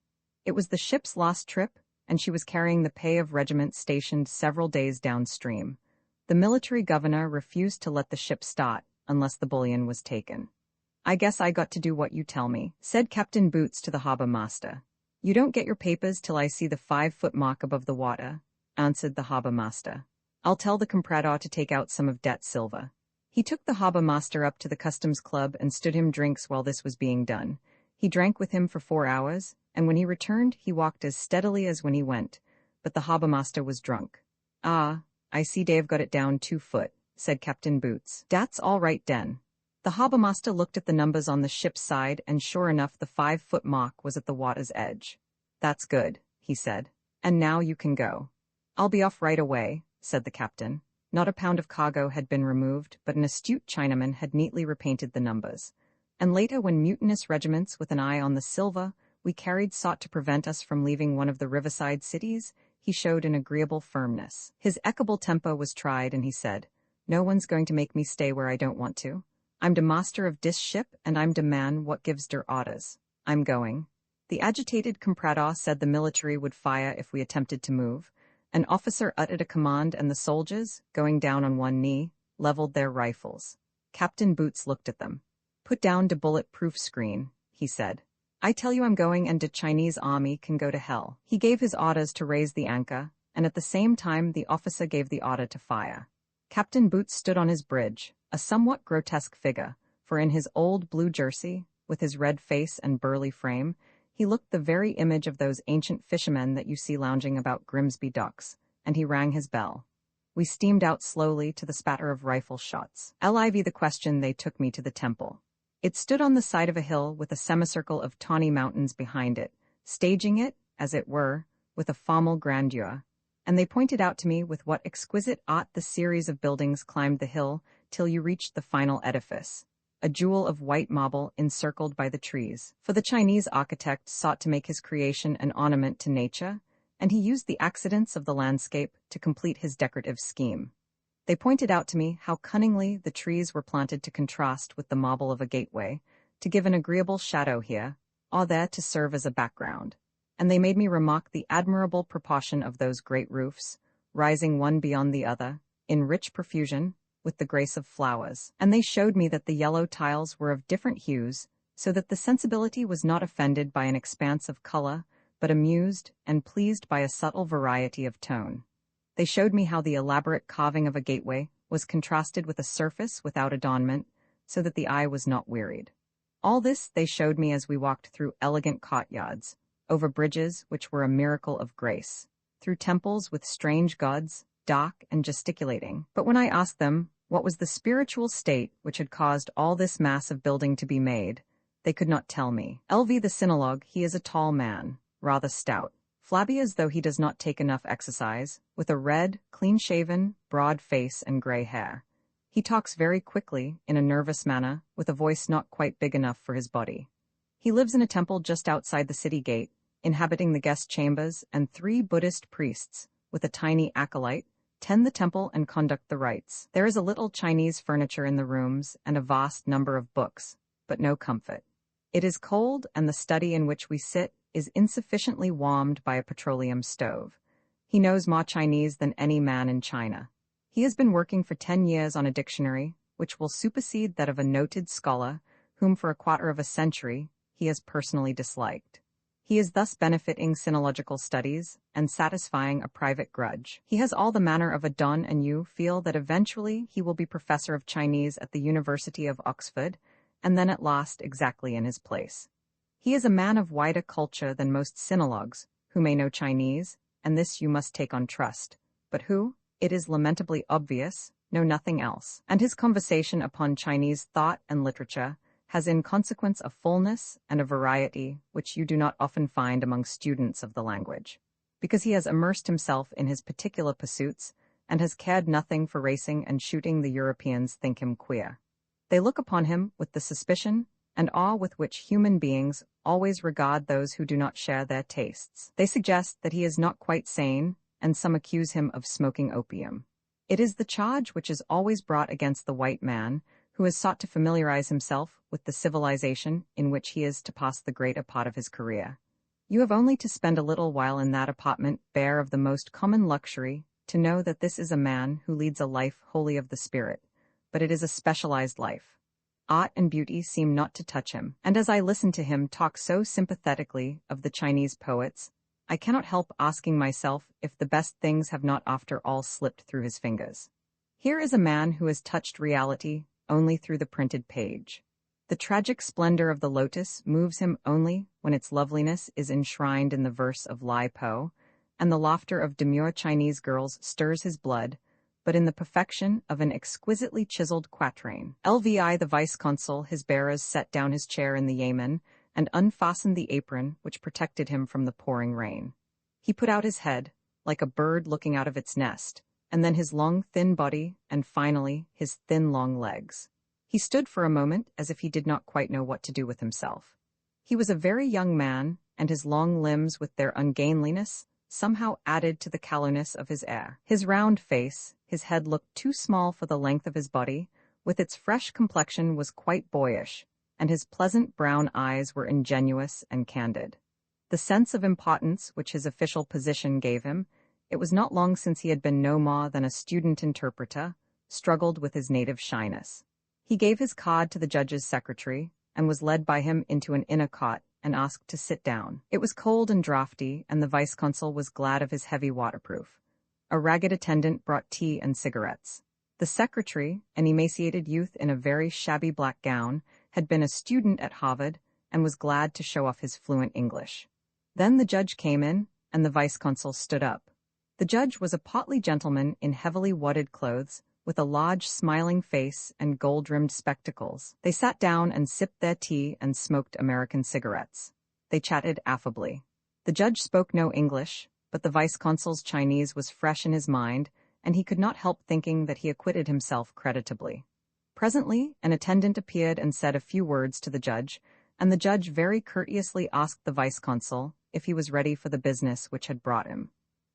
It was the ship's last trip, and she was carrying the pay of regiments stationed several days downstream. The military governor refused to let the ship start unless the bullion was taken. "I guess I got to do what you tell me," said Captain Boots to the harbor master. "You don't get your papers till I see the 5-foot mark above the water," answered the harbor master. "I'll tell the comprador to take out some of dat silver." He took the harbor master up to the customs club and stood him drinks while this was being done. He drank with him for 4 hours, and when he returned he walked as steadily as when he went, but the harbor master was drunk. "Ah, I see Dave got it down 2 foot, said Captain Boots. "Dat's all right den." The harbor master looked at the numbers on the ship's side, and sure enough the 5-foot mark was at the water's edge. "That's good," he said. "And now you can go." "I'll be off right away," said the captain. Not a pound of cargo had been removed, but an astute Chinaman had neatly repainted the numbers. And later, when mutinous regiments with an eye on the silver we carried sought to prevent us from leaving one of the riverside cities, he showed an agreeable firmness. His equable temper was tried, and he said, "No one's going to make me stay where I don't want to. I'm de master of dis ship, and I'm de man what gives der orders. I'm going." The agitated comprador said the military would fire if we attempted to move. An officer uttered a command, and the soldiers, going down on one knee, leveled their rifles. Captain Boots looked at them. "Put down de bullet-proof screen," he said. "I tell you I'm going, and de Chinese army can go to hell." He gave his orders to raise the anchor, and at the same time the officer gave the order to fire. Captain Boots stood on his bridge, a somewhat grotesque figure, for in his old blue jersey, with his red face and burly frame, he looked the very image of those ancient fishermen that you see lounging about Grimsby docks, and he rang his bell. We steamed out slowly to the spatter of rifle shots. Liv the question they took me to the temple. It stood on the side of a hill with a semicircle of tawny mountains behind it, staging it, as it were, with a formal grandeur, and they pointed out to me with what exquisite art the series of buildings climbed the hill till you reached the final edifice, a jewel of white marble encircled by the trees. For the Chinese architect sought to make his creation an ornament to nature, and he used the accidents of the landscape to complete his decorative scheme. They pointed out to me how cunningly the trees were planted to contrast with the marble of a gateway, to give an agreeable shadow here, or there to serve as a background. And they made me remark the admirable proportion of those great roofs, rising one beyond the other, in rich profusion, with the grace of flowers. And they showed me that the yellow tiles were of different hues, so that the sensibility was not offended by an expanse of color, but amused and pleased by a subtle variety of tone. They showed me how the elaborate carving of a gateway was contrasted with a surface without adornment, so that the eye was not wearied. All this they showed me as we walked through elegant courtyards, over bridges which were a miracle of grace, through temples with strange gods, dark and gesticulating. But when I asked them what was the spiritual state which had caused all this mass of building to be made, they could not tell me. LV the sinologue, he is a tall man, rather stout, flabby as though he does not take enough exercise, with a red, clean-shaven, broad face and gray hair. He talks very quickly, in a nervous manner, with a voice not quite big enough for his body. He lives in a temple just outside the city gate, inhabiting the guest chambers, and 3 Buddhist priests, with a tiny acolyte, tend the temple and conduct the rites. There is a little Chinese furniture in the rooms and a vast number of books, but no comfort. It is cold, and the study in which we sit is insufficiently warmed by a petroleum stove. He knows more Chinese than any man in China. He has been working for 10 years on a dictionary, which will supersede that of a noted scholar, whom for a quarter of a century he has personally disliked. He is thus benefiting sinological studies and satisfying a private grudge. He has all the manner of a don, and you feel that eventually he will be professor of Chinese at the University of Oxford, and then at last exactly in his place. He is a man of wider culture than most sinologues, who may know Chinese, and this you must take on trust, but who, it is lamentably obvious, know nothing else. And his conversation upon Chinese thought and literature has in consequence a fullness and a variety which you do not often find among students of the language, because he has immersed himself in his particular pursuits and has cared nothing for racing and shooting. The Europeans think him queer. They look upon him with the suspicion and awe with which human beings always regard those who do not share their tastes. They suggest that he is not quite sane, and some accuse him of smoking opium. It is the charge which is always brought against the white man, who has sought to familiarize himself with the civilization in which he is to pass the greater part of his career. You have only to spend a little while in that apartment bare of the most common luxury to know that this is a man who leads a life wholly of the spirit, but it is a specialized life. Art and beauty seem not to touch him, and as I listen to him talk so sympathetically of the Chinese poets, I cannot help asking myself if the best things have not after all slipped through his fingers. Here is a man who has touched reality only through the printed page. The tragic splendor of the lotus moves him only when its loveliness is enshrined in the verse of Lai Po, and the laughter of demure Chinese girls stirs his blood, but in the perfection of an exquisitely chiseled quatrain. LVI the vice-consul, his bearers, set down his chair in the yamen and unfastened the apron which protected him from the pouring rain. He put out his head, like a bird looking out of its nest, and then his long, thin body, and finally his thin, long legs. He stood for a moment as if he did not quite know what to do with himself. He was a very young man, and his long limbs with their ungainliness somehow added to the callowness of his air. His round face, his head looked too small for the length of his body, with its fresh complexion was quite boyish, and his pleasant brown eyes were ingenuous and candid. The sense of importance which his official position gave him, it was not long since he had been no more than a student interpreter, struggled with his native shyness. He gave his card to the judge's secretary, and was led by him into an inner cot and asked to sit down. It was cold and draughty, and the vice-consul was glad of his heavy waterproof. A ragged attendant brought tea and cigarettes. The secretary, an emaciated youth in a very shabby black gown, had been a student at Harvard and was glad to show off his fluent English. Then the judge came in, and the vice-consul stood up. The judge was a portly gentleman in heavily wadded clothes, with a large smiling face and gold-rimmed spectacles. They sat down and sipped their tea and smoked American cigarettes. They chatted affably. The judge spoke no English, but the vice-consul's Chinese was fresh in his mind, and he could not help thinking that he acquitted himself creditably. Presently, an attendant appeared and said a few words to the judge, and the judge very courteously asked the vice-consul if he was ready for the business which had brought him.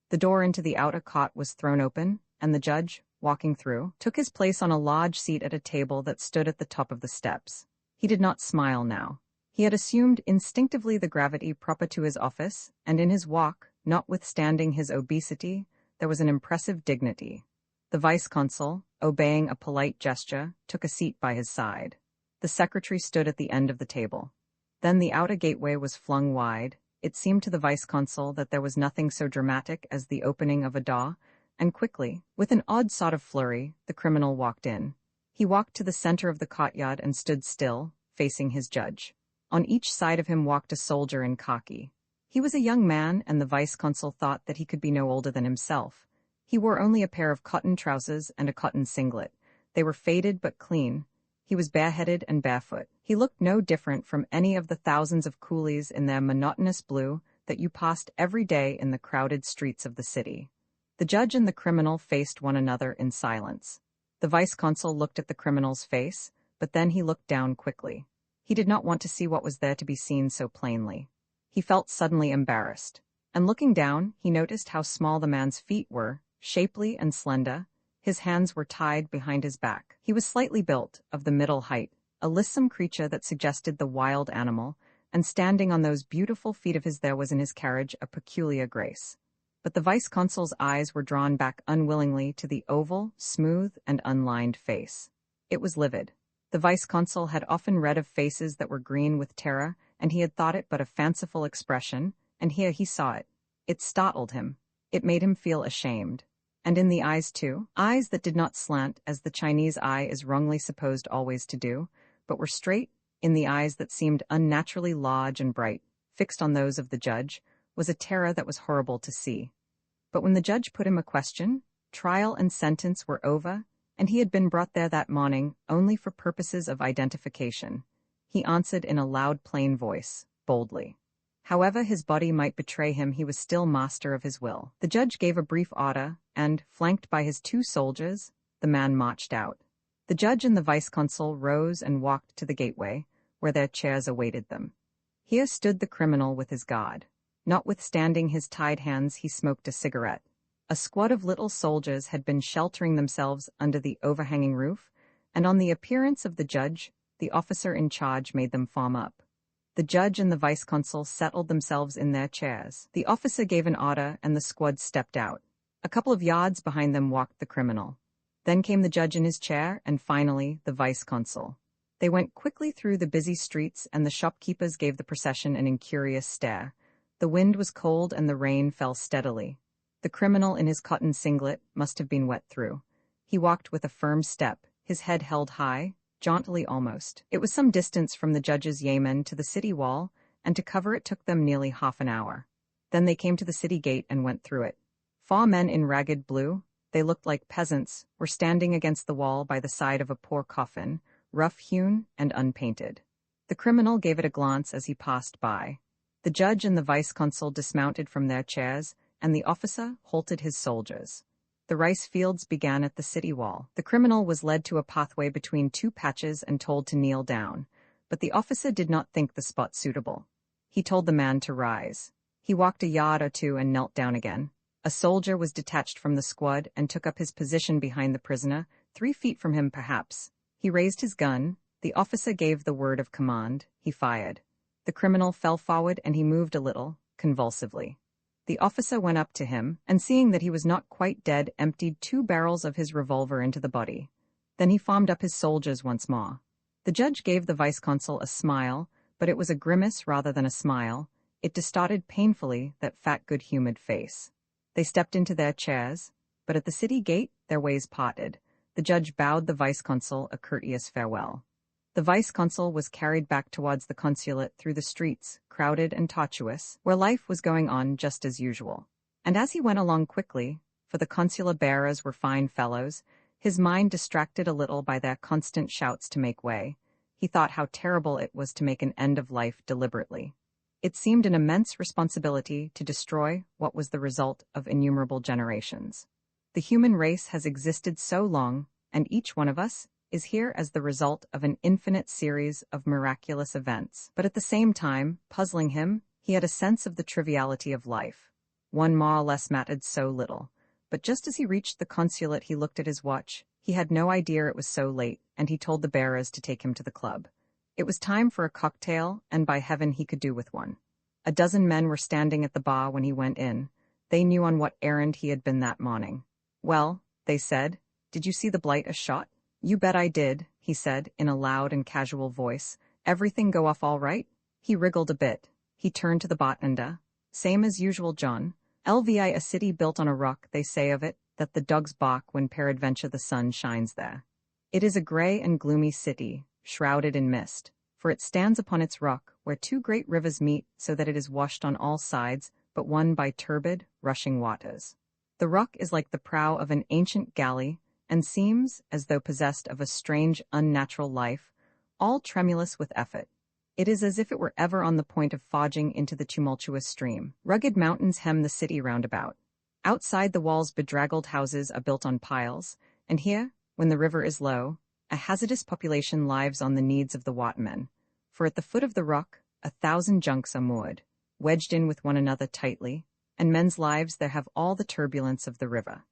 The door into the outer cot was thrown open, and the judge, walking through, took his place on a large seat at a table that stood at the top of the steps. He did not smile now. He had assumed instinctively the gravity proper to his office, and in his walk, notwithstanding his obesity, there was an impressive dignity. The vice-consul, obeying a polite gesture, took a seat by his side. The secretary stood at the end of the table. Then the outer gateway was flung wide. It seemed to the vice-consul that there was nothing so dramatic as the opening of a door, and quickly, with an odd sort of flurry, the criminal walked in. He walked to the center of the courtyard and stood still, facing his judge. On each side of him walked a soldier in khaki. He was a young man, and the vice-consul thought that he could be no older than himself. He wore only a pair of cotton trousers and a cotton singlet. They were faded but clean. He was bareheaded and barefoot. He looked no different from any of the thousands of coolies in their monotonous blue that you passed every day in the crowded streets of the city. The judge and the criminal faced one another in silence. The vice-consul looked at the criminal's face, but then he looked down quickly. He did not want to see what was there to be seen so plainly. He felt suddenly embarrassed, and looking down, he noticed how small the man's feet were, shapely and slender. His hands were tied behind his back. He was slightly built, of the middle height, a lissome creature that suggested the wild animal, and standing on those beautiful feet of his there was in his carriage a peculiar grace. But the vice-consul's eyes were drawn back unwillingly to the oval, smooth, and unlined face. It was livid. The vice-consul had often read of faces that were green with terror, and he had thought it but a fanciful expression, and here he saw it. It startled him. It made him feel ashamed. And in the eyes, too, eyes that did not slant as the Chinese eye is wrongly supposed always to do, but were straight, in the eyes that seemed unnaturally large and bright, fixed on those of the judge, was a terror that was horrible to see. But when the judge put him a question, trial and sentence were over, and he had been brought there that morning only for purposes of identification. He answered in a loud, plain voice, boldly. However his body might betray him, he was still master of his will. The judge gave a brief order, and, flanked by his 2 soldiers, the man marched out. The judge and the vice-consul rose and walked to the gateway, where their chairs awaited them. Here stood the criminal with his guard. Notwithstanding his tied hands, he smoked a cigarette. A squad of little soldiers had been sheltering themselves under the overhanging roof, and on the appearance of the judge, the officer in charge made them form up. The judge and the vice-consul settled themselves in their chairs. The officer gave an order, and the squad stepped out. A couple of yards behind them walked the criminal. Then came the judge in his chair, and finally, the vice-consul. They went quickly through the busy streets, and the shopkeepers gave the procession an incurious stare. The wind was cold, and the rain fell steadily. The criminal in his cotton singlet must have been wet through. He walked with a firm step, his head held high, jauntily almost. It was some distance from the judge's yamen to the city wall, and to cover it took them nearly half an hour. Then they came to the city gate and went through it. 4 men in ragged blue, they looked like peasants, were standing against the wall by the side of a poor coffin, rough-hewn and unpainted. The criminal gave it a glance as he passed by. The judge and the vice-consul dismounted from their chairs, and the officer halted his soldiers. The rice fields began at the city wall. The criminal was led to a pathway between 2 patches and told to kneel down, but the officer did not think the spot suitable. He told the man to rise. He walked a yard or 2 and knelt down again. A soldier was detached from the squad and took up his position behind the prisoner, 3 feet from him perhaps. He raised his gun. The officer gave the word of command. He fired. The criminal fell forward and he moved a little, convulsively. The officer went up to him, and seeing that he was not quite dead, emptied 2 barrels of his revolver into the body. Then he formed up his soldiers once more. The judge gave the vice-consul a smile, but it was a grimace rather than a smile. It distorted painfully that fat, good-humored face. They stepped into their chairs, but at the city gate their ways parted. The judge bowed the vice-consul a courteous farewell. The vice-consul was carried back towards the consulate through the streets, crowded and tortuous, where life was going on just as usual. And as he went along quickly, for the consular bearers were fine fellows, his mind distracted a little by their constant shouts to make way, he thought how terrible it was to make an end of life deliberately. It seemed an immense responsibility to destroy what was the result of innumerable generations. The human race has existed so long, and each one of us is here as the result of an infinite series of miraculous events. But at the same time, puzzling him, he had a sense of the triviality of life. One more or less mattered so little. But just as he reached the consulate, he looked at his watch. He had no idea it was so late, and he told the bearers to take him to the club. It was time for a cocktail, and by heaven he could do with one. A dozen men were standing at the bar when he went in. They knew on what errand he had been that morning. "Well," they said, "did you see the blight a shot?" "You bet I did," he said, in a loud and casual voice. "Everything go off all right?" He wriggled a bit. He turned to the bartender. "Same as usual, John. LVI, a city built on a rock, they say of it. that the dogs bark when peradventure the sun shines there. It is a grey and gloomy city, shrouded in mist, for it stands upon its rock, where two great rivers meet so that it is washed on all sides, but one by turbid, rushing waters. The rock is like the prow of an ancient galley, and seems as though possessed of a strange, unnatural life, all tremulous with effort. It is as if it were ever on the point of forging into the tumultuous stream. Rugged mountains hem the city round about. Outside the walls bedraggled houses are built on piles, and here, when the river is low, a hazardous population lives on the needs of the watermen, for at the foot of the rock 1,000 junks are moored, wedged in with one another tightly, and men's lives there have all the turbulence of the river.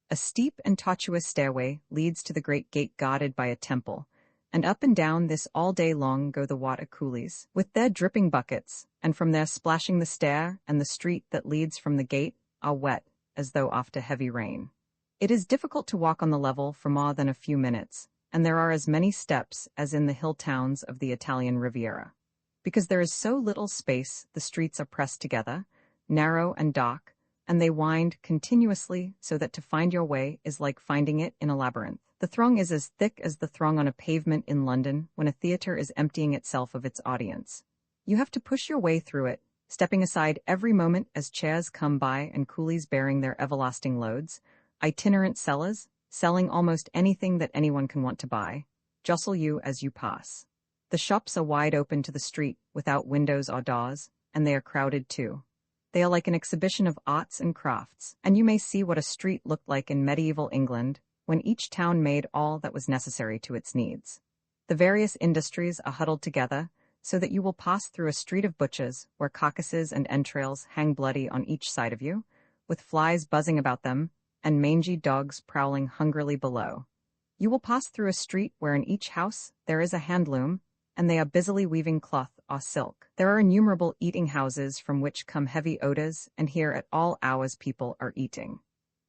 A steep and tortuous stairway leads to the great gate guarded by a temple, and up and down this all day long go the water coolies, with their dripping buckets, and from there splashing the stair, and the street that leads from the gate are wet, as though after heavy rain. It is difficult to walk on the level for more than a few minutes, and there are as many steps as in the hill towns of the Italian Riviera. Because there is so little space, the streets are pressed together, narrow and dark, and they wind continuously so that to find your way is like finding it in a labyrinth. The throng is as thick as the throng on a pavement in London when a theatre is emptying itself of its audience. You have to push your way through it, stepping aside every moment as chairs come by and coolies bearing their everlasting loads, itinerant sellers, selling almost anything that anyone can want to buy, jostle you as you pass. The shops are wide open to the street, without windows or doors, and they are crowded too. They are like an exhibition of arts and crafts, and you may see what a street looked like in medieval England, when each town made all that was necessary to its needs. The various industries are huddled together, so that you will pass through a street of butchers, where carcasses and entrails hang bloody on each side of you, with flies buzzing about them, and mangy dogs prowling hungrily below. You will pass through a street where in each house there is a handloom, and they are busily weaving cloth or silk. There are innumerable eating houses from which come heavy odors, and here at all hours people are eating.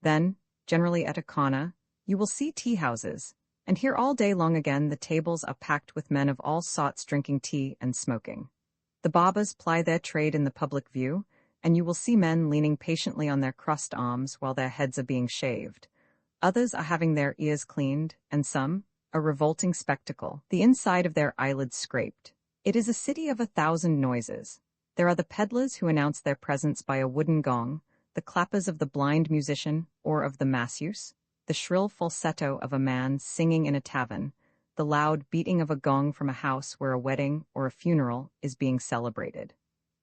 Then, generally at a corner, you will see tea houses, and here all day long again the tables are packed with men of all sorts drinking tea and smoking. The barbers ply their trade in the public view, and you will see men leaning patiently on their crossed arms while their heads are being shaved. Others are having their ears cleaned, and some, a revolting spectacle, the inside of their eyelids scraped. It is a city of 1,000 noises. There are the peddlers who announce their presence by a wooden gong, the clappers of the blind musician or of the masseuse, the shrill falsetto of a man singing in a tavern, the loud beating of a gong from a house where a wedding or a funeral is being celebrated.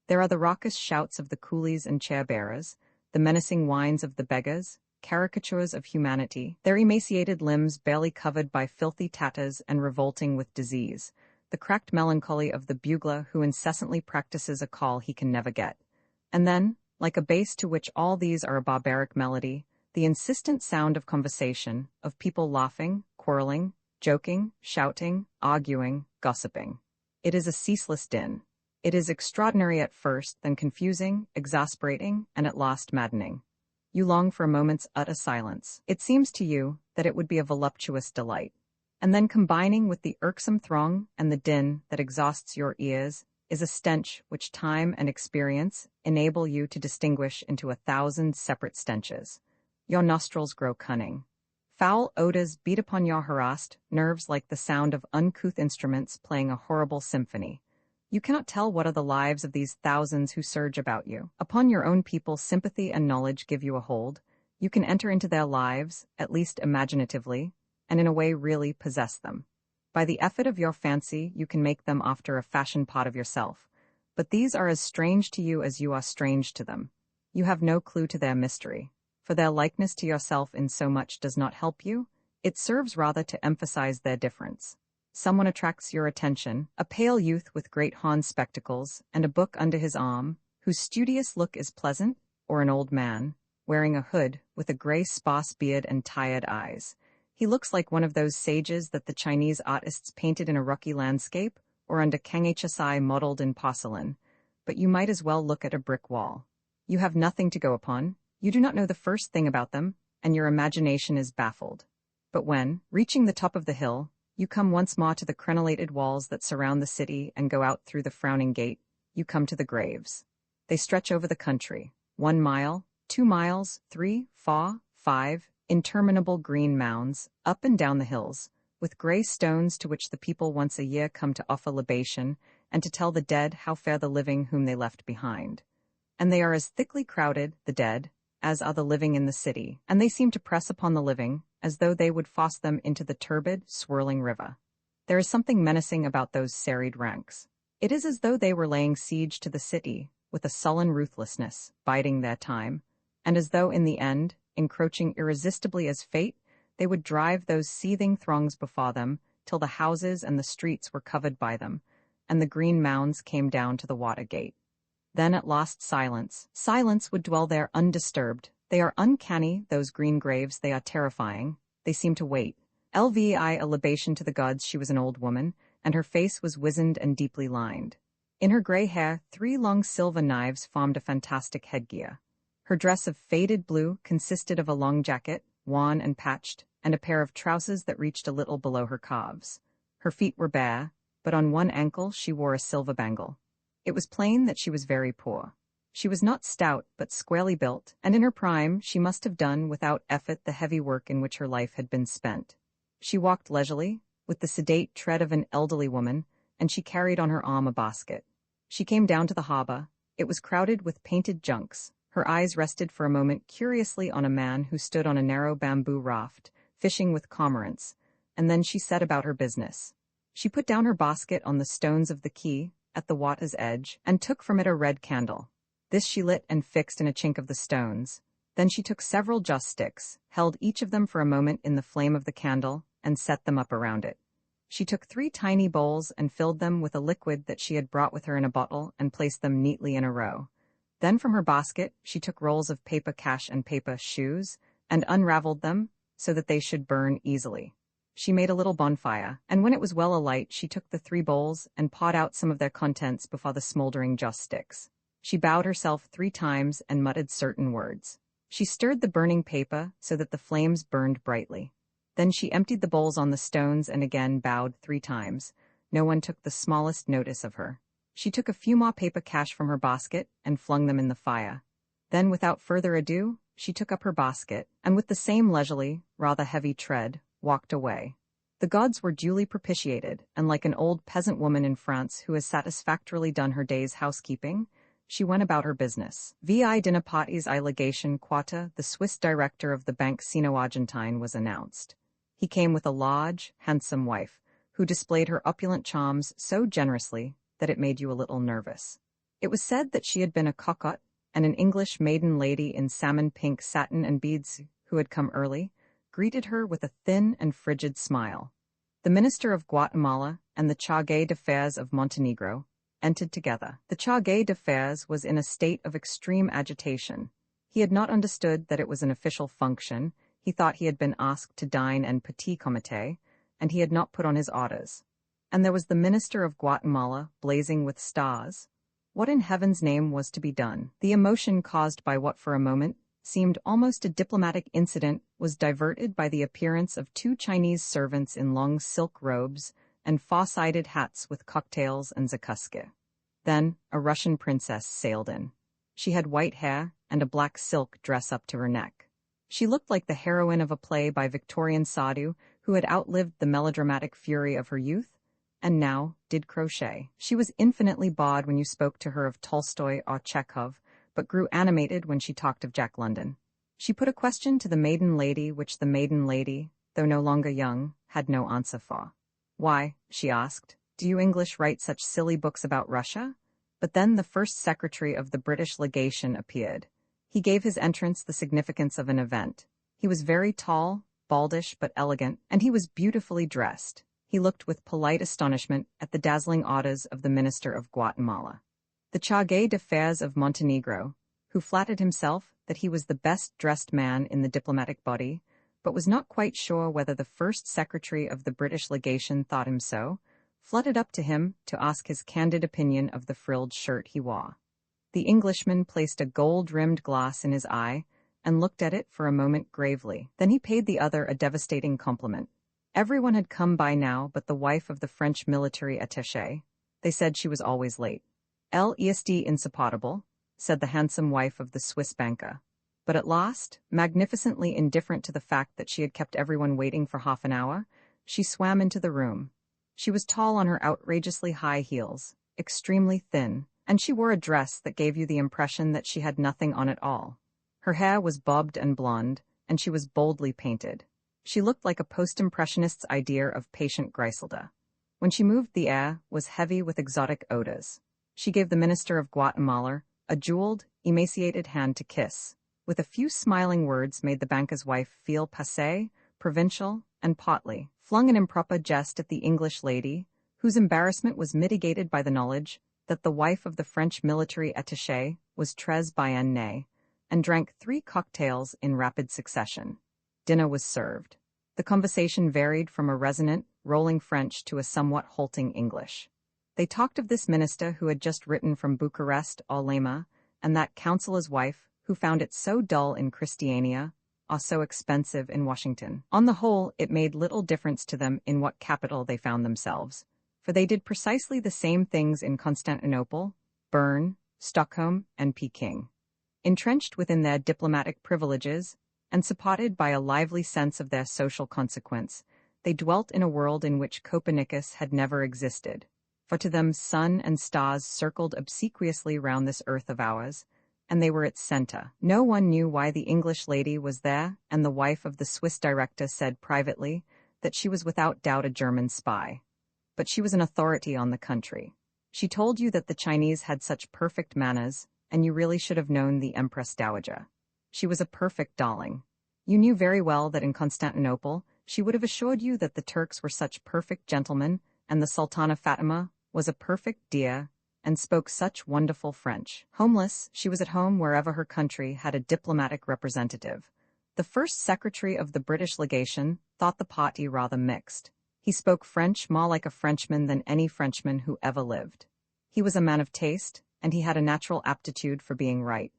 There are the raucous shouts of the coolies and chair-bearers, the menacing whines of the beggars, caricatures of humanity, their emaciated limbs barely covered by filthy tatters and revolting with disease, the cracked melancholy of the bugler who incessantly practices a call he can never get. And then, like a bass to which all these are a barbaric melody, the insistent sound of conversation, of people laughing, quarreling, joking, shouting, arguing, gossiping. It is a ceaseless din. It is extraordinary at first, then confusing, exasperating, and at last maddening. You long for a moment's utter silence. It seems to you that it would be a voluptuous delight. And then combining with the irksome throng and the din that exhausts your ears is a stench which time and experience enable you to distinguish into 1,000 separate stenches. Your nostrils grow cunning. Foul odors beat upon your harassed nerves like the sound of uncouth instruments playing a horrible symphony. You cannot tell what are the lives of these thousands who surge about you. Upon your own people sympathy and knowledge give you a hold. You can enter into their lives, at least imaginatively, and in a way really possess them. By the effort of your fancy you can make them after a fashion part of yourself. But these are as strange to you as you are strange to them. You have no clue to their mystery. For their likeness to yourself in so much does not help you, it serves rather to emphasize their difference. Someone attracts your attention, a pale youth with great horn spectacles and a book under his arm, whose studious look is pleasant, or an old man, wearing a hood, with a gray sparse beard and tired eyes. He looks like one of those sages that the Chinese artists painted in a rocky landscape, or under kanghai modeled in porcelain, but you might as well look at a brick wall. You have nothing to go upon. You do not know the first thing about them, and your imagination is baffled. But when, reaching the top of the hill, you come once more to the crenellated walls that surround the city and go out through the frowning gate, you come to the graves. They stretch over the country, 1 mile, 2 miles, 3, 4, 5, interminable green mounds, up and down the hills, with grey stones to which the people once a year come to offer libation, and to tell the dead how fare the living whom they left behind. And they are as thickly crowded, the dead, as are the living in the city, and they seem to press upon the living, as though they would force them into the turbid, swirling river. There is something menacing about those serried ranks. It is as though they were laying siege to the city, with a sullen ruthlessness, biding their time, and as though in the end, encroaching irresistibly as fate, they would drive those seething throngs before them, till the houses and the streets were covered by them, and the green mounds came down to the water gate. Then at last silence. Silence would dwell there undisturbed. They are uncanny, those green graves, they are terrifying. They seem to wait. Lvi a libation to the gods. She was an old woman, and her face was wizened and deeply lined. In her grey hair, 3 long silver knives formed a fantastic headgear. Her dress of faded blue consisted of a long jacket, worn and patched, and a pair of trousers that reached a little below her calves. Her feet were bare, but on one ankle she wore a silver bangle. It was plain that she was very poor. She was not stout, but squarely built, and in her prime she must have done without effort the heavy work in which her life had been spent. She walked leisurely, with the sedate tread of an elderly woman, and she carried on her arm a basket. She came down to the harbour. It was crowded with painted junks. Her eyes rested for a moment curiously on a man who stood on a narrow bamboo raft, fishing with cormorants, and then she set about her business. She put down her basket on the stones of the quay, at the water's edge, and took from it a red candle. This she lit and fixed in a chink of the stones. Then she took several joss sticks, held each of them for a moment in the flame of the candle, and set them up around it. She took 3 tiny bowls and filled them with a liquid that she had brought with her in a bottle and placed them neatly in a row. Then from her basket she took rolls of paper cash and paper shoes, and unraveled them so that they should burn easily. She made a little bonfire, and when it was well alight she took the 3 bowls and poured out some of their contents before the smouldering joss sticks. She bowed herself 3 times and muttered certain words. She stirred the burning paper so that the flames burned brightly. Then she emptied the bowls on the stones and again bowed 3 times. No one took the smallest notice of her. She took a few more paper cash from her basket and flung them in the fire. Then, without further ado, she took up her basket, and with the same leisurely, rather heavy tread, walked away. The gods were duly propitiated, and like an old peasant woman in France who has satisfactorily done her day's housekeeping, she went about her business. Vi Dinapatis I Legation Quata, the Swiss director of the Bank Sino-Argentine, was announced. He came with a large, handsome wife, who displayed her opulent charms so generously that it made you a little nervous. It was said that she had been a cocotte, and an English maiden lady in salmon-pink satin and beads, who had come early, greeted her with a thin and frigid smile. The minister of Guatemala and the chargé d'affaires of Montenegro entered together. The chargé d'affaires was in a state of extreme agitation. He had not understood that it was an official function. He thought he had been asked to dine en petit comité, and he had not put on his orders. And there was the minister of Guatemala, blazing with stars. What in heaven's name was to be done? The emotion caused by what for a moment seemed almost a diplomatic incident was diverted by the appearance of 2 Chinese servants in long silk robes and far-sided hats with cocktails and zakuske. Then a Russian princess sailed in. She had white hair and a black silk dress up to her neck. She looked like the heroine of a play by Victorian Sardou, who had outlived the melodramatic fury of her youth, and now did crochet. She was infinitely bored when you spoke to her of Tolstoy or Chekhov, but grew animated when she talked of Jack London. She put a question to the maiden lady which the maiden lady, though no longer young, had no answer for. "Why," she asked, "do you English write such silly books about Russia?" But then the first secretary of the British legation appeared. He gave his entrance the significance of an event. He was very tall, baldish but elegant, and he was beautifully dressed. He looked with polite astonishment at the dazzling orders of the minister of Guatemala. The chargé d'affaires of Montenegro, who flattered himself that he was the best-dressed man in the diplomatic body, but was not quite sure whether the first secretary of the British legation thought him so, fluttered up to him to ask his candid opinion of the frilled shirt he wore. The Englishman placed a gold-rimmed glass in his eye and looked at it for a moment gravely. Then he paid the other a devastating compliment. Everyone had come by now but the wife of the French military attaché. They said she was always late. "Elle est insupportable," said the handsome wife of the Swiss banker. But at last, magnificently indifferent to the fact that she had kept everyone waiting for half an hour, she swam into the room. She was tall on her outrageously high heels, extremely thin, and she wore a dress that gave you the impression that she had nothing on at all. Her hair was bobbed and blonde, and she was boldly painted. She looked like a post-impressionist's idea of patient Griselda. When she moved, the air was heavy with exotic odors. She gave the minister of Guatemala a jeweled, emaciated hand to kiss. With a few smiling words made the banker's wife feel passé, provincial, and potly, flung an improper jest at the English lady, whose embarrassment was mitigated by the knowledge that the wife of the French military attaché was très bien née, and drank 3 cocktails in rapid succession. Dinner was served. The conversation varied from a resonant, rolling French to a somewhat halting English. They talked of this minister who had just written from Bucharest, Olema, and that councillor's wife, who found it so dull in Christiania, or so expensive in Washington. On the whole, it made little difference to them in what capital they found themselves, for they did precisely the same things in Constantinople, Bern, Stockholm, and Peking. Entrenched within their diplomatic privileges, and supported by a lively sense of their social consequence, they dwelt in a world in which Copernicus had never existed, for to them sun and stars circled obsequiously round this earth of ours, and they were its center. No one knew why the English lady was there, and the wife of the Swiss director said privately that she was without doubt a German spy. But she was an authority on the country. She told you that the Chinese had such perfect manners, and you really should have known the Empress Dowager. She was a perfect darling. You knew very well that in Constantinople she would have assured you that the Turks were such perfect gentlemen, and the Sultana Fatima was a perfect dear, and spoke such wonderful French. Homeless, she was at home wherever her country had a diplomatic representative. The first secretary of the British legation thought the party rather mixed. He spoke French more like a Frenchman than any Frenchman who ever lived. He was a man of taste, and he had a natural aptitude for being right.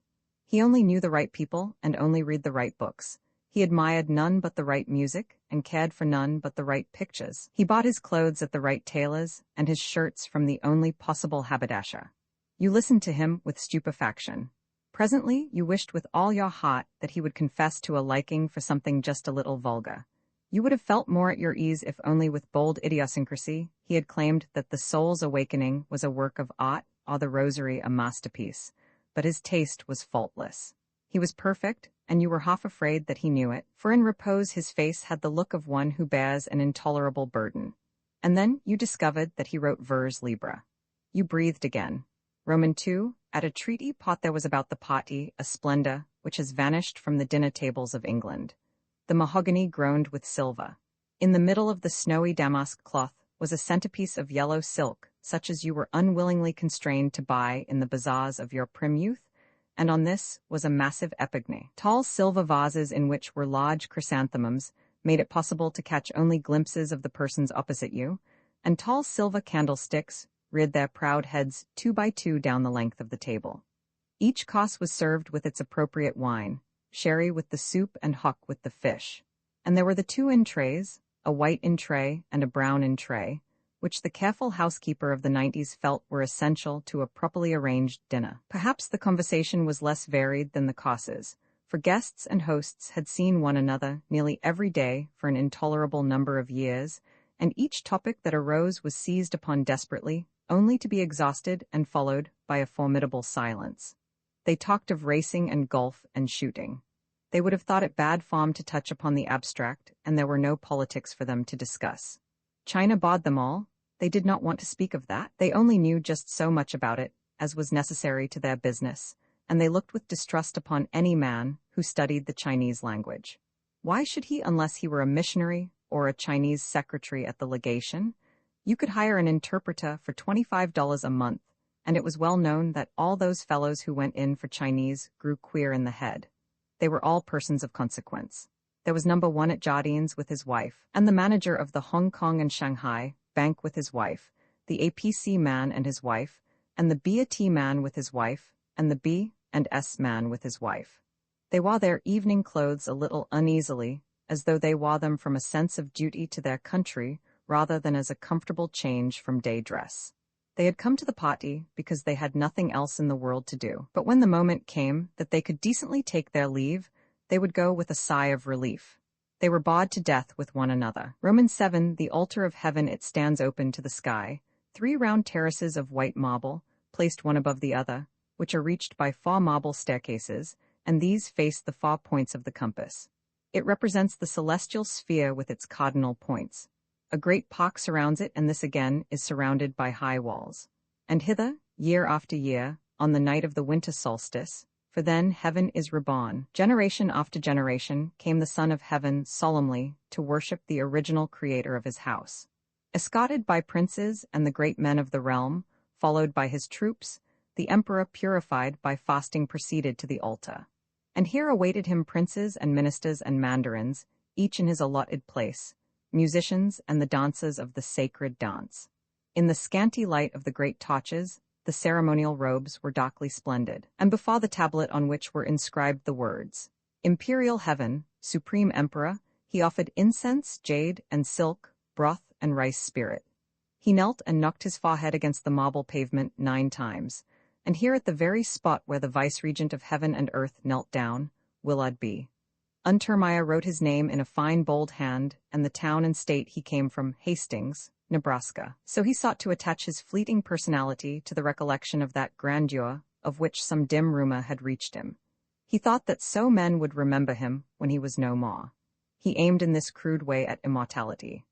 He only knew the right people and only read the right books. He admired none but the right music and cared for none but the right pictures. He bought his clothes at the right tailor's and his shirts from the only possible haberdasher. You listened to him with stupefaction. Presently, you wished with all your heart that he would confess to a liking for something just a little vulgar. You would have felt more at your ease if only with bold idiosyncrasy he had claimed that the soul's awakening was a work of art or the rosary a masterpiece. But his taste was faultless. He was perfect, and you were half afraid that he knew it, for in repose his face had the look of one who bears an intolerable burden. And then you discovered that he wrote vers libre. You breathed again. Roman II, at a treaty pot there was about the party a splendor which has vanished from the dinner tables of England. The mahogany groaned with silver. In the middle of the snowy damask cloth was a centerpiece of yellow silk, such as you were unwillingly constrained to buy in the bazaars of your prim youth, and on this was a massive epigyne. Tall silver vases in which were large chrysanthemums made it possible to catch only glimpses of the persons opposite you, and tall silver candlesticks reared their proud heads 2 by 2 down the length of the table. Each course was served with its appropriate wine, sherry with the soup and hock with the fish, and there were the 2 entrées, a white entrée and a brown entrée, which the careful housekeeper of the 90s felt were essential to a properly arranged dinner. Perhaps the conversation was less varied than the courses, for guests and hosts had seen one another nearly every day for an intolerable number of years, and each topic that arose was seized upon desperately, only to be exhausted and followed by a formidable silence. They talked of racing and golf and shooting. They would have thought it bad form to touch upon the abstract, and there were no politics for them to discuss. China bored them all. They did not want to speak of that. They only knew just so much about it as was necessary to their business, and they looked with distrust upon any man who studied the Chinese language. Why should he unless he were a missionary or a Chinese secretary at the legation? You could hire an interpreter for $25 a month, and it was well known that all those fellows who went in for Chinese grew queer in the head. They were all persons of consequence. There was number 1 at Jardine's with his wife, and the manager of the Hong Kong and Shanghai bank with his wife, the APC man and his wife, and the B&T man with his wife, and the B&S man with his wife. They wore their evening clothes a little uneasily, as though they wore them from a sense of duty to their country rather than as a comfortable change from day dress. They had come to the party because they had nothing else in the world to do. But when the moment came that they could decently take their leave, they would go with a sigh of relief. They were bawed to death with one another. Romans 7, the altar of heaven, it stands open to the sky. 3 round terraces of white marble, placed one above the other, which are reached by 4 marble staircases, and these face the 4 points of the compass. It represents the celestial sphere with its cardinal points. A great park surrounds it, and this again is surrounded by high walls. And hither, year after year, on the night of the winter solstice, for then heaven is reborn, generation after generation, came the Son of Heaven solemnly to worship the original creator of his house. Escorted by princes and the great men of the realm, followed by his troops, the emperor, purified by fasting, proceeded to the altar. And here awaited him princes and ministers and mandarins, each in his allotted place, musicians and the dancers of the sacred dance. In the scanty light of the great torches, the ceremonial robes were darkly splendid, and before the tablet on which were inscribed the words, Imperial Heaven, Supreme Emperor, he offered incense, jade, and silk, broth, and rice spirit. He knelt and knocked his forehead against the marble pavement 9 times, and here at the very spot where the vice-regent of heaven and earth knelt down, Willard B. Untermeyer wrote his name in a fine bold hand, and the town and state he came from, Hastings, Nebraska. So he sought to attach his fleeting personality to the recollection of that grandeur of which some dim rumor had reached him. He thought that so men would remember him when he was no more. He aimed in this crude way at immortality.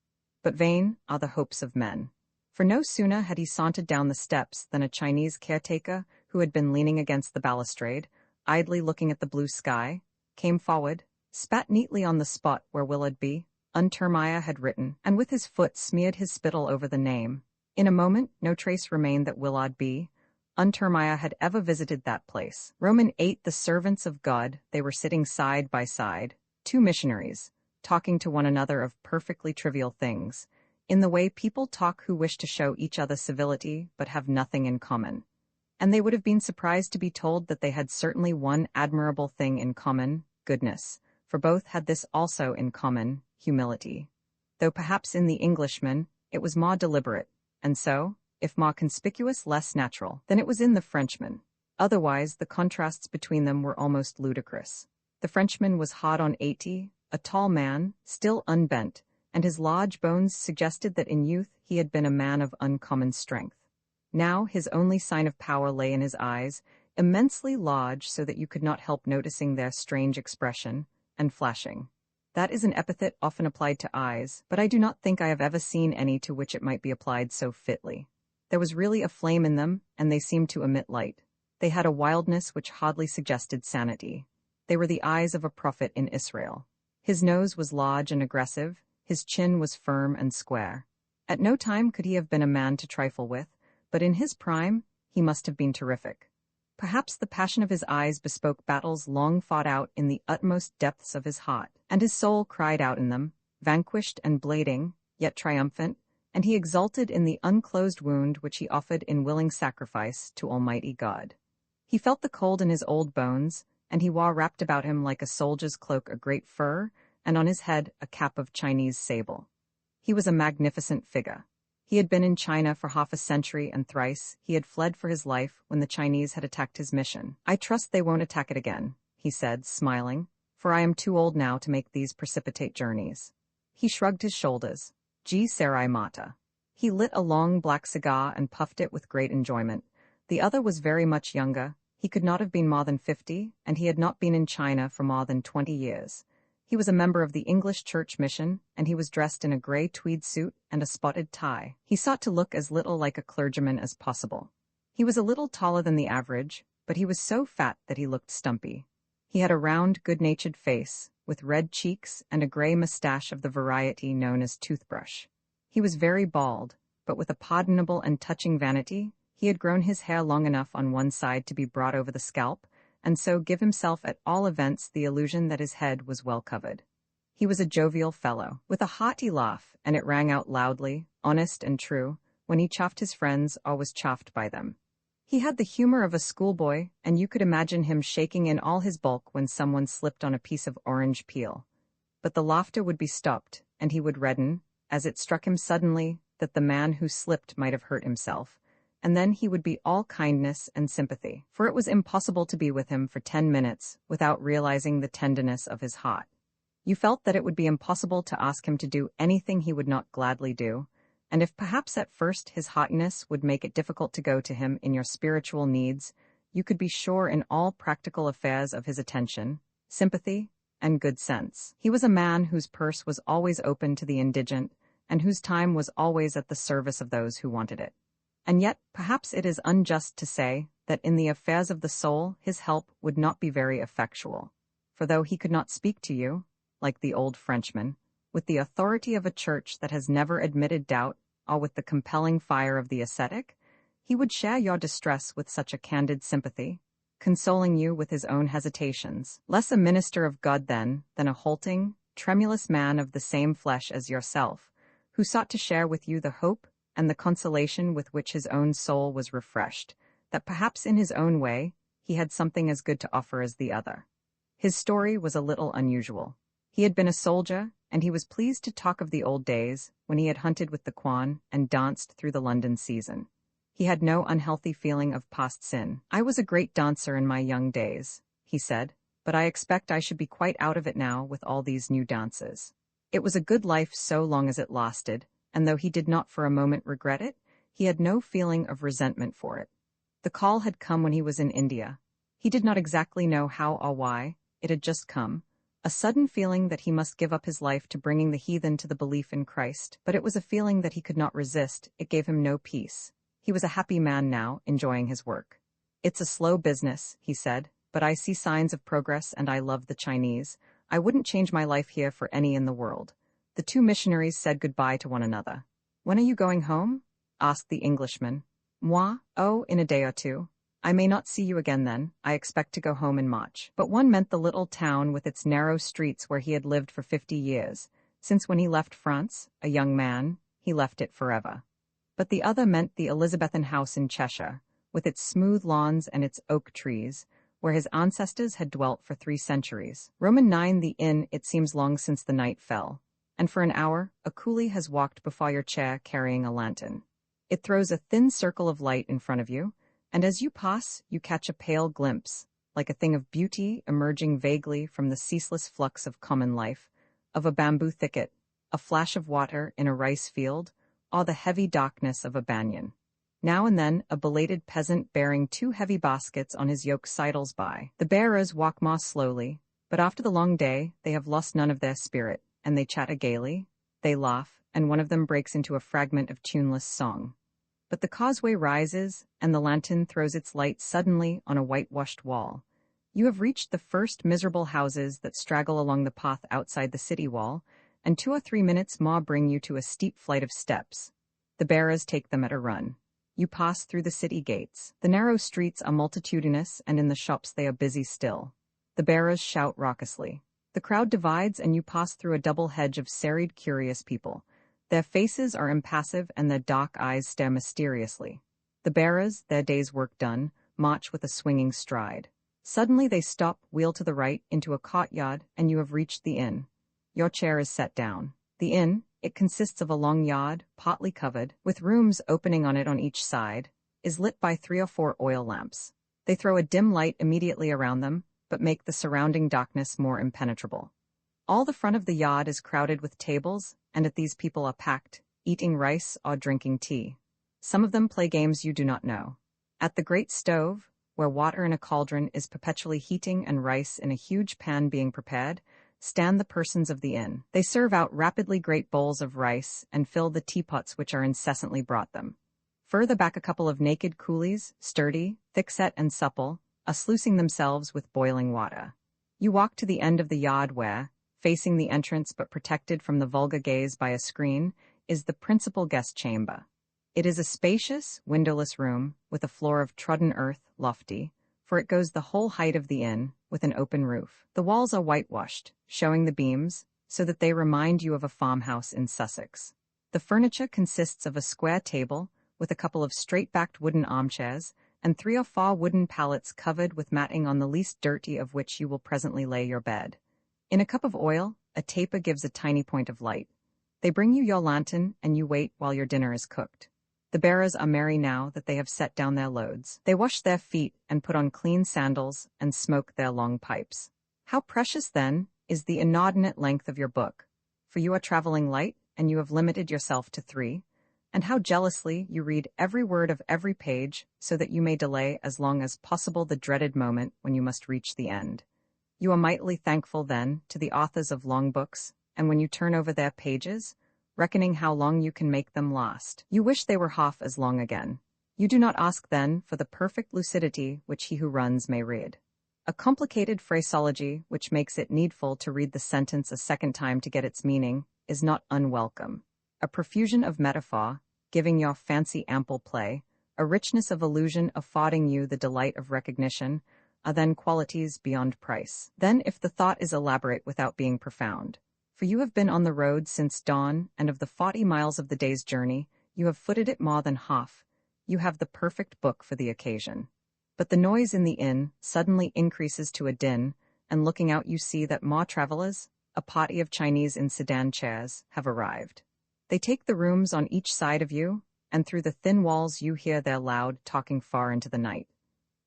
But vain are the hopes of men. For no sooner had he sauntered down the steps than a Chinese caretaker, who had been leaning against the balustrade, idly looking at the blue sky, came forward, spat neatly on the spot where Willard B. Untermeyer had written, and with his foot smeared his spittle over the name. In a moment, no trace remained that Willard B. Untermeyer had ever visited that place. Roman 8, the servants of God, they were sitting side by side, 2 missionaries, talking to one another of perfectly trivial things, in the way people talk who wish to show each other civility but have nothing in common. And they would have been surprised to be told that they had certainly one admirable thing in common, goodness, for both had this also in common, humility. Though perhaps in the Englishman it was more deliberate, and so, if more conspicuous, less natural, than it was in the Frenchman. Otherwise, the contrasts between them were almost ludicrous. The Frenchman was hard on 80, a tall man, still unbent, and his large bones suggested that in youth he had been a man of uncommon strength. Now his only sign of power lay in his eyes, immensely large so that you could not help noticing their strange expression, and flashing. That is an epithet often applied to eyes, but I do not think I have ever seen any to which it might be applied so fitly. There was really a flame in them, and they seemed to emit light. They had a wildness which hardly suggested sanity. They were the eyes of a prophet in Israel. His nose was large and aggressive, his chin was firm and square. At no time could he have been a man to trifle with, but in his prime he must have been terrific. Perhaps the passion of his eyes bespoke battles long fought out in the utmost depths of his heart, and his soul cried out in them, vanquished and bleeding, yet triumphant, and he exulted in the unclosed wound which he offered in willing sacrifice to Almighty God. He felt the cold in his old bones, and he wore wrapped about him like a soldier's cloak a great fur, and on his head a cap of Chinese sable. He was a magnificent figure. He had been in China for half a century, and thrice he had fled for his life when the Chinese had attacked his mission. I trust they won't attack it again, he said, smiling, for I am too old now to make these precipitate journeys. He shrugged his shoulders. G. Sarai Mata. He lit a long black cigar and puffed it with great enjoyment. The other was very much younger. He could not have been more than 50, and he had not been in China for more than 20 years. He was a member of the English Church Mission, and he was dressed in a gray tweed suit and a spotted tie. He sought to look as little like a clergyman as possible. He was a little taller than the average, but he was so fat that he looked stumpy. He had a round, good-natured face, with red cheeks and a gray mustache of the variety known as toothbrush. He was very bald, but with a pardonable and touching vanity, he had grown his hair long enough on one side to be brought over the scalp, and so give himself at all events the illusion that his head was well covered. He was a jovial fellow, with a hearty laugh, and it rang out loudly, honest and true, when he chaffed his friends or was chaffed by them. He had the humor of a schoolboy, and you could imagine him shaking in all his bulk when someone slipped on a piece of orange peel. But the laughter would be stopped, and he would redden, as it struck him suddenly that the man who slipped might have hurt himself, and then he would be all kindness and sympathy. For it was impossible to be with him for 10 minutes without realizing the tenderness of his heart. You felt that it would be impossible to ask him to do anything he would not gladly do, and if perhaps at first his haughtiness would make it difficult to go to him in your spiritual needs, you could be sure in all practical affairs of his attention, sympathy, and good sense. He was a man whose purse was always open to the indigent, and whose time was always at the service of those who wanted it. And yet, perhaps it is unjust to say that in the affairs of the soul his help would not be very effectual, for though he could not speak to you, like the old Frenchman, with the authority of a church that has never admitted doubt, or with the compelling fire of the ascetic, he would share your distress with such a candid sympathy, consoling you with his own hesitations. Less a minister of God then, than a halting, tremulous man of the same flesh as yourself, who sought to share with you the hope and the consolation with which his own soul was refreshed, that perhaps in his own way he had something as good to offer as the other. His story was a little unusual. He had been a soldier, and he was pleased to talk of the old days when he had hunted with the Quan and danced through the London season. He had no unhealthy feeling of past sin. "I was a great dancer in my young days," he said, "but I expect I should be quite out of it now with all these new dances." It was a good life so long as it lasted, and though he did not for a moment regret it, he had no feeling of resentment for it. The call had come when he was in India. He did not exactly know how or why, it had just come. A sudden feeling that he must give up his life to bringing the heathen to the belief in Christ, but it was a feeling that he could not resist, it gave him no peace. He was a happy man now, enjoying his work. "It's a slow business," he said, "but I see signs of progress and I love the Chinese. I wouldn't change my life here for any in the world." The two missionaries said goodbye to one another. "When are you going home?" asked the Englishman. "Moi? Oh, in a day or two. I may not see you again then. I expect to go home in March." But one meant the little town with its narrow streets where he had lived for 50 years, since when he left France, a young man, he left it forever. But the other meant the Elizabethan house in Cheshire, with its smooth lawns and its oak trees, where his ancestors had dwelt for 3 centuries. Roman 9 The inn, it seems long since the night fell, and for an hour a coolie has walked before your chair carrying a lantern. It throws a thin circle of light in front of you, and as you pass, you catch a pale glimpse, like a thing of beauty emerging vaguely from the ceaseless flux of common life, of a bamboo thicket, a flash of water in a rice field, or the heavy darkness of a banyan. Now and then, a belated peasant bearing 2 heavy baskets on his yoke sidles by. The bearers walk more slowly, but after the long day, they have lost none of their spirit, and they chatter gaily, they laugh, and one of them breaks into a fragment of tuneless song. But the causeway rises, and the lantern throws its light suddenly on a whitewashed wall. You have reached the first miserable houses that straggle along the path outside the city wall, and 2 or 3 minutes more bring you to a steep flight of steps. The bearers take them at a run. You pass through the city gates. The narrow streets are multitudinous, and in the shops they are busy still. The bearers shout raucously. The crowd divides, and you pass through a double hedge of serried, curious people. Their faces are impassive, and their dark eyes stare mysteriously. The bearers, their day's work done, march with a swinging stride. Suddenly they stop, wheel to the right, into a courtyard, and you have reached the inn. Your chair is set down. The inn, it consists of a long yard, partly covered, with rooms opening on it on each side, is lit by 3 or 4 oil lamps. They throw a dim light immediately around them, but make the surrounding darkness more impenetrable. All the front of the yard is crowded with tables, and at these people are packed, eating rice or drinking tea. Some of them play games you do not know. At the great stove, where water in a cauldron is perpetually heating and rice in a huge pan being prepared, stand the persons of the inn. They serve out rapidly great bowls of rice and fill the teapots which are incessantly brought them. Further back a couple of naked coolies, sturdy, thick-set and supple, are sluicing themselves with boiling water. You walk to the end of the yard where, facing the entrance but protected from the vulgar gaze by a screen, is the principal guest chamber. It is a spacious, windowless room, with a floor of trodden earth, lofty, for it goes the whole height of the inn, with an open roof. The walls are whitewashed, showing the beams, so that they remind you of a farmhouse in Sussex. The furniture consists of a square table, with a couple of straight-backed wooden armchairs, and 3 or 4 wooden pallets covered with matting on the least dirty of which you will presently lay your bed. In a cup of oil, a taper gives a tiny point of light. They bring you your lantern, and you wait while your dinner is cooked. The bearers are merry now that they have set down their loads. They wash their feet and put on clean sandals and smoke their long pipes. How precious, then, is the inordinate length of your book, for you are traveling light, and you have limited yourself to 3, and how jealously you read every word of every page so that you may delay as long as possible the dreaded moment when you must reach the end. You are mightily thankful, then, to the authors of long books, and when you turn over their pages, reckoning how long you can make them last, you wish they were half as long again. You do not ask, then, for the perfect lucidity which he who runs may read. A complicated phraseology which makes it needful to read the sentence a second time to get its meaning is not unwelcome. A profusion of metaphor, giving your fancy ample play, a richness of allusion affording you the delight of recognition, are then qualities beyond price. Then if the thought is elaborate without being profound, for you have been on the road since dawn, and of the 40 miles of the day's journey, you have footed it more than half, you have the perfect book for the occasion. But the noise in the inn suddenly increases to a din, and looking out you see that more travelers, a party of Chinese in sedan chairs, have arrived. They take the rooms on each side of you, and through the thin walls you hear their loud talking far into the night.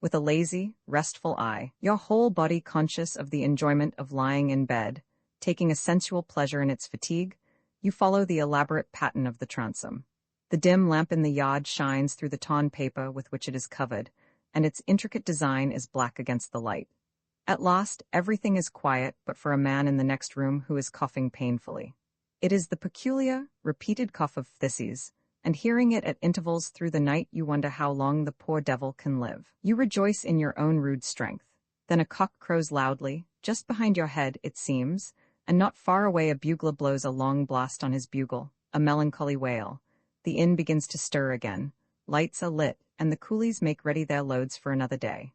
With a lazy, restful eye, your whole body conscious of the enjoyment of lying in bed, taking a sensual pleasure in its fatigue, you follow the elaborate pattern of the transom. The dim lamp in the yard shines through the torn paper with which it is covered, and its intricate design is black against the light. At last, everything is quiet but for a man in the next room who is coughing painfully. It is the peculiar, repeated cough of phthisis, and hearing it at intervals through the night you wonder how long the poor devil can live. You rejoice in your own rude strength. Then a cock crows loudly, just behind your head, it seems, and not far away a bugler blows a long blast on his bugle, a melancholy wail. The inn begins to stir again. Lights are lit, and the coolies make ready their loads for another day.